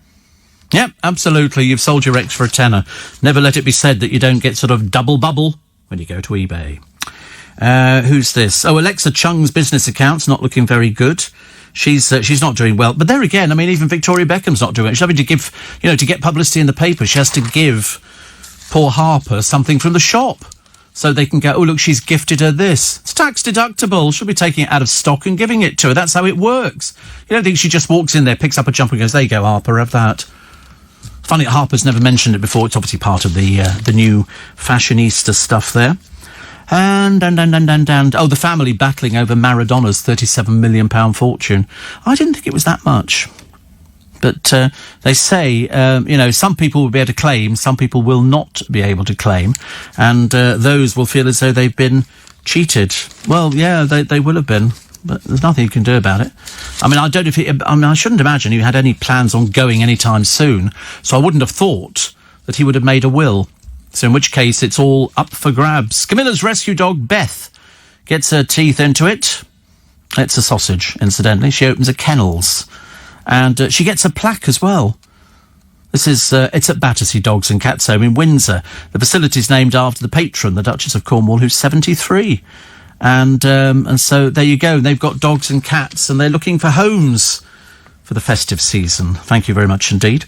Yep, absolutely, you've sold your ex for a tenner. Never let it be said that you don't get sort of double bubble when you go to eBay. Who's this? Oh, Alexa Chung's business account's not looking very good. She's not doing well. But there again, I mean, even Victoria Beckham's not doing it. She's having to give, to get publicity in the paper, she has to give poor Harper something from the shop. So they can go, oh, look, she's gifted her this. It's tax deductible. She'll be taking it out of stock and giving it to her. That's how it works. You don't think she just walks in there, picks up a jumper and goes, there you go, Harper, have that. Funny, Harper's never mentioned it before. It's obviously part of the new fashionista stuff there. And, oh, the family battling over Maradona's £37 million fortune. I didn't think it was that much. But they say, some people will be able to claim, some people will not be able to claim, and those will feel as though they've been cheated. Well, yeah, they will have been, but there's nothing you can do about it. I mean, I shouldn't imagine he had any plans on going anytime soon, so I wouldn't have thought that he would have made a will. So in which case, it's all up for grabs. Camilla's rescue dog, Beth, gets her teeth into it. It's a sausage, incidentally. She opens a kennels. And she gets a plaque as well. This is, it's at Battersea Dogs and Cats Home in Windsor. The facility's named after the patron, the Duchess of Cornwall, who's 73. And so there you go. They've got dogs and cats, and they're looking for homes for the festive season. Thank you very much indeed.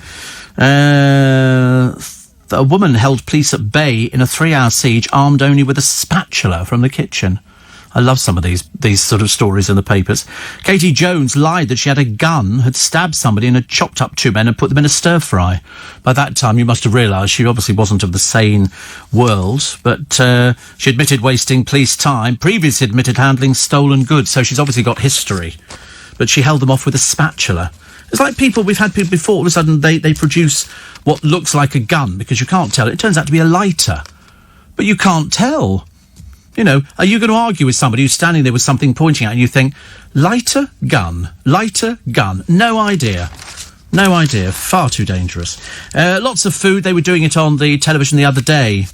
A woman held police at bay in a 3-hour siege, armed only with a spatula from the kitchen. I love some of these sort of stories in the papers. Katie Jones lied that she had a gun, had stabbed somebody and had chopped up 2 men and put them in a stir-fry. By that time, you must have realised she obviously wasn't of the sane world, but she admitted wasting police time, previously admitted handling stolen goods, so she's obviously got history. But she held them off with a spatula. It's like we've had people before, all of a sudden they produce what looks like a gun, because you can't tell. It turns out to be a lighter. But you can't tell. Are you going to argue with somebody who's standing there with something pointing at you and you think, lighter, gun, no idea. No idea. Far too dangerous. Lots of food. They were doing it on the television the other day.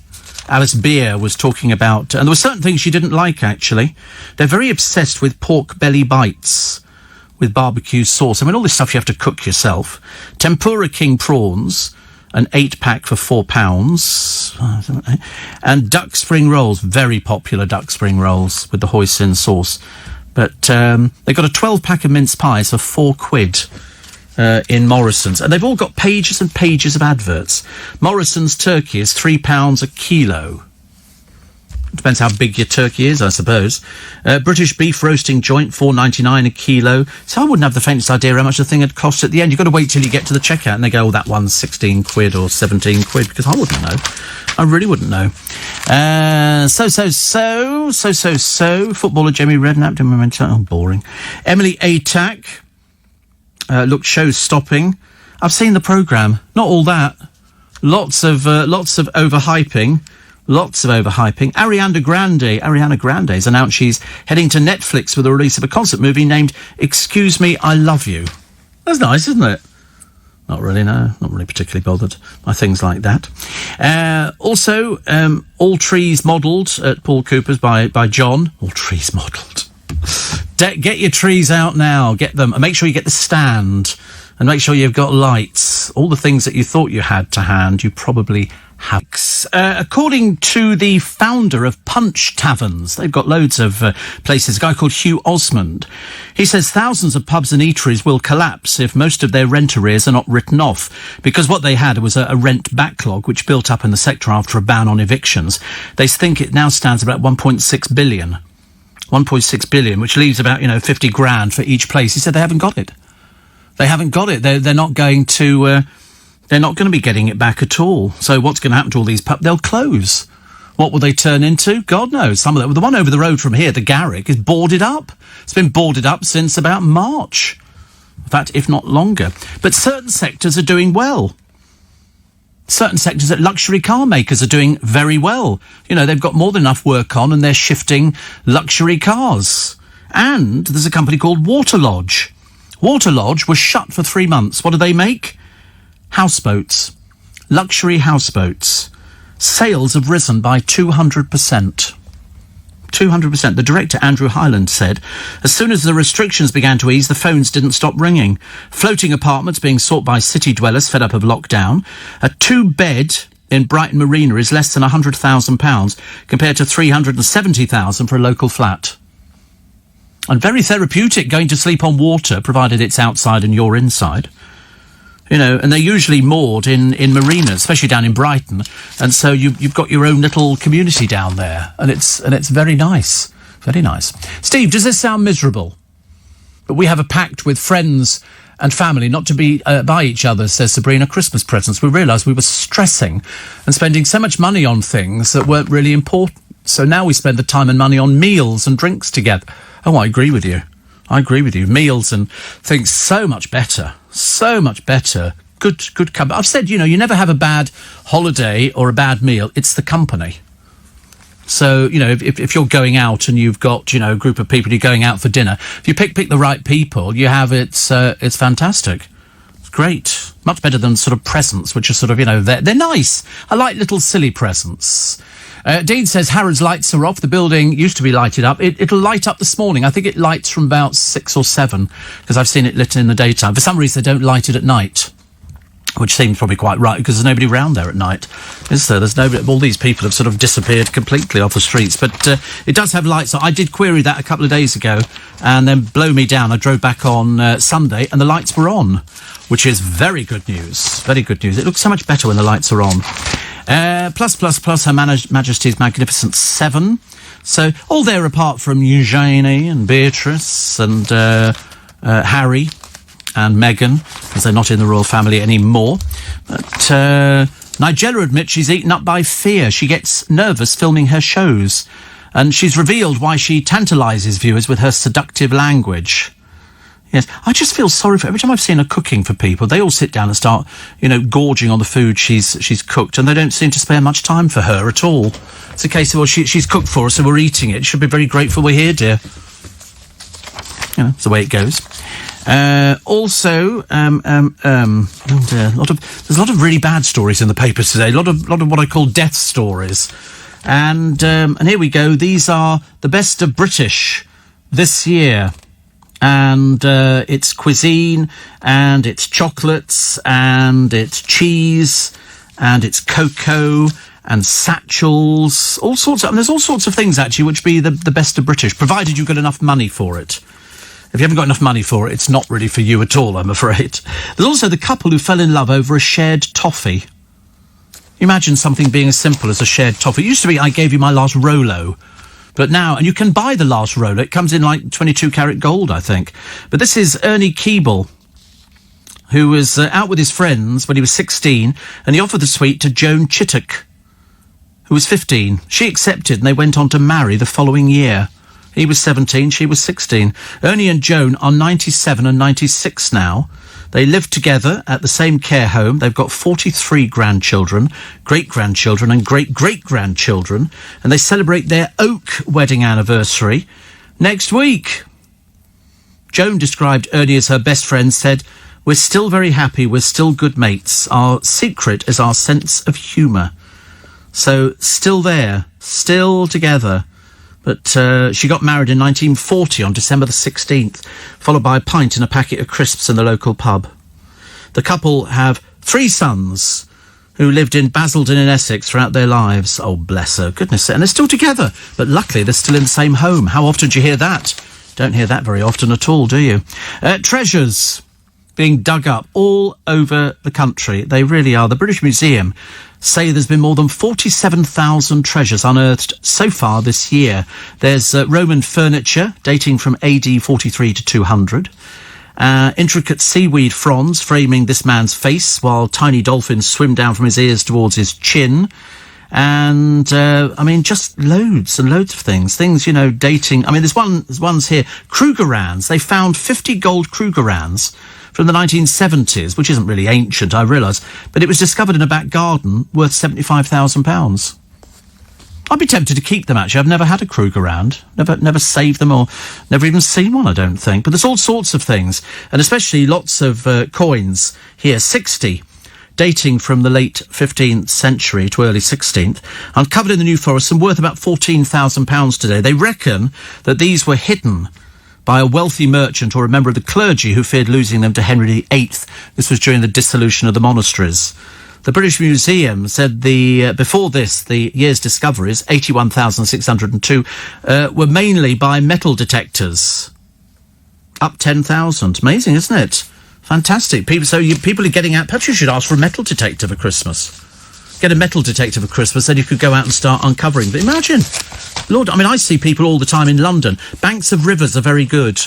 Alice Beer was talking about, and there were certain things she didn't like, actually. They're very obsessed with pork belly bites with barbecue sauce. I mean, all this stuff you have to cook yourself. Tempura king prawns, an 8-pack for £4. And duck spring rolls, very popular duck spring rolls with the hoisin sauce. But they've got a 12-pack of mince pies for £4 in Morrison's. And they've all got pages and pages of adverts. Morrison's turkey is £3 a kilo. Depends how big your turkey is, I suppose. British beef roasting joint, $4.99 a kilo. So I wouldn't have the faintest idea how much the thing had cost at the end. You've got to wait till you get to the checkout and they go, oh, that one's £16 or £17, because I wouldn't know. I really wouldn't know. So. Footballer Jamie Redknapp. Oh, boring. Emily Atack. Look, show's stopping. I've seen the programme. Not all that. Lots of overhyping. Ariana Grande has announced she's heading to Netflix with the release of a concert movie named Excuse Me, I Love You. That's nice, isn't it? Not really, no. Not really particularly bothered by things like that. Also, All Trees Modelled at Paul Cooper's by John. All Trees Modelled. Get your trees out now. Get them. And make sure you get the stand. And make sure you've got lights. All the things that you thought you had to hand, you probably have. According to the founder of Punch Taverns, they've got loads of places, a guy called Hugh Osmond. He says thousands of pubs and eateries will collapse if most of their rent arrears are not written off, because what they had was a rent backlog which built up in the sector after a ban on evictions. They think it now stands about 1.6 billion. 1.6 billion, which leaves about, $50,000 for each place. He said they haven't got it. They haven't got it. They're not going to... They're not going to be getting it back at all. So what's going to happen to all these pubs? They'll close. What will they turn into? God knows. Some of them. The one over the road from here, the Garrick, is boarded up. It's been boarded up since about March. In fact, if not longer. But certain sectors are doing well. Certain sectors at luxury car makers are doing very well. They've got more than enough work on and they're shifting luxury cars. And there's a company called Waterlodge. Waterlodge was shut for 3 months. What do they make? Houseboats. Luxury houseboats. Sales have risen by 200%. 200%. The director, Andrew Hyland, said, as soon as the restrictions began to ease, the phones didn't stop ringing. Floating apartments being sought by city dwellers fed up of lockdown. A 2-bed in Brighton Marina is less than £100,000 compared to £370,000 for a local flat. And very therapeutic going to sleep on water, provided it's outside and you're inside. You know, and they're usually moored in marinas, especially down in Brighton. And so you've got your own little community down there. And it's very nice. Very nice. Steve, does this sound miserable? But we have a pact with friends and family not to be buy each other, says Sabrina, Christmas presents. We realised we were stressing and spending so much money on things that weren't really important. So now we spend the time and money on meals and drinks together. Oh, I agree with you. I agree with you. Meals and things so much better. So much better. Good company. I've said, you know, you never have a bad holiday or a bad meal. It's the company. So, you know, if you're going out and you've got, you know, a group of people, you're going out for dinner, if you pick the right people, you have it's fantastic. It's great. Much better than sort of presents, which are sort of, you know, they're nice. I like little silly presents. Dean says Harrods lights are off. The building used to be lighted up. It'll light up this morning. I think it lights from about 6 or 7 because I've seen it lit in the daytime. For some reason, they don't light it at night, which seems probably quite right because there's nobody around there at night, is there? There's nobody. All these people have sort of disappeared completely off the streets. But it does have lights on. I did query that a couple of days ago and then blow me down. I drove back on Sunday and the lights were on, which is very good news. Very good news. It looks so much better when the lights are on. Plus, Her Majesty's Magnificent 7. So all there apart from Eugenie and Beatrice and Harry and Meghan, as they're not in the royal family anymore. But Nigella admits she's eaten up by fear. She gets nervous filming her shows. And she's revealed why she tantalises viewers with her seductive language. Yes, I just feel sorry for every time I've seen her cooking for people, they all sit down and start, you know, gorging on the food she's cooked, and they don't seem to spare much time for her at all. It's a case of, well, she's cooked for us, so we're eating it. Should be very grateful we're here, dear. You know, it's the way it goes. Also, there's a lot of really bad stories in the papers today. A lot of what I call death stories. And here we go. These are the best of British this year. And it's cuisine, and it's chocolates, and it's cheese, and it's cocoa, and satchels, all sorts of, and there's all sorts of things actually which be the best of British, provided you've got enough money for it. If you haven't got enough money for it, it's not really for you at all, I'm afraid. There's also the couple who fell in love over a shared toffee. Imagine something being as simple as a shared toffee. It used to be, I gave you my last Rolo. But now, and you can buy the last Rolo. It comes in like 22 karat gold, I think. But this is Ernie Keeble, who was out with his friends when he was 16, and he offered the sweet to Joan Chittock, who was 15. She accepted, and they went on to marry the following year. He was 17, she was 16. Ernie and Joan are 97 and 96 now. They live together at the same care home. They've got 43 grandchildren, great-grandchildren and great-great-grandchildren, and they celebrate their oak wedding anniversary next week. Joan described Ernie as her best friend, said, "We're still very happy, we're still good mates. Our secret is our sense of humour." So, still there, still together. But she got married in 1940 on December the 16th, followed by a pint and a packet of crisps in the local pub. The couple have 3 sons who lived in Basildon in Essex throughout their lives. Oh, bless her. Goodness. And they're still together. But luckily, they're still in the same home. How often do you hear that? Don't hear that very often at all, do you? Treasures being dug up all over the country. They really are. The British Museum say there's been more than 47,000 treasures unearthed so far this year. There's Roman furniture dating from AD 43 to 200. Intricate seaweed fronds framing this man's face while tiny dolphins swim down from his ears towards his chin. And, just loads and loads of things. Things, you know, dating... there's ones here. Krugerrands. They found 50 gold Krugerrands from the 1970s, which isn't really ancient, I realise, but it was discovered in a back garden worth £75,000. I'd be tempted to keep them, actually. I've never had a Krugerrand. Never saved them or never even seen one, I don't think. But there's all sorts of things, and especially lots of coins here. 60, dating from the late 15th century to early 16th, uncovered in the New Forest and worth about £14,000 today. They reckon that these were hidden by a wealthy merchant or a member of the clergy who feared losing them to Henry VIII. This was during the dissolution of the monasteries. The British Museum said before this, the year's discoveries, 81,602, were mainly by metal detectors. Up 10,000. Amazing, isn't it? Fantastic. People are getting out. Perhaps you should ask for a metal detector for Christmas. Get a metal detector for Christmas, then you could go out and start uncovering. But imagine, Lord, I mean, I see people all the time in London. Banks of rivers are very good.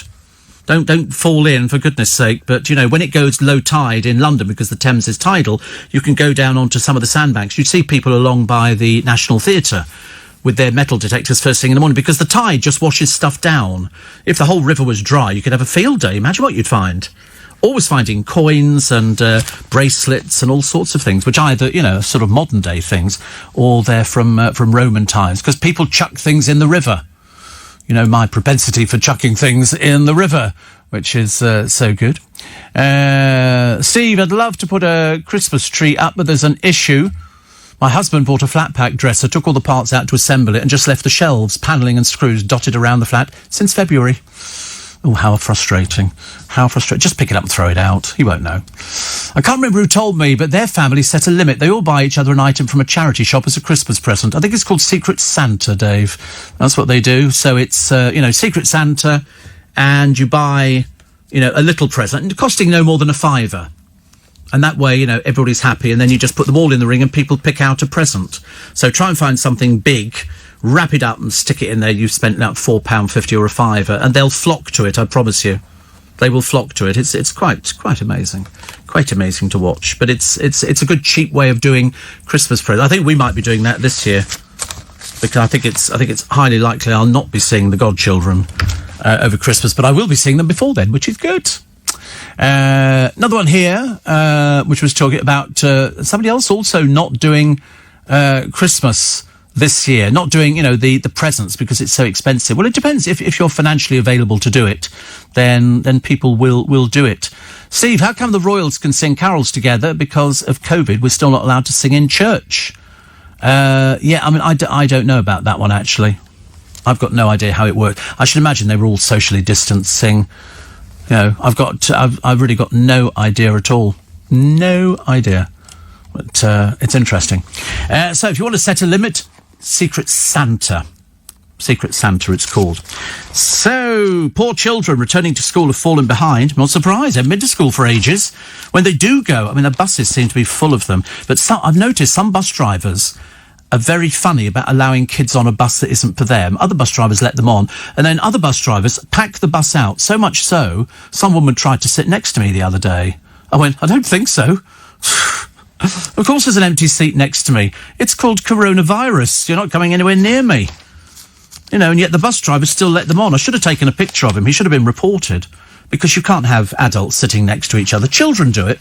Don't fall in, for goodness sake. But, you know, when it goes low tide in London, because the Thames is tidal, you can go down onto some of the sandbanks. You see people along by the National Theatre with their metal detectors first thing in the morning, because the tide just washes stuff down. If the whole river was dry, you could have a field day. Imagine what you'd find. Always finding coins and bracelets and all sorts of things, which either, you know, sort of modern day things, or they're from Roman times, because people chuck things in the river. You know, my propensity for chucking things in the river, which is so good. Steve, I'd love to put a Christmas tree up, but there's an issue. My husband bought a flat pack dresser, took all the parts out to assemble it, and just left the shelves, panelling and screws dotted around the flat since February. Oh, how frustrating. How frustrating. Just pick it up and throw it out. He won't know. I can't remember who told me, but their family set a limit. They all buy each other an item from a charity shop as a Christmas present. I think it's called Secret Santa, Dave. That's what they do. So it's, you know, Secret Santa, and you buy, you know, a little present, costing no more than £5. And that way, you know, everybody's happy, and then you just put them all in the ring and people pick out a present. So try and find something big, wrap it up and stick it in there. You've spent about £4.50 or a £5, and they'll flock to it, I promise you. They will flock to it. It's quite amazing. Quite amazing to watch. But it's a good cheap way of doing Christmas presents. I think we might be doing that this year, because I think it's highly likely I'll not be seeing the godchildren over Christmas, but I will be seeing them before then, which is good. Another one here, which was talking about somebody else also not doing Christmas this year, not doing, you know, the presents because it's so expensive. Well, it depends. If you're financially available to do it, then people will do it. Steve, how come the Royals can sing carols together? Because of COVID, we're still not allowed to sing in church. Yeah, I mean, I don't know about that one, actually. I've got no idea how it worked. I should imagine they were all socially distancing. You know, I've really got no idea at all. No idea. But it's interesting. So if you want to set a limit, Secret Santa. Secret Santa, it's called. So, poor children returning to school have fallen behind. I'm not surprised. They've been to school for ages. When they do go, I mean, the buses seem to be full of them. But I've noticed some bus drivers are very funny about allowing kids on a bus that isn't for them. Other bus drivers let them on. And then other bus drivers pack the bus out. So much so, some woman tried to sit next to me the other day. I went, I don't think so. Of course there's an empty seat next to me. It's called coronavirus. You're not coming anywhere near me. You know, and yet the bus driver still let them on. I should have taken a picture of him. He should have been reported, because you can't have adults sitting next to each other. Children do it,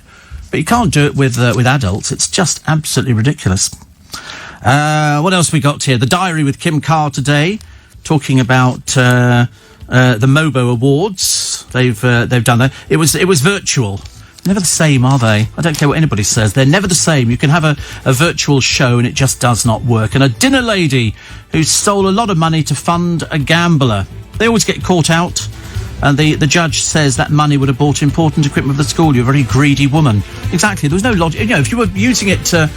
but you can't do it with adults. It's just absolutely ridiculous. What else we got here? The Diary with Kim Carr today, talking about the Mobo Awards. They've done that. It was virtual. Never the same, are they? I don't care what anybody says. They're never the same. You can have a virtual show and it just does not work. And a dinner lady who stole a lot of money to fund a gambler. They always get caught out. And the judge says that money would have bought important equipment for the school. You're a very greedy woman. Exactly. There was no logic. You know, if you were using it to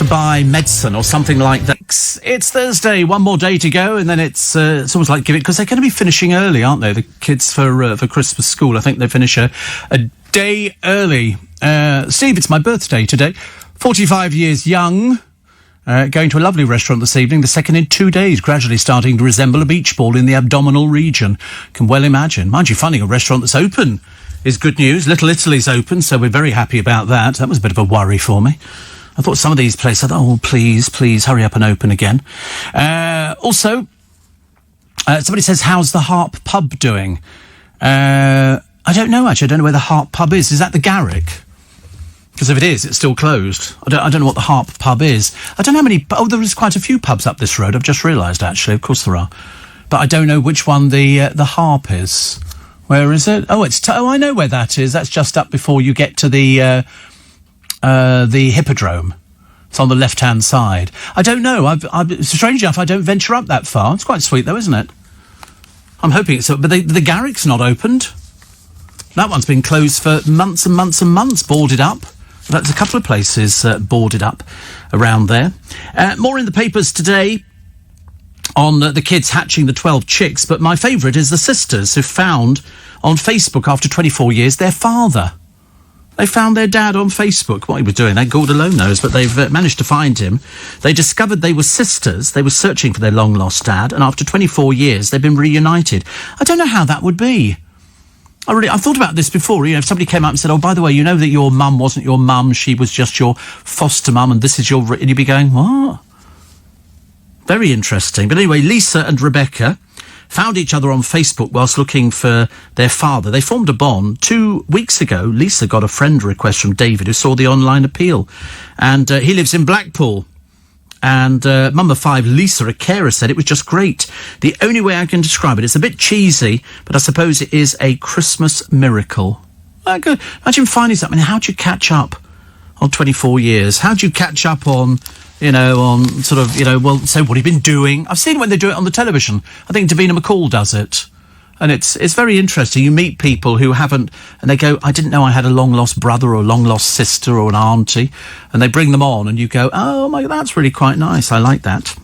buy medicine or something like that. It's Thursday. One more day to go, and then it's almost like because they're going to be finishing early, aren't they? The kids for Christmas school. I think they finish a day early. Steve, it's my birthday today. 45 years young. Going to a lovely restaurant this evening, the second in 2 days, gradually starting to resemble a beach ball in the abdominal region. Can well imagine. Mind you, finding a restaurant that's open is good news. Little Italy's open, so we're very happy about that. That was a bit of a worry for me. I thought some of these places, I thought, oh, please, hurry up and open again. Also, somebody says, how's the Harp Pub doing? I don't know, actually. I don't know where the Harp Pub is. Is that the Garrick? Because if it is, it's still closed. I don't know what the Harp Pub is. I don't know how many... Oh, there is quite a few pubs up this road. I've just realised, actually. Of course there are. But I don't know which one the Harp is. Where is it? Oh, I know where that is. That's just up before you get to the Hippodrome. It's on the left-hand side. I don't know. Strange enough, I don't venture up that far. It's quite sweet, though, isn't it? I'm hoping it's... But the Garrick's not opened. That one's been closed for months and months and months, boarded up. That's a couple of places boarded up around there. More in the papers today on the kids hatching the 12 chicks, but my favourite is the sisters who found on Facebook after 24 years their father. They found their dad on Facebook. What he was doing, God alone knows, but they've managed to find him. They discovered they were sisters. They were searching for their long-lost dad, and after 24 years, they've been reunited. I don't know how that would be. I've thought about this before. You know, if somebody came up and said, oh, by the way, you know that your mum wasn't your mum, she was just your foster mum, and this is your... And you'd be going, what? Very interesting. But anyway, Lisa and Rebecca found each other on Facebook whilst looking for their father. They formed a bond. 2 weeks ago, Lisa got a friend request from David, who saw the online appeal. And he lives in Blackpool. And Mum of 5, Lisa, a carer, said it was just great. The only way I can describe it, it's a bit cheesy, but I suppose it is a Christmas miracle. Imagine finding something. How do you catch up on 24 years? How do you catch up on... so what have you been doing? I've seen when they do it on the television. I think Davina McCall does it. And it's very interesting. You meet people who haven't, and they go, I didn't know I had a long-lost brother or a long-lost sister or an auntie. And they bring them on, and you go, oh, my, that's really quite nice. I like that.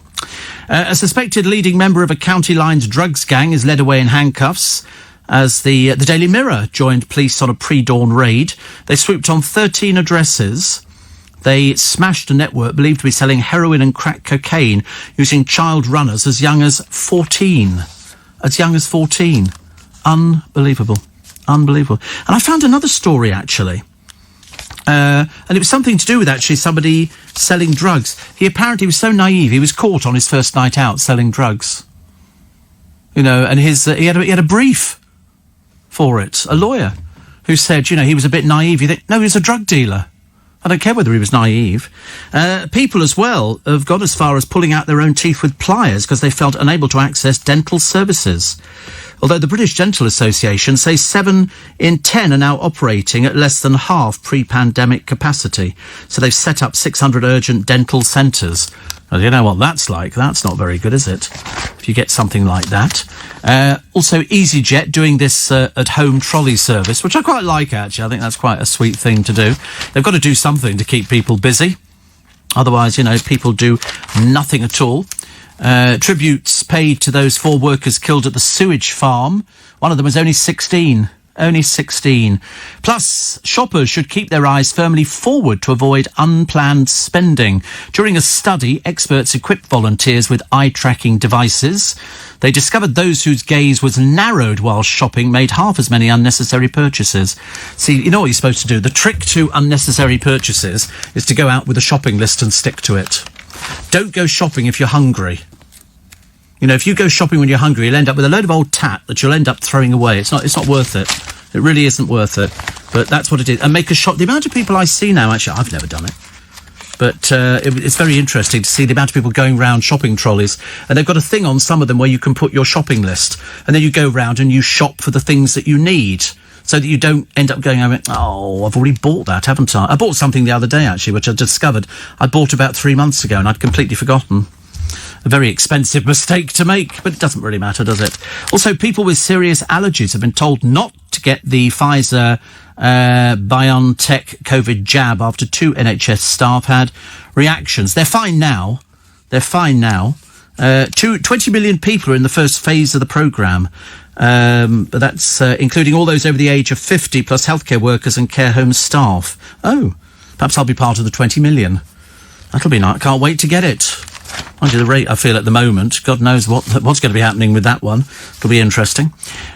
A suspected leading member of a County Lines drugs gang is led away in handcuffs as the Daily Mirror joined police on a pre-dawn raid. They swooped on 13 addresses. They smashed a network believed to be selling heroin and crack cocaine using child runners as young as 14. As young as 14. Unbelievable. Unbelievable. And I found another story, actually. And it was something to do with, actually, somebody selling drugs. He apparently was so naive, he was caught on his first night out selling drugs. You know, and he had a brief for it. A lawyer who said, he was a bit naive. You think, no, he was a drug dealer. I don't care whether he was naive. People as well have gone as far as pulling out their own teeth with pliers because they felt unable to access dental services. Although the British Dental Association says 7 in 10 are now operating at less than half pre-pandemic capacity. So they've set up 600 urgent dental centres. Well, you know what that's like. That's not very good, is it? If you get something like that. Also, EasyJet doing this at-home trolley service, which I quite like, actually. I think that's quite a sweet thing to do. They've got to do something to keep people busy. Otherwise, people do nothing at all. Tributes paid to those 4 workers killed at the sewage farm. One of them was only 16. Only 16. Plus, shoppers should keep their eyes firmly forward to avoid unplanned spending. During a study, experts equipped volunteers with eye-tracking devices. They discovered those whose gaze was narrowed while shopping made half as many unnecessary purchases. See, you know what you're supposed to do? The trick to unnecessary purchases is to go out with a shopping list and stick to it. Don't go shopping if you're hungry. If you go shopping when you're hungry, you'll end up with a load of old tat that you'll end up throwing away. It's not worth it. It really isn't worth it. But that's what it is. And make a shop. The amount of people I see now, actually, I've never done it. But it's very interesting to see the amount of people going round shopping trolleys. And they've got a thing on some of them where you can put your shopping list. And then you go round and you shop for the things that you need. So that you don't end up going over, oh, I've already bought that, haven't I? I bought something the other day, actually, which I discovered I bought about 3 months ago and I'd completely forgotten. A very expensive mistake to make, but it doesn't really matter, does it? Also, people with serious allergies have been told not to get the Pfizer BioNTech COVID jab after 2 NHS staff had reactions. They're fine now. 20 million people are in the first phase of the programme. But that's including all those over the age of 50, plus healthcare workers and care home staff. Oh, perhaps I'll be part of the 20 million. That'll be nice. Can't wait to get it. Mind you, the rate I feel at the moment, God knows what's going to be happening with that one. It'll be interesting.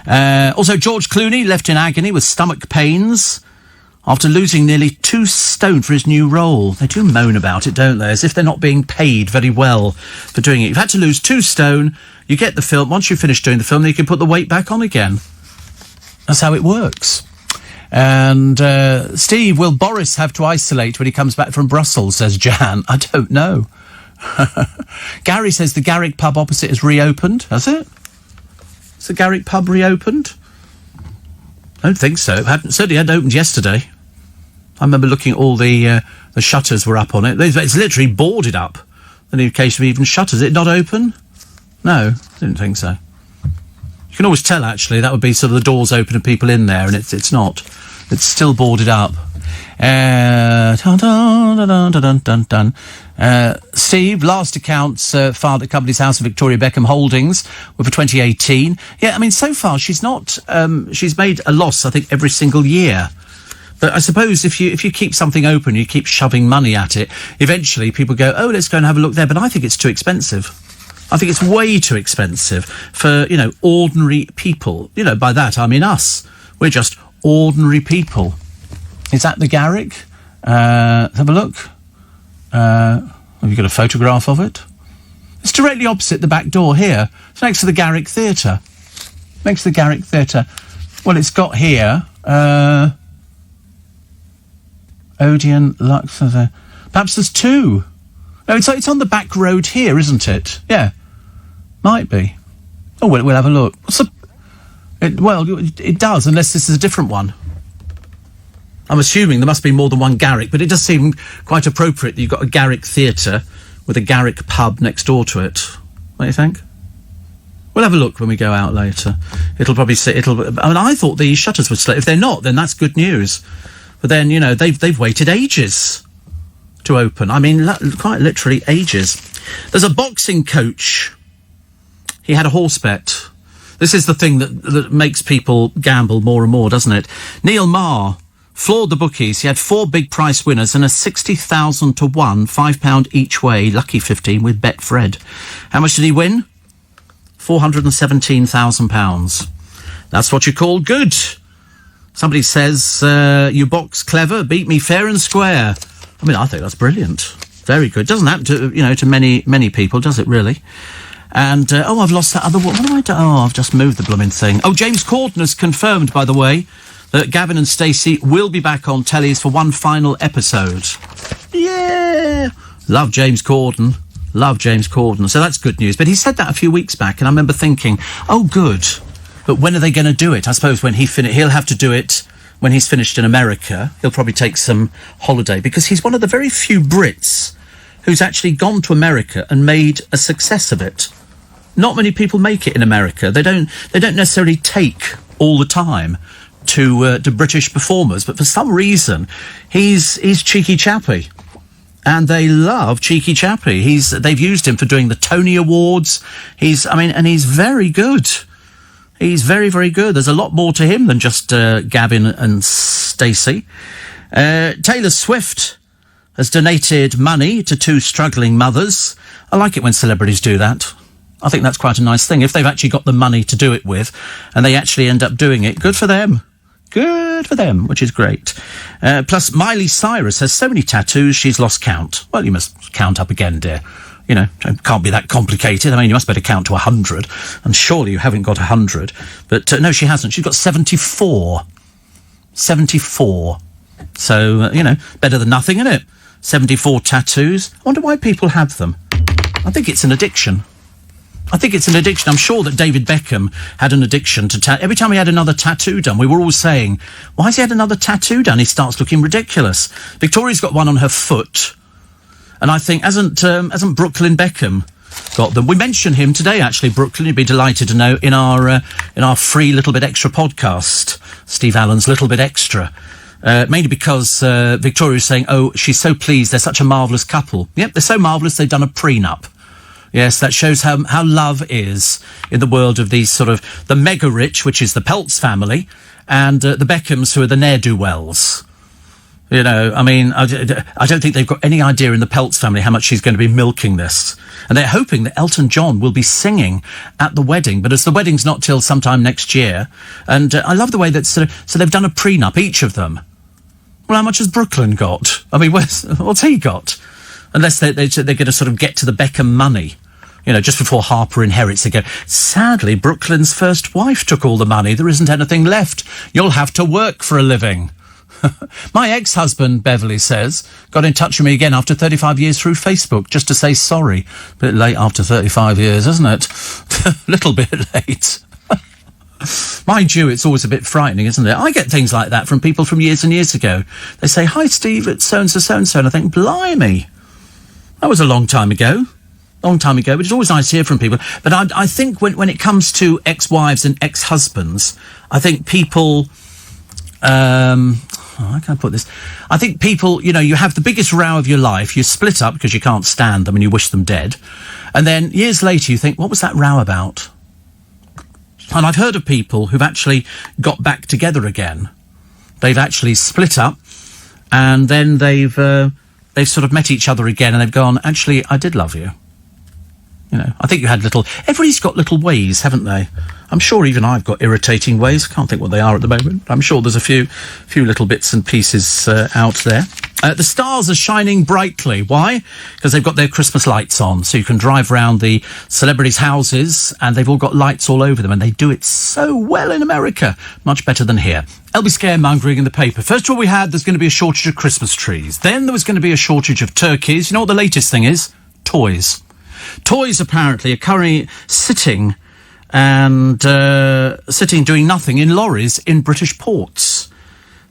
Also, George Clooney left in agony with stomach pains after losing nearly 2 stone for his new role. They do moan about it, don't they? As if they're not being paid very well for doing it. You've had to lose 2 stone. You get the film. Once you finish doing the film, then you can put the weight back on again. That's how it works. And Steve, will Boris have to isolate when he comes back from Brussels, says Jan. I don't know. Gary says the Garrick pub opposite is reopened. Has it? Is the Garrick pub reopened? I don't think so. Certainly hadn't opened yesterday. I remember looking at all the shutters were up on it. It's literally boarded up. On the occasion of even shutters. Is it not open? No, didn't think so. You can always tell, actually. That would be sort of the doors open and people in there, and it's not. It's still boarded up. Steve, last accounts filed at Companies House of Victoria Beckham Holdings were for 2018. Yeah, I mean, so far she's not. She's made a loss, I think, every single year. But I suppose if you keep something open, you keep shoving money at it, eventually people go, oh, let's go and have a look there. But I think it's too expensive. I think it's way too expensive for, ordinary people. By that I mean us. We're just ordinary people. Is that the Garrick? Let's have a look. Have you got a photograph of it? It's directly opposite the back door here. It's next to the Garrick Theatre. Next to the Garrick Theatre. Well, it's got here... Odeon, Lux, perhaps there's two. No, it's on the back road here, isn't it? Yeah, might be. Oh, we'll have a look. It does, unless this is a different one. I'm assuming there must be more than one Garrick, but it does seem quite appropriate that you've got a Garrick Theatre with a Garrick pub next door to it. What do you think? We'll have a look when we go out later. It'll probably say I thought the shutters would slip. If they're not, then that's good news. But then, they've waited ages to open. I mean, quite literally ages. There's a boxing coach. He had a horse bet. This is the thing that makes people gamble more and more, doesn't it? Neil Marr floored the bookies. He had 4 big price winners and a 60,000 to 1, £5 each way, lucky 15 with Betfred. How much did he win? £417,000. That's what you call good. Somebody says, you box clever, beat me fair and square. I mean, I think that's brilliant. Very good. Doesn't happen to many people, does it really? And, I've lost that other one. What have I done? Oh, I've just moved the blooming thing. Oh, James Corden has confirmed, by the way, that Gavin and Stacey will be back on tellies for one final episode. Yeah! Love James Corden. So that's good news. But he said that a few weeks back, and I remember thinking, oh, good. But when are they going to do it? I suppose when he'll have to do it when he's finished in America. He'll probably take some holiday because he's one of the very few Brits who's actually gone to America and made a success of it. Not many people make it in America. They don't necessarily take all the time to British performers, but for some reason he's Cheeky Chappie. And they love Cheeky Chappie. They've used him for doing the Tony Awards. He's very good. He's very, very good. There's a lot more to him than just Gavin and Stacey. Taylor Swift has donated money to 2 struggling mothers. I like it when celebrities do that. I think that's quite a nice thing. If they've actually got the money to do it with, and they actually end up doing it, good for them. Good for them, which is great. Plus, Miley Cyrus has so many tattoos, she's lost count. Well, you must count up again, dear. It can't be that complicated. I mean, you must better count to 100. And surely you haven't got 100. But no, she hasn't. She's got 74. 74. So, better than nothing, isn't it? 74 tattoos. I wonder why people have them. I think it's an addiction. I'm sure that David Beckham had an addiction to every time he had another tattoo done, we were all saying, why has he had another tattoo done? He starts looking ridiculous. Victoria's got one on her foot. And I think, hasn't Brooklyn Beckham got them? We mentioned him today, actually, Brooklyn. You'd be delighted to know in our free Little Bit Extra podcast, Steve Allen's Little Bit Extra. Mainly because Victoria's saying, oh, she's so pleased, they're such a marvellous couple. Yep, they're so marvellous they've done a prenup. Yes, that shows how love is in the world of these sort of the mega rich, which is the Peltz family, and the Beckhams, who are the ne'er-do-wells. I mean, I don't think they've got any idea in the Peltz family how much she's going to be milking this. And they're hoping that Elton John will be singing at the wedding. But as the wedding's not till sometime next year, and I love the way that so they've done a prenup, each of them. Well, how much has Brooklyn got? I mean, what's he got? Unless they're going to sort of get to the Beckham money. Just before Harper inherits, they go, sadly, Brooklyn's first wife took all the money. There isn't anything left. You'll have to work for a living. My ex-husband, Beverly says, got in touch with me again after 35 years through Facebook, just to say sorry. A bit late after 35 years, isn't it? A little bit late. Mind you, it's always a bit frightening, isn't it? I get things like that from people from years and years ago. They say, hi, Steve, it's so-and-so, so-and-so, and I think, blimey. That was a long time ago, but it's always nice to hear from people. But I think when it comes to ex-wives and ex-husbands, I think people... how can I put this? I think people, you have the biggest row of your life. You split up because you can't stand them and you wish them dead. And then years later you think, what was that row about? And I've heard of people who've actually got back together again. They've actually split up and then they've sort of met each other again and they've gone, actually, I did love you. I think you had everybody's got little ways, haven't they? I'm sure even I've got irritating ways. I can't think what they are at the moment. I'm sure there's a few little bits and pieces out there. The stars are shining brightly. Why? Because they've got their Christmas lights on. So you can drive around the celebrities' houses and they've all got lights all over them. And they do it so well in America. Much better than here. LB scaremongering in the paper. First of all, there's going to be a shortage of Christmas trees. Then there was going to be a shortage of turkeys. You know what the latest thing is? Toys. Toys apparently are currently sitting doing nothing in lorries in British ports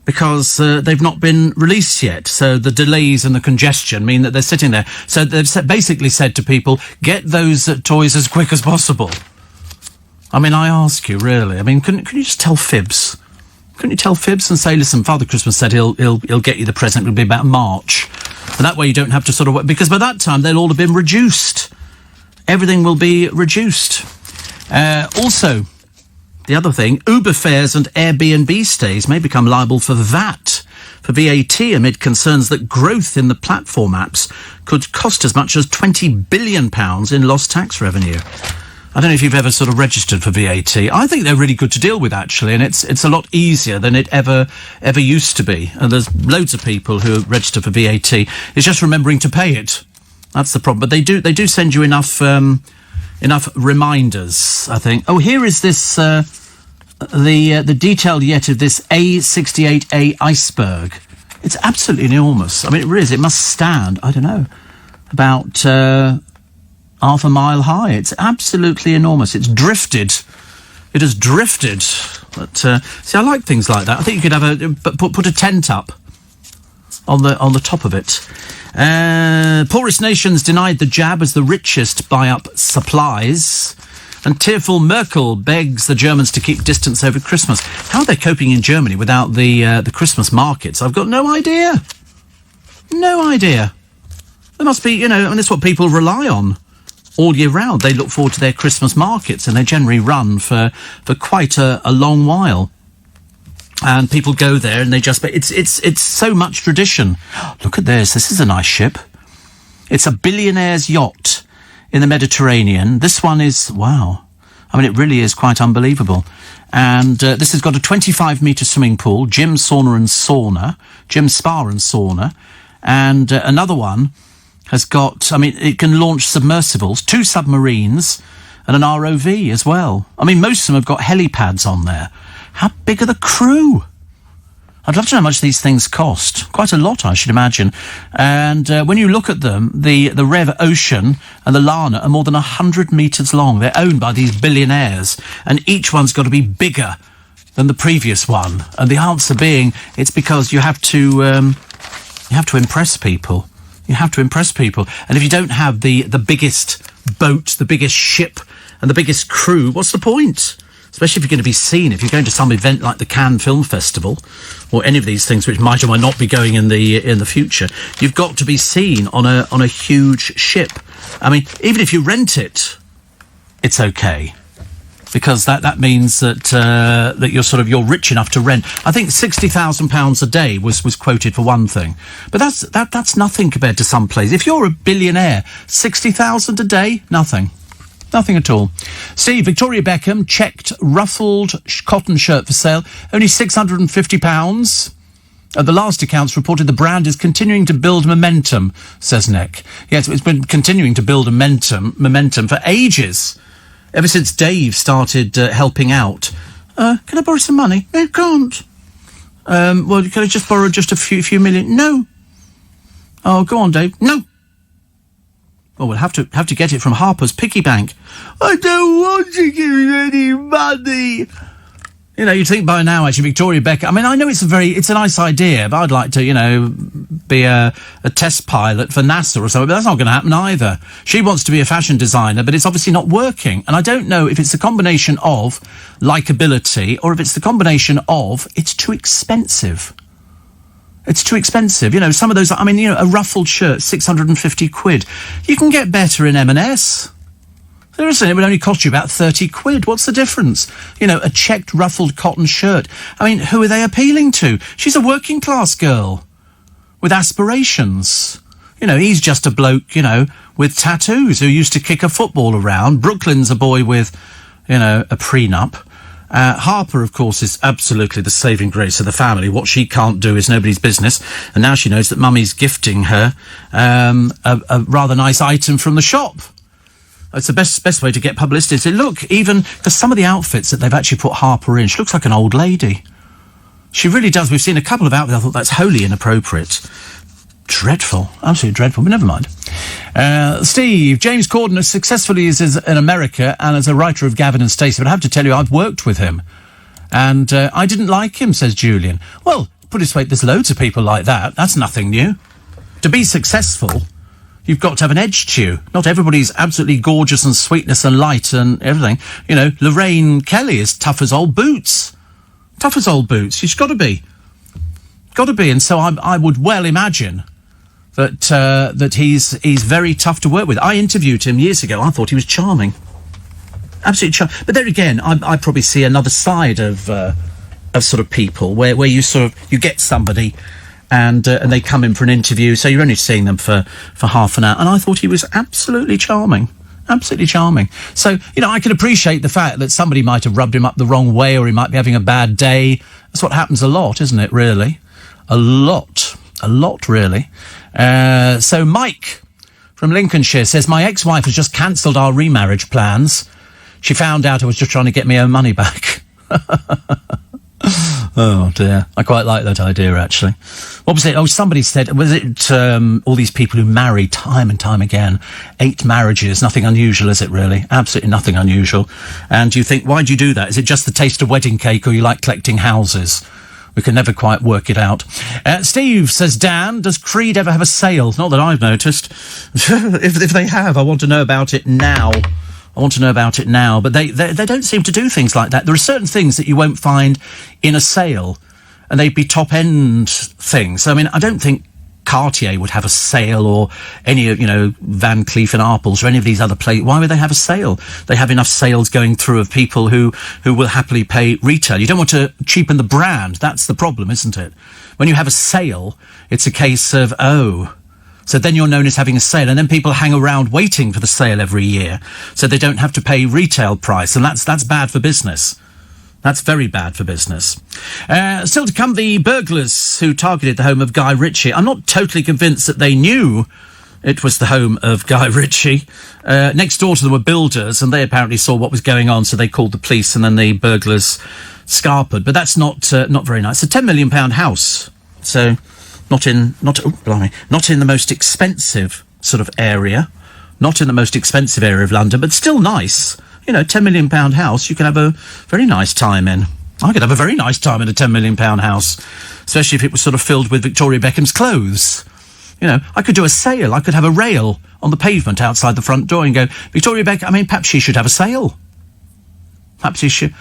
because they've not been released yet. So the delays and the congestion mean that they're sitting there. So they've basically said to people, get those toys as quick as possible. I mean, I ask you, really. I mean, couldn't you just tell fibs? Couldn't you tell fibs and say, listen, Father Christmas said he'll get you the present. It'll be about March. And that way you don't have to sort of... Because by that time, they'll all have been reduced. Everything will be reduced. Also, the other thing, Uber fares and Airbnb stays may become liable for VAT amid concerns that growth in the platform apps could cost as much as £20 billion in lost tax revenue. I don't know if you've ever sort of registered for VAT. I think they're really good to deal with, actually, and it's a lot easier than it ever used to be. And there's loads of people who register for VAT. It's just remembering to pay it. That's the problem. But they do send you enough reminders, I think. Oh, here is this the detail yet of this A68A iceberg. It's absolutely enormous. I mean, it really is. It must stand, I don't know, about half a mile high. It's absolutely enormous. It's drifted. It has drifted. But see, I like things like that. I think you could have put a tent up on the top of it. Poorest nations denied the jab as the richest buy up supplies. And tearful Merkel begs the Germans to keep distance over Christmas. How are they coping in Germany without the Christmas markets? I've got no idea. No idea. There must be, and it's what people rely on all year round. They look forward to their Christmas markets and they generally run for quite a long while. And people go there and they just... It's so much tradition. Look at this. This is a nice ship. It's a billionaire's yacht in the Mediterranean. This one is... Wow. I mean, it really is quite unbelievable. And this has got a 25-metre swimming pool, gym, spa and sauna. And another one has got... I mean, it can launch submersibles, 2 submarines and an ROV as well. I mean, most of them have got helipads on there. How big are the crew? I'd love to know how much these things cost. Quite a lot, I should imagine. And when you look at them, the Rev Ocean and the Lana are more than 100 metres long. They're owned by these billionaires, and each one's got to be bigger than the previous one. And the answer being, it's because you have to impress people. You have to impress people. And if you don't have the biggest boat, the biggest ship, and the biggest crew, what's the point? Especially if you're going to be seen, if you're going to some event like the Cannes Film Festival, or any of these things which might or might not be going in the future, you've got to be seen on a huge ship. I mean, even if you rent it, it's okay, because that means that you're rich enough to rent. I think £60,000 a day was quoted for one thing, but that's nothing compared to some place. If you're a billionaire, 60,000 a day, nothing. Nothing at all. Steve, Victoria Beckham checked ruffled cotton shirt for sale, only £650. The last accounts reported the brand is continuing to build momentum, says Nick. Yes, it's been continuing to build momentum for ages, ever since Dave started helping out. Can I borrow some money? No, can't. Well, can I just borrow just a few million? No. Oh, go on, Dave. No. Well, we'll have to get it from Harper's Piggy Bank. I don't want to give you any money. You'd think by now, actually, Victoria Beckham... I mean, I know it's a nice idea, but I'd like to, be a test pilot for NASA or something, but that's not going to happen either. She wants to be a fashion designer, but it's obviously not working. And I don't know if it's a combination of likability or if it's the combination of it's too expensive. It's too expensive. You know, some of those, I mean, you know, a ruffled shirt, 650 quid. You can get better in M&S. There isn't. It would only cost you about 30 quid. What's the difference? You know, a checked ruffled cotton shirt. I mean, who are they appealing to? She's a working class girl with aspirations. You know, he's just a bloke, you know, with tattoos who used to kick a football around. Brooklyn's a boy with, you know, a prenup. Harper, of course, is absolutely the saving grace of the family. What she can't do is nobody's business. And now she knows that Mummy's gifting her a rather nice item from the shop. It's the best way to get publicity. Look, even because some of the outfits that they've actually put Harper in, she looks like an old lady. She really does. We've seen a couple of outfits. I thought that's wholly inappropriate. Dreadful. Absolutely dreadful, but never mind. Steve, James Corden successfully is in America and as a writer of Gavin and Stacey, but I have to tell you, I've worked with him. And I didn't like him, says Julian. Well, put it this way, there's loads of people like that. That's nothing new. To be successful, you've got to have an edge to you. Not everybody's absolutely gorgeous and sweetness and light and everything. You know, Lorraine Kelly is tough as old boots. Tough as old boots. She's got to be. Got to be. And so I would well imagine that he's very tough to work with. I interviewed him years ago. I thought he was charming. Absolutely charming. But there again, I probably see another side of sort of people where you sort of, you get somebody and they come in for an interview, so you're only seeing them for half an hour. And I thought he was absolutely charming. Absolutely charming. So, you know, I can appreciate the fact that somebody might have rubbed him up the wrong way or he might be having a bad day. That's what happens a lot, isn't it, really? A lot, really. So Mike from Lincolnshire says, my ex-wife has just cancelled our remarriage plans. She found out I was just trying to get me own money back. Oh, dear. I quite like that idea, actually. What was it? Oh, somebody said, was it all these people who marry time and time again? 8 marriages. Nothing unusual, is it, really? Absolutely nothing unusual. And you think, why do you do that? Is it just the taste of wedding cake or you like collecting houses? We can never quite work it out. Steve says, Dan, does Creed ever have a sale? Not that I've noticed. if they have, I want to know about it now. But they don't seem to do things like that. There are certain things that you won't find in a sale, and they'd be top-end things. I mean, I don't think Cartier would have a sale, or any of, you know, Van Cleef and Arpels or any of these other places. Why would they have a sale? They have enough sales going through of people who will happily pay retail. You don't want to cheapen the brand. That's the problem, isn't it? When you have a sale, it's a case of, so then you're known as having a sale, and then people hang around waiting for the sale every year, so they don't have to pay retail price, and that's bad for business. That's very bad for business. Still to come, the burglars who targeted the home of Guy Ritchie. I'm not totally convinced that they knew it was the home of Guy Ritchie. Next door to them were builders, and they apparently saw what was going on, so they called the police, and then the burglars scarpered. But that's not very nice. It's a £10 million house, so not in the most expensive sort of area, not in the most expensive area of London, but still nice. You know, £10 million house, you can have a very nice time in. I could have a very nice time in a £10 million house, especially if it was sort of filled with Victoria Beckham's clothes. You know, I could do a sale. I could have a rail on the pavement outside the front door and go, Victoria Beckham, I mean, perhaps she should have a sale. Perhaps you should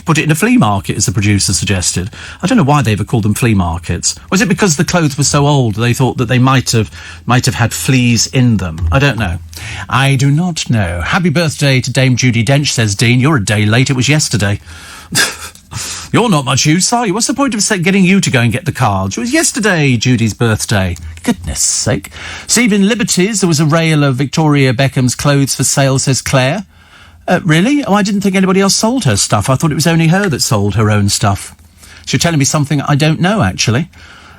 put it in a flea market, as the producer suggested. I don't know why they ever called them flea markets. Was it because the clothes were so old they thought that they might have had fleas in them? I don't know. I do not know. Happy birthday to Dame Judi Dench, says Dean. You're a day late. It was yesterday. You're not much use, are you? What's the point of getting you to go and get the cards? It was yesterday, Judy's birthday. Goodness sake. Stephen Liberties, there was a rail of Victoria Beckham's clothes for sale, says Claire. Really? Oh, I didn't think anybody else sold her stuff. I thought it was only her that sold her own stuff. You're telling me something I don't know, actually.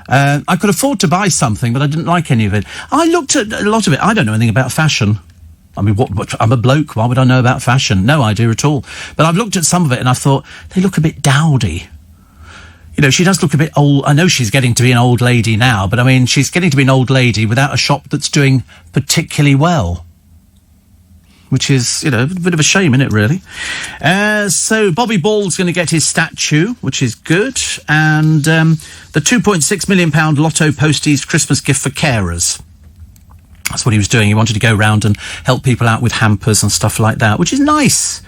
I could afford to buy something, but I didn't like any of it. I looked at a lot of it. I don't know anything about fashion. I mean, I'm a bloke. Why would I know about fashion? No idea at all. But I've looked at some of it and I thought, they look a bit dowdy. You know, she does look a bit old. I know she's getting to be an old lady now, but I mean, she's getting to be an old lady without a shop that's doing particularly well. Which is, you know, a bit of a shame, isn't it, really? So Bobby Ball's going to get his statue, which is good. And the £2.6 million Lotto Posties Christmas gift for carers. That's what he was doing. He wanted to go round and help people out with hampers and stuff like that, which is nice.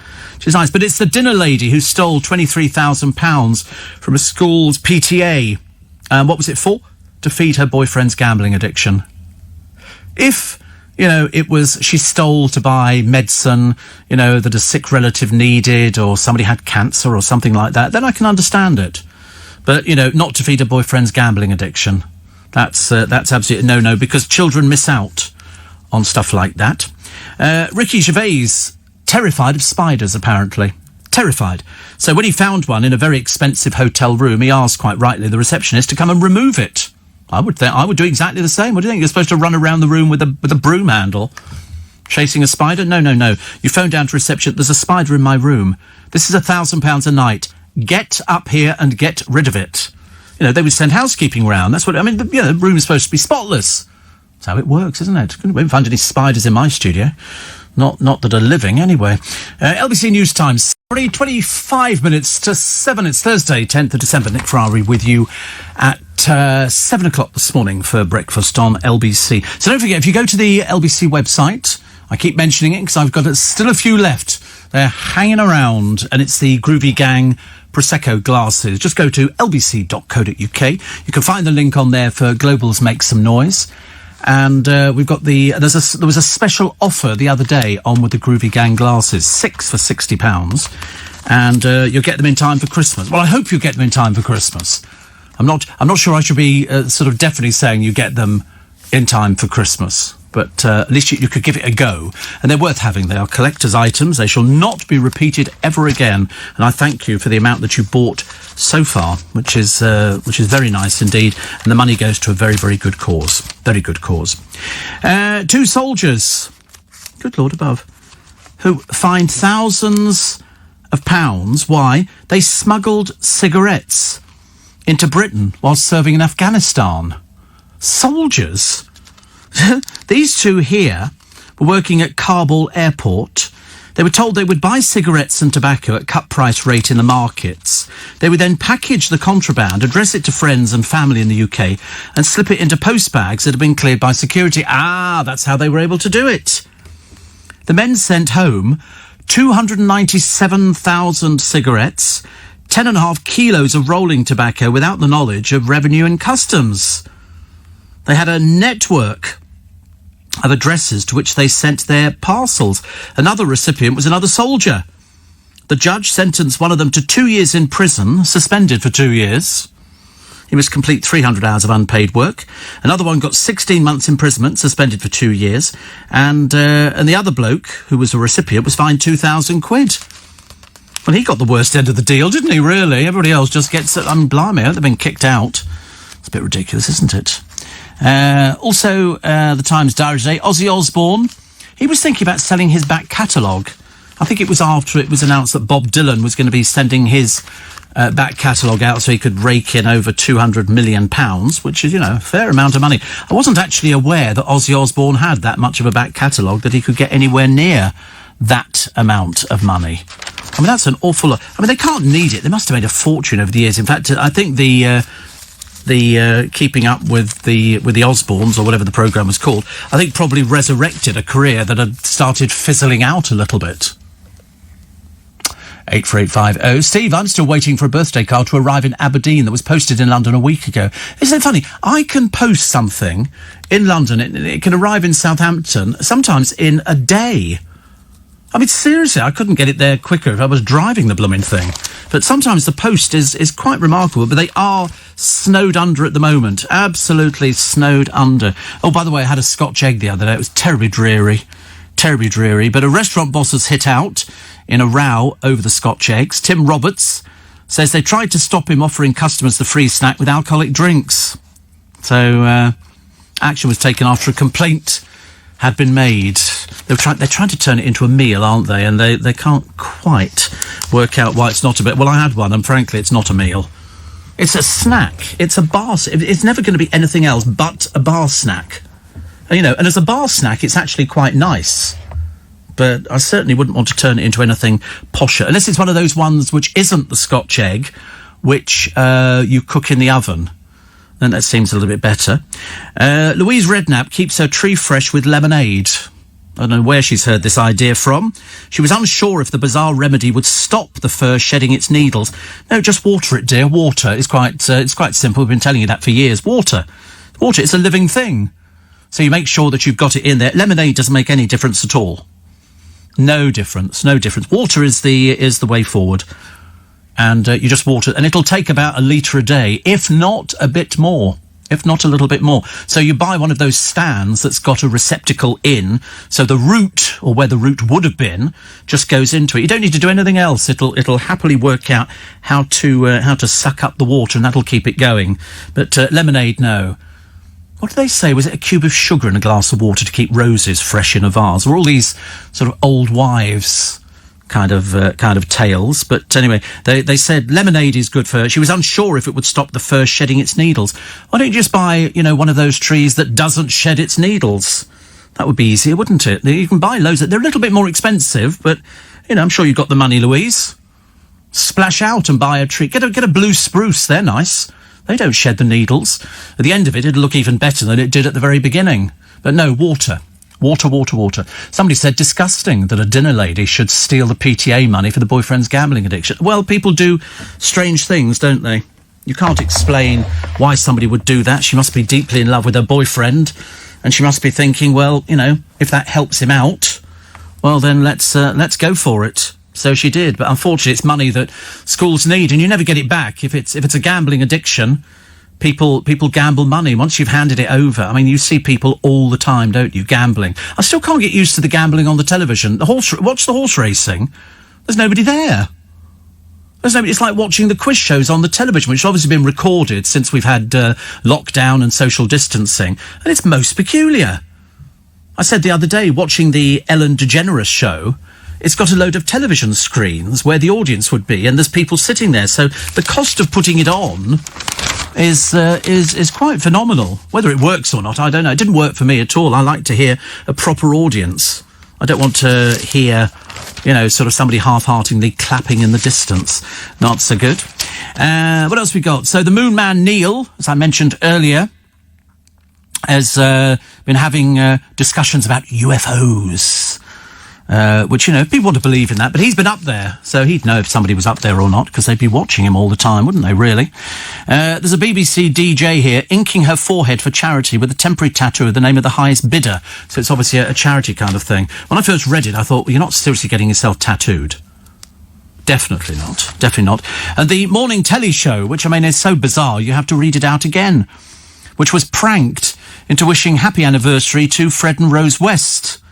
But it's the dinner lady who stole £23,000 from a school's PTA. What was it for? to feed her boyfriend's gambling addiction. If, she stole to buy medicine, that a sick relative needed, or somebody had cancer or something like that, then I can understand it. But, not to feed her boyfriend's gambling addiction. That's absolutely no, because children miss out on stuff like that. Ricky Gervais, terrified of spiders, apparently. Terrified. So when he found one in a very expensive hotel room, he asked, quite rightly, the receptionist to come and remove it. I would do exactly the same. What do you think? You're supposed to run around the room with a broom handle, chasing a spider? No. You phone down to reception. There's a spider in my room. This is £1,000 a night. Get up here and get rid of it. They would send housekeeping round. That's what the room is supposed to be spotless. That's how it works, isn't it? We won't find any spiders in my studio. Not that are living, anyway. LBC News Time, 25 minutes to 7. It's Thursday, 10th of December. Nick Ferrari with you at 7 o'clock this morning for breakfast on LBC. So don't forget, if you go to the LBC website, I keep mentioning it because I've got still a few left. They're hanging around, and it's the Groovy Gang Prosecco glasses. Just go to lbc.co.uk. You can find the link on there for Globals Make Some Noise. And we've got there was a special offer the other day on with the Groovy Gang glasses, 6 for £60, and you'll get them in time for Christmas. Well, I hope you get them in time for Christmas. I'm not sure I should be sort of definitely saying you get them in time for Christmas, but at least you could give it a go. And they're worth having. They are collector's items. They shall not be repeated ever again. And I thank you for the amount that you bought so far, which is very nice indeed. And the money goes to a very, very good cause. Very good cause. 2 soldiers, good Lord above, who fined thousands of pounds. Why? They smuggled cigarettes into Britain while serving in Afghanistan. Soldiers? These 2 here were working at Kabul airport. They were told they would buy cigarettes and tobacco at cut price rate in the markets. They would then package the contraband, address it to friends and family in the UK, and slip it into post bags that had been cleared by security. That's how they were able to do it. The men sent home 297,000 cigarettes, 10.5 kilos of rolling tobacco without the knowledge of Revenue and Customs. They had a network of addresses to which they sent their parcels. Another recipient was another soldier. The judge sentenced one of them to 2 years in prison, suspended for 2 years. He must complete 300 hours of unpaid work. Another one got 16 months imprisonment, suspended for 2 years. And the other bloke, who was a recipient, was fined £2,000. Well, he got the worst end of the deal, didn't he, really? Everybody else just gets... blimey, I hope they've been kicked out. It's a bit ridiculous, isn't it? Also, the Times Diary today, Ozzy Osbourne, he was thinking about selling his back catalogue. I think it was after it was announced that Bob Dylan was going to be sending his back catalogue out so he could rake in over £200 million, which is, a fair amount of money. I wasn't actually aware that Ozzy Osbourne had that much of a back catalogue that he could get anywhere near that amount of money. I mean, that's an awful lot. I mean, they can't need it. They must have made a fortune over the years. In fact, I think the Keeping Up with the Osbournes, or whatever the programme was called, I think probably resurrected a career that had started fizzling out a little bit. 84850. Steve, I'm still waiting for a birthday card to arrive in Aberdeen that was posted in London a week ago. Isn't it funny? I can post something in London, it can arrive in Southampton, sometimes in a day. I mean, seriously, I couldn't get it there quicker if I was driving the blooming thing. But sometimes the post is quite remarkable, but they are snowed under at the moment. Absolutely snowed under. Oh, by the way, I had a Scotch egg the other day. It was terribly dreary. Terribly dreary. But a restaurant boss was hit out in a row over the Scotch eggs. Tim Roberts says they tried to stop him offering customers the free snack with alcoholic drinks. So, action was taken after a complaint had been made. They're trying to turn it into a meal, aren't they? And they can't quite work out why it's not a bit. Well, I had one, and frankly, it's not a meal. It's a snack. It's a bar. It's never going to be anything else but a bar snack. And as a bar snack, it's actually quite nice. But I certainly wouldn't want to turn it into anything posher, unless it's one of those ones which isn't the Scotch egg, which you cook in the oven. Then that seems a little bit better. Louise Redknapp keeps her tree fresh with lemonade. I don't know where she's heard this idea from. She was unsure if the bizarre remedy would stop the fir shedding its needles. No, just water it, dear. Water is quite simple. We've been telling you that for years. Water. Water, it's a living thing. So you make sure that you've got it in there. Lemonade doesn't make any difference at all. No difference. Water is the way forward. And you just water, and it'll take about 1 litre a day, if not a bit more, if not a little bit more. So you buy one of those stands that's got a receptacle in, so the root, or where the root would have been, just goes into it. You don't need to do anything else. It'll happily work out how to suck up the water, and that'll keep it going. But lemonade, no. What did they say? Was it a cube of sugar in a glass of water to keep roses fresh in a vase? Or all these sort of old wives kind of tales. But anyway, they said lemonade is good for her. She was unsure if it would stop the fir shedding its needles. Why don't you just buy, one of those trees that doesn't shed its needles? That would be easier, wouldn't it? You can buy loads. They're a little bit more expensive, but, I'm sure you've got the money, Louise. Splash out and buy a tree. Get a blue spruce. They're nice. They don't shed the needles. At the end of it, it'll look even better than it did at the very beginning. But no, water. Water. Somebody said, disgusting that a dinner lady should steal the PTA money for the boyfriend's gambling addiction. Well, people do strange things, don't they? You can't explain why somebody would do that. She must be deeply in love with her boyfriend, and she must be thinking, well, if that helps him out, well, then let's go for it. So she did, but unfortunately it's money that schools need, and you never get it back. If it's a gambling addiction, people gamble money. Once you've handed it over, I mean, you see people all the time, don't you, gambling. I still can't get used to the gambling on the television. Watch the horse racing. There's nobody there. It's like watching the quiz shows on the television, which has obviously been recorded since we've had lockdown and social distancing, and it's most peculiar. I said the other day, watching the Ellen DeGeneres show, it's got a load of television screens where the audience would be, and there's people sitting there. So the cost of putting it on is quite phenomenal. Whether it works or not, I don't know. It didn't work for me at all. I like to hear a proper audience. I don't want to hear, sort of somebody half-heartedly clapping in the distance. Not so good. What else we got? So the Moon Man Neil, as I mentioned earlier, has been having discussions about UFOs. Which, people want to believe in that, but he's been up there, so he'd know if somebody was up there or not, because they'd be watching him all the time, wouldn't they, really? There's a BBC DJ here inking her forehead for charity with a temporary tattoo of the name of the highest bidder, so it's obviously a charity kind of thing. When I first read it, I thought, well, you're not seriously getting yourself tattooed. Definitely not. And the morning telly show, which, is so bizarre, you have to read it out again, which was pranked into wishing happy anniversary to Fred and Rose West.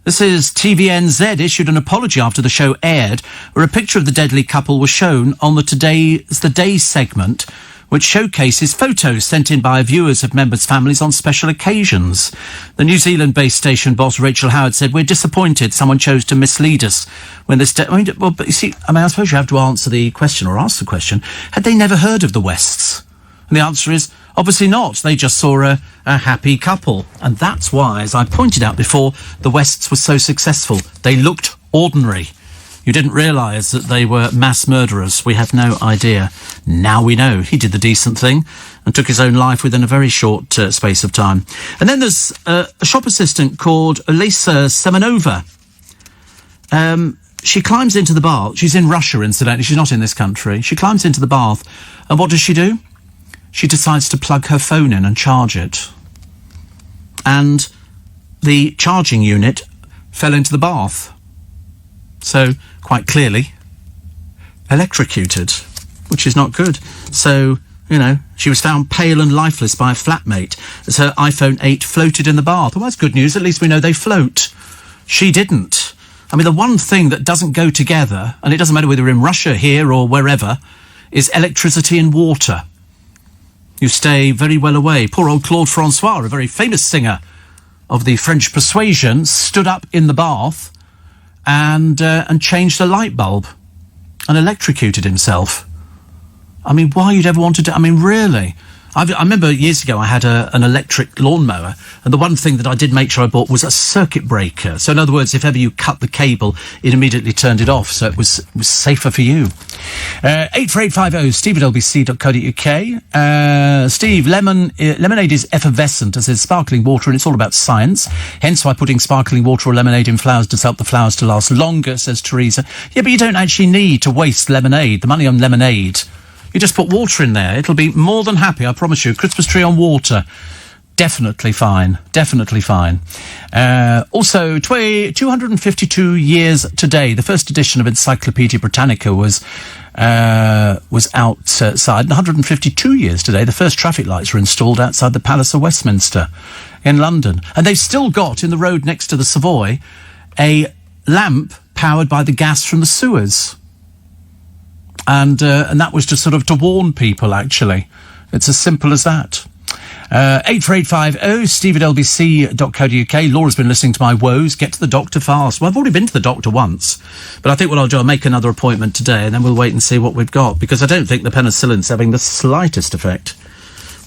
This is TVNZ issued an apology after the show aired, where a picture of the deadly couple was shown on the Today's the Day segment, which showcases photos sent in by viewers of members' families on special occasions. The New Zealand-based station boss Rachel Howard said, "We're disappointed someone chose to mislead us when this..." But you see, I suppose you have to answer the question, or ask the question, had they never heard of the Wests? And the answer is, obviously not. They just saw a happy couple. And that's why, as I pointed out before, the Wests were so successful. They looked ordinary. You didn't realise that they were mass murderers. We had no idea. Now we know. He did the decent thing and took his own life within a very short space of time. And then there's a shop assistant called Elisa Semenova. She climbs into the bath. She's in Russia, incidentally. She's not in this country. She climbs into the bath. And what does she do? She decides to plug her phone in and charge it. And the charging unit fell into the bath. So, quite clearly, electrocuted, which is not good. So, she was found pale and lifeless by a flatmate as her iPhone 8 floated in the bath. Well, that's good news. At least we know they float. She didn't. The one thing that doesn't go together, and it doesn't matter whether we're in Russia, here, or wherever, is electricity and water. You stay very well away. Poor old Claude Francois, a very famous singer of the French Persuasion, stood up in the bath and changed a light bulb and electrocuted himself. Why you'd ever want to do... really? I remember years ago I had an electric lawnmower, and the one thing that I did make sure I bought was a circuit breaker. So in other words, if ever you cut the cable, it immediately turned it off, so it was safer for you. 84850 steve@lbc.co.uk. Steve, lemonade is effervescent, as is sparkling water, and it's all about science. Hence why putting sparkling water or lemonade in flowers does help the flowers to last longer, says Teresa. Yeah, but you don't actually need to waste lemonade. The money on lemonade... You just put water in there. It'll be more than happy, I promise you. Christmas tree on water. Definitely fine. Definitely fine. Also, 252 years today. The first edition of Encyclopaedia Britannica was outside. 152 years today. The first traffic lights were installed outside the Palace of Westminster in London. And they've still got, in the road next to the Savoy, a lamp powered by the gas from the sewers. And that was just sort of to warn people, actually. It's as simple as that. 84850 steve@lbc.co.uk. Laura's been listening to my woes. Get to the doctor fast. Well, I've already been to the doctor once, but I think what I'll do, I'll make another appointment today, and then we'll wait and see what we've got, because I don't think the penicillin's having the slightest effect,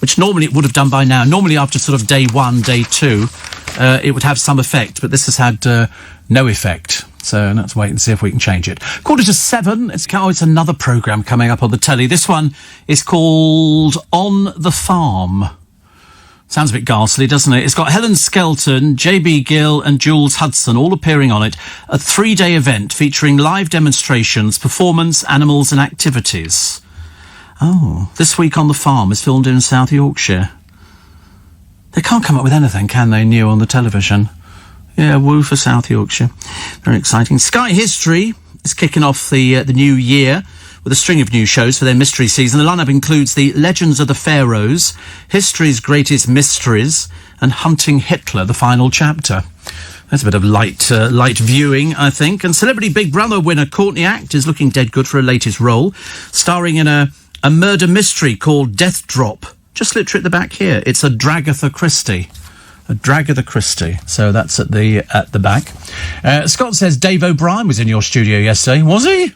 which normally it would have done by now. Normally after sort of day 1, day 2, it would have some effect, but this has had no effect. So let's wait and see if we can change it. 7:15. It's another programme coming up on the telly. This one is called On the Farm. Sounds a bit ghastly, doesn't it? It's got Helen Skelton, JB Gill and Jules Hudson all appearing on it. A 3-day event featuring live demonstrations, performance, animals and activities. Oh, This Week on the Farm is filmed in South Yorkshire. They can't come up with anything, can they, new on the television? Yeah, woo for South Yorkshire. Very exciting. Sky History is kicking off the new year with a string of new shows for their mystery season. The lineup includes The Legends of the Pharaohs, History's Greatest Mysteries, and Hunting Hitler, the final chapter. That's a bit of light viewing, I think. And Celebrity Big Brother winner Courtney Act is looking dead good for her latest role, starring in a murder mystery called Death Drop. Just literally at the back here. It's a Dragatha Christie. A Dragatha Christie. So that's at the back. Scott says Dave O'Brien was in your studio yesterday. Was he?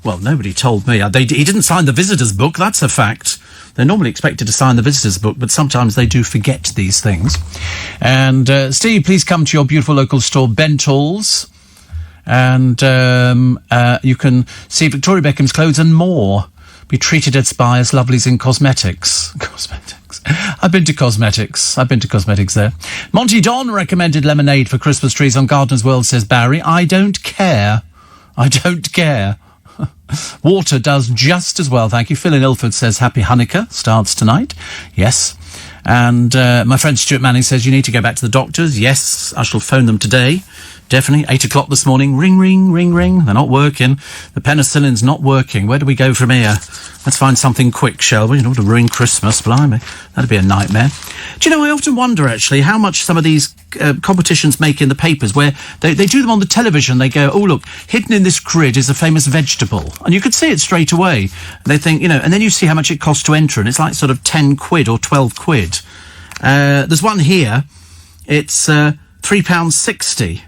Well, nobody told me. He didn't sign the visitors' book, that's a fact. They're normally expected to sign the visitors' book, but sometimes they do forget these things. And Steve, please come to your beautiful local store, Bentall's. And you can see Victoria Beckham's clothes and more. Be treated as by as lovelies in cosmetics. Cosmetics. I've been to cosmetics there. Monty Don recommended lemonade for Christmas trees on Gardeners World, says Barry. I don't care. Water does just as well, thank you. Phil in Ilford says Happy Hanukkah starts tonight. Yes. And my friend Stuart Manning says you need to go back to the doctors. Yes, I shall phone them today. Definitely. 8 o'clock this morning. Ring, ring, ring, ring. They're not working. The penicillin's not working. Where do we go from here? Let's find something quick, shall we? You know, to ruin Christmas. Blimey. That'd be a nightmare. Do you know, I often wonder, actually, how much some of these competitions make in the papers, where they do them on the television. They go, oh, look, hidden in this grid is a famous vegetable. And you could see it straight away. They think, you know, and then you see how much it costs to enter, and it's like sort of 10 quid or 12 quid. There's one here. It's £3.60.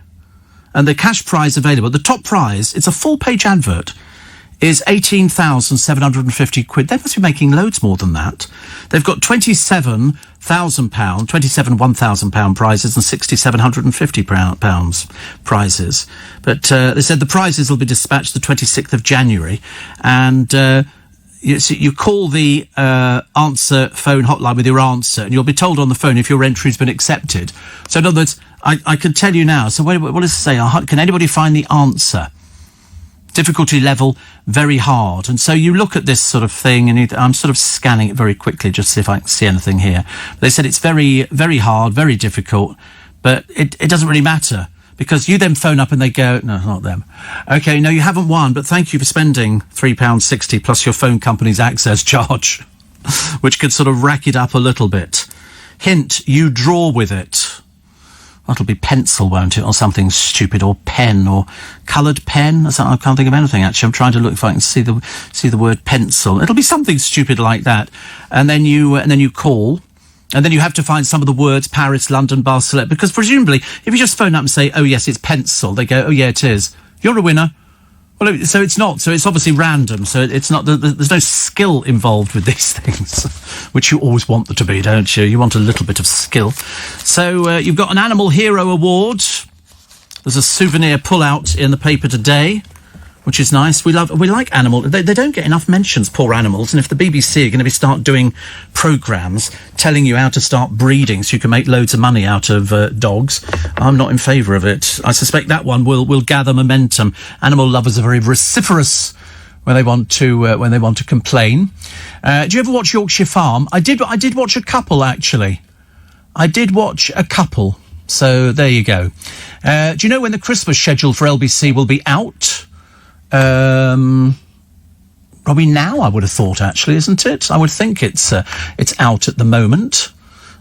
And the cash prize available, the top prize, it's a full-page advert, is £18,750. They must be making loads more than that. They've got £27 £1,000 prizes and £6,750 prizes. But they said the prizes will be dispatched the 26th of January. And you call the answer phone hotline with your answer, and you'll be told on the phone if your entry's been accepted. So in other words, I can tell you now. So what does it say? Can anybody find the answer? Difficulty level, very hard. And so you look at this sort of thing, and I'm sort of scanning it very quickly just to see if I can see anything here. They said it's very, very hard, very difficult, but it doesn't really matter, because you then phone up and they go, no, not them. OK, no, you haven't won, but thank you for spending £3.60 plus your phone company's access charge, which could sort of rack it up a little bit. Hint, you draw with it. That'll be pencil, won't it? Or something stupid, or pen, or coloured pen. I can't think of anything, actually. I'm trying to look if I can see the word pencil. It'll be something stupid like that. And then you call, and then you have to find some of the words, Paris, London, Barcelona, because presumably, if you just phone up and say, oh yes, it's pencil, they go, oh yeah, it is. You're a winner. Well, so it's not. So it's obviously random. So it's not. There's no skill involved with these things, which you always want there to be, don't you? You want a little bit of skill. So you've got an Animal Hero Award. There's a souvenir pull-out in the paper today, which is nice. We like animal. They don't get enough mentions, poor animals. And if the BBC are going to start doing programmes telling you how to start breeding so you can make loads of money out of dogs, I'm not in favour of it. I suspect that one will gather momentum. Animal lovers are very vociferous when they want to complain. Do you ever watch Yorkshire Farm? I did watch a couple, actually. I did watch a couple. So there you go. Do you know when the Christmas schedule for LBC will be out? Probably now, I would have thought, actually, isn't it? I would think it's out at the moment.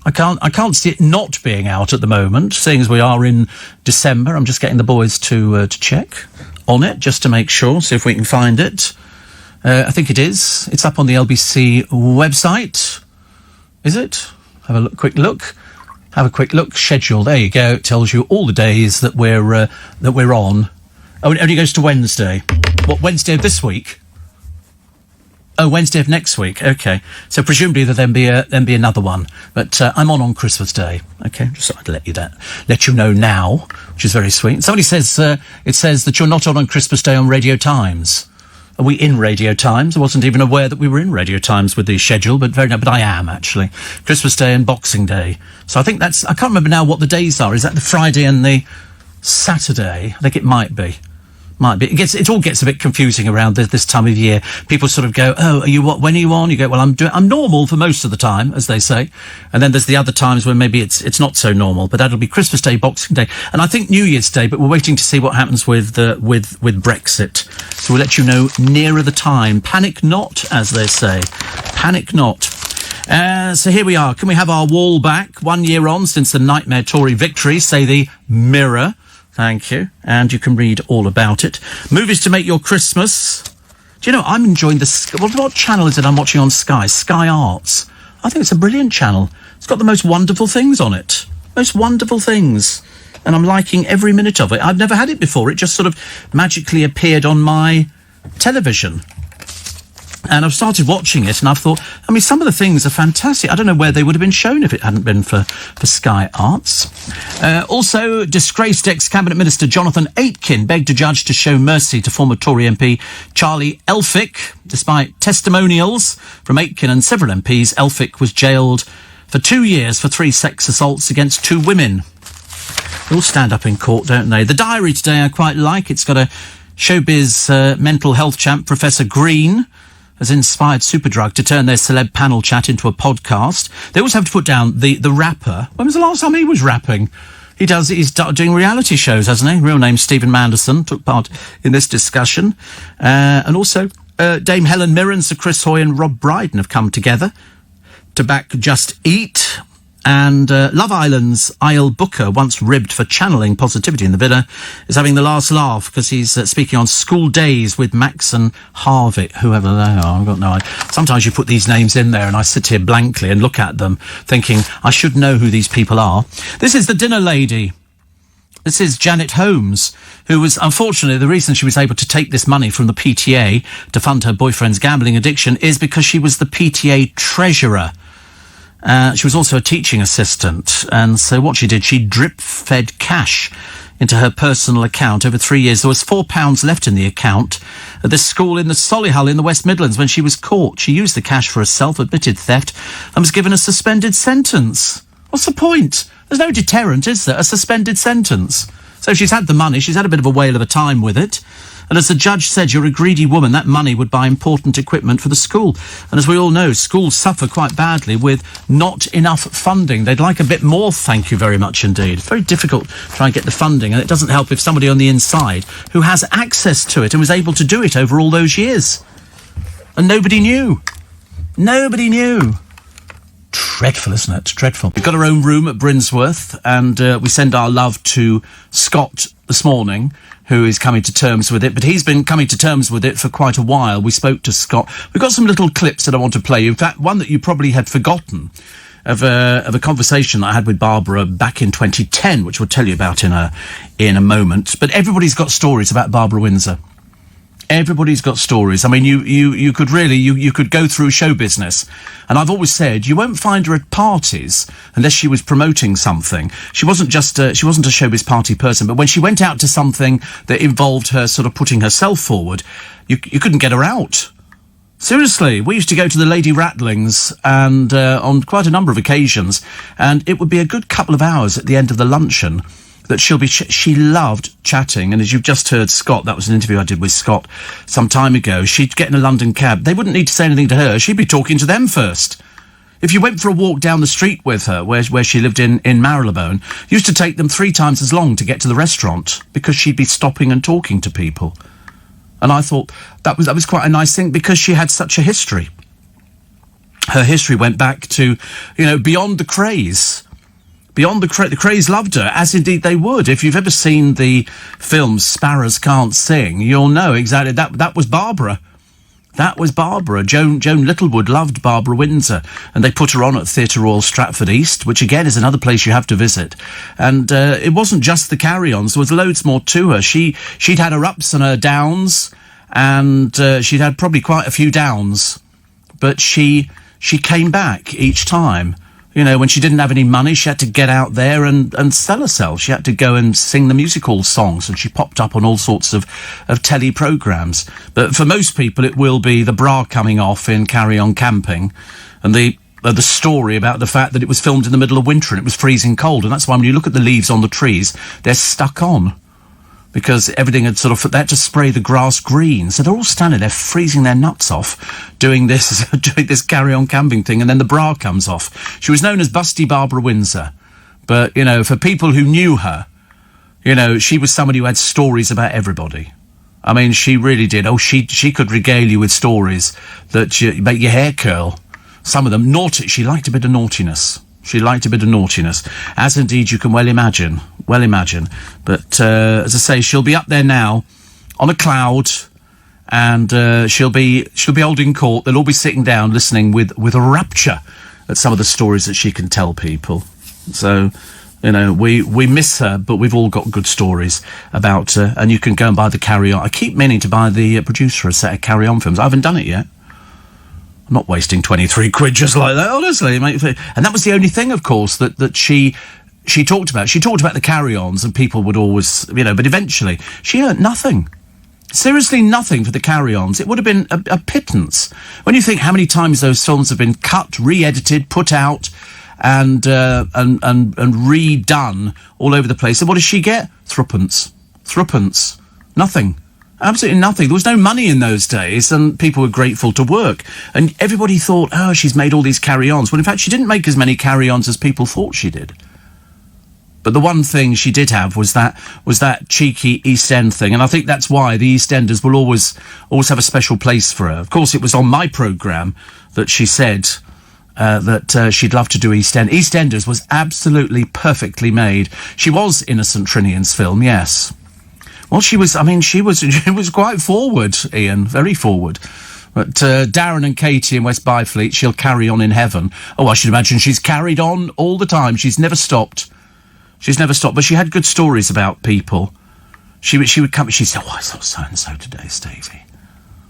I can't see it not being out at the moment, seeing as we are in December. I'm just getting the boys to check on it, just to make sure, see if we can find it. I think it is. It's up on the LBC website. Is it? Have a quick look. Have a quick look. Schedule. There you go. It tells you all the days that we're on. Oh, it only goes to Wednesday. What, Wednesday of this week? Oh, Wednesday of next week. Okay. So presumably there'll then be another one. But I'm on Christmas Day. Okay. Just thought I'd let you know now, which is very sweet. Somebody says it says that you're not on Christmas Day on Radio Times. Are we in Radio Times? I wasn't even aware that we were in Radio Times with the schedule, but I am, actually. Christmas Day and Boxing Day. So I think I can't remember now what the days are. Is that the Friday and the Saturday? I think it might be. It all gets a bit confusing around this time of year. People sort of go, "Oh, when are you on?" You go, "Well, I'm normal for most of the time," as they say. And then there's the other times where maybe it's not so normal. But that'll be Christmas Day, Boxing Day, and I think New Year's Day. But we're waiting to see what happens with Brexit. So we'll let you know nearer the time. Panic not, as they say. Panic not. So here we are. Can we have our wall back? 1 year on since the nightmare Tory victory, say the Mirror. Thank you. And you can read all about it. Movies to make your Christmas. Do you know, I'm enjoying what channel is it I'm watching on Sky? Sky Arts. I think it's a brilliant channel. It's got the most wonderful things on it. Most wonderful things. And I'm liking every minute of it. I've never had it before. It just sort of magically appeared on my television. And I've started watching it, and I've thought, some of the things are fantastic. I don't know where they would have been shown if it hadn't been for Sky Arts. Also, disgraced ex-Cabinet Minister Jonathan Aitken begged a judge to show mercy to former Tory MP Charlie Elphicke. Despite testimonials from Aitken and several MPs, Elphicke was jailed for 2 years for 3 sex assaults against 2 women. They all stand up in court, don't they? The diary today I quite like. It's got a showbiz mental health champ, Professor Green, has inspired Superdrug to turn their celeb panel chat into a podcast. They also have to put down the rapper. When was the last time he was rapping? He's doing reality shows, hasn't he? Real name Stephen Manderson took part in this discussion. And also, Dame Helen Mirren, Sir Chris Hoy and Rob Brydon have come together to back Just Eat. And Love Island's Isle Booker, once ribbed for channeling positivity in the Villa, is having the last laugh because he's speaking on School Days with Max and Harvick, whoever they are. I've got no idea. Sometimes you put these names in there and I sit here blankly and look at them thinking, I should know who these people are. This is the dinner lady. This is Janet Holmes, who was, unfortunately, the reason she was able to take this money from the PTA to fund her boyfriend's gambling addiction is because she was the PTA treasurer. She was also a teaching assistant, and so what she did, she drip-fed cash into her personal account over 3 years. There was £4 left in the account at this school in the Solihull in the West Midlands when she was caught. She used the cash for herself, admitted theft, and was given a suspended sentence. What's the point? There's no deterrent, is there? A suspended sentence. So she's had the money, she's had a bit of a whale of a time with it. And as the judge said, you're a greedy woman. That money would buy important equipment for the school. And as we all know, schools suffer quite badly with not enough funding. They'd like a bit more, thank you very much indeed. It's very difficult to try and get the funding, and it doesn't help if somebody on the inside who has access to it and was able to do it over all those years. And nobody knew. Nobody knew. Dreadful, isn't it? Dreadful. We've got our own room at Brinsworth, and we send our love to Scott this morning, who is coming to terms with it, but he's been coming to terms with it for quite a while. We spoke to Scott. We've got some little clips that I want to play you. In fact, one that you probably had forgotten of a conversation that I had with Barbara back in 2010, which we'll tell you about in a moment. But everybody's got stories about Barbara Windsor. Everybody's got stories. I mean, you could really, you could go through show business. And I've always said, you won't find her at parties unless she was promoting something. She wasn't just she wasn't a showbiz party person, but when she went out to something that involved her sort of putting herself forward, you couldn't get her out. Seriously, we used to go to the Lady Rattlings and on quite a number of occasions, and it would be a good couple of hours at the end of the luncheon that she'll be... She loved chatting, and as you've just heard Scott, that was an interview I did with Scott some time ago, she'd get in a London cab. They wouldn't need to say anything to her. She'd be talking to them first. If you went for a walk down the street with her, where she lived in Marylebone, used to take them 3 times as long to get to the restaurant, because she'd be stopping and talking to people. And I thought that was quite a nice thing, because she had such a history. Her history went back to, beyond the craze. Beyond the craze loved her, as indeed they would. If you've ever seen the film Sparrows Can't Sing, you'll know exactly that was Barbara. That was Barbara. Joan Littlewood loved Barbara Windsor, and they put her on at Theatre Royal Stratford East, which again is another place you have to visit. And it wasn't just the carry-ons, there was loads more to her. She'd had her ups and her downs, and she'd had probably quite a few downs, but she came back each time. When she didn't have any money, she had to get out there and sell herself. She had to go and sing the music hall songs, and she popped up on all sorts of telly programmes. But for most people, it will be the bra coming off in Carry On Camping, and the story about the fact that it was filmed in the middle of winter and it was freezing cold, and that's why when you look at the leaves on the trees, they're stuck on. Because everything had they had to spray the grass green. So they're all standing there freezing their nuts off doing this carry-on camping thing, and then the bra comes off. She was known as Busty Barbara Windsor. But, for people who knew her, she was somebody who had stories about everybody. I mean, she really did. Oh, she could regale you with stories that make your hair curl. Some of them naughty. She liked a bit of naughtiness. As indeed you can well imagine. But, as I say, she'll be up there now on a cloud, and she'll be holding court. They'll all be sitting down listening with a rapture at some of the stories that she can tell people. So, we miss her, but we've all got good stories about her, and you can go and buy the Carry On. I keep meaning to buy the producer a set of Carry On films. I haven't done it yet. I'm not wasting 23 quid just like that, honestly. And that was the only thing, of course, that she talked about. She talked about the carry-ons, and people would always, but eventually she earned nothing. Seriously, nothing for the carry-ons. It would have been a pittance. When you think how many times those films have been cut, re-edited, put out, and redone all over the place. And what does she get? Threepence. Nothing. Absolutely nothing. There was no money in those days, and people were grateful to work. And everybody thought, oh, she's made all these carry-ons. Well, in fact, she didn't make as many carry-ons as people thought she did. But the one thing she did have was that cheeky East End thing, and I think that's why the East Enders will always have a special place for her. Of course, it was on my programme that she said that she'd love to do East End. East Enders was absolutely perfectly made. She was in a St Trinian's film, yes. Well, she was quite forward, Ian, very forward. But Darren and Katie in West Byfleet, she'll carry on in heaven. Oh, I should imagine she's carried on all the time. She's never stopped. But she had good stories about people. She would come, she'd say, oh, I saw so-and-so today, Stevie.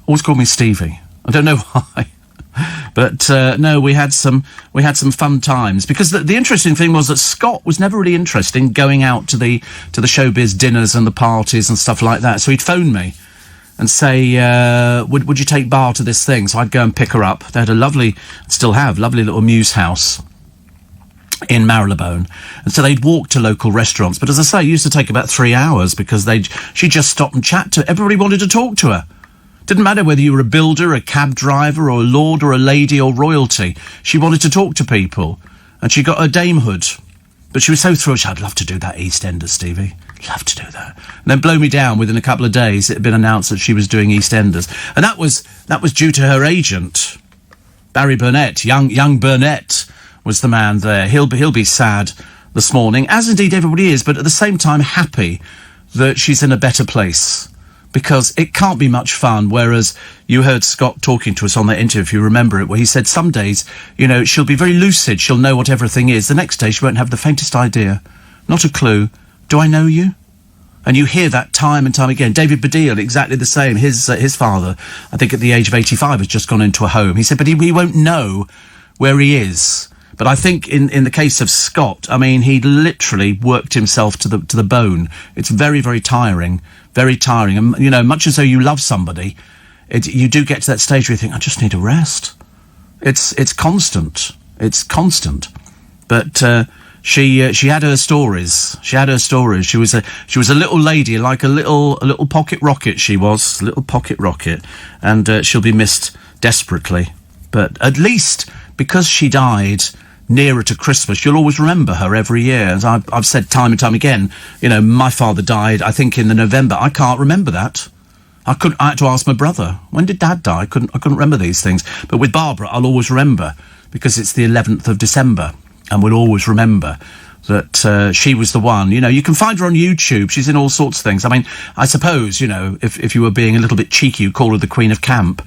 Always called me Stevie. I don't know why. But no, we had some fun times, because the interesting thing was that Scott was never really interested in going out to the showbiz dinners and the parties and stuff like that. So he'd phone me and say, would you take Bar to this thing? So I'd go and pick her up. They had lovely little Muse house in Marylebone, and so they'd walk to local restaurants. But as I say, it used to take about 3 hours, because she'd just stop and chat to everybody. Wanted to talk to her. Didn't matter whether you were a builder, a cab driver, or a lord, or a lady, or royalty. She wanted to talk to people, and she got her damehood. But she was so thrilled. I'd love to do that EastEnders, Stevie. Love to do that. And then blow me down, within a couple of days, it had been announced that she was doing EastEnders. And that was due to her agent, Barry Burnett. Young Burnett was the man there. He'll be sad this morning, as indeed everybody is, but at the same time happy that she's in a better place. Because it can't be much fun, whereas you heard Scott talking to us on that interview, if you remember it, where he said some days, she'll be very lucid, she'll know what everything is. The next day she won't have the faintest idea. Not a clue. Do I know you? And you hear that time and time again. David Baddiel, exactly the same. His father, I think at the age of 85, has just gone into a home. He said, but he won't know where he is. But I think in the case of Scott, I mean, he literally worked himself to the bone. It's very, very tiring. Very tiring. And, much as though you love somebody, you do get to that stage where you think, I just need a rest. It's constant. But She had her stories. She had her stories. She was a little lady, like a little pocket rocket. She was a little pocket rocket, and she'll be missed desperately. But at least because she died nearer to Christmas, you'll always remember her every year. As I've said time and time again, you know, my father died, I think, in the November. I can't remember that. I had to ask my brother, when did Dad die? I couldn't remember these things. But with Barbara, I'll always remember, because it's the 11th of December, and we'll always remember that she was the one. You know, you can find her on YouTube. She's in all sorts of things. I mean, I suppose, you know, if you were being a little bit cheeky, you'd call her the Queen of Camp.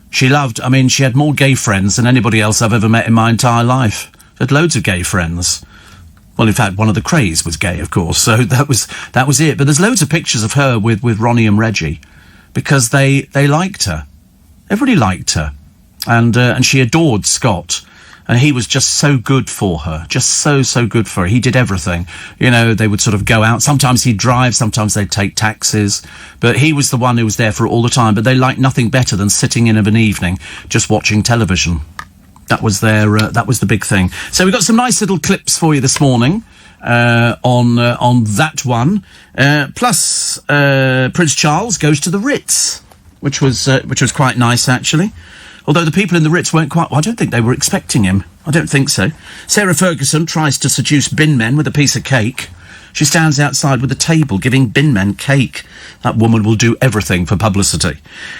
She had more gay friends than anybody else I've ever met in my entire life. She had loads of gay friends. Well, in fact, one of the Crays was gay, of course, so that was it. But there's loads of pictures of her with Ronnie and Reggie, because they liked her. Everybody liked her. And she adored Scott. And he was just so good for her. Just so good for her. He did everything. You know, they would sort of go out. Sometimes he'd drive, sometimes they'd take taxis. But he was the one who was there for it all the time. But they liked nothing better than sitting in of an evening, just watching television. That was that was the big thing. So we've got some nice little clips for you this morning, on that one. Plus, Prince Charles goes to the Ritz, which was quite nice, actually. Although the people in the Ritz weren't quite... Well, I don't think they were expecting him. I don't think so. Sarah Ferguson tries to seduce bin men with a piece of cake. She stands outside with a table giving bin men cake. That woman will do everything for publicity.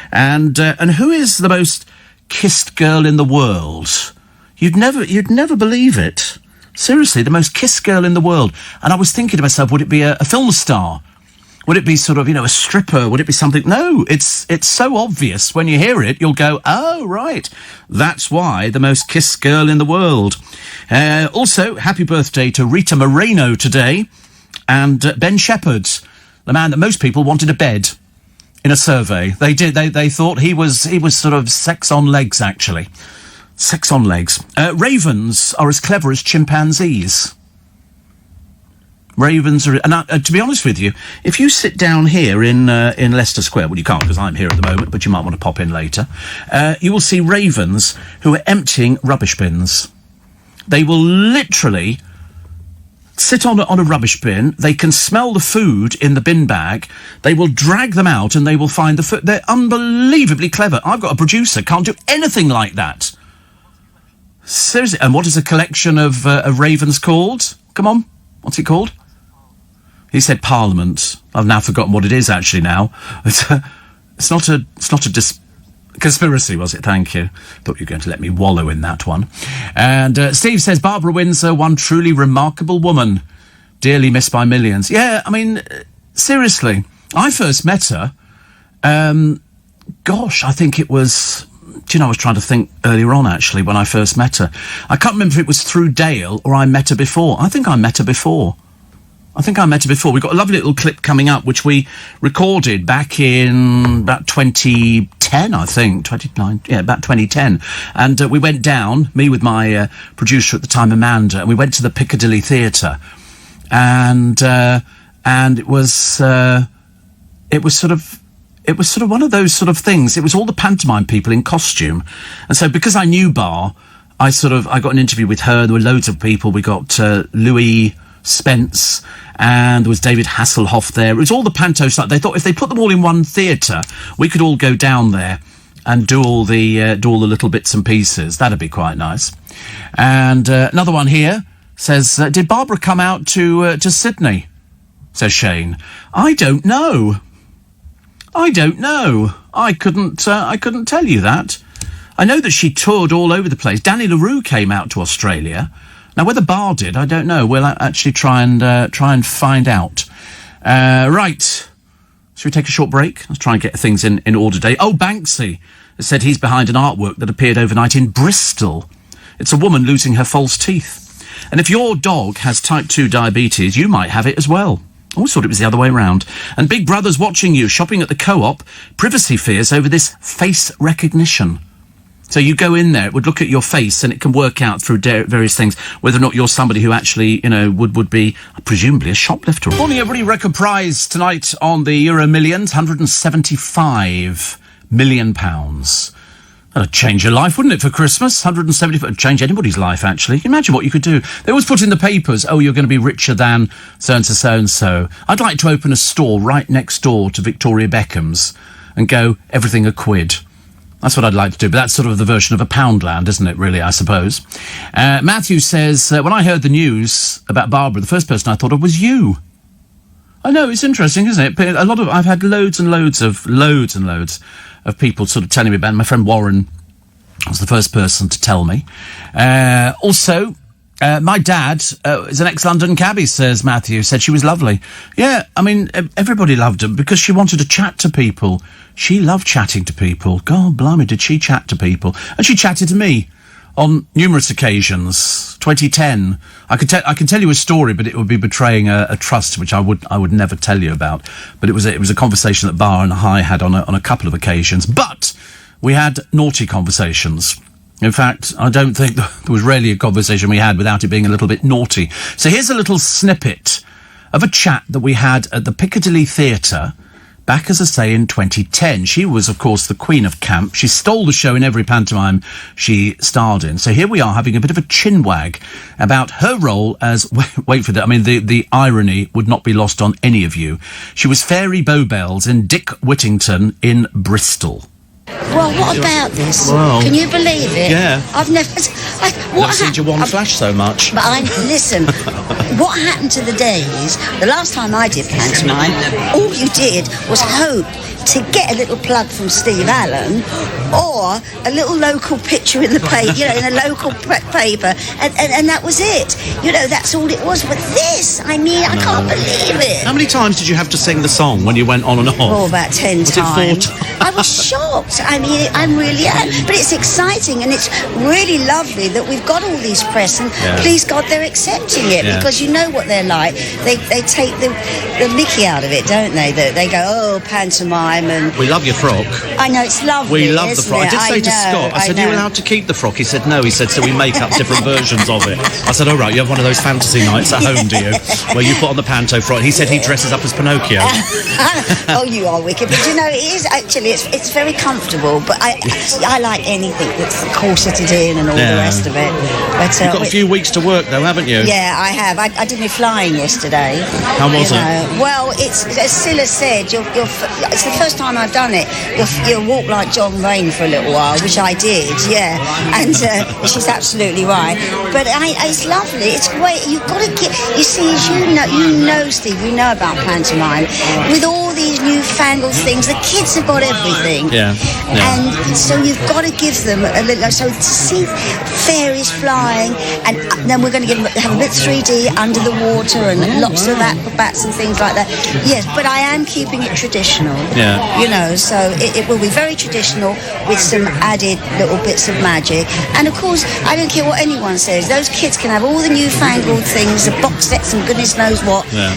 And who is the most kissed girl in the world? You'd never believe it. Seriously, the most kissed girl in the world. And I was thinking to myself, would it be a film star? Would it be sort of, you know, a stripper? Would it be something? No, it's so obvious. When you hear it, you'll go, oh, right. That's why the most kissed girl in the world. Also, happy birthday to Rita Moreno today. And Ben Shepherd, the man that most people wanted a bed in a survey. They did. They thought he was sort of sex on legs, actually. Sex on legs. Ravens are as clever as chimpanzees. Ravens are, and to be honest with you, if you sit down here in Leicester Square, well, you can't because I'm here at the moment, but you might want to pop in later, you will see ravens who are emptying rubbish bins. They will literally sit on a rubbish bin. They can smell the food in the bin bag. They will drag them out and they will find the food. They're unbelievably clever. I've got a producer, can't do anything like that. Seriously. And what is a collection of ravens called? Come on, what's it called? He said Parliament. I've now forgotten what it is actually now. It's not a conspiracy, was it? Thank you. Thought you were going to let me wallow in that one. And Steve says Barbara Windsor, one truly remarkable woman, dearly missed by millions. Yeah, I mean, seriously, I first met her. I think it was. Do you know, I was trying to think earlier on, actually, when I first met her. I can't remember if it was through Dale or I met her before. I think I met her before. We've got a lovely little clip coming up, which we recorded back in about 2010, I think. About 2010. And we went down, me with my producer at the time, Amanda, and we went to the Piccadilly Theatre. And it was sort of one of those sort of things. It was all the pantomime people in costume. And so because I knew Bar, I got an interview with her. There were loads of people. We got Louis Spence, and there was David Hasselhoff there. It was all the panto stuff. They thought if they put them all in one theatre, we could all go down there and do all the little bits and pieces. That'd be quite nice. And another one here says, did Barbara come out to Sydney? Says Shane. I don't know. I couldn't tell you that. I know that she toured all over the place. Danny LaRue came out to Australia. Now, whether Bar did, I don't know. We'll actually try and find out. Right. Should we take a short break? Let's try and get things in order today. Oh, Banksy said he's behind an artwork that appeared overnight in Bristol. It's a woman losing her false teeth. And if your dog has type 2 diabetes, you might have it as well. I always thought it was the other way around. And Big Brother's watching you, shopping at the Co-op. Privacy fears over this face recognition. So you go in there, it would look at your face and it can work out through various things whether or not you're somebody who actually, you know, would be presumably a shoplifter. Morning, everybody. Record prize tonight on the Euro Millions, £175 million. That'd change your life, wouldn't it, for Christmas? 170, it'd change anybody's life, actually. Can you imagine what you could do? They always put in the papers, oh, you're going to be richer than so-and-so, so-and-so. I'd like to open a store right next door to Victoria Beckham's and go, everything £1. That's what I'd like to do, but that's sort of the version of a Poundland, isn't it, really, I suppose? Matthew says, when I heard the news about Barbara, the first person I thought of was you. I know, it's interesting, isn't it? I've had loads and loads of people sort of telling me about it. My friend Warren was the first person to tell me. Also, my dad is an ex-London cabbie, says Matthew, said she was lovely. Yeah, I mean, everybody loved her because she wanted to chat to people. She loved chatting to people. God, blimey, did she chat to people. And she chatted to me on numerous occasions. 2010. I can tell you a story, but it would be betraying a trust which I would never tell you about. But it was a conversation that Bar and I had on a couple of occasions. But we had naughty conversations. In fact, I don't think there was rarely a conversation we had without it being a little bit naughty. So here's a little snippet of a chat that we had at the Piccadilly Theatre back, as I say, in 2010. She was, of course, the queen of camp. She stole the show in every pantomime she starred in. So here we are having a bit of a chinwag about her role as... Wait for that. I mean, the irony would not be lost on any of you. She was Fairy Bowbells in Dick Whittington in Bristol. Well, what about this? Well, can you believe it? Yeah. I've never seen you one flash so much. But listen, what happened to the days, the last time I did pantomime, all you did was hope to get a little plug from Steve Allen or a little local picture in the paper, in a local paper, and that was it. That's all it was. But this, I can't believe it. How many times did you have to sing the song when you went on and on? Oh, about 10 was times. It 4 times? I was shocked. I'm really, but it's exciting and it's really lovely that we've got all these press and please God they're accepting it because you know what they're like. They take the mickey out of it, don't they? They go, oh, pantomime and... We love your frock. I know, it's lovely. We love the frock. I did say to Scott, I said, are you allowed to keep the frock? He said, no. He said, so we make up different versions of it. I said, all right, you have one of those fantasy nights at home, do you? Where you put on the panto frock. He said he dresses up as Pinocchio. Oh, you are wicked. But it is actually, it's very comfortable, but I like anything that's corseted in and all the rest of it. But you've got a few weeks to work though, haven't you? Yeah, I have. I did my flying yesterday. How was it? Well, it's as Scylla said, it's the first time I've done it. You'll walk like John Wayne for a little while, which I did, and she's absolutely right. But it's lovely. It's great. You've got to get. You see, as you know, Steve, you know about pantomime. With all these newfangled things, the kids have got everything. Yeah. And so you've got to give them a little. So to see fairies flying, and then we're going to have a bit 3D under the water and lots of acrobats and things like that. Yes, but I am keeping it traditional. Yeah. So it will be very traditional with some added little bits of magic. And of course, I don't care what anyone says. Those kids can have all the newfangled things, the box sets and goodness knows what. Yeah.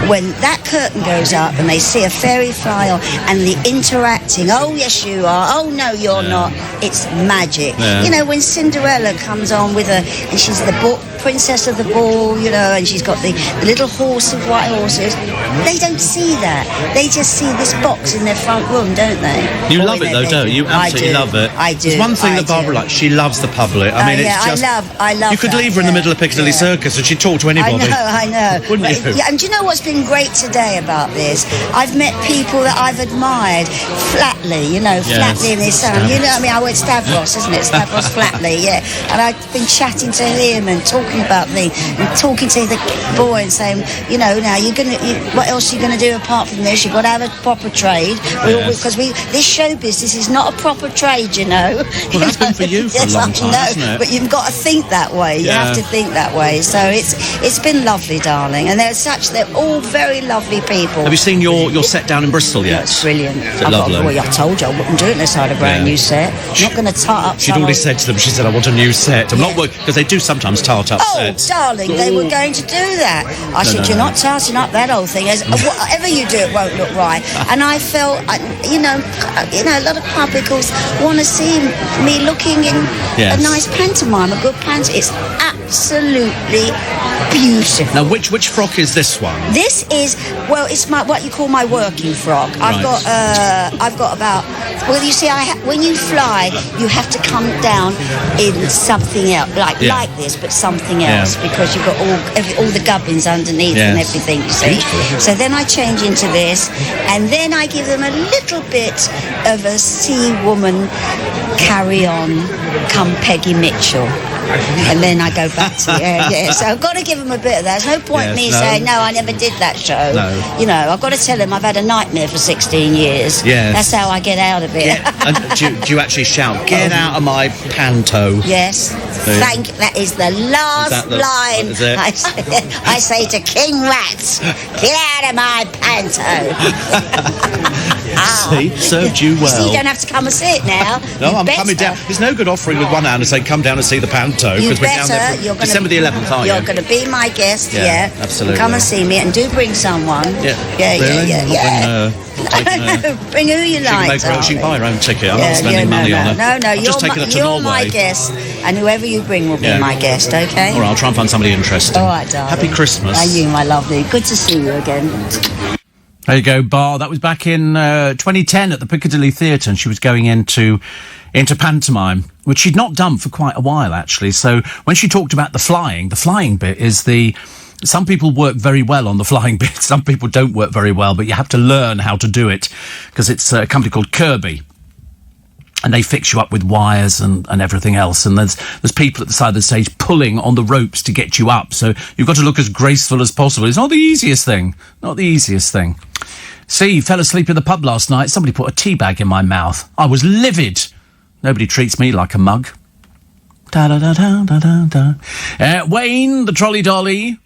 When that curtain goes up and they see a fairy fly on and the interacting, oh yes you are, oh no you're not, it's magic. Yeah. When Cinderella comes on with her, and she's the princess of the ball, and she's got the little horse of white horses, they don't see that. They just see this box in their front room, don't they? You love it though, don't you? You absolutely love it. I do. There's one thing that Barbara likes, she loves the public. I mean, it's just... I love you could leave her in the middle of Piccadilly Circus and she'd talk to anybody. I know. Wouldn't you? Yeah, and do you know what's been great today about this? I've met people that I've admired. Flatley, Flatley and his son. I went Stavros, isn't it? Stavros Flatley, yeah. And I've been chatting to him and talking about me and talking to the boy and saying, now what else are you going to do apart from this? You've got to have a proper trade. Because this show business is not a proper trade, Well, that's been for you for a long time, hasn't it? But you've got to think that way. You have to think that way. So it's been lovely, darling. And they're all very lovely people. Have you seen your set down in Bristol yet? That's brilliant. Is it lovely? I told you I wouldn't do it unless I had a brand new set. I'm not going to tart up. She'd already said to them, she said, I want a new set. I'm not working, because they do sometimes tart up upset. Darling, they were going to do that. I said, you're not tarting up that whole thing. As whatever you do, it won't look right. And I felt, you know, a lot of publicans want to see me looking in a nice pantomime, a good pantomime. It's absolutely beautiful. Now, which frock is this one? This is, well, it's what you call my working frock. I've got about. Well, you see, when you fly, you have to come down in something else, like this, but something else, because you've got all the gubbins underneath and everything. You see. Beautiful. So then I change into this, and then I give them a little bit of a sea woman carry on, come Peggy Mitchell. And then I go back to so I've got to give them a bit of that. There's no point me saying no, I never did that show. No. You know, I've got to tell them I've had a nightmare for 16 years. Yes. That's how I get out of it. Yeah. And do you actually shout, "Get out of my panto"? Yes. That is the last line I say to King Rats. Get out of my panto. See, served you well. So you don't have to come and see it now. No, I'm coming down. It's no good offering with one hand and saying, come down and see the panto. You we're down there better. December the 11th, are you? You're going to be my guest, absolutely. Come and see me, and do bring someone. Bring who you like. She can buy her own ticket. I'm not spending money on her. No, you're my guest, and whoever you bring will be my guest, okay? All right, I'll try and find somebody interesting. All right, darling. Happy Christmas. And you, my lovely. Good to see you again. There you go, Bar. That was back in 2010 at the Piccadilly Theatre, and she was going into pantomime, which she'd not done for quite a while, actually. So when she talked about the flying bit is some people work very well on the flying bit. Some people don't work very well, but you have to learn how to do it, because it's a company called Kirby. And they fix you up with wires and everything else. And there's people at the side of the stage pulling on the ropes to get you up. So you've got to look as graceful as possible. It's not the easiest thing. Not the easiest thing. See, fell asleep in the pub last night. Somebody put a tea bag in my mouth. I was livid. Nobody treats me like a mug. Da-da-da-da-da-da. Wayne, the trolley dolly.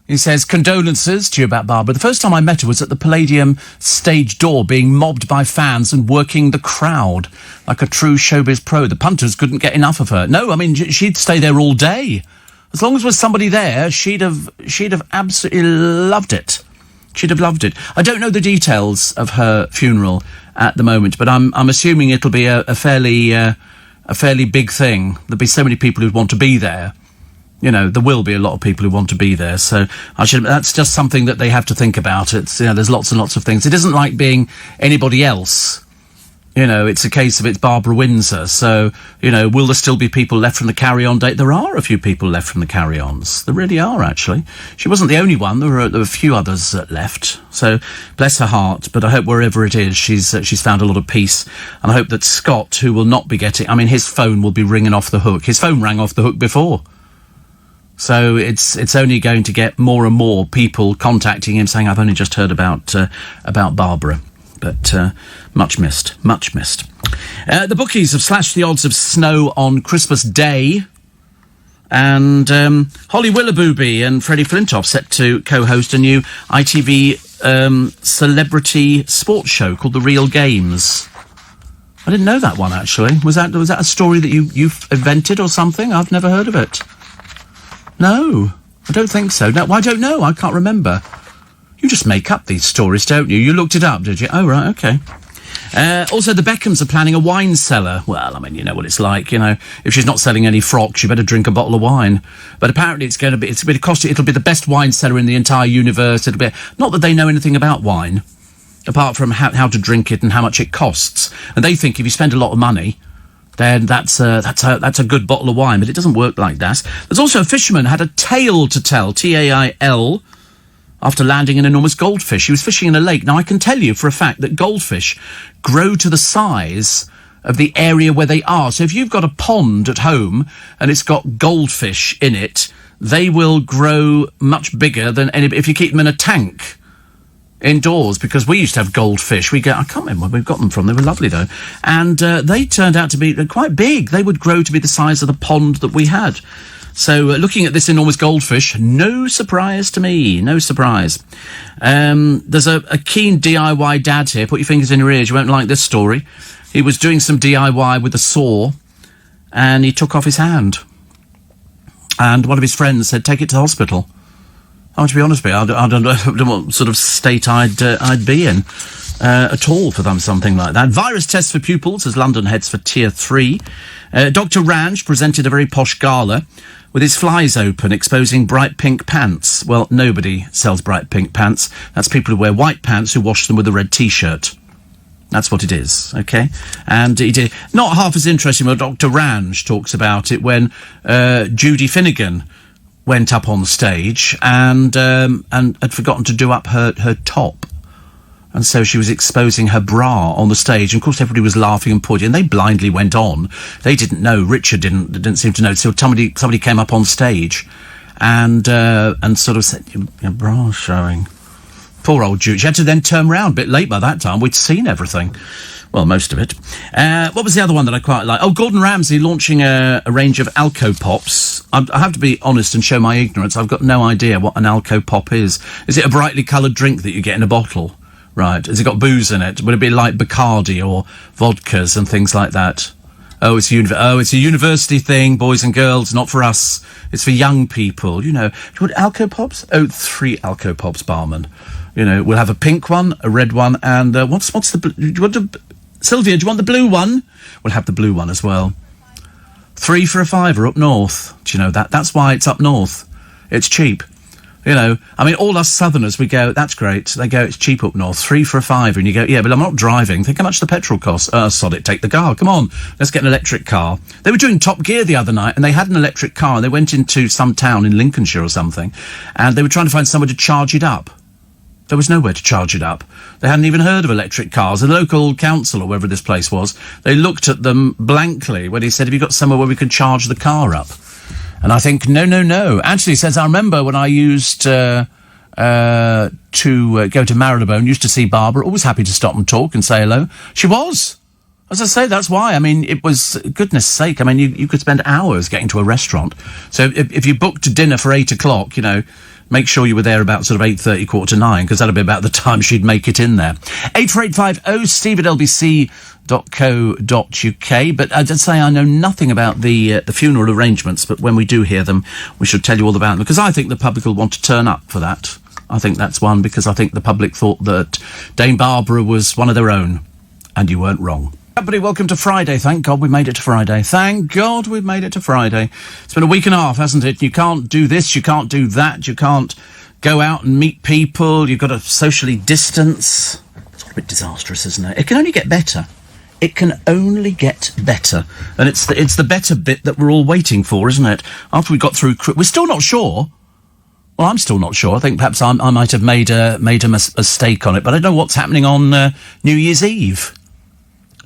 He says, condolences to you about Barbara. The first time I met her was at the Palladium stage door, being mobbed by fans and working the crowd like a true showbiz pro. The punters couldn't get enough of her. No, I mean, she'd stay there all day. As long as there was somebody there, she'd have absolutely loved it. She'd have loved it. I don't know the details of her funeral at the moment, but I'm assuming it'll be a fairly big thing. There'll be so many people who'd want to be there. You know, there will be a lot of people who want to be there. So that's just something that they have to think about. It's, there's lots and lots of things. It isn't like being anybody else. You know, it's a case of it's Barbara Windsor. So, will there still be people left from the carry-on date? There are a few people left from the carry-ons. There really are, actually. She wasn't the only one. There were a few others left. So, bless her heart. But I hope wherever it is, she's found a lot of peace. And I hope that Scott, who will not be his phone will be ringing off the hook. His phone rang off the hook before. So it's only going to get more and more people contacting him saying, I've only just heard about Barbara. But much missed. The bookies have slashed the odds of snow on Christmas Day. And Holly Willoughby and Freddie Flintoff set to co-host a new ITV celebrity sports show called The Real Games. I didn't know that one, actually. Was that a story that you've invented or something? I've never heard of it. No, I don't think so. No, I don't know. I can't remember. You just make up these stories, don't you? You looked it up, did you? Oh, right, okay. Also, the Beckhams are planning a wine cellar. Well, I mean, you know what it's like, If she's not selling any frocks, you better drink a bottle of wine. But apparently it'll be the best wine cellar in the entire universe. It'll be, not that they know anything about wine, apart from how to drink it and how much it costs. And they think if you spend a lot of money, then that's a good bottle of wine, but it doesn't work like that. There's also a fisherman had a tale to tell, T-A-I-L, after landing an enormous goldfish. He was fishing in a lake. Now, I can tell you for a fact that goldfish grow to the size of the area where they are. So if you've got a pond at home and it's got goldfish in it, they will grow much bigger than if you keep them in a tank indoors, because we used to have goldfish. I can't remember where we got them from. They were lovely, though. And they turned out to be quite big. They would grow to be the size of the pond that we had. So looking at this enormous goldfish, no surprise to me. No surprise. There's a keen DIY dad here. Put your fingers in your ears. You won't like this story. He was doing some DIY with a saw, and he took off his hand. And one of his friends said, take it to hospital. Oh, to be honest with you, I don't know what sort of state I'd be in at all for something like that. Virus tests for pupils as London heads for Tier 3. Dr. Ranj presented a very posh gala with his flies open, exposing bright pink pants. Well, nobody sells bright pink pants. That's people who wear white pants who wash them with a red T-shirt. That's what it is, okay? And he did not half as interesting when Dr. Ranj talks about it when Judy Finnegan went up on stage and had forgotten to do up her top. And so she was exposing her bra on the stage. And of course, everybody was laughing and pointing, and they blindly went on. They didn't know. Richard didn't seem to know. So somebody came up on stage and sort of said, your bra's showing. Poor old Jude. She had to then turn round a bit late by that time. We'd seen everything. Well, most of it. What was the other one that I quite like? Oh, Gordon Ramsay launching a range of Alco Pops. I have to be honest and show my ignorance. I've got no idea what an Alco Pop is. Is it a brightly coloured drink that you get in a bottle? Right. Has it got booze in it? Would it be like Bacardi or vodkas and things like that? Oh, it's a university thing, boys and girls, not for us. It's for young people, you know. Do you want Alco Pops? Oh, 3 Alco Pops, barman. You know, we'll have a pink one, a red one, and what's the... Do you want Sylvia, do you want the blue one? We'll have the blue one as well. 3 for a £5 up north. Do you know that? That's why it's up north. It's cheap. You know, I mean, all us southerners, we go, that's great. They go, it's cheap up north, 3 for a £5. And you go, yeah, but I'm not driving. Think how much the petrol costs. Sod it, take the car. Come on, let's get an electric car. They were doing Top Gear the other night, and they had an electric car, and they went into some town in Lincolnshire or something, and they were trying to find somewhere to charge it up. There was nowhere to charge it up. They hadn't even heard of electric cars. The local council, or wherever this place was, they looked at them blankly when he said, have you got somewhere where we could charge the car up? And I think, no. Anthony says, I remember when I used to go to Marylebone, used to see Barbara, always happy to stop and talk and say hello. She was. As I say, that's why. I mean, it was, goodness sake, I mean, you could spend hours getting to a restaurant. So if you booked dinner for 8 o'clock, you know, make sure you were there about sort of 8:30, 8:45, because that'll be about the time she'd make it in there. 84850 steve@lbc.co.uk. But I'd say I know nothing about the funeral arrangements, but when we do hear them, we should tell you all about them, because I think the public will want to turn up for that. I think that's one, because I think the public thought that Dame Barbara was one of their own, and you weren't wrong. Everybody, welcome to Friday. Thank God we made it to Friday. Thank God we've made it to Friday. It's been a week and a half, hasn't it? You can't do this, you can't do that, you can't go out and meet people, you've got to socially distance. It's a bit disastrous, isn't it? It can only get better. It can only get better. And it's the better bit that we're all waiting for, isn't it? After we got through... We're still not sure. Well, I'm still not sure. I think perhaps I might have made a mistake on it, but I don't know what's happening on New Year's Eve.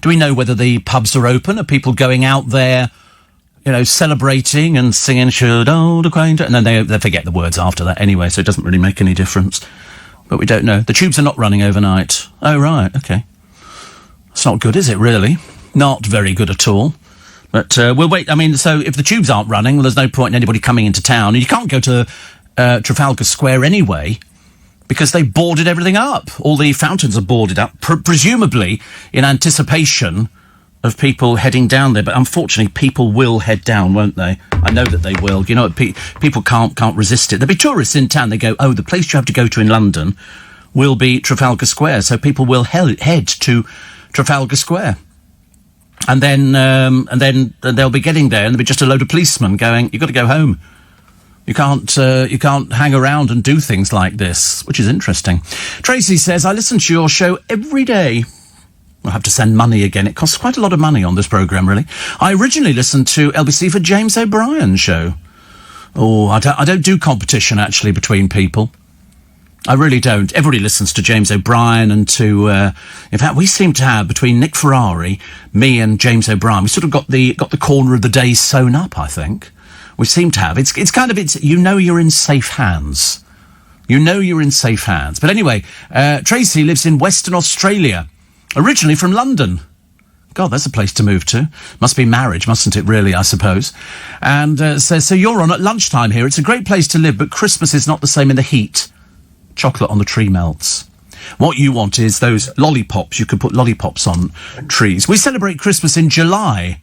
Do we know whether the pubs are open? Are people going out there, you know, celebrating and singing "Should Old Acquaintance"? And then they forget the words after that anyway, so it doesn't really make any difference. But we don't know. The tubes are not running overnight. Oh, right, OK. It's not good, is it, really? Not very good at all. But we'll wait. I mean, so if the tubes aren't running, well, there's no point in anybody coming into town. And you can't go to Trafalgar Square anyway, because they boarded everything up. All the fountains are boarded up, presumably in anticipation of people heading down there. But unfortunately, people will head down, won't they? I know that they will. You know, people can't resist it. There'll be tourists in town. They go, oh, the place you have to go to in London will be Trafalgar Square. So people will head to Trafalgar Square. And then they'll be getting there, and there'll be just a load of policemen going, you've got to go home. You can't hang around and do things like this, which is interesting. Tracy says, I listen to your show every day. I'll have to send money again. It costs quite a lot of money on this programme, really. I originally listened to LBC for James O'Brien's show. Oh, I don't do competition, actually, between people. I really don't. Everybody listens to James O'Brien and to... in fact, we seem to have, between Nick Ferrari, me and James O'Brien, we sort of got the corner of the day sewn up, I think. We seem to have. It's you know you're in safe hands. You know you're in safe hands. But anyway, Tracy lives in Western Australia, originally from London. God, that's a place to move to. Must be marriage, mustn't it, really, I suppose. And says, so you're on at lunchtime here. It's a great place to live, but Christmas is not the same in the heat. Chocolate on the tree melts. What you want is those lollipops. You could put lollipops on trees. We celebrate Christmas in July.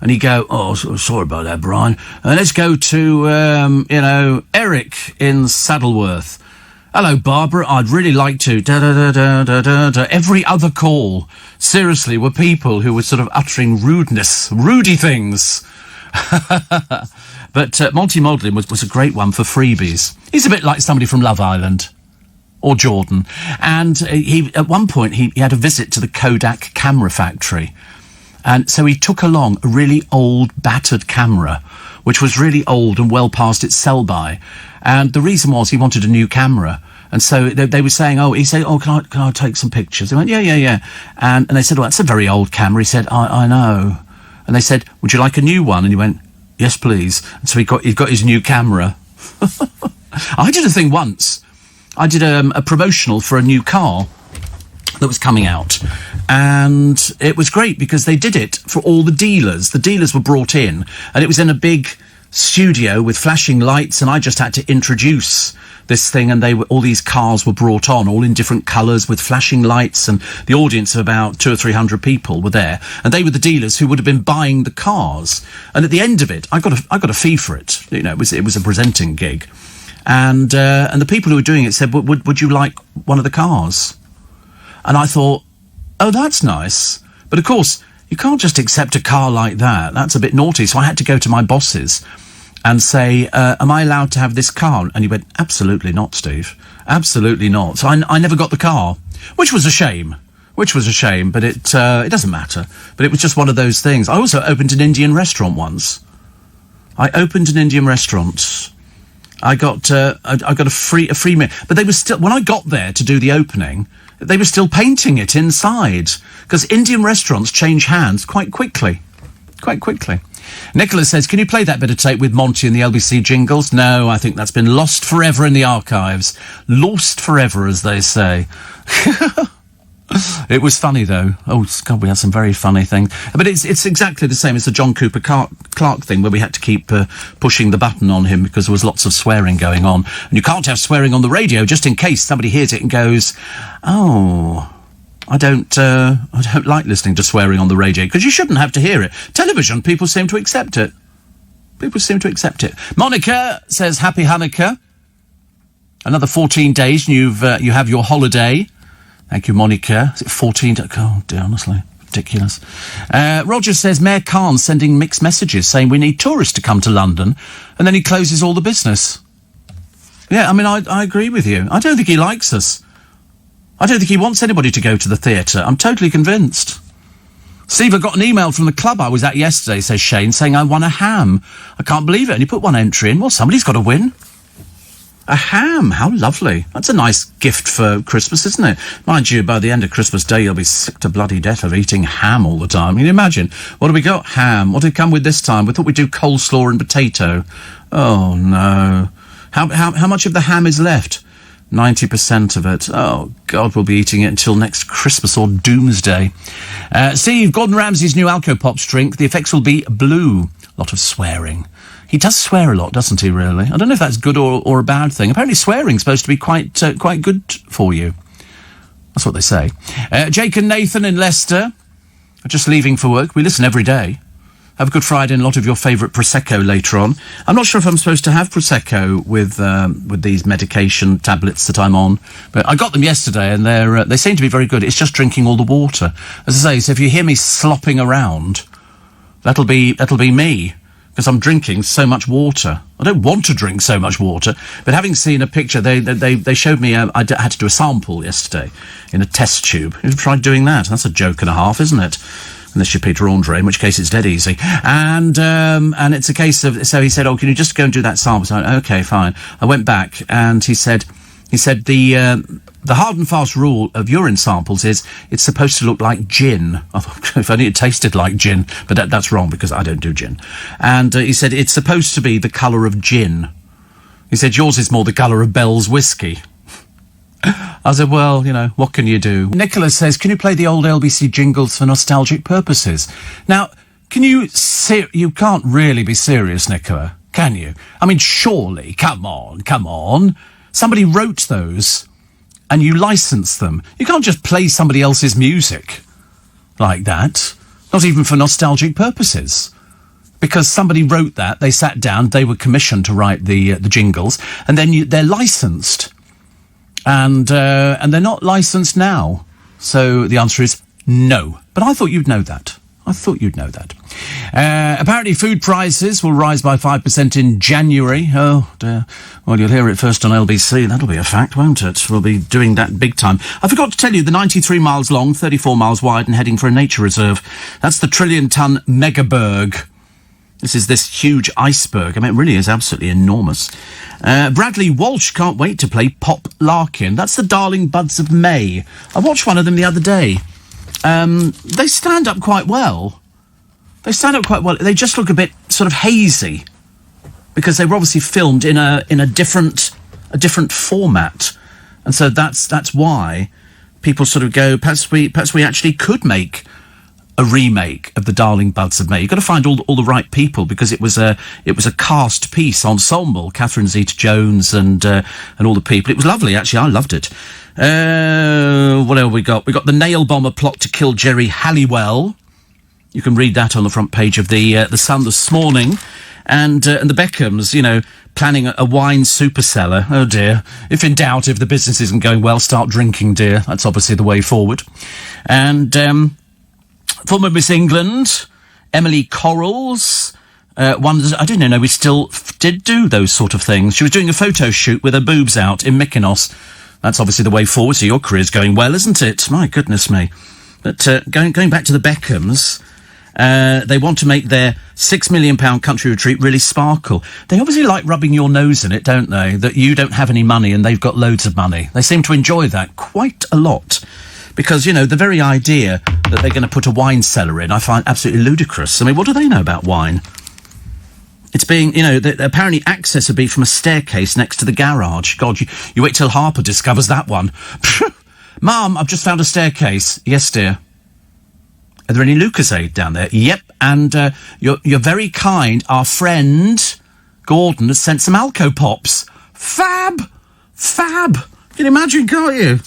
And he'd go, oh, sorry about that, Brian. Let's go to, Eric in Saddleworth. Hello, Barbara. I'd really like to. Every other call, seriously, were people who were sort of uttering rudy things. But Monty Maudlin was a great one for freebies. He's a bit like somebody from Love Island. Or Jordan. And he at one point, he had a visit to the Kodak camera factory. And so he took along a really old, battered camera, which was really old and well past its sell-by. And the reason was he wanted a new camera. And so they were saying, he said, can I take some pictures? They went, yeah. And they said, that's a very old camera. He said, I know. And they said, would you like a new one? And he went, yes, please. And so he got his new camera. I did a thing once. I did a promotional for a new car that was coming out. And it was great because they did it for all the dealers. The dealers were brought in, and it was in a big studio with flashing lights, and I just had to introduce this thing, and all these cars were brought on, all in different colours with flashing lights, and the audience of about 200 or 300 people were there, and they were the dealers who would have been buying the cars. And at the end of it, I got a fee for it. You know, it was a presenting gig. And the people who were doing it said, would you like one of the cars? And I thought, oh, that's nice. But of course, you can't just accept a car like that. That's a bit naughty. So I had to go to my bosses and say, am I allowed to have this car? And he went, absolutely not, Steve. Absolutely not. So I never got the car, which was a shame. But it doesn't matter. But it was just one of those things. I also opened an Indian restaurant once. I got a free meal, but they were still, when I got there to do the opening, they were still painting it inside, because Indian restaurants change hands quite quickly. Nicholas says, can you play that bit of tape with Monty and the LBC jingles? No, I think that's been lost forever in the archives. Lost forever, as they say. It was funny, though. Oh, God, we had some very funny things. But it's exactly the same as the John Cooper Clarke thing, where we had to keep pushing the button on him because there was lots of swearing going on. And you can't have swearing on the radio, just in case somebody hears it and goes, oh, I don't like listening to swearing on the radio, because you shouldn't have to hear it. Television, people seem to accept it. Monica says, happy Hanukkah. Another 14 days and you have your holiday. Thank you, Monica. Is it 14? Oh, dear, honestly. Ridiculous. Roger says, Mayor Khan sending mixed messages saying we need tourists to come to London, and then he closes all the business. Yeah, I mean, I agree with you. I don't think he likes us. I don't think he wants anybody to go to the theatre. I'm totally convinced. Steve, I got an email from the club I was at yesterday, says Shane, saying I won a ham. I can't believe it. And he put one entry in. Well, somebody's got to win. A ham, how lovely. That's a nice gift for Christmas, isn't it? Mind you, by the end of Christmas Day, you'll be sick to bloody death of eating ham all the time. Can you imagine? What have we got? Ham. What did it come with this time? We thought we'd do coleslaw and potato. Oh, no. How much of the ham is left? 90% of it. Oh, God, we'll be eating it until next Christmas or doomsday. Steve, Gordon Ramsay's new Alco-Pops drink. The effects will be blue. A lot of swearing. He does swear a lot, doesn't he, really? I don't know if that's good or a bad thing. Apparently swearing's supposed to be quite good for you. That's what they say. Jake and Nathan in Leicester are just leaving for work. We listen every day. Have a good Friday and a lot of your favourite Prosecco later on. I'm not sure if I'm supposed to have Prosecco with these medication tablets that I'm on, but I got them yesterday and they seem to be very good. It's just drinking all the water. As I say, so if you hear me slopping around, that'll be me. Because I'm drinking so much water. I don't want to drink so much water, but having seen a picture, they showed me, I had to do a sample yesterday in a test tube. You've tried doing that? That's a joke and a half, isn't it? Unless you're Peter Andre, in which case it's dead easy. And it's a case of, so he said, oh, can you just go and do that sample? So I went, okay, fine. I went back and he said the hard and fast rule of urine samples is it's supposed to look like gin. I thought, if only it tasted like gin. But that's wrong, because I don't do gin. And he said it's supposed to be the colour of gin. He said yours is more the colour of Bell's whiskey. I said, well, you know, what can you do? Nicholas says, can you play the old LBC jingles for nostalgic purposes? Now, you can't really be serious, Nicola, can you? I mean, surely, come on. Somebody wrote those and you license them. You can't just play somebody else's music like that, not even for nostalgic purposes. Because somebody wrote that, they sat down, they were commissioned to write the jingles, and then they're licensed. And they're not licensed now. So the answer is no. But I thought you'd know that. Apparently food prices will rise by 5% in January. Oh, dear. Well, you'll hear it first on LBC. That'll be a fact, won't it? We'll be doing that big time. I forgot to tell you, the 93 miles long, 34 miles wide and heading for a nature reserve. That's the trillion-ton Megaberg. This is this huge iceberg. I mean, it really is absolutely enormous. Bradley Walsh can't wait to play Pop Larkin. That's the Darling Buds of May. I watched one of them the other day. They stand up quite well. They just look a bit sort of hazy because they were obviously filmed in a different format, and so that's why people sort of go, perhaps we actually could make a remake of the Darling Buds of May. You've got to find all the right people because it was a cast piece ensemble. Catherine Zeta-Jones and all the people. It was lovely, actually. I loved it. What else we got? We got the nail bomber plot to kill Jerry Halliwell. You can read that on the front page of the Sun this morning. And the Beckhams, planning a wine super cellar. Oh dear. If in doubt, if the business isn't going well, start drinking, dear. That's obviously the way forward. And former Miss England, Emily Corrals, wonders, I didn't know we still did do those sort of things. She was doing a photo shoot with her boobs out in Mykonos. That's obviously the way forward, so your career's going well, isn't it? My goodness me. But going back to the Beckhams, they want to make their £6 million country retreat really sparkle. They obviously like rubbing your nose in it, don't they? That you don't have any money and they've got loads of money. They seem to enjoy that quite a lot. Because, the very idea that they're going to put a wine cellar in, I find absolutely ludicrous. I mean, what do they know about wine? It's being, apparently access would be from a staircase next to the garage. God, you wait till Harper discovers that one. Mum, I've just found a staircase. Yes, dear. Are there any Lucozade down there? Yep, and you're very kind. Our friend Gordon has sent some Alco Pops. Fab! You can imagine, can't you?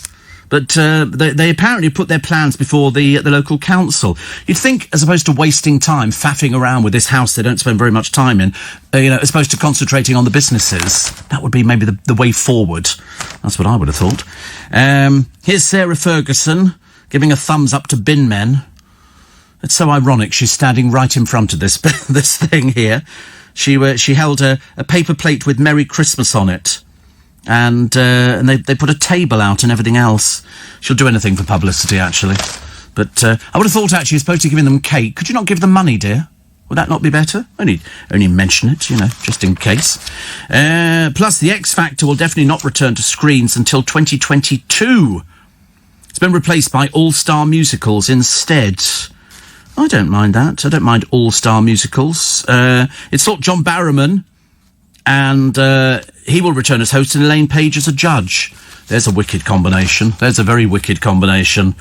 But they apparently put their plans before the local council. You'd think, as opposed to wasting time faffing around with this house they don't spend very much time in, as opposed to concentrating on the businesses, that would be maybe the way forward. That's what I would have thought. Here's Sarah Ferguson giving a thumbs up to bin men. It's so ironic. She's standing right in front of this thing here. She held a paper plate with Merry Christmas on it. And they put a table out and everything else. She'll do anything for publicity, actually. But I would have thought, actually, as opposed to giving them cake, could you not give them money, dear? Would that not be better? Only mention it, just in case. Plus, the X Factor will definitely not return to screens until 2022. It's been replaced by All-Star Musicals instead. I don't mind that. I don't mind All-Star Musicals. It's thought John Barrowman, and he will return as host and Elaine Page as a judge. There's a wicked combination. There's a very wicked combination.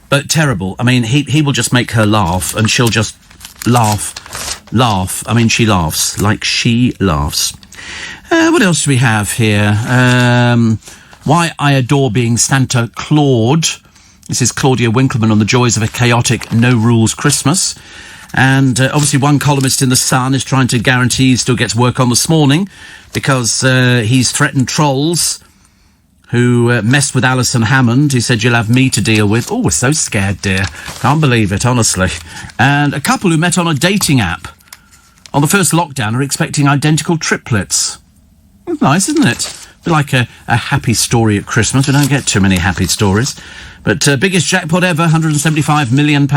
But terrible. I mean, he will just make her laugh, and she'll just laugh. I mean, she laughs. Like she laughs. What else do we have here? Why I Adore Being Santa Claude. This is Claudia Winkleman on the joys of a chaotic, no-rules Christmas. And obviously one columnist in The Sun is trying to guarantee he still gets work on this morning because he's threatened trolls who messed with Alison Hammond. He said, you'll have me to deal with. Oh, we're so scared, dear. Can't believe it, honestly. And a couple who met on a dating app on the first lockdown are expecting identical triplets. Nice, isn't it? Like a happy story at Christmas. We don't get too many happy stories. But biggest jackpot ever, £175 million.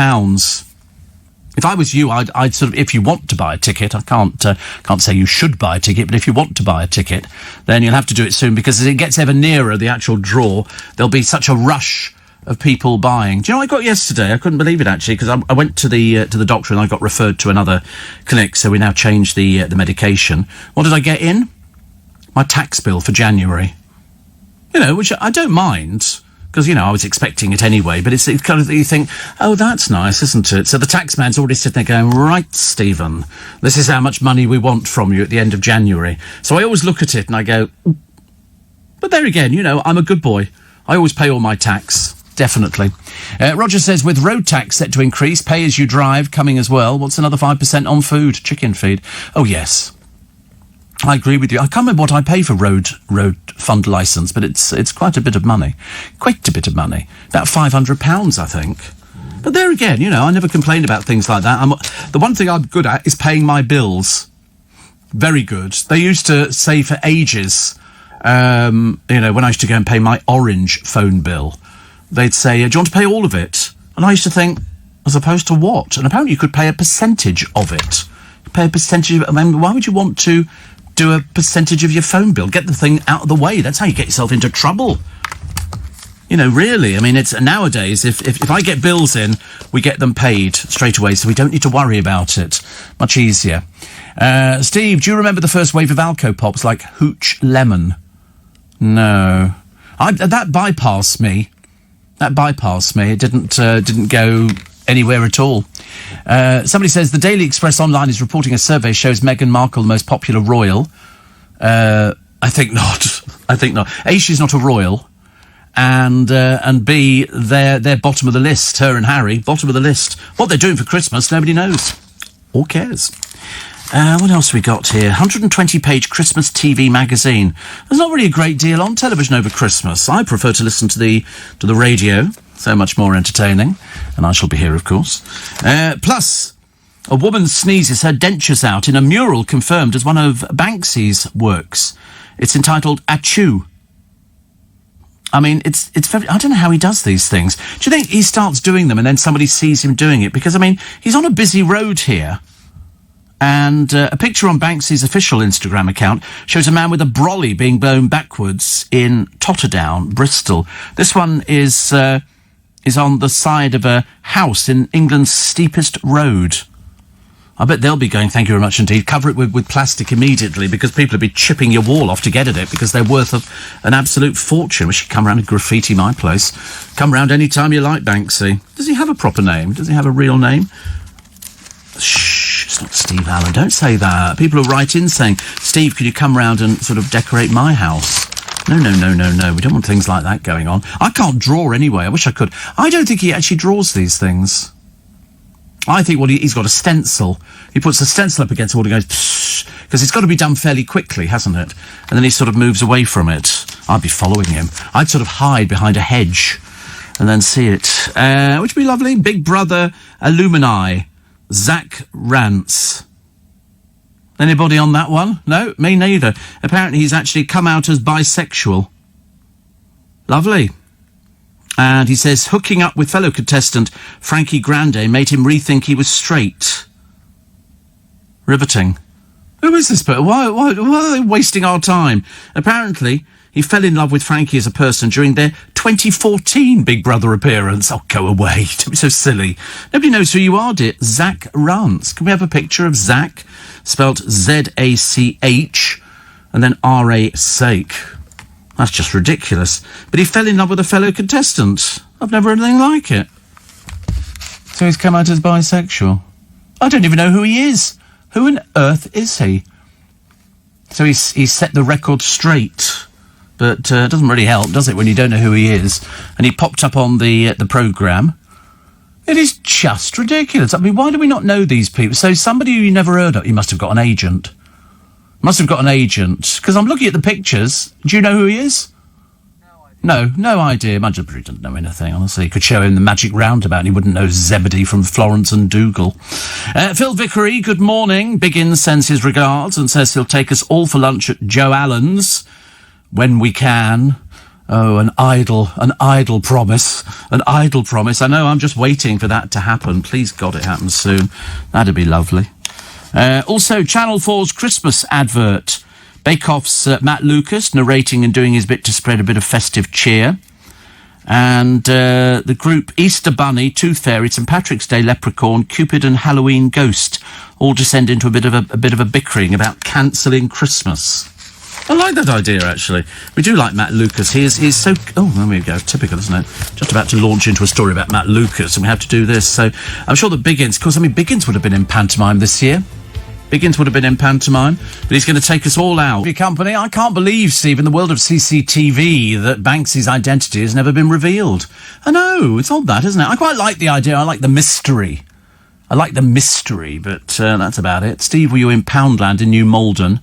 If I was you, I'd sort of, if you want to buy a ticket, I can't say you should buy a ticket, but if you want to buy a ticket, then you'll have to do it soon, because as it gets ever nearer the actual draw, there'll be such a rush of people buying. Do you know what I got yesterday? I couldn't believe it, actually, because I went to the doctor and I got referred to another clinic, so we now changed the medication. What did I get in? My tax bill for January. Which I don't mind, because, I was expecting it anyway, but it's kind of, you think, oh, that's nice, isn't it? So the tax man's already sitting there going, right, Stephen, this is how much money we want from you at the end of January. So I always look at it and I go, but there again, I'm a good boy. I always pay all my tax, definitely. Roger says, with road tax set to increase, pay as you drive coming as well, what's another 5% on food, chicken feed? Oh, yes. I agree with you. I can't remember what I pay for road fund licence, but it's quite a bit of money. Quite a bit of money. About £500, I think. But there again, I never complain about things like that. The one thing I'm good at is paying my bills. Very good. They used to say for ages, when I used to go and pay my Orange phone bill, they'd say, do you want to pay all of it? And I used to think, as opposed to what? And apparently you could pay a percentage of it. Pay a percentage of it. I mean, why would you want to do a percentage of your phone bill? Get the thing out of the way. That's how you get yourself into trouble. Really. I mean, it's nowadays, if I get bills in, we get them paid straight away, so we don't need to worry about it. Much easier. Steve, do you remember the first wave of Alco-Pops like Hooch Lemon? No. That bypassed me. It didn't go anywhere at all. Somebody says the Daily Express Online is reporting a survey shows Meghan Markle the most popular royal. I think not. A, she's not a royal. And B, they're bottom of the list. Her and Harry, bottom of the list. What they're doing for Christmas, nobody knows. Or cares. What else we got here? 120-page Christmas TV magazine. There's not really a great deal on television over Christmas. I prefer to listen to the radio. So much more entertaining. And I shall be here, of course. Plus, a woman sneezes her dentures out in a mural confirmed as one of Banksy's works. It's entitled Achoo. I mean, it's very... I don't know how he does these things. Do you think he starts doing them and then somebody sees him doing it? Because, I mean, he's on a busy road here. And a picture on Banksy's official Instagram account shows a man with a brolly being blown backwards in Totterdown, Bristol. This one is on the side of a house in England's steepest road. I bet they'll be going, thank you very much indeed. Cover it with plastic immediately, because people will be chipping your wall off to get at it, because they're worth an absolute fortune. We should come round and graffiti my place. Come round any time you like, Banksy. Does he have a proper name? Does he have a real name? Shh, it's not Steve Allen. Don't say that. People will write in saying, Steve, could you come round and sort of decorate my house? No. We don't want things like that going on. I can't draw anyway. I wish I could. I don't think he actually draws these things. I think, he's got a stencil. He puts a stencil up against the wall and goes, because it's got to be done fairly quickly, hasn't it? And then he sort of moves away from it. I'd be following him. I'd sort of hide behind a hedge and then see it. Which would be lovely. Big Brother Alumni. Zach Rance. Anybody on that one? No, me neither. Apparently he's actually come out as bisexual. Lovely. And he says hooking up with fellow contestant Frankie Grande made him rethink he was straight. Riveting. Who is this person? Why are they wasting our time? Apparently, he fell in love with Frankie as a person during their 2014 Big Brother appearance. Oh, go away. Don't be so silly. Nobody knows who you are, dear. Zach Rance. Can we have a picture of Zach? Spelt Z-A-C-H and then R-A-Sake. That's just ridiculous. But he fell in love with a fellow contestant. I've never heard anything like it. So he's come out as bisexual. I don't even know who he is. Who on earth is he? So he's set the record straight. But it doesn't really help, does it, when you don't know who he is? And he popped up on the programme. It is just ridiculous. I mean, why do we not know these people? So somebody who you never heard of, he must have got an agent. Must have got an agent. Because I'm looking at the pictures. Do you know who he is? No idea. Imagine he doesn't know anything, honestly. You could show him the Magic Roundabout and he wouldn't know Zebedee from Florence and Dougal. Phil Vickery, good morning. Biggins sends his regards and says he'll take us all for lunch at Joe Allen's when we can. Oh, an idle promise. An idle promise. I know, I'm just waiting for that to happen. Please God it happens soon. That'd be lovely. Also, Channel 4's Christmas advert. Bake Off's Matt Lucas narrating and doing his bit to spread a bit of festive cheer. And the group Easter Bunny, Tooth Fairy, St Patrick's Day Leprechaun, Cupid and Halloween Ghost all descend into a bit of a bickering about cancelling Christmas. I like that idea, actually. We do like Matt Lucas. He's so... Oh, there we go. Typical, isn't it? Just about to launch into a story about Matt Lucas, and we have to do this. So I'm sure that Biggins... Of course, Biggins would have been in pantomime this year. Biggins would have been in pantomime, but he's going to take us all out. Your company, I can't believe, Steve, in the world of CCTV, that Banksy's identity has never been revealed. I know, it's odd that, isn't it? I quite like the idea. I like the mystery. But that's about it. Steve, were you in Poundland in New Malden?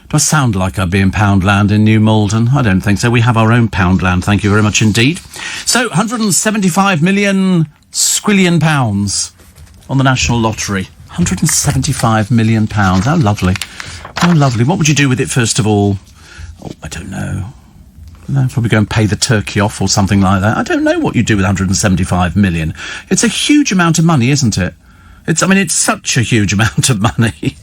Do I sound like I'd be in Poundland in New Malden? I don't think so. We have our own Poundland, thank you very much indeed. So, 175 million squillion pounds on the National Lottery. 175 million pounds. How lovely. How lovely. What would you do with it, first of all? Oh, I don't know. I'd probably go and pay the turkey off or something like that. I don't know what you do with 175 million. It's a huge amount of money, isn't it? It's such a huge amount of money.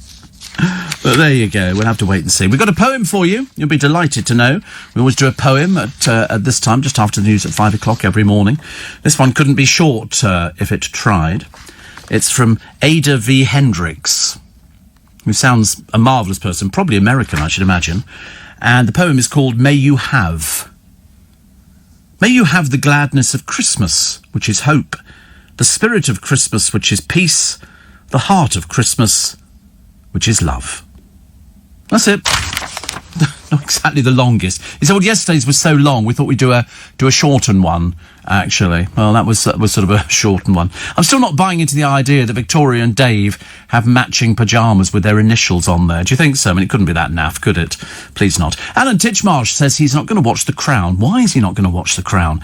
But there you go. We'll have to wait and see. We've got a poem for you. You'll be delighted to know. We always do a poem at this time, just after the news at 5 o'clock every morning. This one couldn't be short if it tried. It's from Ada V. Hendricks, who sounds a marvellous person, probably American, I should imagine. And the poem is called May You Have. May you have the gladness of Christmas, which is hope, the spirit of Christmas, which is peace, the heart of Christmas, which is love. That's it. Not exactly the longest. He said, well, yesterday's was so long, we thought we'd do a shortened one, actually. Well, that was sort of a shortened one. I'm still not buying into the idea that Victoria and Dave have matching pyjamas with their initials on there. Do you think so? I mean, it couldn't be that naff, could it? Please not. Alan Titchmarsh says he's not going to watch The Crown. Why is he not going to watch The Crown?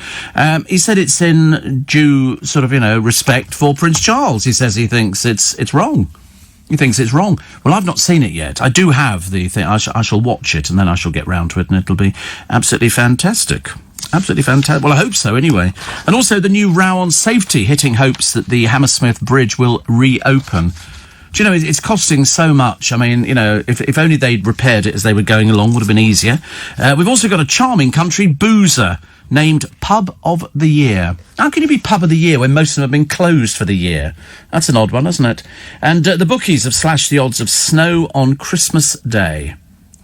He said it's in due sort of, respect for Prince Charles. He says he thinks it's wrong. He thinks it's wrong. Well, I've not seen it yet. I do have the thing. I shall watch it, and then I shall get round to it, and it'll be absolutely fantastic. Absolutely fantastic. Well, I hope so, anyway. And also the new row on safety, hitting hopes that the Hammersmith Bridge will reopen. Do you know, it's costing so much. I mean, if only they'd repaired it as they were going along, would have been easier. We've also got a charming country boozer named Pub of the Year. How can you be Pub of the Year when most of them have been closed for the year? That's an odd one, isn't it? And the bookies have slashed the odds of snow on Christmas Day.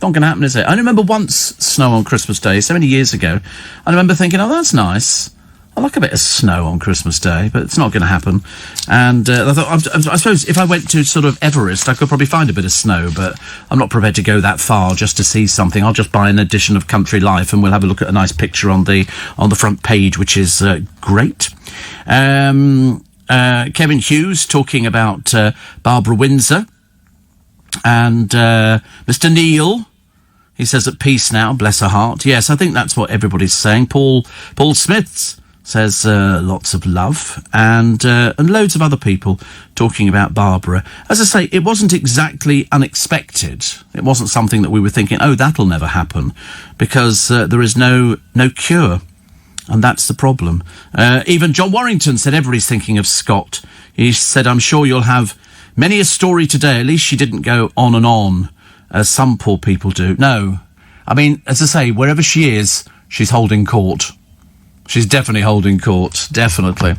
Not going to happen, is it? I remember once snow on Christmas Day, so many years ago. I remember thinking, oh, that's nice. I like a bit of snow on Christmas Day, but it's not going to happen. And I thought, I suppose if I went to sort of Everest, I could probably find a bit of snow, but I'm not prepared to go that far just to see something. I'll just buy an edition of Country Life, and we'll have a look at a nice picture on the front page, which is great. Kevin Hughes talking about Barbara Windsor, and Mr. Neil. He says at peace now, bless her heart. Yes, I think that's what everybody's saying. Paul Smiths says lots of love, and loads of other people talking about Barbara. As I say, it wasn't exactly unexpected. It wasn't something that we were thinking, oh, that'll never happen, because there is no cure, and that's the problem. Even John Warrington said everybody's thinking of Scott. He said, I'm sure you'll have many a story today. At least she didn't go on and on, as some poor people do. No. I mean, as I say, wherever she is, she's holding court. She's definitely holding court. Definitely.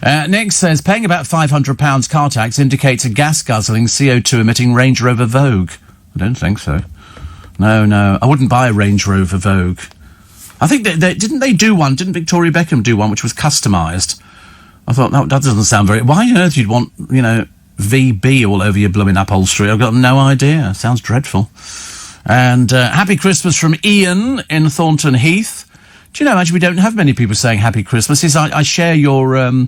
Nick says, paying about £500 car tax indicates a gas-guzzling, CO2-emitting Range Rover Vogue. I don't think so. No. I wouldn't buy a Range Rover Vogue. I think didn't they do one? Didn't Victoria Beckham do one which was customised? I thought, that doesn't sound very... Why on earth you'd want, VB all over your blooming upholstery? I've got no idea. Sounds dreadful. And Happy Christmas from Ian in Thornton Heath. Do you know, actually, we don't have many people saying Happy Christmas. I share your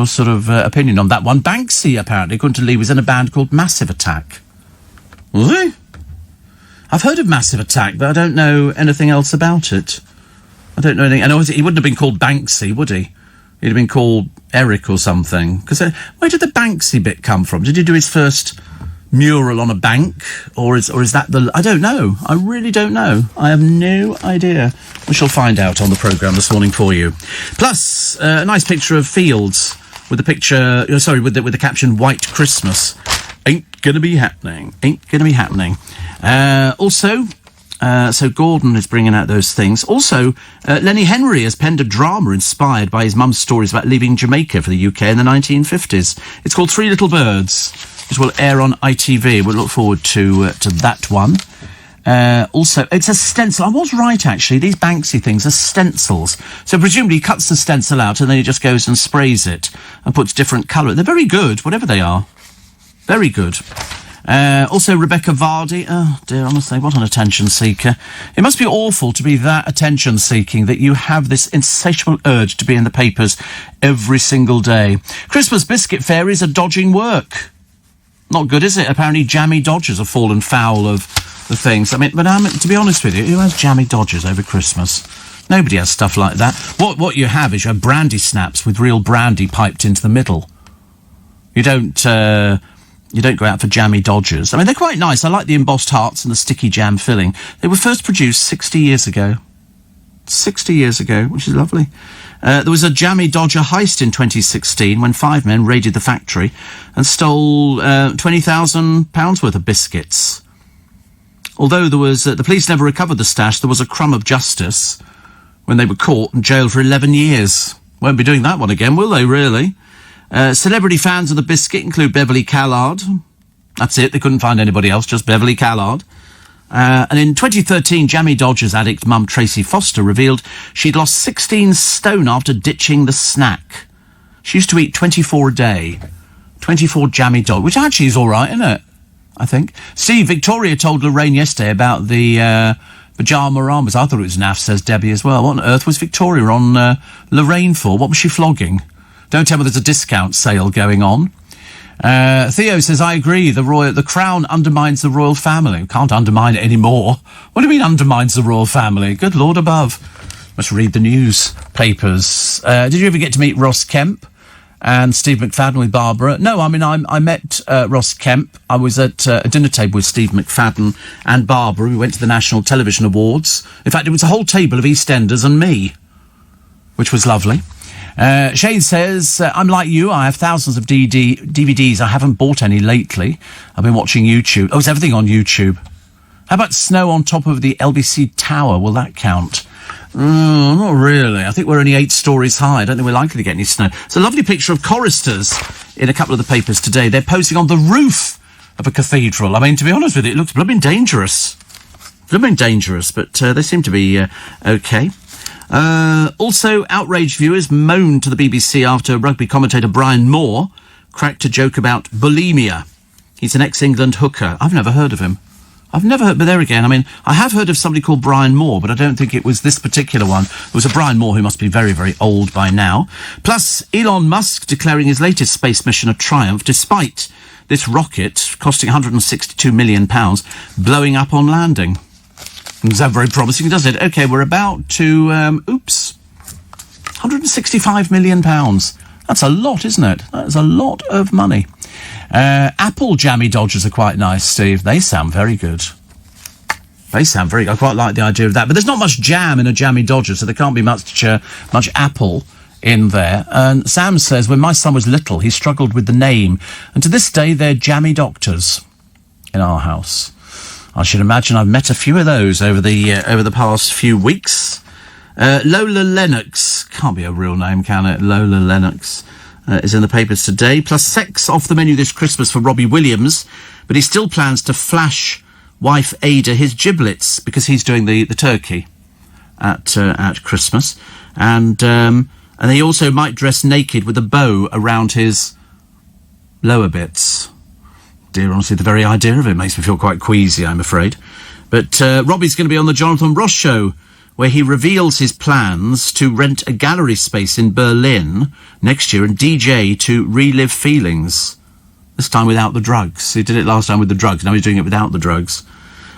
sort of opinion on that one. Banksy, apparently, according to Lee, was in a band called Massive Attack. Was he? I've heard of Massive Attack, but I don't know anything else about it. I don't know anything. And he wouldn't have been called Banksy, would he? He'd have been called Eric or something. Because where did the Banksy bit come from? Did he do his first mural on a bank, or is that the... I don't know. I really don't know. I have no idea. We shall find out on the programme this morning for you. Plus, a nice picture of Fields with the picture... with the caption, White Christmas. Ain't gonna be happening. Ain't gonna be happening. Also... so Gordon is bringing out those things. Also, Lenny Henry has penned a drama inspired by his mum's stories about leaving Jamaica for the UK in the 1950s. It's called Three Little Birds, which will air on ITV. We'll look forward to that one. Also, it's a stencil. I was right, actually. These Banksy things are stencils. So presumably he cuts the stencil out and then he just goes and sprays it and puts different colour. They're very good, whatever they are. Very good. Also, Rebecca Vardy. Oh, dear, honestly, what an attention seeker. It must be awful to be that attention-seeking that you have this insatiable urge to be in the papers every single day. Christmas biscuit fairies are dodging work. Not good, is it? Apparently, jammy dodgers have fallen foul of the things. I mean, but to be honest with you, who has jammy Dodgers over Christmas? Nobody has stuff like that. What you have is you have brandy snaps with real brandy piped into the middle. You don't go out for jammy Dodgers. I mean, they're quite nice. I like the embossed hearts and the sticky jam filling. They were first produced 60 years ago. 60 years ago, which is lovely. There was a jammy Dodger heist in 2016 when 5 men raided the factory and stole £20,000 worth of biscuits. Although there was the police never recovered the stash, there was a crumb of justice when they were caught and jailed for 11 years. Won't be doing that one again, will they, really? Celebrity fans of the biscuit include Beverly Callard. That's it, they couldn't find anybody else, just Beverly Callard. And in 2013, jammy Dodgers addict mum Tracy Foster revealed she'd lost 16 stone after ditching the snack. She used to eat 24 a day. 24 jammy Dodgers, which actually is all right, isn't it? I think. Steve, Victoria told Lorraine yesterday about the pyjama ramas. I thought it was naff, says Debbie as well. What on earth was Victoria on Lorraine for? What was she flogging? Don't tell me there's a discount sale going on. Theo says, I agree, the Crown undermines the royal family. We can't undermine it anymore. What do you mean undermines the royal family? Good Lord above. Must read the newspapers. Did you ever get to meet Ross Kemp and Steve McFadden with Barbara? No, I mean, I met Ross Kemp. I was at a dinner table with Steve McFadden and Barbara. We went to the National Television Awards. In fact, it was a whole table of EastEnders and me, which was lovely. Shane says, I'm like you, I have thousands of DVDs. I haven't bought any lately. I've been watching YouTube. Oh, it's everything on YouTube. How about snow on top of the LBC Tower? Will that count? Not really. I think we're only 8 stories high. I don't think we're likely to get any snow. It's a lovely picture of choristers in a couple of the papers today. They're posing on the roof of a cathedral. I mean, to be honest with you, it looks blooming dangerous. Blooming dangerous, but they seem to be okay. Also, outraged viewers moaned to the BBC after rugby commentator Brian Moore cracked a joke about bulimia. He's an ex-England hooker. I've never heard of him. I've never heard, but there again, I mean, I have heard of somebody called Brian Moore, but I don't think it was this particular one. It was a Brian Moore who must be very, very old by now. Plus, Elon Musk declaring his latest space mission a triumph, despite this rocket costing £162 million blowing up on landing. Doesn't sound very promising, does it? OK, we're about to, £165 million. That's a lot, isn't it? That is a lot of money. Apple jammy Dodgers are quite nice, Steve. They sound very good. They sound very good. I quite like the idea of that. But there's not much jam in a jammy Dodger, so there can't be much apple in there. And Sam says, when my son was little, he struggled with the name. And to this day, they're jammy doctors in our house. I should imagine I've met a few of those over the past few weeks. Lola Lennox. Can't be a real name, can it? Lola Lennox is in the papers today. Plus sex off the menu this Christmas for Robbie Williams, but he still plans to flash wife Ada his giblets because he's doing the turkey at Christmas. And he also might dress naked with a bow around his lower bits. Dear, honestly, the very idea of it makes me feel quite queasy, I'm afraid. But Robbie's going to be on the Jonathan Ross show, where he reveals his plans to rent a gallery space in Berlin next year and DJ to relive feelings. This time without the drugs. He did it last time with the drugs, now he's doing it without the drugs.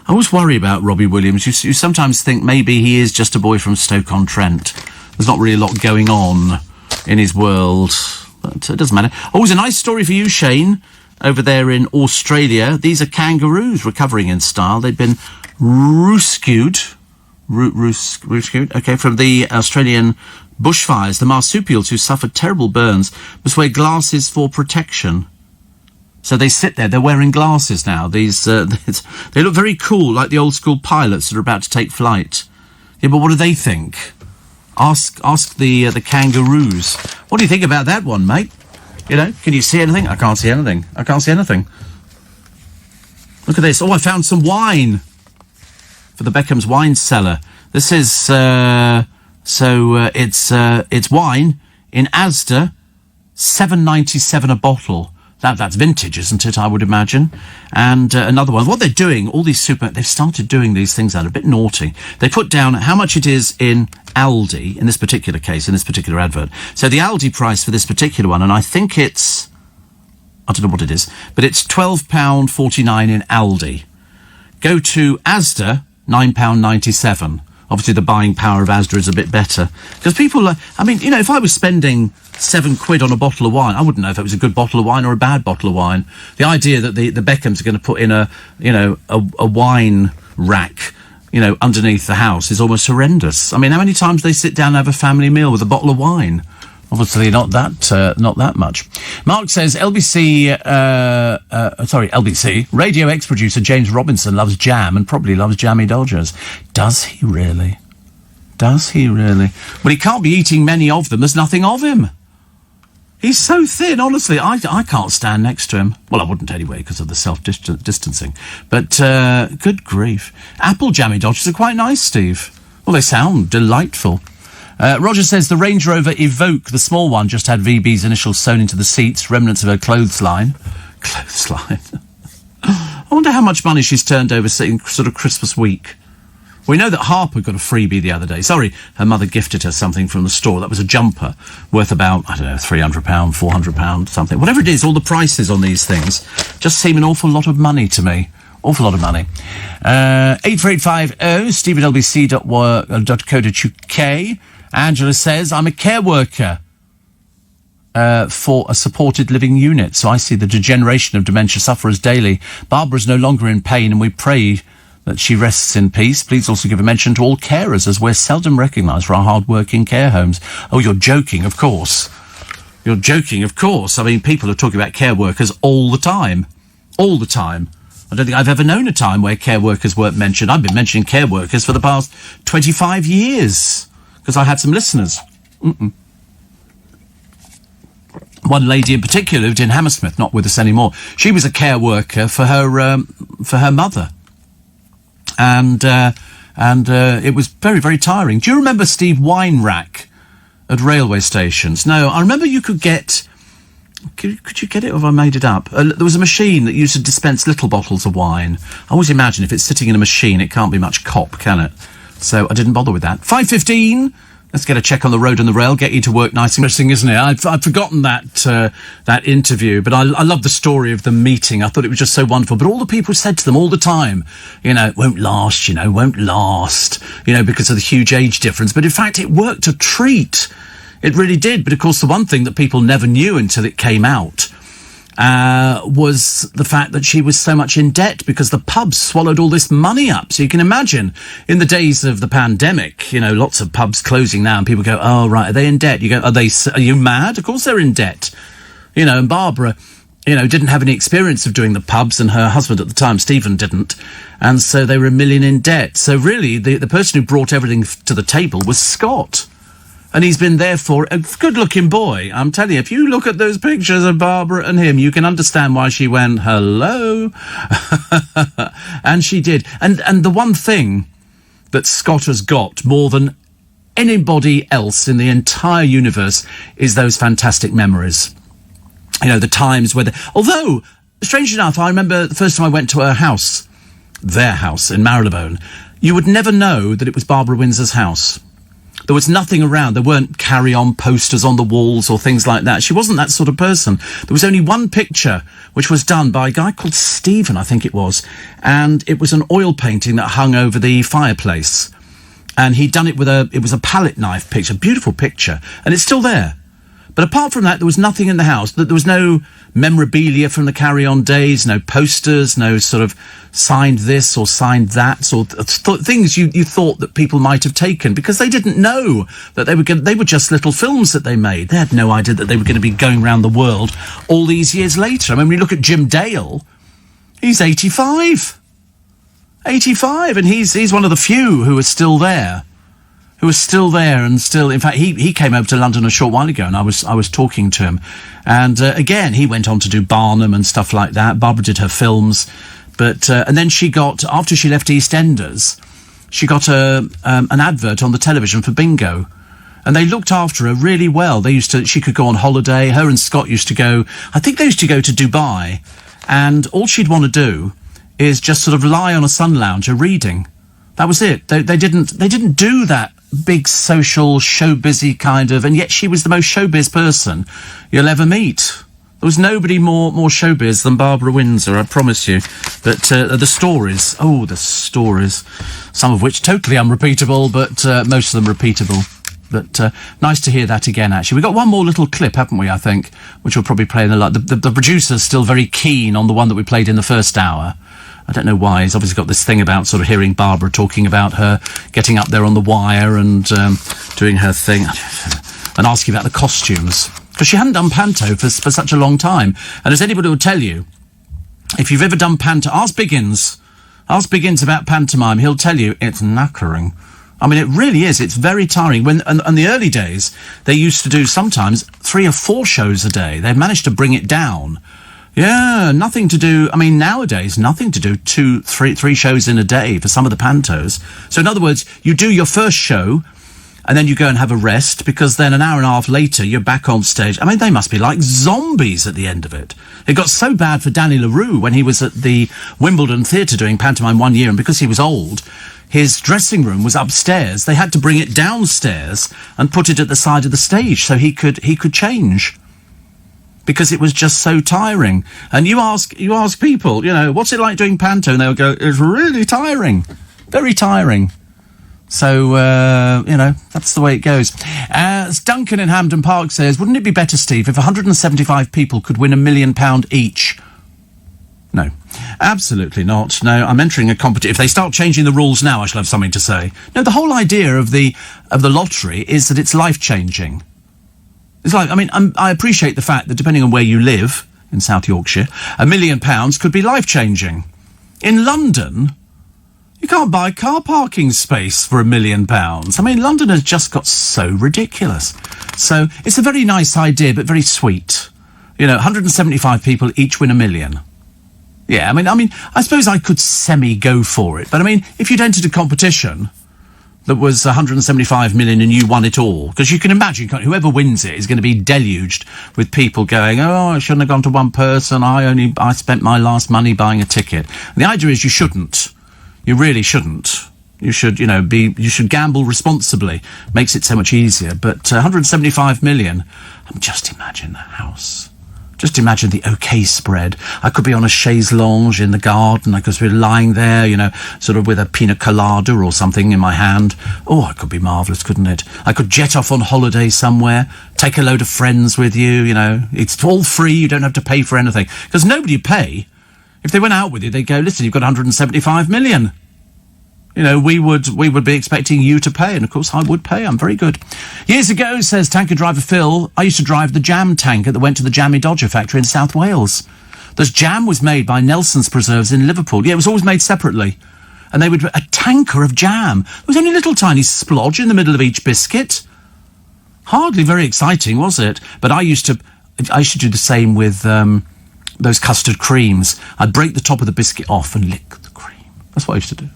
I always worry about Robbie Williams. You sometimes think maybe he is just a boy from Stoke-on-Trent. There's not really a lot going on in his world, but it doesn't matter. Oh, it's a nice story for you, Shane. Over there in Australia, these are kangaroos recovering in style. They've been rescued, okay, from the Australian bushfires. The marsupials who suffered terrible burns must wear glasses for protection. So they sit there, they're wearing glasses now. These, they look very cool, like the old school pilots that are about to take flight. Yeah, but what do they think? Ask the kangaroos. What do you think about that one, mate? You know, can you see anything? I can't see anything. I can't see anything. Look at this. Oh, I found some wine for the Beckham's wine cellar. This is, it's wine in Asda, $7.97 a bottle. That's vintage, isn't it, I would imagine? And another one. What they're doing, all these they've started doing these things that are a bit naughty. They put down how much it is in Aldi, in this particular case, in this particular advert. So the Aldi price for this particular one, and I think I don't know what it is, but it's £12.49 in Aldi. Go to Asda, £9.97. Obviously, the buying power of Asda is a bit better. Because people, if I was spending £7 on a bottle of wine, I wouldn't know if it was a good bottle of wine or a bad bottle of wine. The idea that the Beckhams are going to put in a wine rack, underneath the house is almost horrendous. I mean, how many times do they sit down and have a family meal with a bottle of wine? Obviously, not that much. Mark says LBC, Radio X producer James Robinson loves jam and probably loves jammy Dodgers. Does he really? Does he really? Well, he can't be eating many of them. There's nothing of him. He's so thin, honestly. I can't stand next to him. Well, I wouldn't anyway because of the self-distancing. But good grief. Apple jammy Dodgers are quite nice, Steve. Well, they sound delightful. Roger says the Range Rover Evoque, the small one, just had VB's initials sewn into the seats, remnants of her clothesline. Clothesline? I wonder how much money she's turned over in sort of Christmas week. We know that Harper got a freebie the other day. Sorry, her mother gifted her something from the store. That was a jumper worth about, I don't know, £300, £400, something. Whatever it is, all the prices on these things just seem an awful lot of money to me. Awful lot of money. 84850 steve@lbc.co.uk. Angela says, I'm a care worker for a supported living unit, so I see the degeneration of dementia sufferers daily. Barbara is no longer in pain, and we pray that she rests in peace. Please also give a mention to all carers, as we're seldom recognised for our hard work in care homes. Oh, you're joking, of course. You're joking, of course. I mean, people are talking about care workers all the time. All the time. I don't think I've ever known a time where care workers weren't mentioned. I've been mentioning care workers for the past 25 years. Because I had some listeners. One lady in particular lived in Hammersmith, not with us anymore. She was a care worker for her mother, and it was very, very tiring. Do you remember, Steve, wine rack at railway stations? No, I remember you could get. Could you get it, or have I made it up? There was a machine that used to dispense little bottles of wine. I always imagine if it's sitting in a machine, it can't be much cop, can it? So I didn't bother with that. 5:15. Let's get a check on the road and the rail. Get you to work nice and interesting, isn't it? I'd forgotten that interview, but I love the story of the meeting. I thought it was just so wonderful. But all the people said to them all the time, it won't last, because of the huge age difference. But in fact, it worked a treat. It really did. But of course, the one thing that people never knew until it came out was the fact that she was so much in debt because the pubs swallowed all this money up. So you can imagine, in the days of the pandemic, lots of pubs closing now, and people go, oh, right, are they in debt? You go, are you mad? Of course they're in debt. And Barbara, didn't have any experience of doing the pubs, and her husband at the time, Stephen, didn't. And so they were $1 million in debt. So really, the person who brought everything to the table was Scott. And he's been there for a good-looking boy. I'm telling you, if you look at those pictures of Barbara and him, you can understand why she went, hello. And she did. And the one thing that Scott has got more than anybody else in the entire universe is those fantastic memories. The times where... Although, strange enough, I remember the first time I went to her house, their house in Marylebone, you would never know that it was Barbara Windsor's house. There was nothing around. There weren't carry-on posters on the walls or things like that. She wasn't that sort of person. There was only one picture, which was done by a guy called Stephen, I think it was. And it was an oil painting that hung over the fireplace. And he'd done it with it was a palette knife picture, beautiful picture. And it's still there. But apart from that, there was nothing in the house. There was no memorabilia from the carry-on days, no posters, no sort of signed this or signed that, or things you thought that people might have taken, because they didn't know that they were just little films that they made. They had no idea that they were going to be going around the world all these years later. I mean, when you look at Jim Dale, he's 85. 85, and he's one of the few who are still there. And still, in fact, he came over to London a short while ago, and I was talking to him, and again he went on to do Barnum and stuff like that. Barbara did her films, but and then she got, after she left EastEnders, she got an advert on the television for Bingo, and they looked after her really well. She could go on holiday. Her and Scott used to go. I think they used to go to Dubai, and all she'd want to do is just sort of lie on a sun lounger reading. That was it. They didn't do that big social showbizy kind of, and yet she was the most showbiz person you'll ever meet. There was nobody more showbiz than Barbara Windsor, I promise you. But the stories, some of which totally unrepeatable, but most of them repeatable. But nice to hear that again, actually. We've got one more little clip, haven't we, I think, which we'll probably play in the producer's still very keen on the one that we played in the first hour. I don't know why. He's obviously got this thing about sort of hearing Barbara talking about her getting up there on the wire and doing her thing and asking about the costumes. Because she hadn't done panto for such a long time. And as anybody will tell you, if you've ever done panto, ask Biggins about pantomime. He'll tell you it's knackering. I mean, it really is. It's very tiring. In the early days, they used to do sometimes 3 or 4 shows a day. They've managed to bring it down. Yeah, nothing to do. I mean, nowadays, nothing to do 2, 3 shows in a day for some of the pantos. So in other words, you do your first show, and then you go and have a rest, because then an hour and a half later, you're back on stage. I mean, they must be like zombies at the end of it. It got so bad for Danny LaRue when he was at the Wimbledon Theatre doing pantomime one year, and because he was old, his dressing room was upstairs. They had to bring it downstairs and put it at the side of the stage so he could change, because it was just so tiring. And you ask people, you know, what's it like doing panto? And they'll go, it's really tiring. Very tiring. So, you know, that's the way it goes. Duncan in Hampden Park says, wouldn't it be better, Steve, if 175 people could win £1 million each? No, absolutely not. No, I'm entering a competition. If they start changing the rules now, I shall have something to say. No, the whole idea of the lottery is that it's life-changing. It's like, I mean, I appreciate the fact that depending on where you live, in South Yorkshire, £1 million could be life-changing. In London, you can't buy car parking space for £1 million. I mean, London has just got so ridiculous. So it's a very nice idea, but very sweet. You know, 175 people each win £1 million. Yeah, I mean, I suppose I could semi-go for it. But I mean, if you'd entered a competition that was 175 million and you won it all, because you can imagine whoever wins it is going to be deluged with people going, oh, I shouldn't have gone to one person. I spent my last money buying a ticket. And the idea is you shouldn't. You really shouldn't. You should, you should gamble responsibly. Makes it so much easier. But 175 million, just imagine the house. Just imagine the OK spread. I could be on a chaise longue in the garden. I could be lying there, sort of with a pina colada or something in my hand. Oh, it could be marvellous, couldn't it? I could jet off on holiday somewhere, take a load of friends with you, It's all free. You don't have to pay for anything. Because nobody would pay. If they went out with you, they'd go, listen, you've got 175 million. We would be expecting you to pay, and of course I would pay. I'm very good. Years ago, says tanker driver Phil, I used to drive the jam tanker that went to the Jammy Dodger factory in South Wales. The jam was made by Nelson's Preserves in Liverpool. Yeah, it was always made separately. And they would, a tanker of jam. There was only a little tiny splodge in the middle of each biscuit. Hardly very exciting, was it? But I used to do the same with those custard creams. I'd break the top of the biscuit off and lick the cream. That's what I used to do.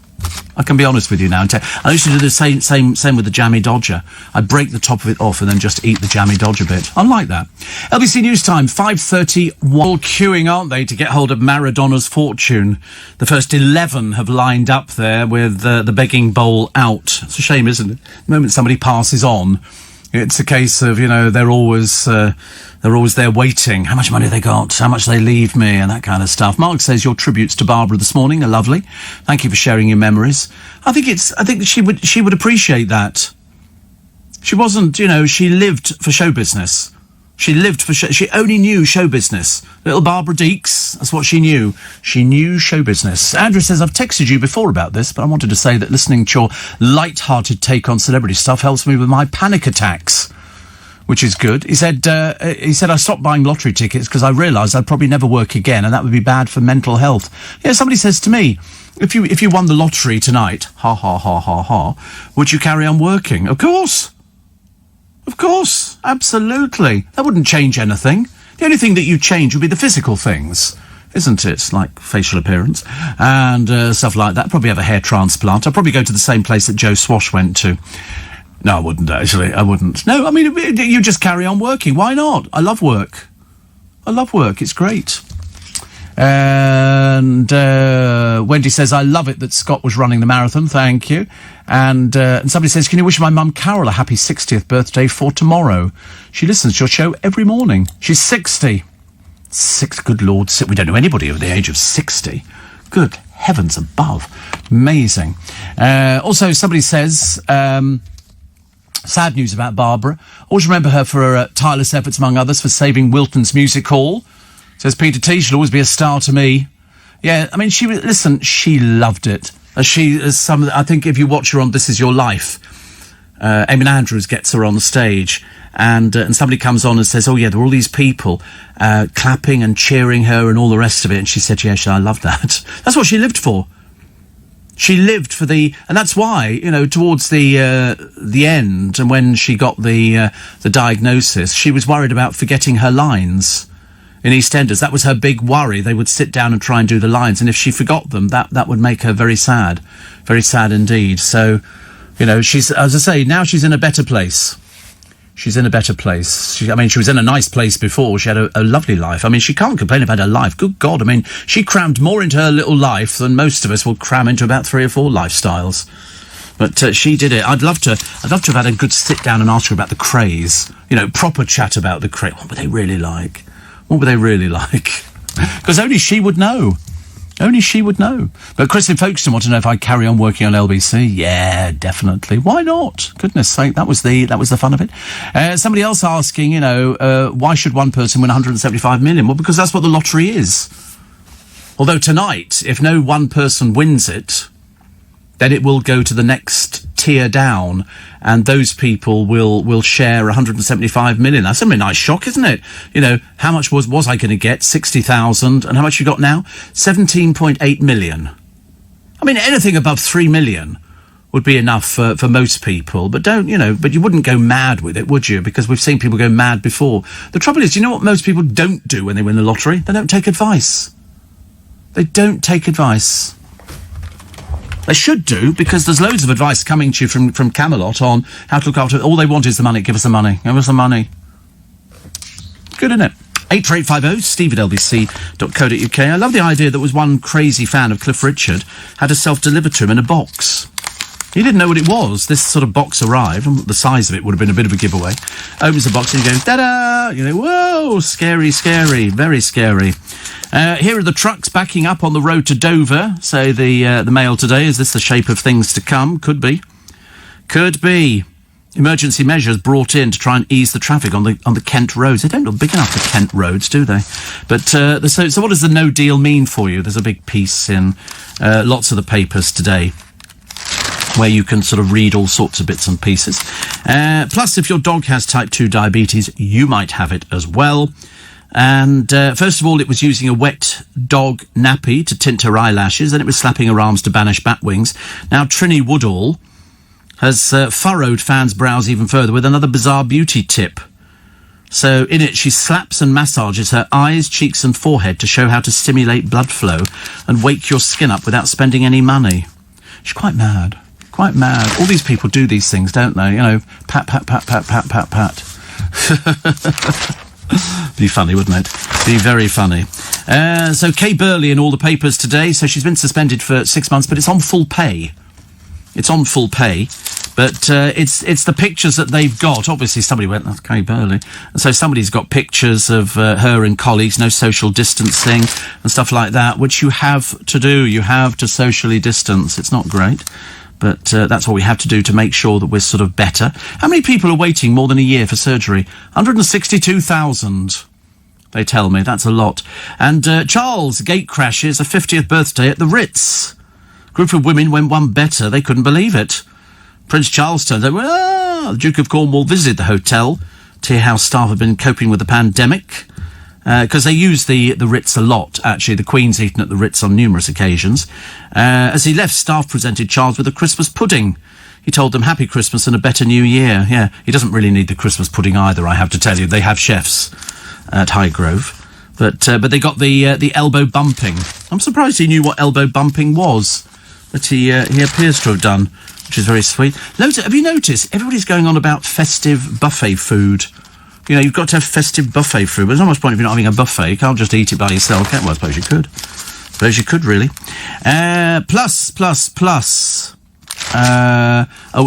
I can be honest with you now. I used to do the same with the Jammy Dodger. I'd break the top of it off and then just eat the Jammy Dodger bit. I like that. LBC News Time, 5:31. All queuing, aren't they, to get hold of Maradona's fortune? The first 11 have lined up there with the begging bowl out. It's a shame, isn't it? The moment somebody passes on, it's a case of, they're always there waiting. How much money they got? How much they leave me? And that kind of stuff. Mark says your tributes to Barbara this morning are lovely. Thank you for sharing your memories. I think she would appreciate that. She wasn't, she lived for show business. She only knew show business. Little Barbara Deeks, that's what she knew. She knew show business. Andrew says, I've texted you before about this, but I wanted to say that listening to your light-hearted take on celebrity stuff helps me with my panic attacks, which is good. He said I stopped buying lottery tickets because I realised I'd probably never work again, and that would be bad for mental health. Yeah, somebody says to me, if you won the lottery tonight, ha ha ha ha ha, would you carry on working? Of course. Of course, absolutely. That wouldn't change anything. The only thing that you change would be the physical things, isn't it? Like facial appearance and stuff like that. Probably have a hair transplant. I'd probably go to the same place that Joe Swash went to. No, I wouldn't, actually. I wouldn't. No, I mean, you just carry on working. Why not? I love work. It's great. And Wendy says, I love it that Scott was running the marathon. Thank you. And somebody says, can you wish my mum Carol a happy 60th birthday for tomorrow? She listens to your show every morning. She's 60. Good Lord, we don't know anybody over the age of 60. Good heavens above. Amazing. Also, somebody says, sad news about Barbara. Always remember her for her tireless efforts, among others, for saving Wilton's Music Hall. Says Peter T, she'll always be a star to me. Yeah, I mean, she loved it. I think if you watch her on This Is Your Life, Eamon Andrews gets her on the stage, and somebody comes on and says, oh yeah, there were all these people clapping and cheering her and all the rest of it, and she said, yes, I love that. That's what she lived for. She lived for and that's why, you know, towards the end, and when she got the diagnosis, she was worried about forgetting her lines in EastEnders. That was her big worry. They would sit down and try and do the lines, and if she forgot them, that would make her very sad indeed. So, you know, she's, as I say, now she's in a better place. She's in a better place. She was in a nice place before. She had a lovely life. I mean, she can't complain about her life. Good God. I mean, she crammed more into her little life than most of us will cram into about 3 or 4 lifestyles. But she did it. I'd love to have had a good sit down and ask her about the Krays. You know, proper chat about the Krays. What were they really like? Because only she would know. Only she would know. But Chris in Folkestone want to know if I carry on working on LBC. Yeah, definitely. Why not? Goodness sake, that was the fun of it. Somebody else asking, you know, why should one person win 175 million? Well, because that's what the lottery is. Although tonight, if no one person wins it, then it will go to the next tier down, and those people will share 175 million. That's a really nice shock, isn't it? You know, how much was I going to get? 60,000. And how much you got now? 17.8 million. I mean, anything above 3 million would be enough for most people. But but you wouldn't go mad with it, would you? Because we've seen people go mad before. The trouble is, you know what most people don't do when they win the lottery? They don't take advice. They don't take advice. They should do, because there's loads of advice coming to you from Camelot on how to look after it. All they want is the money. Give us the money. Give us the money. Good, isn't it? 84850 steve@lbc.co.uk. I love the idea that was one crazy fan of Cliff Richard had a self-delivered to him in a box. He didn't know what it was. This sort of box arrived, and the size of it would have been a bit of a giveaway. Opens the box and he goes, ta-da! You know, whoa, scary, scary, very scary. Here are the trucks backing up on the road to Dover. So the Mail today, is this the shape of things to come? Could be. Could be. Emergency measures brought in to try and ease the traffic on the Kent roads. They don't look big enough for Kent roads, do they? But so what does the no deal mean for you? There's a big piece in lots of the papers today, where you can sort of read all sorts of bits and pieces. Plus, if your dog has type 2 diabetes, you might have it as well. And first of all, it was using a wet dog nappy to tint her eyelashes, then it was slapping her arms to banish bat wings. Now Trinny Woodall has furrowed fans' brows even further with another bizarre beauty tip. So in it, she slaps and massages her eyes, cheeks and forehead to show how to stimulate blood flow and wake your skin up without spending any money. She's quite mad. Quite mad. All these people do these things, don't they? You know, pat, pat, pat, pat, pat, pat, pat. Be funny, wouldn't it? Be very funny. So Kay Burley in all the papers today. So she's been suspended for 6 months, but it's on full pay. It's on full pay. But it's the pictures that they've got. Obviously, somebody went, that's Kay Burley. And so somebody's got pictures of her and colleagues, no social distancing and stuff like that, which you have to do. You have to socially distance. It's not great. But that's what we have to do to make sure that we're sort of better. How many people are waiting more than a year for surgery? 162,000, they tell me. That's a lot. And Charles gate crashes a 50th birthday at the Ritz. Group of women went one better. They couldn't believe it. Prince Charles turned out, the Duke of Cornwall visited the hotel. Tea House staff have been coping with the pandemic. Because they use the Ritz a lot, actually. The Queen's eaten at the Ritz on numerous occasions. As he left, staff presented Charles with a Christmas pudding. He told them Happy Christmas and a better New Year. Yeah, he doesn't really need the Christmas pudding either, I have to tell you. They have chefs at Highgrove. But they got the elbow bumping. I'm surprised he knew what elbow bumping was. But he appears to have done, which is very sweet. Have you noticed, everybody's going on about festive buffet food. You know, you've got to have festive buffet food, but there's not much point if you're not having a buffet. You can't just eat it by yourself. Well, I suppose you could. Really. Plus.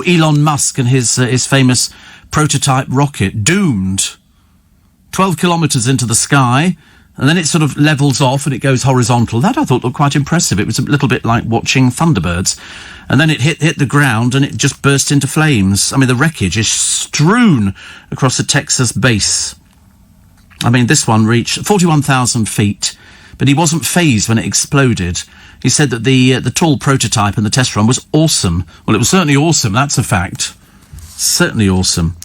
Elon Musk and his famous prototype rocket, doomed. 12 kilometres into the sky, and then it sort of levels off and it goes horizontal. That I thought looked quite impressive. It was a little bit like watching Thunderbirds. And then it hit the ground and it just burst into flames. I mean, the wreckage is strewn across the Texas base. I mean, this one reached 41,000 feet, but he wasn't phased when it exploded. He said that the tall prototype in the test run was awesome. Well, it was certainly awesome, that's a fact. Certainly awesome.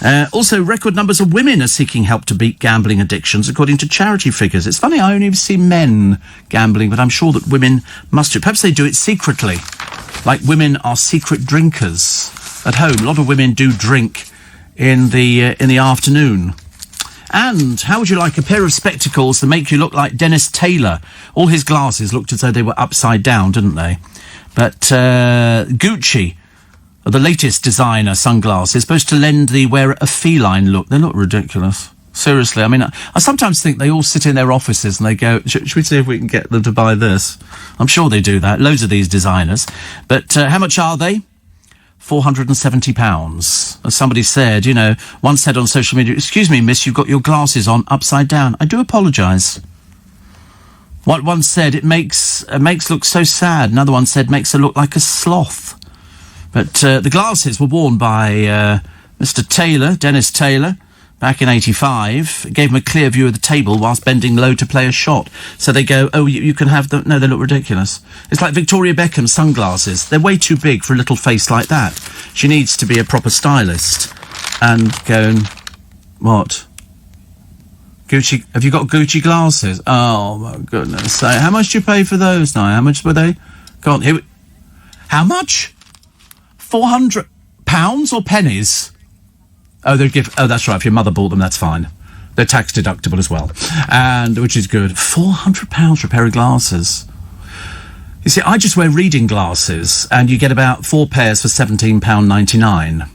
Also, record numbers of women are seeking help to beat gambling addictions, according to charity figures. It's funny, I only see men gambling, but I'm sure that women must do. Perhaps they do it secretly, like women are secret drinkers at home. A lot of women do drink in the afternoon. And how would you like a pair of spectacles that make you look like Dennis Taylor? All his glasses looked as though they were upside down, didn't they? But Gucci, the latest designer sunglasses, supposed to lend the wearer a feline look. They look ridiculous. Seriously, I mean, I sometimes think they all sit in their offices and they go, should we see if we can get them to buy this? I'm sure they do that, loads of these designers. But how much are they? £470. As somebody said, one said on social media, "Excuse me, miss, you've got your glasses on upside down." I do apologise. One said, it makes look so sad. Another one said, makes her look like a sloth. But the glasses were worn by Mr. Taylor, Dennis Taylor, back in 85. It gave him a clear view of the table whilst bending low to play a shot. So they go, oh, you can have them. No, they look ridiculous. It's like Victoria Beckham's sunglasses. They're way too big for a little face like that. She needs to be a proper stylist. And going, what? Gucci, have you got Gucci glasses? Oh, my goodness. So how much do you pay for those now? How much were they? Go on, here how much? £400 or pennies? Oh, that's right, if your mother bought them, that's fine. They're tax deductible as well, and which is good. £400 for a pair of glasses. You see, I just wear reading glasses, and you get about 4 pairs for £17.99.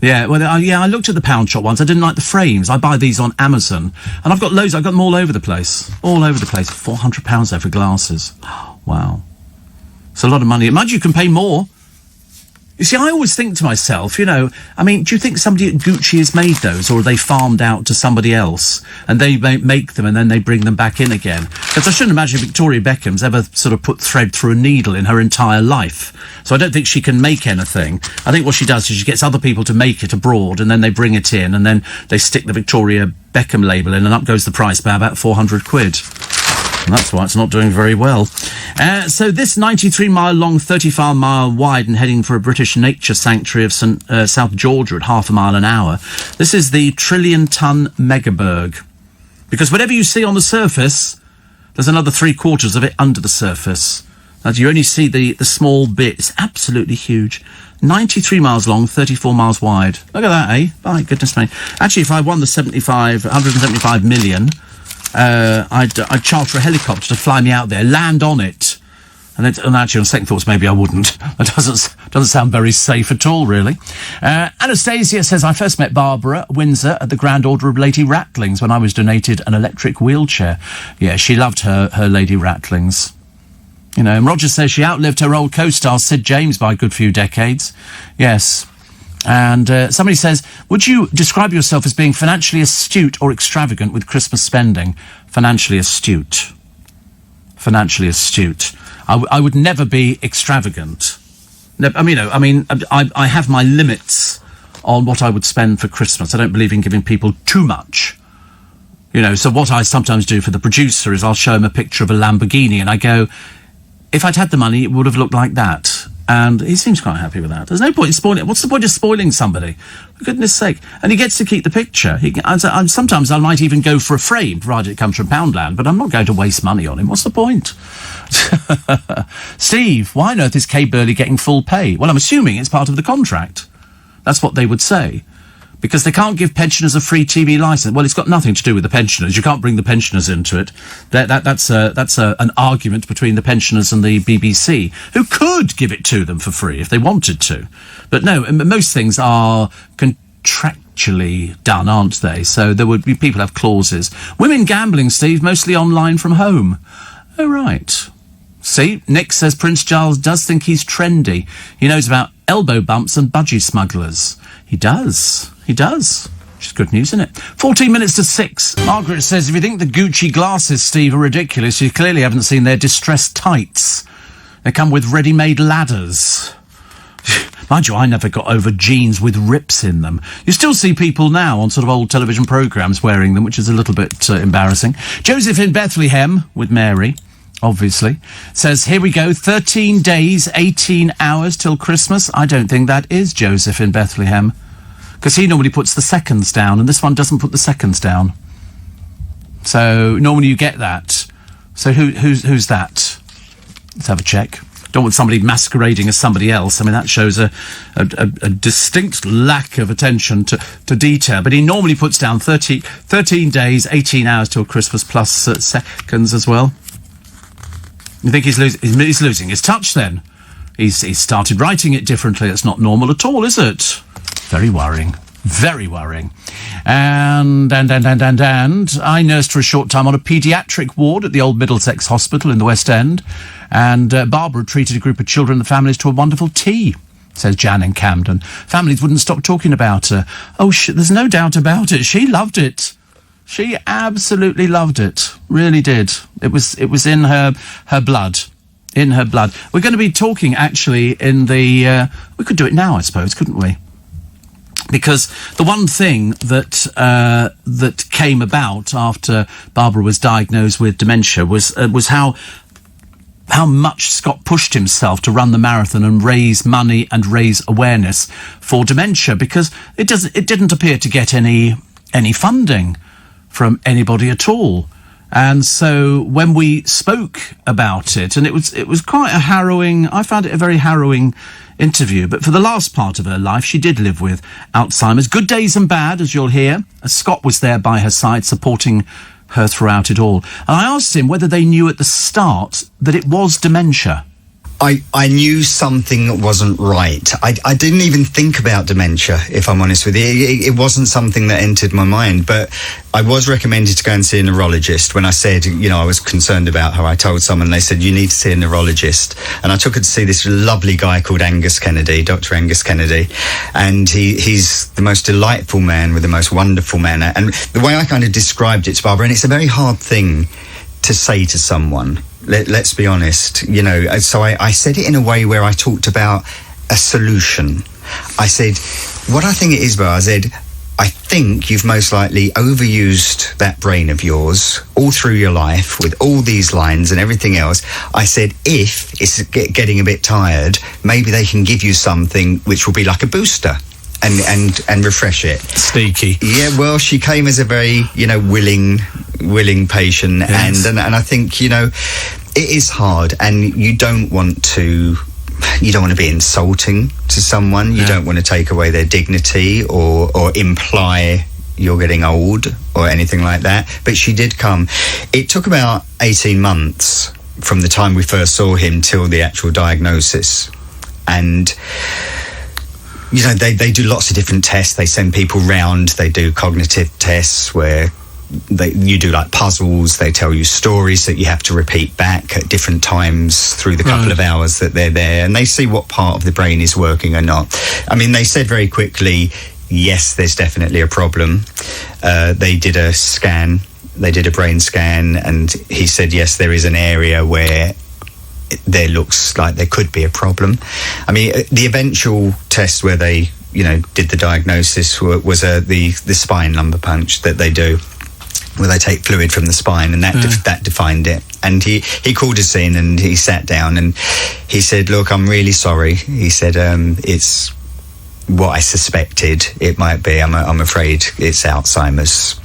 Yeah, well, I looked at the pound shop ones. I didn't like the frames. I buy these on Amazon, and I've got loads. I've got them all over the place. All over the place. £400 there for glasses. Wow. It's a lot of money. Imagine you can pay more. You see, I always think to myself, I mean, do you think somebody at Gucci has made those, or are they farmed out to somebody else, and they make them and then they bring them back in again? Because I shouldn't imagine Victoria Beckham's ever sort of put thread through a needle in her entire life. So I don't think she can make anything. I think what she does is she gets other people to make it abroad, and then they bring it in, and then they stick the Victoria Beckham label in, and up goes the price by about £400. And that's why it's not doing very well. So this 93-mile-long, 35-mile-wide and heading for a British nature sanctuary of South Georgia at half a mile an hour. This is the trillion-ton Megaberg. Because whatever you see on the surface, there's another 3/4 of it under the surface. As you only see the small bit. It's absolutely huge. 93 miles long, 34 miles wide. Look at that, eh? My goodness me. Actually, if I won the 175 million... I'd charter a helicopter to fly me out there, land on it, and actually on second thoughts maybe I wouldn't. That doesn't sound very safe at all, really. Anastasia says, I first met Barbara Windsor at the Grand Order of Lady Rattlings when I was donated an electric wheelchair. Yeah, she loved her Lady Rattlings. And Roger says she outlived her old co-star Sid James by a good few decades. Yes. And somebody says, would you describe yourself as being financially astute or extravagant with Christmas spending? Financially astute. Financially astute. I would never be extravagant. I have my limits on what I would spend for Christmas. I don't believe in giving people too much. So what I sometimes do for the producer is I'll show him a picture of a Lamborghini and I go, if I'd had the money, it would have looked like that. And he seems quite happy with that. There's no point in spoiling it. What's the point of spoiling somebody? For goodness sake. And he gets to keep the picture. Sometimes I might even go for a frame, provided it comes from Poundland, but I'm not going to waste money on him. What's the point? Steve, why on earth is Kay Burley getting full pay? Well, I'm assuming it's part of the contract. That's what they would say. Because they can't give pensioners a free TV licence. Well, it's got nothing to do with the pensioners. You can't bring the pensioners into it. That's an argument between the pensioners and the BBC, who could give it to them for free if they wanted to. But no, most things are contractually done, aren't they? So there would be people have clauses. Women gambling, Steve, mostly online from home. Oh, right. See, Nick says Prince Charles does think he's trendy. He knows about elbow bumps and budgie smugglers. He does. Which is good news, isn't it? 14 minutes to 6. Margaret says, if you think the Gucci glasses, Steve, are ridiculous, you clearly haven't seen their distressed tights. They come with ready-made ladders. Mind you, I never got over jeans with rips in them. You still see people now on sort of old television programmes wearing them, which is a little bit embarrassing. Joseph in Bethlehem, with Mary, obviously, says, here we go, 13 days, 18 hours till Christmas. I don't think that is Joseph in Bethlehem, because he normally puts the seconds down, and this one doesn't put the seconds down. So normally you get that. So who's that? Let's have a check. Don't want somebody masquerading as somebody else. I mean, that shows a distinct lack of attention to detail. But he normally puts down 13 days, 18 hours till Christmas, plus seconds as well. You think he's losing his touch then? He's started writing it differently. It's not normal at all, is it? Very worrying. Very worrying. And I nursed for a short time on a paediatric ward at the old Middlesex Hospital in the West End. And Barbara treated a group of children and families to a wonderful tea, says Jan in Camden. Families wouldn't stop talking about her. Oh, there's no doubt about it. She loved it. She absolutely loved it. Really did. It was in her blood. In her blood. We're going to be talking, actually, in the... we could do it now, I suppose, couldn't we? Because the one thing that came about after Barbara was diagnosed with dementia was how much Scott pushed himself to run the marathon and raise money and raise awareness for dementia, because it didn't appear to get any funding from anybody at all. And so when we spoke about it, and it was quite a harrowing, I found it a very harrowing interview, but for the last part of her life, she did live with Alzheimer's. Good days and bad, as you'll hear. Scott was there by her side, supporting her throughout it all. And I asked him whether they knew at the start that it was dementia. I knew something wasn't right. I didn't even think about dementia, if I'm honest with you. It wasn't something that entered my mind, but I was recommended to go and see a neurologist. When I said, I was concerned about her, I told someone, they said, you need to see a neurologist. And I took her to see this lovely guy called Angus Kennedy, Dr. Angus Kennedy. And he's the most delightful man with the most wonderful manner. And the way I kind of described it to Barbara, and it's a very hard thing to say to someone, let's be honest, so I said it in a way where I talked about a solution. I said, what I think it is, I said, I think you've most likely overused that brain of yours all through your life with all these lines and everything else. I said, if it's getting a bit tired, maybe they can give you something which will be like a booster and refresh it. Sneaky. Yeah, well, she came as a very, willing patient. Yes. And I think, it is hard, and you don't want to be insulting to someone. You don't want to take away their dignity or imply you're getting old or anything like that. But she did come. It took about 18 months from the time we first saw him till the actual diagnosis. And they do lots of different tests. They send people round. They do cognitive tests where you do like puzzles. They tell you stories that you have to repeat back at different times through the couple of hours that they're there, and they see what part of the brain is working or not. I mean, they said very quickly, yes, there's definitely a problem. They did a scan. They did a brain scan, and he said, yes, there is an area where there looks like there could be a problem. I mean, the eventual test where they, did the diagnosis was the spine lumbar punch that they do, where they take fluid from the spine, and that defined it. And he called us in, and he sat down, and he said, look, I'm really sorry. He said, it's what I suspected it might be. I'm afraid it's Alzheimer's.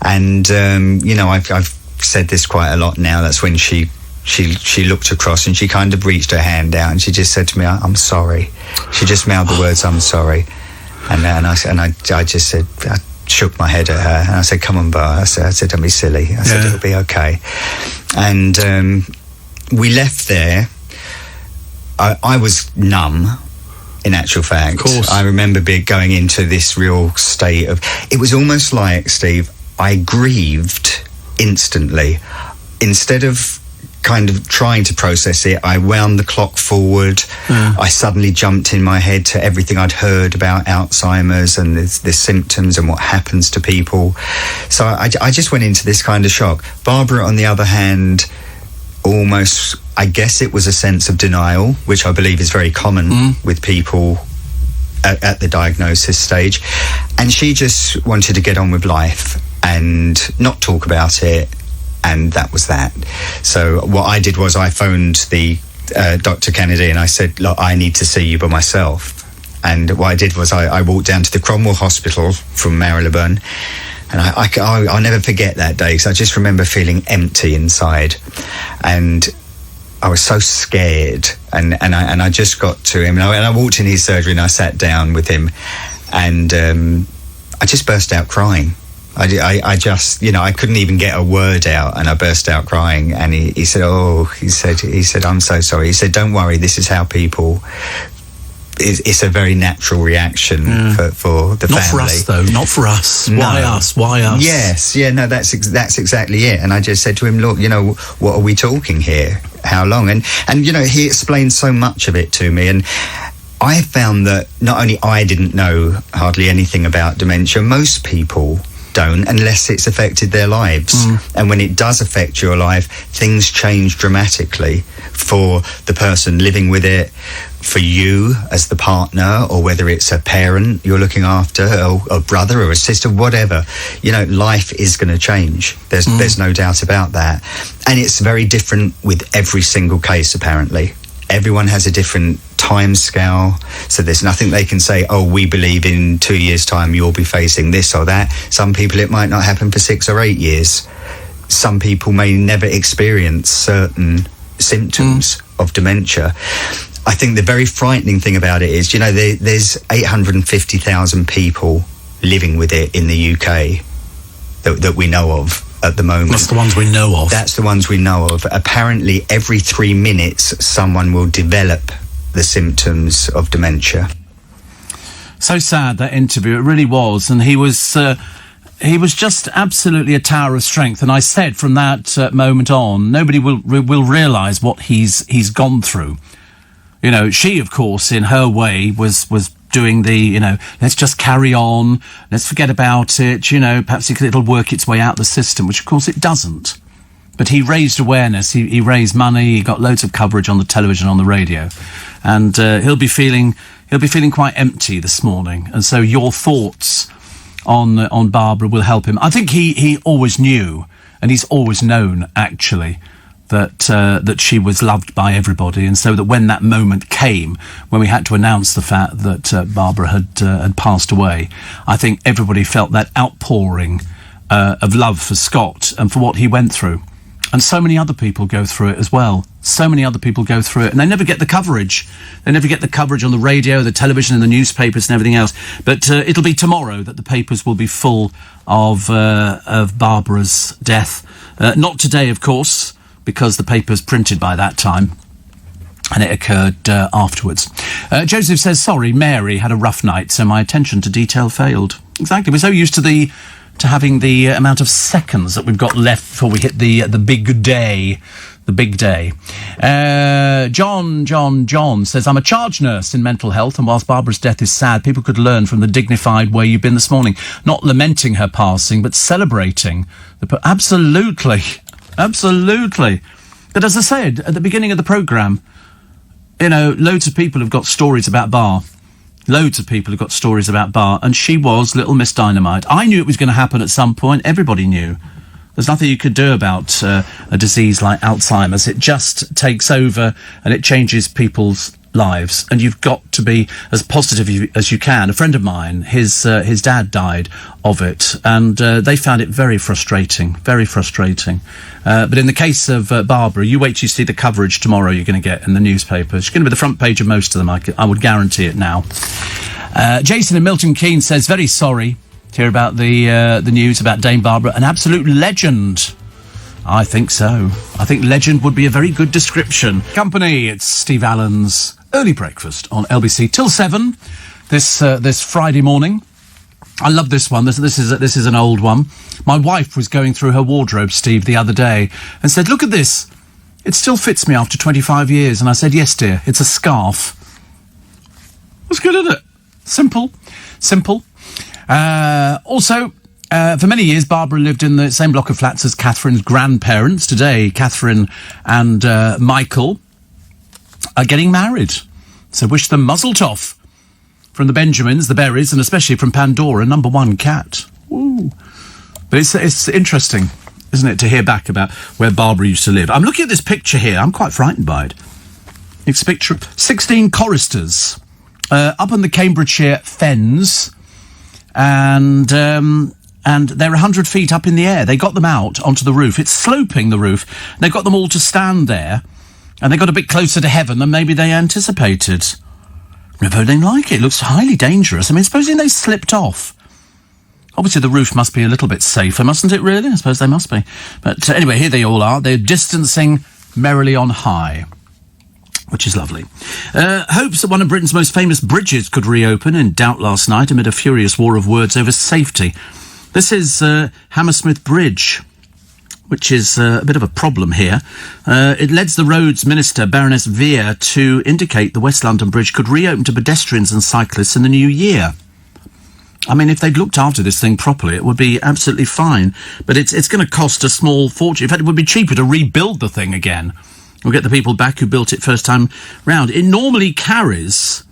And, I've said this quite a lot now. That's when she looked across, and she kind of reached her hand out, and she just said to me, I'm sorry. She just mouthed the words, I'm sorry. And I just said, I shook my head at her, and I said, come on, Bar. I said, don't be silly. I said, it'll be okay. And we left there. I was numb, in actual fact. Of course. I remember going into this real state of, it was almost like, Steve, I grieved instantly. Instead of kind of trying to process it, I wound the clock forward. I suddenly jumped in my head to everything I'd heard about Alzheimer's and the symptoms and what happens to people. So I just went into this kind of shock. Barbara, on the other hand, almost, I guess it was a sense of denial, which I believe is very common with people at the diagnosis stage. And she just wanted to get on with life and not talk about it. And that was that. So what I did was I phoned the Dr. Kennedy and I said, look, I need to see you by myself. And what I did was I walked down to the Cromwell Hospital from Marylebone. And I'll never forget that day, because I just remember feeling empty inside. And I was so scared. And I just got to him. And I walked in his surgery and I sat down with him. And I just burst out crying. I just, I couldn't even get a word out, and I burst out crying. And he said, he said, I'm so sorry. He said, don't worry, this is how people... It's a very natural reaction for the family. Not for us, though. Not for us. No. Why us? Why us? Yes. Yeah, no, that's exactly it. And I just said to him, look, what are we talking here? How long? And he explained so much of it to me. And I found that not only I didn't know hardly anything about dementia, most people don't, unless it's affected their lives. And when it does affect your life, things change dramatically for the person living with it, for you as the partner, or whether it's a parent you're looking after, or a brother or a sister, whatever. Life is going to change. There's no doubt about that. And it's very different with every single case, apparently. Everyone has a different time scale, so there's nothing they can say, we believe in 2 years' time you'll be facing this or that. Some people it might not happen for 6 or 8 years. Some people may never experience certain symptoms of dementia. I think the very frightening thing about it is, there's 850,000 people living with it in the UK that we know of at the moment. That's the ones we know of. That's the ones we know of. Apparently, every 3 minutes, someone will develop the symptoms of dementia. So sad, that interview. It really was. And he was just absolutely a tower of strength. And I said from that moment on, nobody will realise what he's gone through. She, of course, in her way, was doing the, let's just carry on, let's forget about it, perhaps it'll work its way out the system, which, of course, it doesn't. But he raised awareness, he raised money, he got loads of coverage on the television, on the radio, and he'll be feeling quite empty this morning. And so your thoughts on Barbara will help him. I think he always knew, and he's always known, actually, that she was loved by everybody, and so that when that moment came, when we had to announce the fact that Barbara had passed away, I think everybody felt that outpouring of love for Scott and for what he went through. And so many other people go through it as well. So many other people go through it, and they never get the coverage. They never get the coverage on the radio, the television, and the newspapers and everything else. But it'll be tomorrow that the papers will be full of Barbara's death. Not today, of course, because the paper's printed by that time, and it occurred afterwards. Joseph says, sorry, Mary had a rough night, so my attention to detail failed. Exactly. We're so used to having the amount of seconds that we've got left before we hit the big day. The big day. John says, I'm a charge nurse in mental health, and whilst Barbara's death is sad, people could learn from the dignified way you've been this morning. Not lamenting her passing, but celebrating. Absolutely. But as I said at the beginning of the programme, loads of people have got stories about Bar. Loads of people have got stories about Bar, and she was Little Miss Dynamite. I knew it was going to happen at some point. Everybody knew. There's nothing you could do about a disease like Alzheimer's. It just takes over and it changes people's lives, and you've got to be as positive as you can. A friend of mine, his dad died of it, and they found it very frustrating. But in the case of Barbara, you wait till you see the coverage tomorrow you're going to get in the newspapers. It's going to be the front page of most of them, I would guarantee it now. Jason in Milton Keynes says, very sorry to hear about the news about Dame Barbara. An absolute legend. I think so. I think legend would be a very good description. Company, it's Steve Allen's Early Breakfast on LBC till 7 this Friday morning. I love this one. This is an old one. My wife was going through her wardrobe, Steve, the other day, and said, look at this. It still fits me after 25 years. And I said, yes, dear, it's a scarf. That's good, isn't it? Simple. Also, for many years, Barbara lived in the same block of flats as Catherine's grandparents. Today, Catherine and Michael are getting married. So wish them mazel tov from the Benjamins, the Berries, and especially from Pandora, #1 cat. Ooh. But it's interesting, isn't it, to hear back about where Barbara used to live. I'm looking at this picture here. I'm quite frightened by it. It's a picture of 16 choristers up on the Cambridgeshire Fens, and they're 100 feet up in the air. They got them out onto the roof. It's sloping, the roof. They got them all to stand there, and they got a bit closer to heaven than maybe they anticipated. Never didn't like it. It looks highly dangerous. I mean, supposing they slipped off. Obviously, the roof must be a little bit safer, mustn't it, really? I suppose they must be. But anyway, here they all are. They're distancing merrily on high, which is lovely. Hopes that one of Britain's most famous bridges could reopen in doubt last night amid a furious war of words over safety. This is Hammersmith Bridge, which is a bit of a problem here. It leads the Roads Minister, Baroness Veer, to indicate the West London Bridge could reopen to pedestrians and cyclists in the new year. I mean, if they'd looked after this thing properly, it would be absolutely fine. But it's going to cost a small fortune. In fact, it would be cheaper to rebuild the thing again. We'll get the people back who built it first time round. It normally carries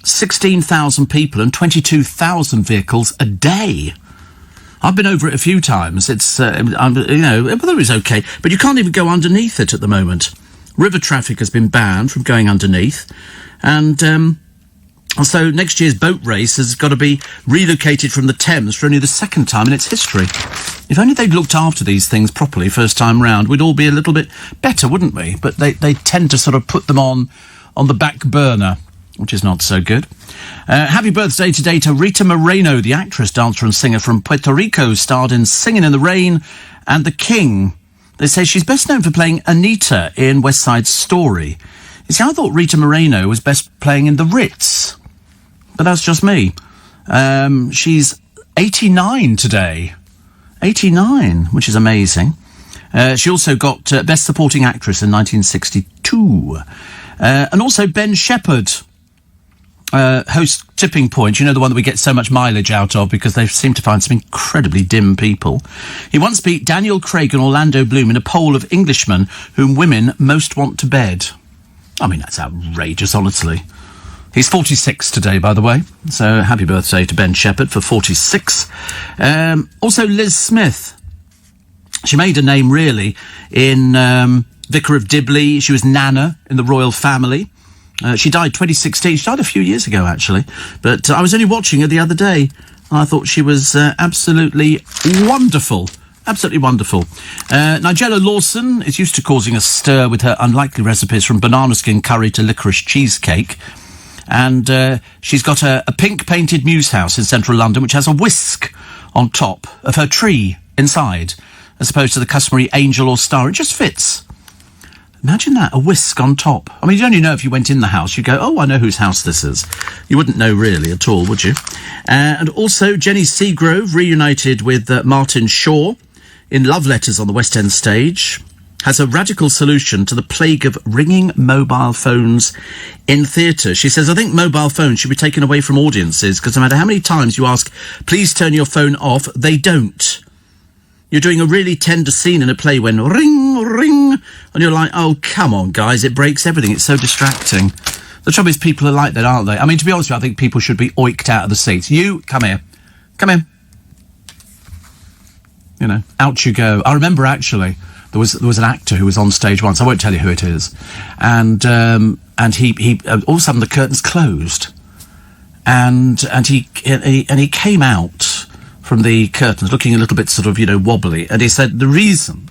16,000 people and 22,000 vehicles a day. I've been over it a few times. It's, whether it's okay, but you can't even go underneath it at the moment. River traffic has been banned from going underneath. And so next year's boat race has got to be relocated from the Thames for only the second time in its history. If only they'd looked after these things properly first time round, we'd all be a little bit better, wouldn't we? But they tend to sort of put them on the back burner, which is not so good. Happy birthday today to Rita Moreno, the actress, dancer and singer from Puerto Rico, starred in Singing in the Rain and The King. They say she's best known for playing Anita in West Side Story. You see, I thought Rita Moreno was best playing in The Ritz, but that's just me. She's 89 today. 89, which is amazing. She also got Best Supporting Actress in 1962. And also Ben Shepherd, host Tipping Point, you know, the one that we get so much mileage out of because they seem to find some incredibly dim people. He once beat Daniel Craig and Orlando Bloom in a poll of Englishmen whom women most want to bed. I mean, that's outrageous, honestly. He's 46 today, by the way, so happy birthday to Ben Shepherd for 46. Also, Liz Smith. She made a name, really, in Vicar of Dibley. She was Nana in the royal family. She died 2016. She died a few years ago, actually. But I was only watching her the other day. I thought she was absolutely wonderful. Absolutely wonderful. Nigella Lawson is used to causing a stir with her unlikely recipes from banana skin curry to licorice cheesecake. And she's got a pink-painted mews house in central London, which has a whisk on top of her tree inside, as opposed to the customary angel or star. It just fits. Imagine that, a whisk on top. I mean, you'd only know if you went in the house. You'd go, oh, I know whose house this is. You wouldn't know really at all, would you? And also, Jenny Seagrove reunited with Martin Shaw in Love Letters on the West End stage, has a radical solution to the plague of ringing mobile phones in theatre. She says, I think mobile phones should be taken away from audiences because no matter how many times you ask, please turn your phone off, they don't. You're doing a really tender scene in a play when ring, ring, and you're like, oh, come on, guys, it breaks everything. It's so distracting. The trouble is people are like that, aren't they? I mean, to be honest with you, I think people should be oiked out of the seats. You, come here. Come here. You know, out you go. I remember, actually, there was an actor who was on stage once. I won't tell you who it is. And he all of a sudden the curtains closed. And he came out from the curtains, looking a little bit sort of, wobbly. And he said, the reason,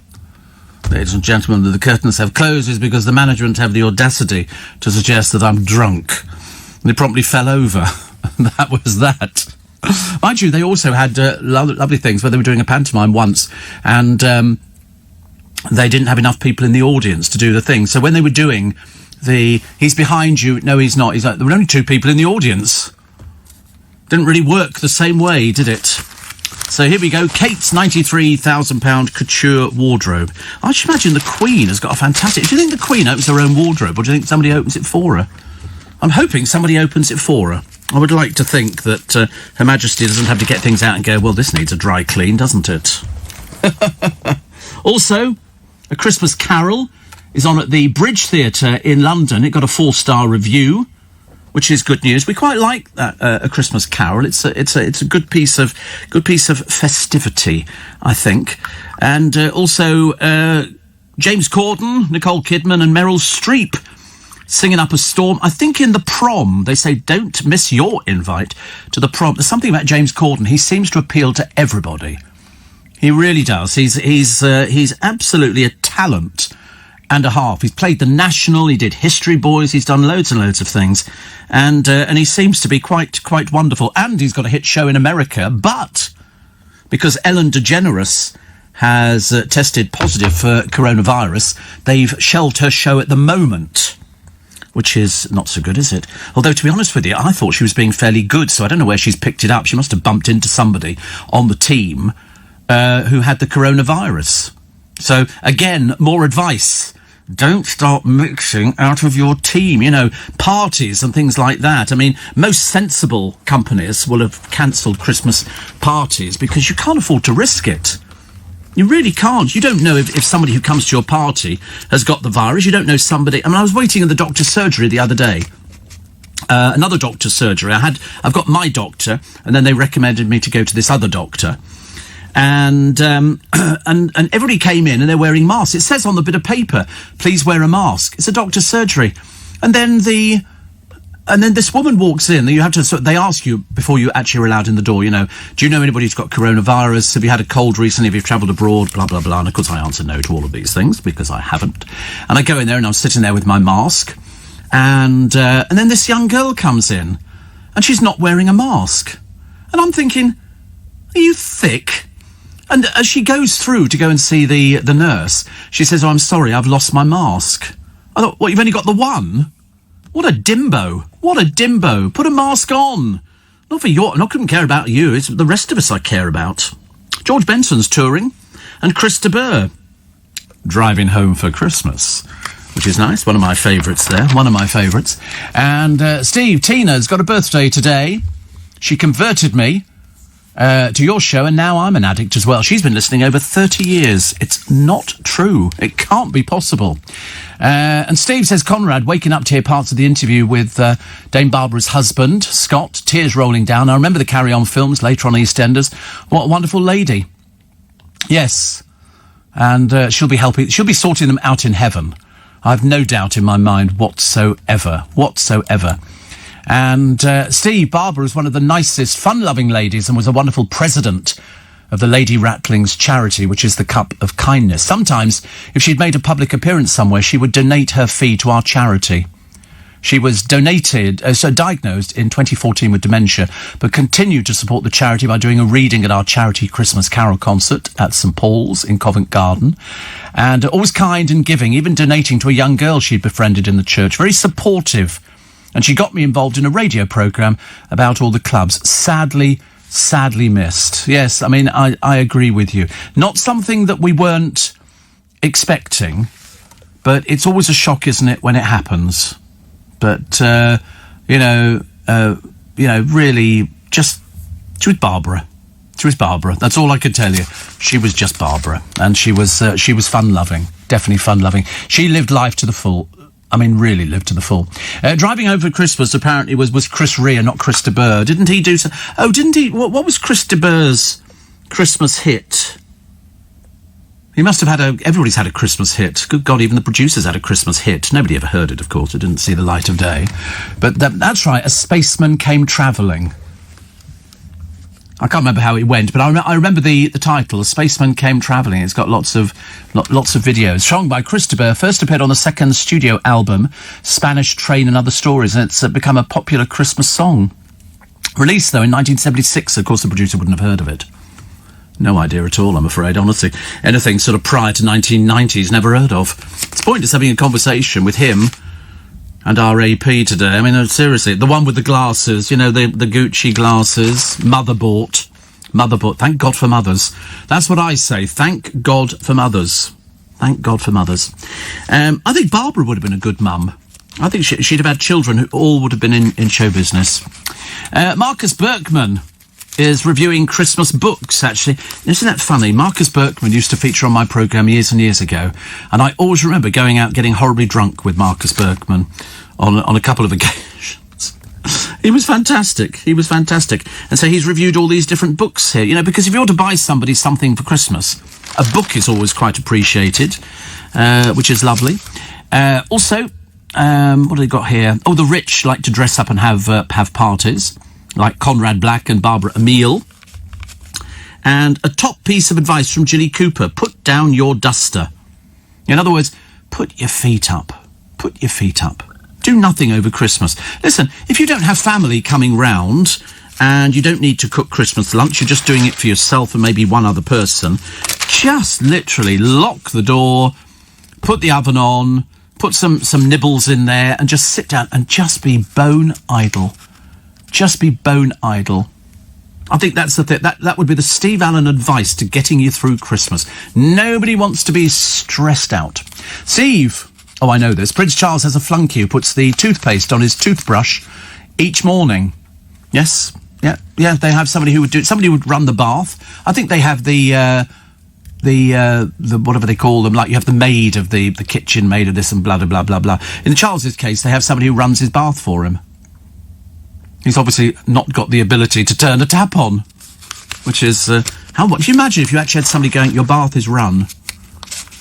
ladies and gentlemen, that the curtains have closed is because the management have the audacity to suggest that I'm drunk. And he promptly fell over. And that was that. Mind you, they also had lovely things where they were doing a pantomime once, and they didn't have enough people in the audience to do the thing. So when they were doing he's behind you, no, he's not. He's like, there were only two people in the audience. Didn't really work the same way, did it? So here we go. Kate's £93,000 couture wardrobe. I should imagine the Queen has got a fantastic... Do you think the Queen opens her own wardrobe, or do you think somebody opens it for her? I'm hoping somebody opens it for her. I would like to think that Her Majesty doesn't have to get things out and go, well, this needs a dry clean, doesn't it? Also, A Christmas Carol is on at the Bridge Theatre in London. It got a 4-star review, which is good news. We quite like that, A Christmas Carol. It's a good piece of festivity, I think. And also James Corden, Nicole Kidman, and Meryl Streep singing up a storm. I think in the prom they say don't miss your invite to the prom. There's something about James Corden. He seems to appeal to everybody. He really does. He's absolutely a talent and a half. He's played the National. He did History Boys. He's done loads and loads of things, and he seems to be quite wonderful. And he's got a hit show in America, but because Ellen DeGeneres has tested positive for coronavirus, they've shelved her show at the moment, which is not so good, is it? Although, to be honest with you, I thought she was being fairly good, so I don't know where she's picked it up. She must have bumped into somebody on the team who had the coronavirus. So, again, more advice. Don't start mixing out of your team, parties and things like that. I mean, most sensible companies will have cancelled Christmas parties because you can't afford to risk it. You really can't. You don't know if somebody who comes to your party has got the virus. You don't know somebody... I mean, I was waiting in the doctor's surgery the other day. Another doctor's surgery. I've got my doctor, and then they recommended me to go to this other doctor. And everybody came in and they're wearing masks. It says on the bit of paper, please wear a mask. It's a doctor's surgery. And then this woman walks in. They ask you before you actually are allowed in the door, do you know anybody who's got coronavirus? Have you had a cold recently? Have you travelled abroad? Blah, blah, blah. And of course I answer no to all of these things because I haven't. And I go in there and I'm sitting there with my mask. And then this young girl comes in and she's not wearing a mask. And I'm thinking, are you thick? And as she goes through to go and see the nurse, she says, oh, I'm sorry, I've lost my mask. I thought, what, you've only got the one? What a dimbo. What a dimbo. Put a mask on. Not for your... I couldn't care about you. It's the rest of us I care about. George Benson's touring. And Chris de Burgh driving home for Christmas, which is nice. One of my favourites there. One of my favourites. And Tina's got a birthday today. She converted me to your show, and now I'm an addict as well. She's been listening over 30 years. It's not true. It can't be possible. And Steve says, Conrad, waking up to hear parts of the interview with Dame Barbara's husband, Scott, tears rolling down. I remember the Carry On films later on EastEnders. What a wonderful lady. Yes. And she'll be sorting them out in heaven. I've no doubt in my mind whatsoever. And Steve, Barbara is one of the nicest, fun-loving ladies and was a wonderful president of the Lady Rattling's charity, which is the Cup of Kindness. Sometimes, if she'd made a public appearance somewhere, she would donate her fee to our charity. She was diagnosed in 2014 with dementia, but continued to support the charity by doing a reading at our charity Christmas Carol concert at St Paul's in Covent Garden. And always kind and giving, even donating to a young girl she'd befriended in the church. Very supportive. And she got me involved in a radio programme about all the clubs. Sadly missed. Yes, I mean, I agree with you. Not something that we weren't expecting, but it's always a shock, isn't it, when it happens? But, really, just... She was Barbara. That's all I could tell you. She was just Barbara. And she was fun-loving. Definitely fun-loving. She lived life to the full. I mean, really lived to the full. Driving Home for Christmas apparently was Chris Rea, not Chris de Burgh. Didn't he do so? Oh, didn't he? What was Chris de Burgh's Christmas hit? He must have everybody's had a Christmas hit. Good God, even the producers had a Christmas hit. Nobody ever heard it, of course. It didn't see the light of day. But that's right, A Spaceman Came Travelling. I can't remember how it went, but I remember the title, A Spaceman Came Travelling. It's got lots of videos. Sung by Chris de Burgh, first appeared on the second studio album, Spanish Train and Other Stories, and it's become a popular Christmas song. Released, though, in 1976. Of course, the producer wouldn't have heard of it. No idea at all, I'm afraid, honestly. Anything sort of prior to 1990s, never heard of. It's pointless having a conversation with him and our AP today. I mean, seriously, the one with the glasses, the Gucci glasses, mother bought. Motherboard. Thank God for mothers. That's what I say. Thank God for mothers. Thank God for mothers. I think Barbara would have been a good mum. I think she'd have had children who all would have been in show business. Marcus Berkman is reviewing Christmas books, actually. Isn't that funny? Marcus Berkman used to feature on my programme years and years ago, and I always remember going out getting horribly drunk with Marcus Berkman on a couple of occasions. He was fantastic. He was fantastic. And so he's reviewed all these different books here, you know, because if you want to buy somebody something for Christmas, a book is always quite appreciated, which is lovely. Also, what have they got here? Oh, the rich like to dress up and have parties, like Conrad Black and Barbara Emile. And a top piece of advice from Ginny Cooper: put down your duster. In other words, put your feet up. Put your feet up. Do nothing over Christmas. Listen, if you don't have family coming round and you don't need to cook Christmas lunch, you're just doing it for yourself and maybe one other person, just literally lock the door, put the oven on, put some nibbles in there, and just sit down and just be bone idle. Just be bone idle. I think that's the thing. That would be the Steve Allen advice to getting you through Christmas. Nobody wants to be stressed out. Steve. Oh, I know this. Prince Charles has a flunky who puts the toothpaste on his toothbrush each morning. Yes. Yeah. They have somebody who would do it. Somebody would run the bath. I think they have the whatever they call them, like you have the maid of the kitchen maid of this and blah, blah, blah, blah, blah. In Charles's case, they have somebody who runs his bath for him. He's obviously not got the ability to turn a tap on, which is, what do you imagine if you actually had somebody going, your bath is run?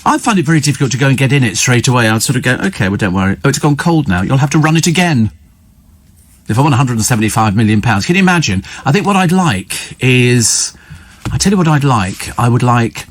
I find it very difficult to go and get in it straight away. I'd sort of go, OK, well, don't worry. Oh, it's gone cold now. You'll have to run it again. If I won £175 million, can you imagine? I think what I'd like is... I tell you what I'd like. I would like...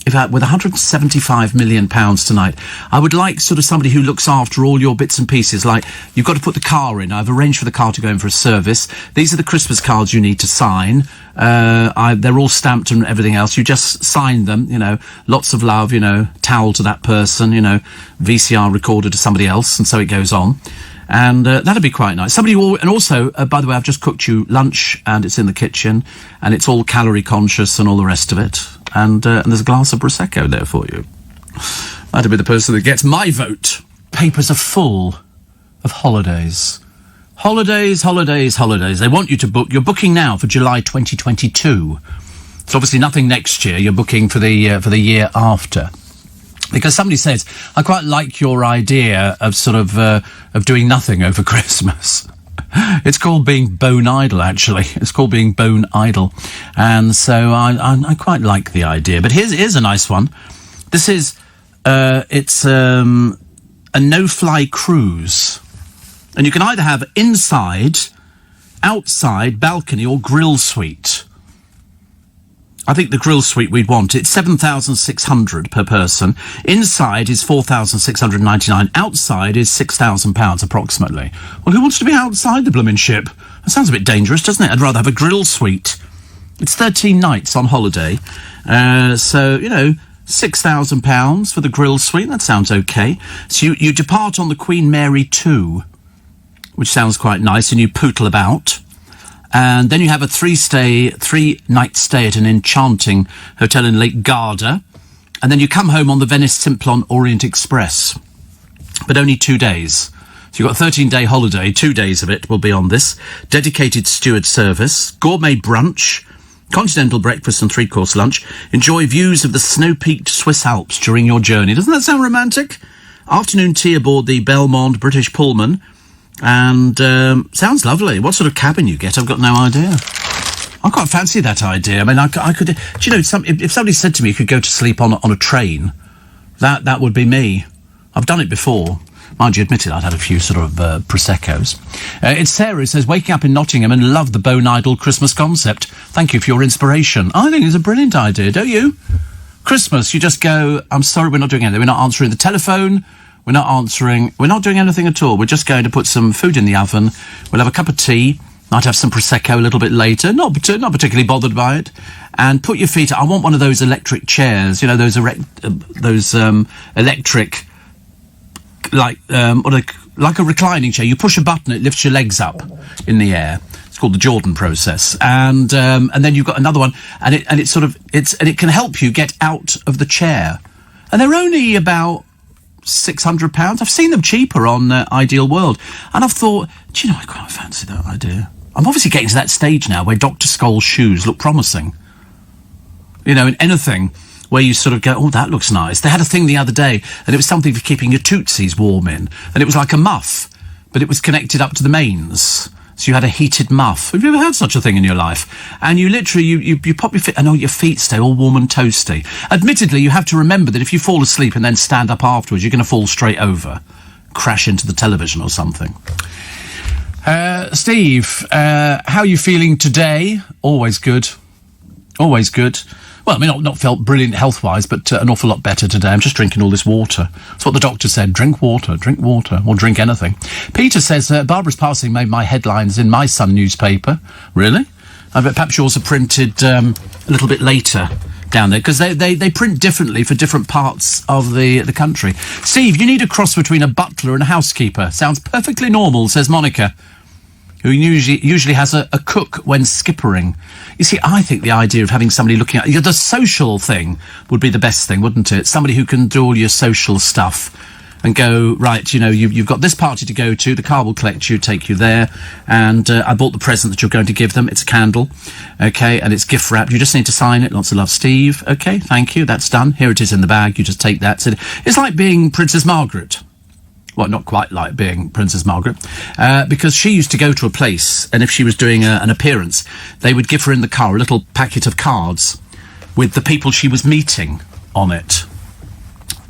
with £175 million tonight, I would like sort of somebody who looks after all your bits and pieces. Like, you've got to put the car in. I've arranged for the car to go in for a service. These are the Christmas cards you need to sign. They're all stamped and everything else. You just sign them, you know, lots of love, you know, towel to that person, you know, VCR recorder to somebody else, and so it goes on. And that'd be quite nice. Somebody will, and also, by the way, I've just cooked you lunch, and it's in the kitchen, and it's all calorie conscious and all the rest of it. And there's a glass of Prosecco there for you. That'd be the person that gets my vote. Papers are full of holidays. Holidays. They want you to book. You're booking now for July 2022. It's obviously nothing next year. You're booking for the year after. Because somebody says, I quite like your idea of sort of doing nothing over Christmas. It's called being bone idle, actually. It's called being bone idle. And so I quite like the idea. But here's a nice one. This is, it's a no-fly cruise. And you can either have inside, outside, balcony or grill suite. I think the grill suite we'd want. It's £7,600 per person. Inside is £4,699. Outside is £6,000 approximately. Well, who wants to be outside the blooming ship? That sounds a bit dangerous, doesn't it? I'd rather have a grill suite. It's 13 nights on holiday. So, you know, £6,000 for the grill suite. That sounds okay. So you depart on the Queen Mary 2, which sounds quite nice, and you pootle about. And then you have a 3-night stay at an enchanting hotel in Lake Garda. And then you come home on the Venice Simplon Orient Express. But only 2 days. So you've got a 13-day holiday. 2 days of it will be on this. Dedicated steward service. Gourmet brunch. Continental breakfast and 3-course lunch. Enjoy views of the snow-peaked Swiss Alps during your journey. Doesn't that sound romantic? Afternoon tea aboard the Belmont British Pullman. And sounds lovely. What sort of cabin you get, I've got no idea. I quite fancy that idea. I mean, I could... Do you know, if somebody said to me you could go to sleep on a train, that would be me. I've done it before. Mind you, admitted I'd had a few sort of Proseccos. It's Sarah who says, waking up in Nottingham and love the bone idle Christmas concept. Thank you for your inspiration. I think it's a brilliant idea, don't you? Christmas, you just go, I'm sorry, we're not doing anything. We're not answering the telephone. We're not doing anything at all. We're just going to put some food in the oven. We'll have a cup of tea. Might have some Prosecco a little bit later. Not particularly bothered by it. And put your feet up. I want one of those electric chairs. You know, those electric, like, like a reclining chair. You push a button, it lifts your legs up in the air. It's called the Jordan process, and then you've got another one, and it can help you get out of the chair, and they're only about £600. I've seen them cheaper on Ideal World, and I've thought, do you know, I quite fancy that idea. I'm obviously getting to that stage now where Dr. Scholl's shoes look promising. You know, in anything where you sort of go, oh, that looks nice. They had a thing the other day, and it was something for keeping your tootsies warm in, and it was like a muff, but it was connected up to the mains. So you had a heated muff. Have you ever had such a thing in your life? And you literally, you pop your feet, and your feet stay all warm and toasty. Admittedly, you have to remember that if you fall asleep and then stand up afterwards, you're going to fall straight over, crash into the television or something. Steve, how are you feeling today? Always good. Always good. Well, I mean, not felt brilliant health-wise, but an awful lot better today. I'm just drinking all this water. That's what the doctor said. Drink water, or drink anything. Peter says, Barbara's passing made my headlines in my Sun newspaper. Really? I bet perhaps yours are printed a little bit later down there, because they print differently for different parts of the country. Steve, you need a cross between a butler and a housekeeper. Sounds perfectly normal, says Monica, who usually has a cook when skippering. You see, I think the idea of having somebody looking at the social thing would be the best thing, wouldn't it? Somebody who can do all your social stuff and go, right, you know, you've got this party to go to, the car will collect you, take you there, and I bought the present that you're going to give them. It's a candle, okay, and it's gift wrapped. You just need to sign it. Lots of love, Steve. Okay, thank you, that's done. Here it is in the bag. You just take that. So it's like being Princess Margaret. Well, not quite like being Princess Margaret, because she used to go to a place, and if she was doing an appearance, they would give her in the car a little packet of cards with the people she was meeting on it,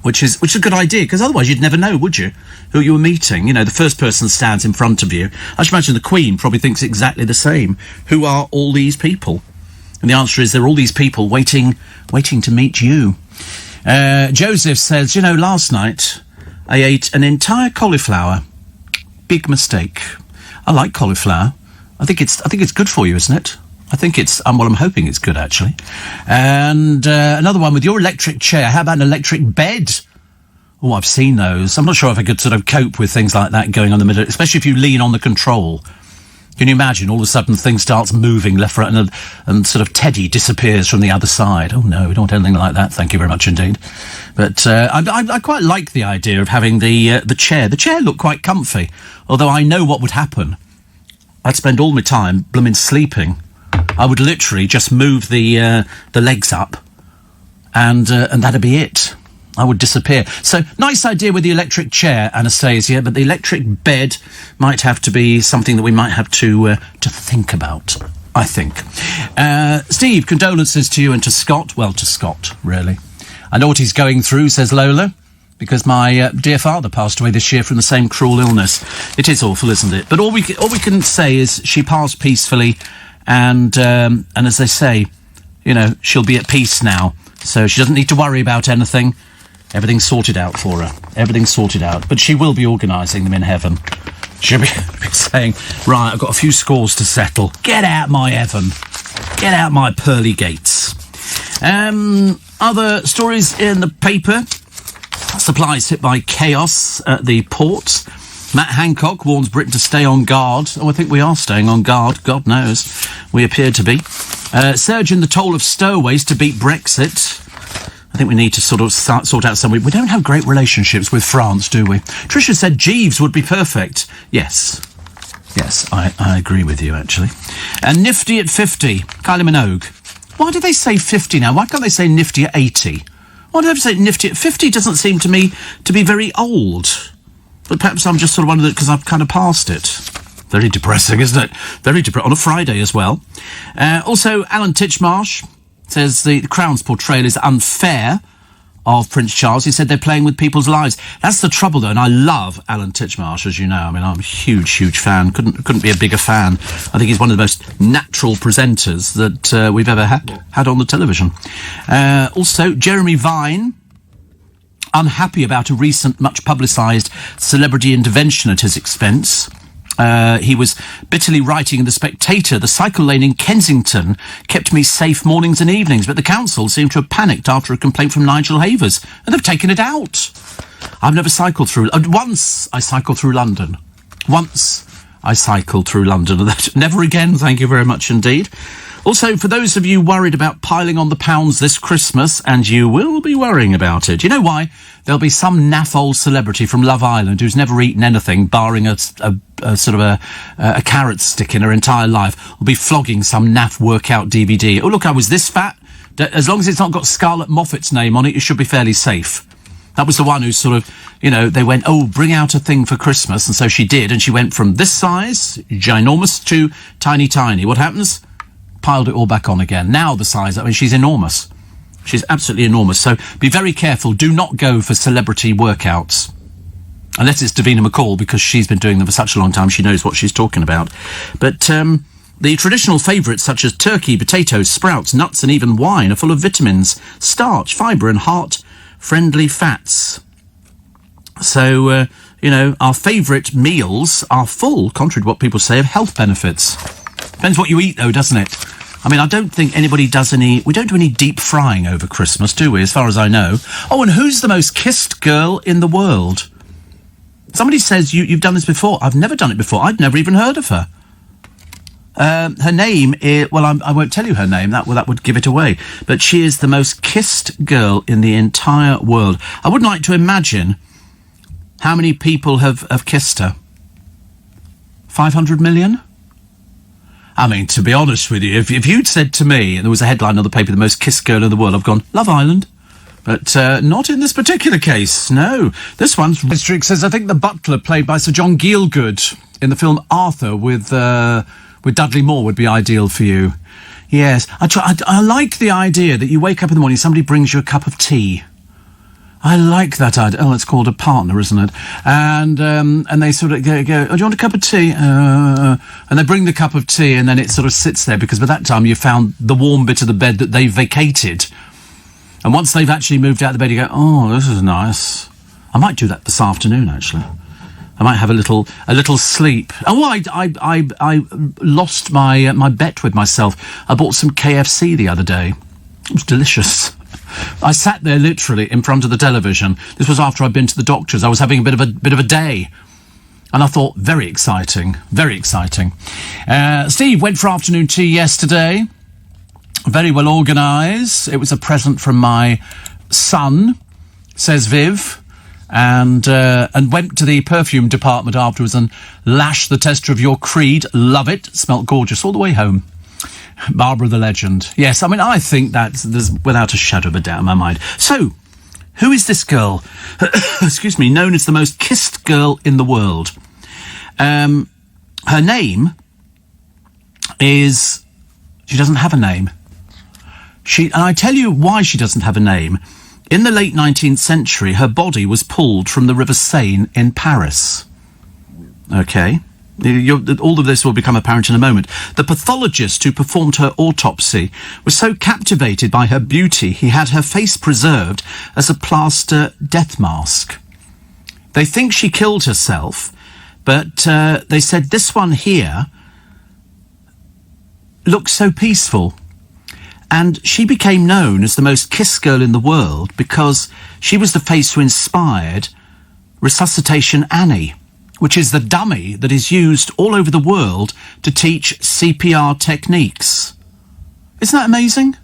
which is a good idea, because otherwise you'd never know, would you, who you were meeting? You know, the first person stands in front of you. I should imagine the Queen probably thinks exactly the same. Who are all these people? And the answer is there are all these people waiting to meet you. Joseph says, you know, last night I ate an entire cauliflower. Big mistake. I like cauliflower. I think it's good for you, isn't it? I think it's, well, I'm hoping it's good, actually. And another one with your electric chair. How about an electric bed? Oh, I've seen those. I'm not sure if I could sort of cope with things like that going on in the middle, especially if you lean on the control. Can you imagine all of a sudden things starts moving left, right, and sort of Teddy disappears from the other side? Oh, no, we don't want anything like that. Thank you very much indeed. But I quite like the idea of having the chair. The chair looked quite comfy, although I know what would happen. I'd spend all my time blooming sleeping. I would literally just move the legs up, and that'd be it. I would disappear. So, nice idea with the electric chair, Anastasia, but the electric bed might have to be something that we might have to think about, I think. Steve, condolences to you and to Scott. Well, to Scott, really. I know what he's going through, says Lola, because my dear father passed away this year from the same cruel illness. It is awful, isn't it? But all we can say is she passed peacefully, and as they say, you know, she'll be at peace now, so she doesn't need to worry about anything. Everything's sorted out for her. Everything's sorted out. But she will be organising them in heaven. She'll be saying, right, I've got a few scores to settle. Get out my heaven. Get out my pearly gates. Other stories in the paper. Supplies hit by chaos at the ports. Matt Hancock warns Britain to stay on guard. Oh, I think we are staying on guard. God knows. We appear to be. Surge in the toll of stowaways to beat Brexit. I think we need to sort of sort out some... We don't have great relationships with France, do we? Tricia said Jeeves would be perfect. Yes, I agree with you, actually. And nifty at 50, Kylie Minogue. Why do they say 50 now? Why can't they say nifty at 80? Why do they say nifty at 50? Doesn't seem to me to be very old. But perhaps I'm just sort of one of the... because I've kind of passed it. Very depressing, isn't it? Very depressing. On a Friday as well. Also, Alan Titchmarsh says the Crown's portrayal is unfair of Prince Charles. He said they're playing with people's lives. That's the trouble, though, and I love Alan Titchmarsh, as you know. I mean, I'm a huge fan. Couldn't be a bigger fan. I think he's one of the most natural presenters that we've ever had on the television. Also, Jeremy Vine, unhappy about a recent, much publicised celebrity intervention at his expense. He was bitterly writing in The Spectator, "The cycle lane in Kensington kept me safe mornings and evenings, but the council seemed to have panicked after a complaint from Nigel Havers, and they've taken it out. I've never cycled through... once I cycled through London. Once I cycled through London. Never again, thank you very much indeed. Also, for those of you worried about piling on the pounds this Christmas, and you will be worrying about it, you know why? There'll be some naff old celebrity from Love Island who's never eaten anything, barring a carrot stick in her entire life, will be flogging some naff workout DVD. Oh, look, I was this fat. As long as it's not got Scarlett Moffat's name on it, you should be fairly safe. That was the one who sort of, they went, oh, bring out a thing for Christmas, and so she did, and she went from this size, ginormous, to tiny. What happens? Piled it all back on again. Now the size, she's enormous. She's absolutely enormous. So be very careful. Do not go for celebrity workouts. Unless it's Davina McCall, because she's been doing them for such a long time, she knows what she's talking about. But the traditional favourites such as turkey, potatoes, sprouts, nuts and even wine are full of vitamins, starch, fibre and heart-friendly fats. So, our favourite meals are full, contrary to what people say, of health benefits. Depends what you eat, though, doesn't it? I don't think anybody does we don't do any deep frying over Christmas, do we, as far as I know? Oh, and who's the most kissed girl in the world? Somebody says you've done this before. I've never done it before. I'd never even heard of her. Her name is... Well, I won't tell you her name. That would give it away. But she is the most kissed girl in the entire world. I would like to imagine how many people have kissed her. 500 million? To be honest with you, if you'd said to me, and there was a headline on the paper, the most kissed girl in the world, I've gone, Love Island. But not in this particular case, no. This one's... District says, I think the butler played by Sir John Gielgud in the film Arthur with Dudley Moore would be ideal for you. Yes. I like the idea that you wake up in the morning, somebody brings you a cup of tea. I like that idea. Oh, it's called a partner, isn't it? And they sort of go, oh, do you want a cup of tea? And they bring the cup of tea, and then it sort of sits there, because by that time you've found the warm bit of the bed that they've vacated. And once they've actually moved out of the bed, you go, oh, this is nice. I might do that this afternoon, actually. I might have a little sleep. Oh, I lost my bet with myself. I bought some KFC the other day. It was delicious. I sat there literally in front of the television. This was after I'd been to the doctors. I was having a bit of a day. And I thought, very exciting, very exciting. Steve went for afternoon tea yesterday. Very well organised. It was a present from my son, says Viv. And went to the perfume department afterwards and lashed the tester of your Creed. Love it. Smelt gorgeous all the way home. Barbara the legend. Yes, I think that there's without a shadow of a doubt in my mind. So, who is this girl? Excuse me, known as the most kissed girl in the world. Her name is... She doesn't have a name. And I tell you why she doesn't have a name. In the late 19th century, her body was pulled from the River Seine in Paris. Okay. All of this will become apparent in a moment. The pathologist who performed her autopsy was so captivated by her beauty, he had her face preserved as a plaster death mask. They think she killed herself, but they said this one here looks so peaceful. And she became known as the most kissed girl in the world because she was the face who inspired Resuscitation Annie, which is the dummy that is used all over the world to teach CPR techniques. Isn't that amazing?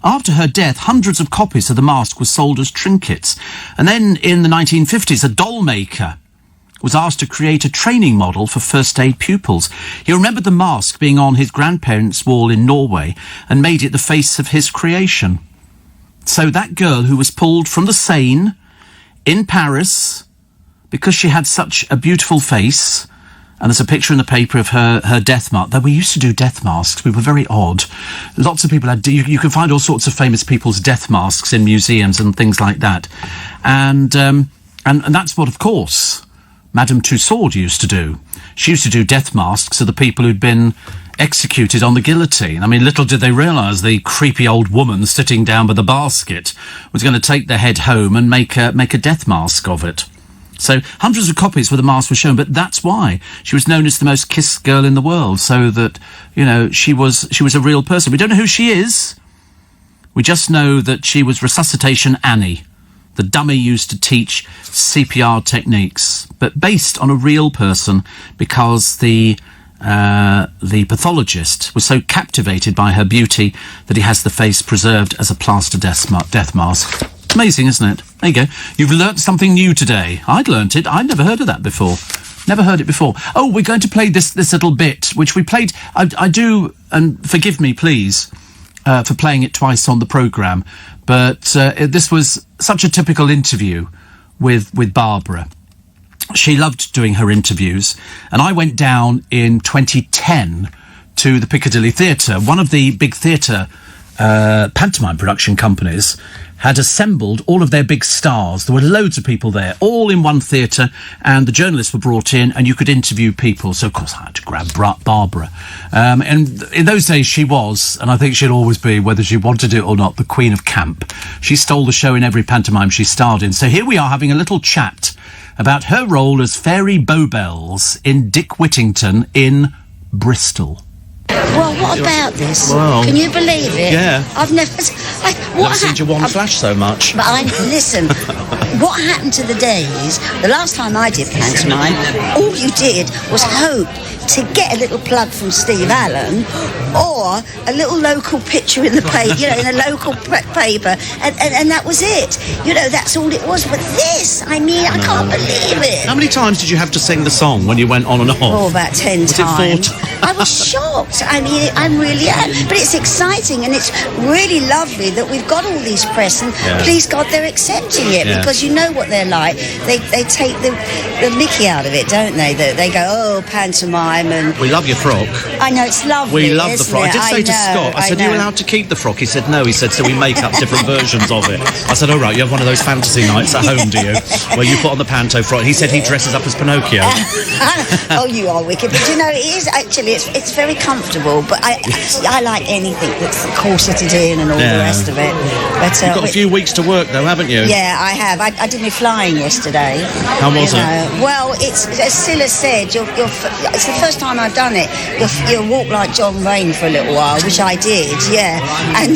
After her death, hundreds of copies of the mask were sold as trinkets. And then in the 1950s, a doll maker was asked to create a training model for first aid pupils. He remembered the mask being on his grandparents' wall in Norway and made it the face of his creation. So that girl who was pulled from the Seine in Paris because she had such a beautiful face, and there's a picture in the paper of her death mask. Though we used to do death masks, we were very odd. Lots of people had... You can find all sorts of famous people's death masks in museums and things like that. And that's what, of course, Madame Tussaud used to do. She used to do death masks of the people who'd been executed on the guillotine. Little did they realise the creepy old woman sitting down by the basket was going to take their head home and make a death mask of it. So hundreds of copies with the mask were shown, but that's why she was known as the most kissed girl in the world, so that, you know, she was a real person. We don't know who she is. We just know that she was Resuscitation Annie, the dummy used to teach CPR techniques, but based on a real person, because the pathologist was so captivated by her beauty that he has the face preserved as a plaster death mask. Amazing, isn't it? There you go. You've learnt something new today. I'd learnt it. I'd never heard of that before. Never heard it before. Oh, we're going to play this little bit, which we played. I do, and forgive me, please, for playing it twice on the programme, but this was such a typical interview with Barbara. She loved doing her interviews, and I went down in 2010 to the Piccadilly Theatre. One of the big theatre pantomime production companies had assembled all of their big stars. There were loads of people there, all in one theatre, and the journalists were brought in, and you could interview people. So, of course, I had to grab Barbara. And in those days, she was, and I think she'll always be, whether she wanted it or not, the Queen of Camp. She stole the show in every pantomime she starred in. So here we are having a little chat about her role as Fairy Bowbells in Dick Whittington in Bristol. Well, what about this? Well, can you believe it? Yeah. I've never seen you one flash so much. But listen, what happened to the days, the last time I did pantomime, all you did was hope to get a little plug from Steve Allen or a little local picture in the paper, you know, in a local paper, and that was it. You know, that's all it was. But this, I mean, I can't believe it. How many times did you have to sing the song when you went on and off? Oh, about 10 was times. It 4 times? I was shocked. I mean, I'm really, but it's exciting and it's really lovely that we've got all these press, and please God, they're accepting it because you know what they're like. They take the mickey out of it, don't they? They go, oh, pantomime. And we love your frock. I know, it's lovely. We love the frock. I did say to Scott, I said, are you allowed to keep the frock? He said, no. He said, so we make up different versions of it. I said, all right, you have one of those fantasy nights at home, do you? Where you put on the panto frock. He said he dresses up as Pinocchio. Oh, you are wicked. But you know, it is actually, it's very comfortable, but I like anything that's corseted in and all the rest of it. But you've got a few weeks to work though, haven't you? Yeah, I have. I did my flying yesterday. How was it? Well, it's, as Scylla said, it's the first time I've done it. You'll walk like John Wayne for a little while, which I did, and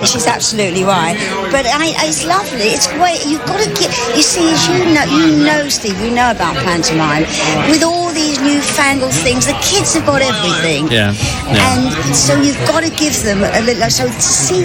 she's absolutely right. But it's lovely. It's great. You've got to get. You see, as you know, Steve, you know about pantomime. With all these newfangled things, the kids have got everything. Yeah. And so you've got to give them a little. So to see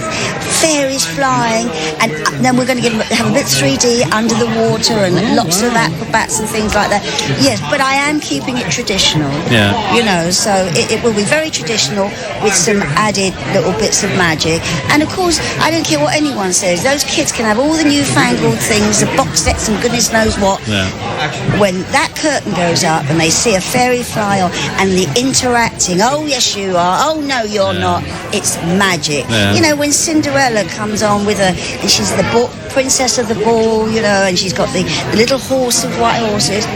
fairies flying, and then we're going to have a bit 3D under the water and lots of acrobats and things like that. Yes, but I am keeping it traditional. Yeah. You know, so it will be very traditional with some added little bits of magic. And of course, I don't care what anyone says. Those kids can have all the newfangled things, the box sets and goodness knows what. Yeah. When that curtain goes up and they see a fairy fly on and the interacting, oh yes you are, oh no you're not, it's magic. Yeah. You know, when Cinderella comes on with and she's the princess of the ball, you know, and she's got the little horse of white horses,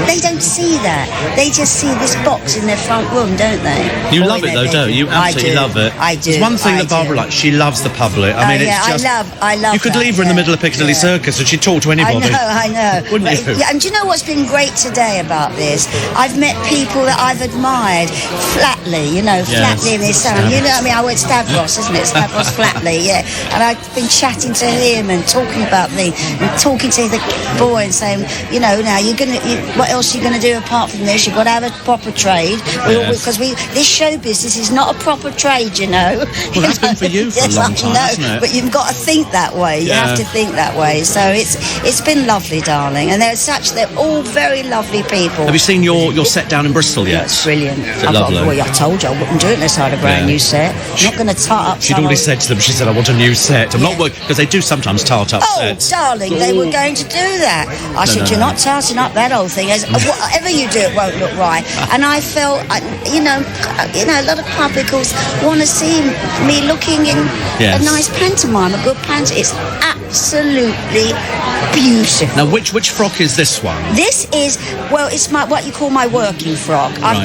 they don't see that. They just see this box in their front room, don't they? You love it though, don't you? You absolutely love it. I do. There's one thing that Barbara likes. She loves the public. I mean, it's just. I love. You could leave her in the middle of Piccadilly Circus and she'd talk to anybody. I know. Wouldn't you? Yeah, and do you know what's been great today about this? I've met people that I've admired. Flatley, you know, Flatley and his son. You know, I mean, I went Stavros, isn't it? Stavros Flatley, yeah. And I've been chatting to him and talking about and talking to the boy and saying, you know, now what else are you going to do apart from this? You've got to have a proper trade because this show business is not a proper trade, you know. Well, that's been for you for a long time, hasn't it? But you've got to think that way. You have to think that way. So it's been lovely, darling, and they're all very lovely people. Have you seen your set down in Bristol yet? It's brilliant. Is it lovely? I told you I wouldn't do it unless I had a brand new set. I'm not going to tart up. She'd already said to them, she said, I want a new set. I'm not working, because they do sometimes tart up sets. Darling, they were going to do that. I said, you're not tarting up that old thing. Whatever you do, it won't look right. And I felt, you know, a lot of publicans want to see me looking in a nice pantomime, a good pantomime. It's absolutely beautiful. Now, which frock is this one? This is, well, it's what you call my working frock. I've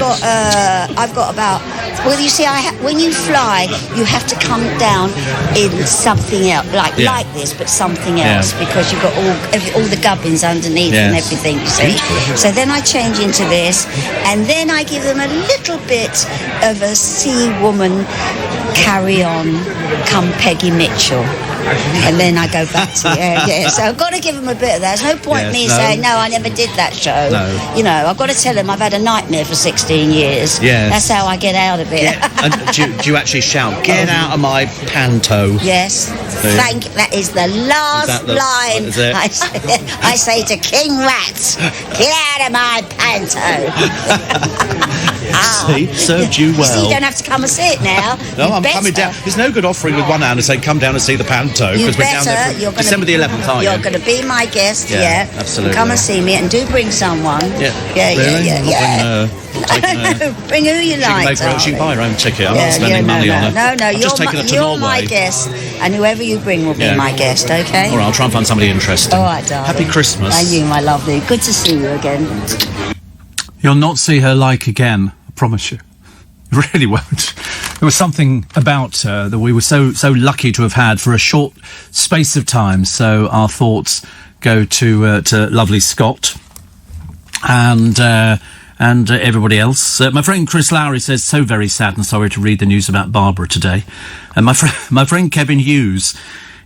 got about, well, you see, when you fly, you have to come down in something else, like this, but something else, because you've got all the gubbins underneath and everything, you see. So then I change into this, and then I give them a little bit of a sea woman carry on, come Peggy Mitchell. And then I go back to so I've got to give them a bit of that. There's no point me saying, no, I never did that show. No. You know, I've got to tell them I've had a nightmare for 16 years. Yeah. That's how I get out of it. Yeah. And do you actually shout, get out of my panto? Yes. That is the last line I say to King Rat. Get out of my panto. See, served you well. So you don't have to come and see it now. No, I'm coming down. There's no good offering with one hand and saying, come down and see the panto. Because we're down there for December the 11th, aren't you? You're going to be my guest, absolutely. Come and see me, and do bring someone. Yeah. Bring who you like. She can buy her own ticket. I'm not spending money on her. No, you're my guest, and whoever you bring will be my guest, okay? All right, I'll try and find somebody interesting. All right, darling. Happy Christmas. And you, my lovely. Good to see you again. You'll not see her like again, I promise you. You really won't. There was something about her that we were so lucky to have had for a short space of time. So our thoughts go to lovely Scott and everybody else. My friend Chris Lowry says, so very sad and sorry to read the news about Barbara today. And my friend Kevin Hughes,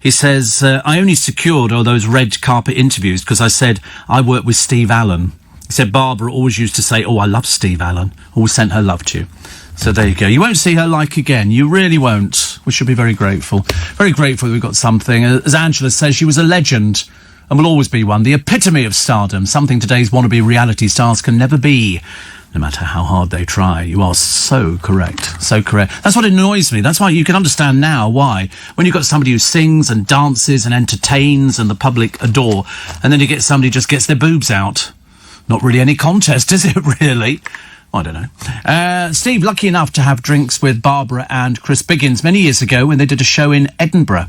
he says, I only secured all those red carpet interviews because I said I worked with Steve Allen. He said Barbara always used to say, oh, I love Steve Allen. Always sent her love to you. So there you go. You won't see her like again. You really won't. We should be very grateful. Very grateful that we've got something. As Angela says, she was a legend and will always be one. The epitome of stardom. Something today's wannabe reality stars can never be, no matter how hard they try. You are so correct. So correct. That's what annoys me. That's why you can understand now why. When you've got somebody who sings and dances and entertains and the public adore, and then you get somebody who just gets their boobs out. Not really any contest, is it, really? I don't know. Steve, lucky enough to have drinks with Barbara and Chris Biggins many years ago when they did a show in Edinburgh.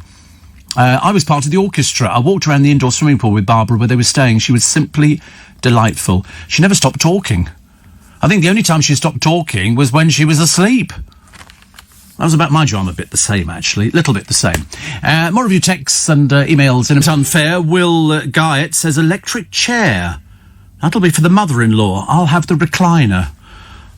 I was part of the orchestra. I walked around the indoor swimming pool with Barbara where they were staying. She was simply delightful. She never stopped talking. I think the only time she stopped talking was when she was asleep. That was about my job. I'm a bit the same, actually. A little bit the same. More of your texts and emails. And it's unfair. Will Guyett says electric chair. That'll be for the mother-in-law. I'll have the recliner.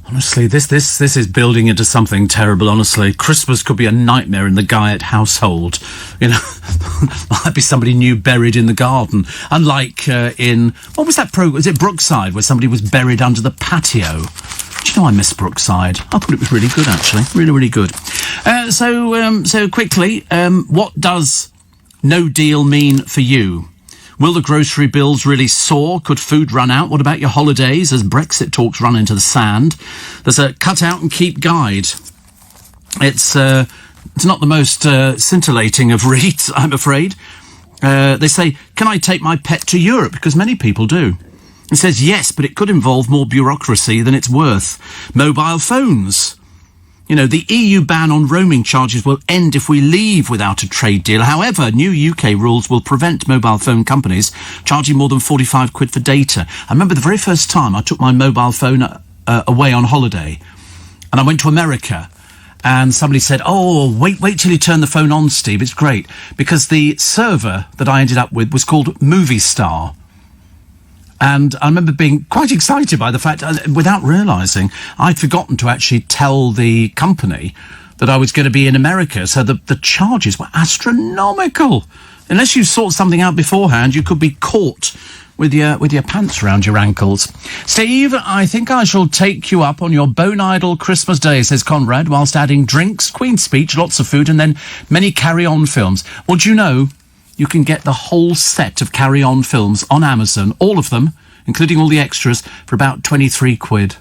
Honestly, this is building into something terrible, honestly. Christmas could be a nightmare in the Guyett household. You know, might be somebody new buried in the garden. Unlike in, what was that program? Was it Brookside, where somebody was buried under the patio? Do you know I miss Brookside? I thought it was really good, actually. Really, really good. So quickly, what does no deal mean for you? Will the grocery bills really soar? Could food run out? What about your holidays as Brexit talks run into the sand? There's a cut out and keep guide. It's not the most scintillating of reads, I'm afraid. They say, can I take my pet to Europe? Because many people do. It says yes, but it could involve more bureaucracy than it's worth. Mobile phones. You know, the EU ban on roaming charges will end if we leave without a trade deal. However, new UK rules will prevent mobile phone companies charging more than £45 for data. I remember the very first time I took my mobile phone away on holiday, and I went to America, and somebody said, oh, wait till you turn the phone on, Steve, it's great. Because the server that I ended up with was called Movie Star. And I remember being quite excited by the fact, without realising, I'd forgotten to actually tell the company that I was going to be in America. So the charges were astronomical. Unless you sort something out beforehand, you could be caught with your pants around your ankles. Steve, I think I shall take you up on your bone idle Christmas day, says Conrad, whilst adding drinks, Queen's Speech, lots of food, and then many carry-on films. Well, do you know, you can get the whole set of carry-on films on Amazon, all of them, including all the extras, for about £23.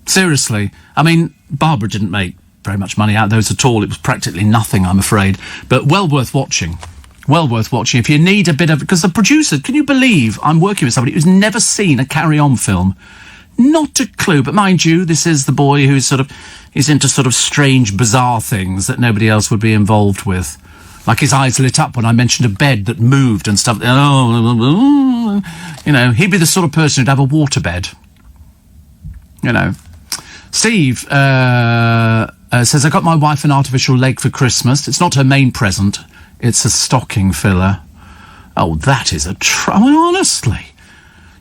Seriously. I mean, Barbara didn't make very much money out of those at all. It was practically nothing, I'm afraid. But well worth watching. Well worth watching. If you need a bit of... Because the producer, can you believe I'm working with somebody who's never seen a carry-on film? Not a clue. But mind you, this is the boy who's he's into sort of strange, bizarre things that nobody else would be involved with. Like his eyes lit up when I mentioned a bed that moved and stuff. Oh, you know, he'd be the sort of person who'd have a waterbed. You know. Steve says, I got my wife an artificial leg for Christmas. It's not her main present. It's a stocking filler. Oh, that is honestly.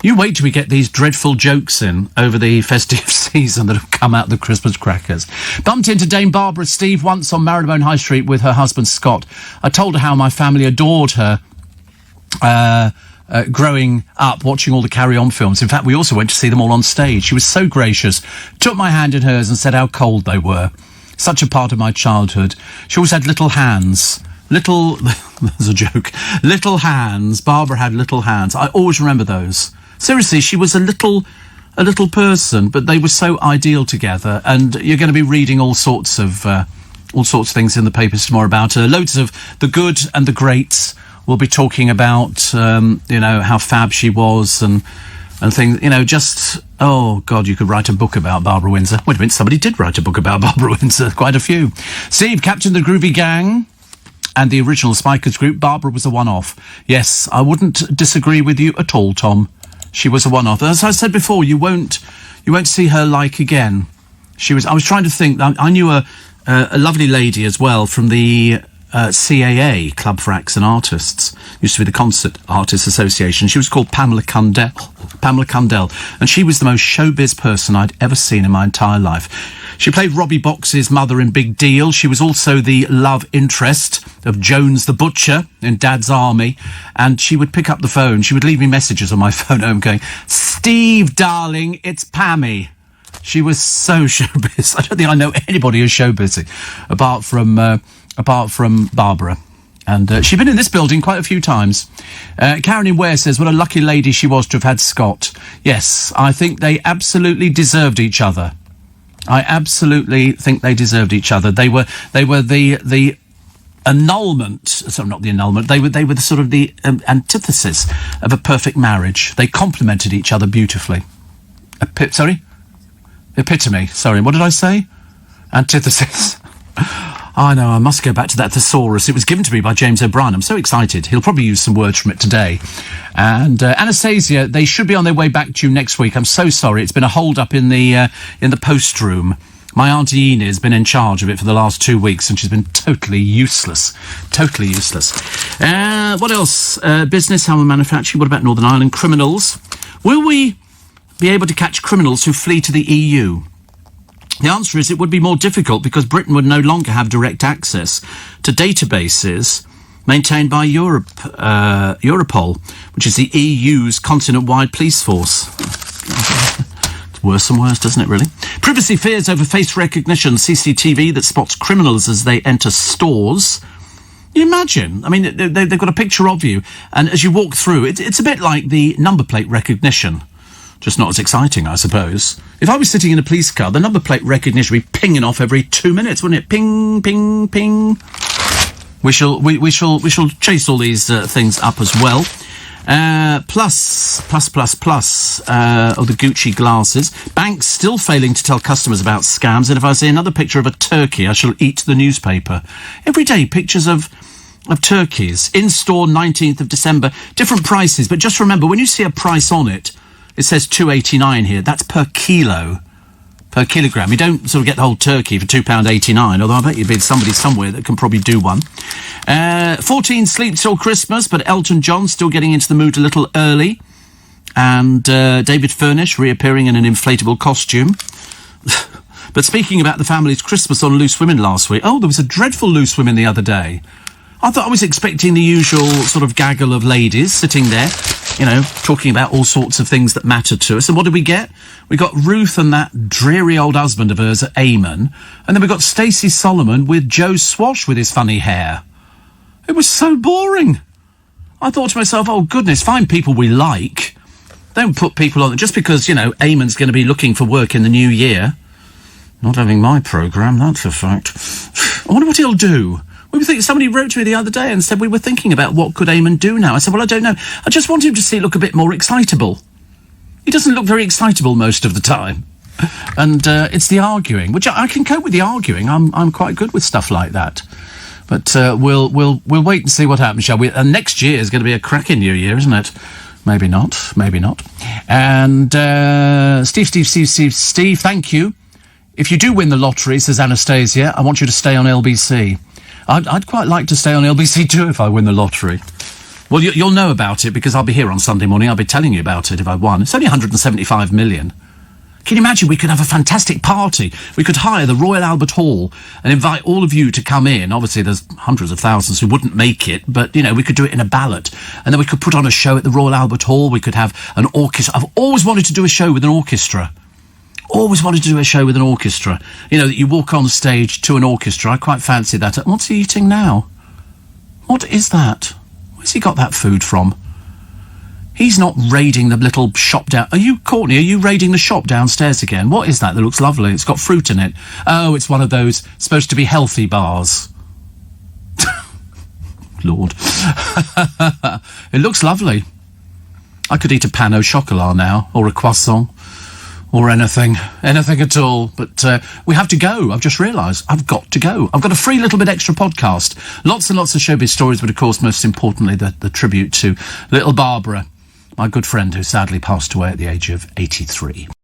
You wait till we get these dreadful jokes in over the festive season that have come out of the Christmas crackers. Bumped into Dame Barbara Steve once on Marylebone High Street with her husband Scott. I told her how my family adored her growing up, watching all the Carry On films. In fact, we also went to see them all on stage. She was so gracious, took my hand in hers and said how cold they were. Such a part of my childhood. She always had little hands. There's a joke. Little hands. Barbara had little hands. I always remember those. Seriously, she was a little person, but they were so ideal together. And you're going to be reading all sorts of things in the papers tomorrow about her. Loads of the good and the greats. We'll be talking about, how fab she was and things. You know, just oh God, you could write a book about Barbara Windsor. Wait a minute, somebody did write a book about Barbara Windsor. Quite a few. Steve, Captain the Groovy Gang. And the original Spikers group, Barbara was a one-off. Yes, I wouldn't disagree with you at all, Tom. She was a one-off. As I said before, you won't see her like again. I was trying to think. I knew a lovely lady as well from the CAA, Club for Acts and Artists. Used to be the Concert Artists Association. She was called Pamela Cundell. And she was the most showbiz person I'd ever seen in my entire life. She played Robbie Box's mother in Big Deal. She was also the love interest of Jones the Butcher in Dad's Army. And she would pick up the phone. She would leave me messages on my phone home going, Steve, darling, it's Pammy. She was so showbiz. I don't think I know anybody who's showbiz apart from Barbara. And she'd been in this building quite a few times. Karen in Ware says, what a lucky lady she was to have had Scott. Yes, I think they absolutely deserved each other. I absolutely think they deserved each other. They were the annulment. Sorry, not the annulment. They were the sort of the antithesis of a perfect marriage. They complemented each other beautifully. Epitome. Sorry, what did I say? Antithesis. I know, I must go back to that thesaurus. It was given to me by James O'Brien. I'm so excited. He'll probably use some words from it today. And Anastasia, they should be on their way back to you next week. I'm so sorry. It's been a hold-up in the post room. My Auntie Enid has been in charge of it for the last 2 weeks, and she's been totally useless. Totally useless. What else? Business, Halma Manufacturing. What about Northern Ireland? Criminals. Will we be able to catch criminals who flee to the EU? The answer is it would be more difficult because Britain would no longer have direct access to databases maintained by Europol, which is the EU's continent-wide police force. It's worse and worse, doesn't it, really? Privacy fears over face recognition, CCTV that spots criminals as they enter stores. Can you imagine? I mean, they've got a picture of you, and as you walk through, it's a bit like the number plate recognition. Just not as exciting, I suppose. If I was sitting in a police car, the number plate recognition would be pinging off every 2 minutes, wouldn't it? Ping, ping, ping. We shall chase all these things up as well. Plus, the Gucci glasses. Banks still failing to tell customers about scams. And if I see another picture of a turkey, I shall eat the newspaper. Every day, pictures of turkeys. In store, 19th of December. Different prices, but just remember, when you see a price on it, it says $2.89 here. That's per kilo, per kilogram. You don't sort of get the whole turkey for £2.89, although I bet you'd be somebody somewhere that can probably do one. 14 sleeps till Christmas, but Elton John still getting into the mood a little early. And David Furnish reappearing in an inflatable costume. But speaking about the family's Christmas on Loose Women last week, there was a dreadful Loose Women the other day. I thought I was expecting the usual sort of gaggle of ladies sitting there, talking about all sorts of things that mattered to us. And what did we get? We got Ruth and that dreary old husband of hers, Eamon. And then we got Stacey Solomon with Joe Swash with his funny hair. It was so boring. I thought to myself, oh, goodness, find people we like. Don't put people on... Just because, Eamon's going to be looking for work in the new year. Not having my programme, that's a fact. I wonder what he'll do. Somebody wrote to me the other day and said we were thinking about what could Eamon do now. I said, well, I don't know. I just want him to look a bit more excitable. He doesn't look very excitable most of the time. And it's the arguing, which I can cope with the arguing. I'm quite good with stuff like that. But we'll wait and see what happens, shall we? And next year is going to be a cracking new year, isn't it? Maybe not. And Steve, thank you. If you do win the lottery, says Anastasia, I want you to stay on LBC. I'd quite like to stay on LBC too if I win the lottery. Well, you'll know about it because I'll be here on Sunday morning. I'll be telling you about it if I won. It's only 175 million. Can you imagine? We could have a fantastic party. We could hire the Royal Albert Hall and invite all of you to come in. Obviously, there's hundreds of thousands who wouldn't make it, but, you know, we could do it in a ballot. And then we could put on a show at the Royal Albert Hall. We could have an orchestra. I've always wanted to do a show with an orchestra. Always wanted to do a show with an orchestra. You know, that you walk on stage to an orchestra. I quite fancy that. What's he eating now? What is that? Where's he got that food from? He's not raiding the little shop down... Courtney, are you raiding the shop downstairs again? What is that looks lovely? It's got fruit in it. Oh, it's one of those supposed to be healthy bars. Lord. It looks lovely. I could eat a pan au chocolat now, or a croissant, or anything at all. But we have to go. I've just realised I've got to go. I've got a free little bit extra podcast. Lots and lots of showbiz stories, but of course, most importantly, the tribute to little Barbara, my good friend who sadly passed away at the age of 83.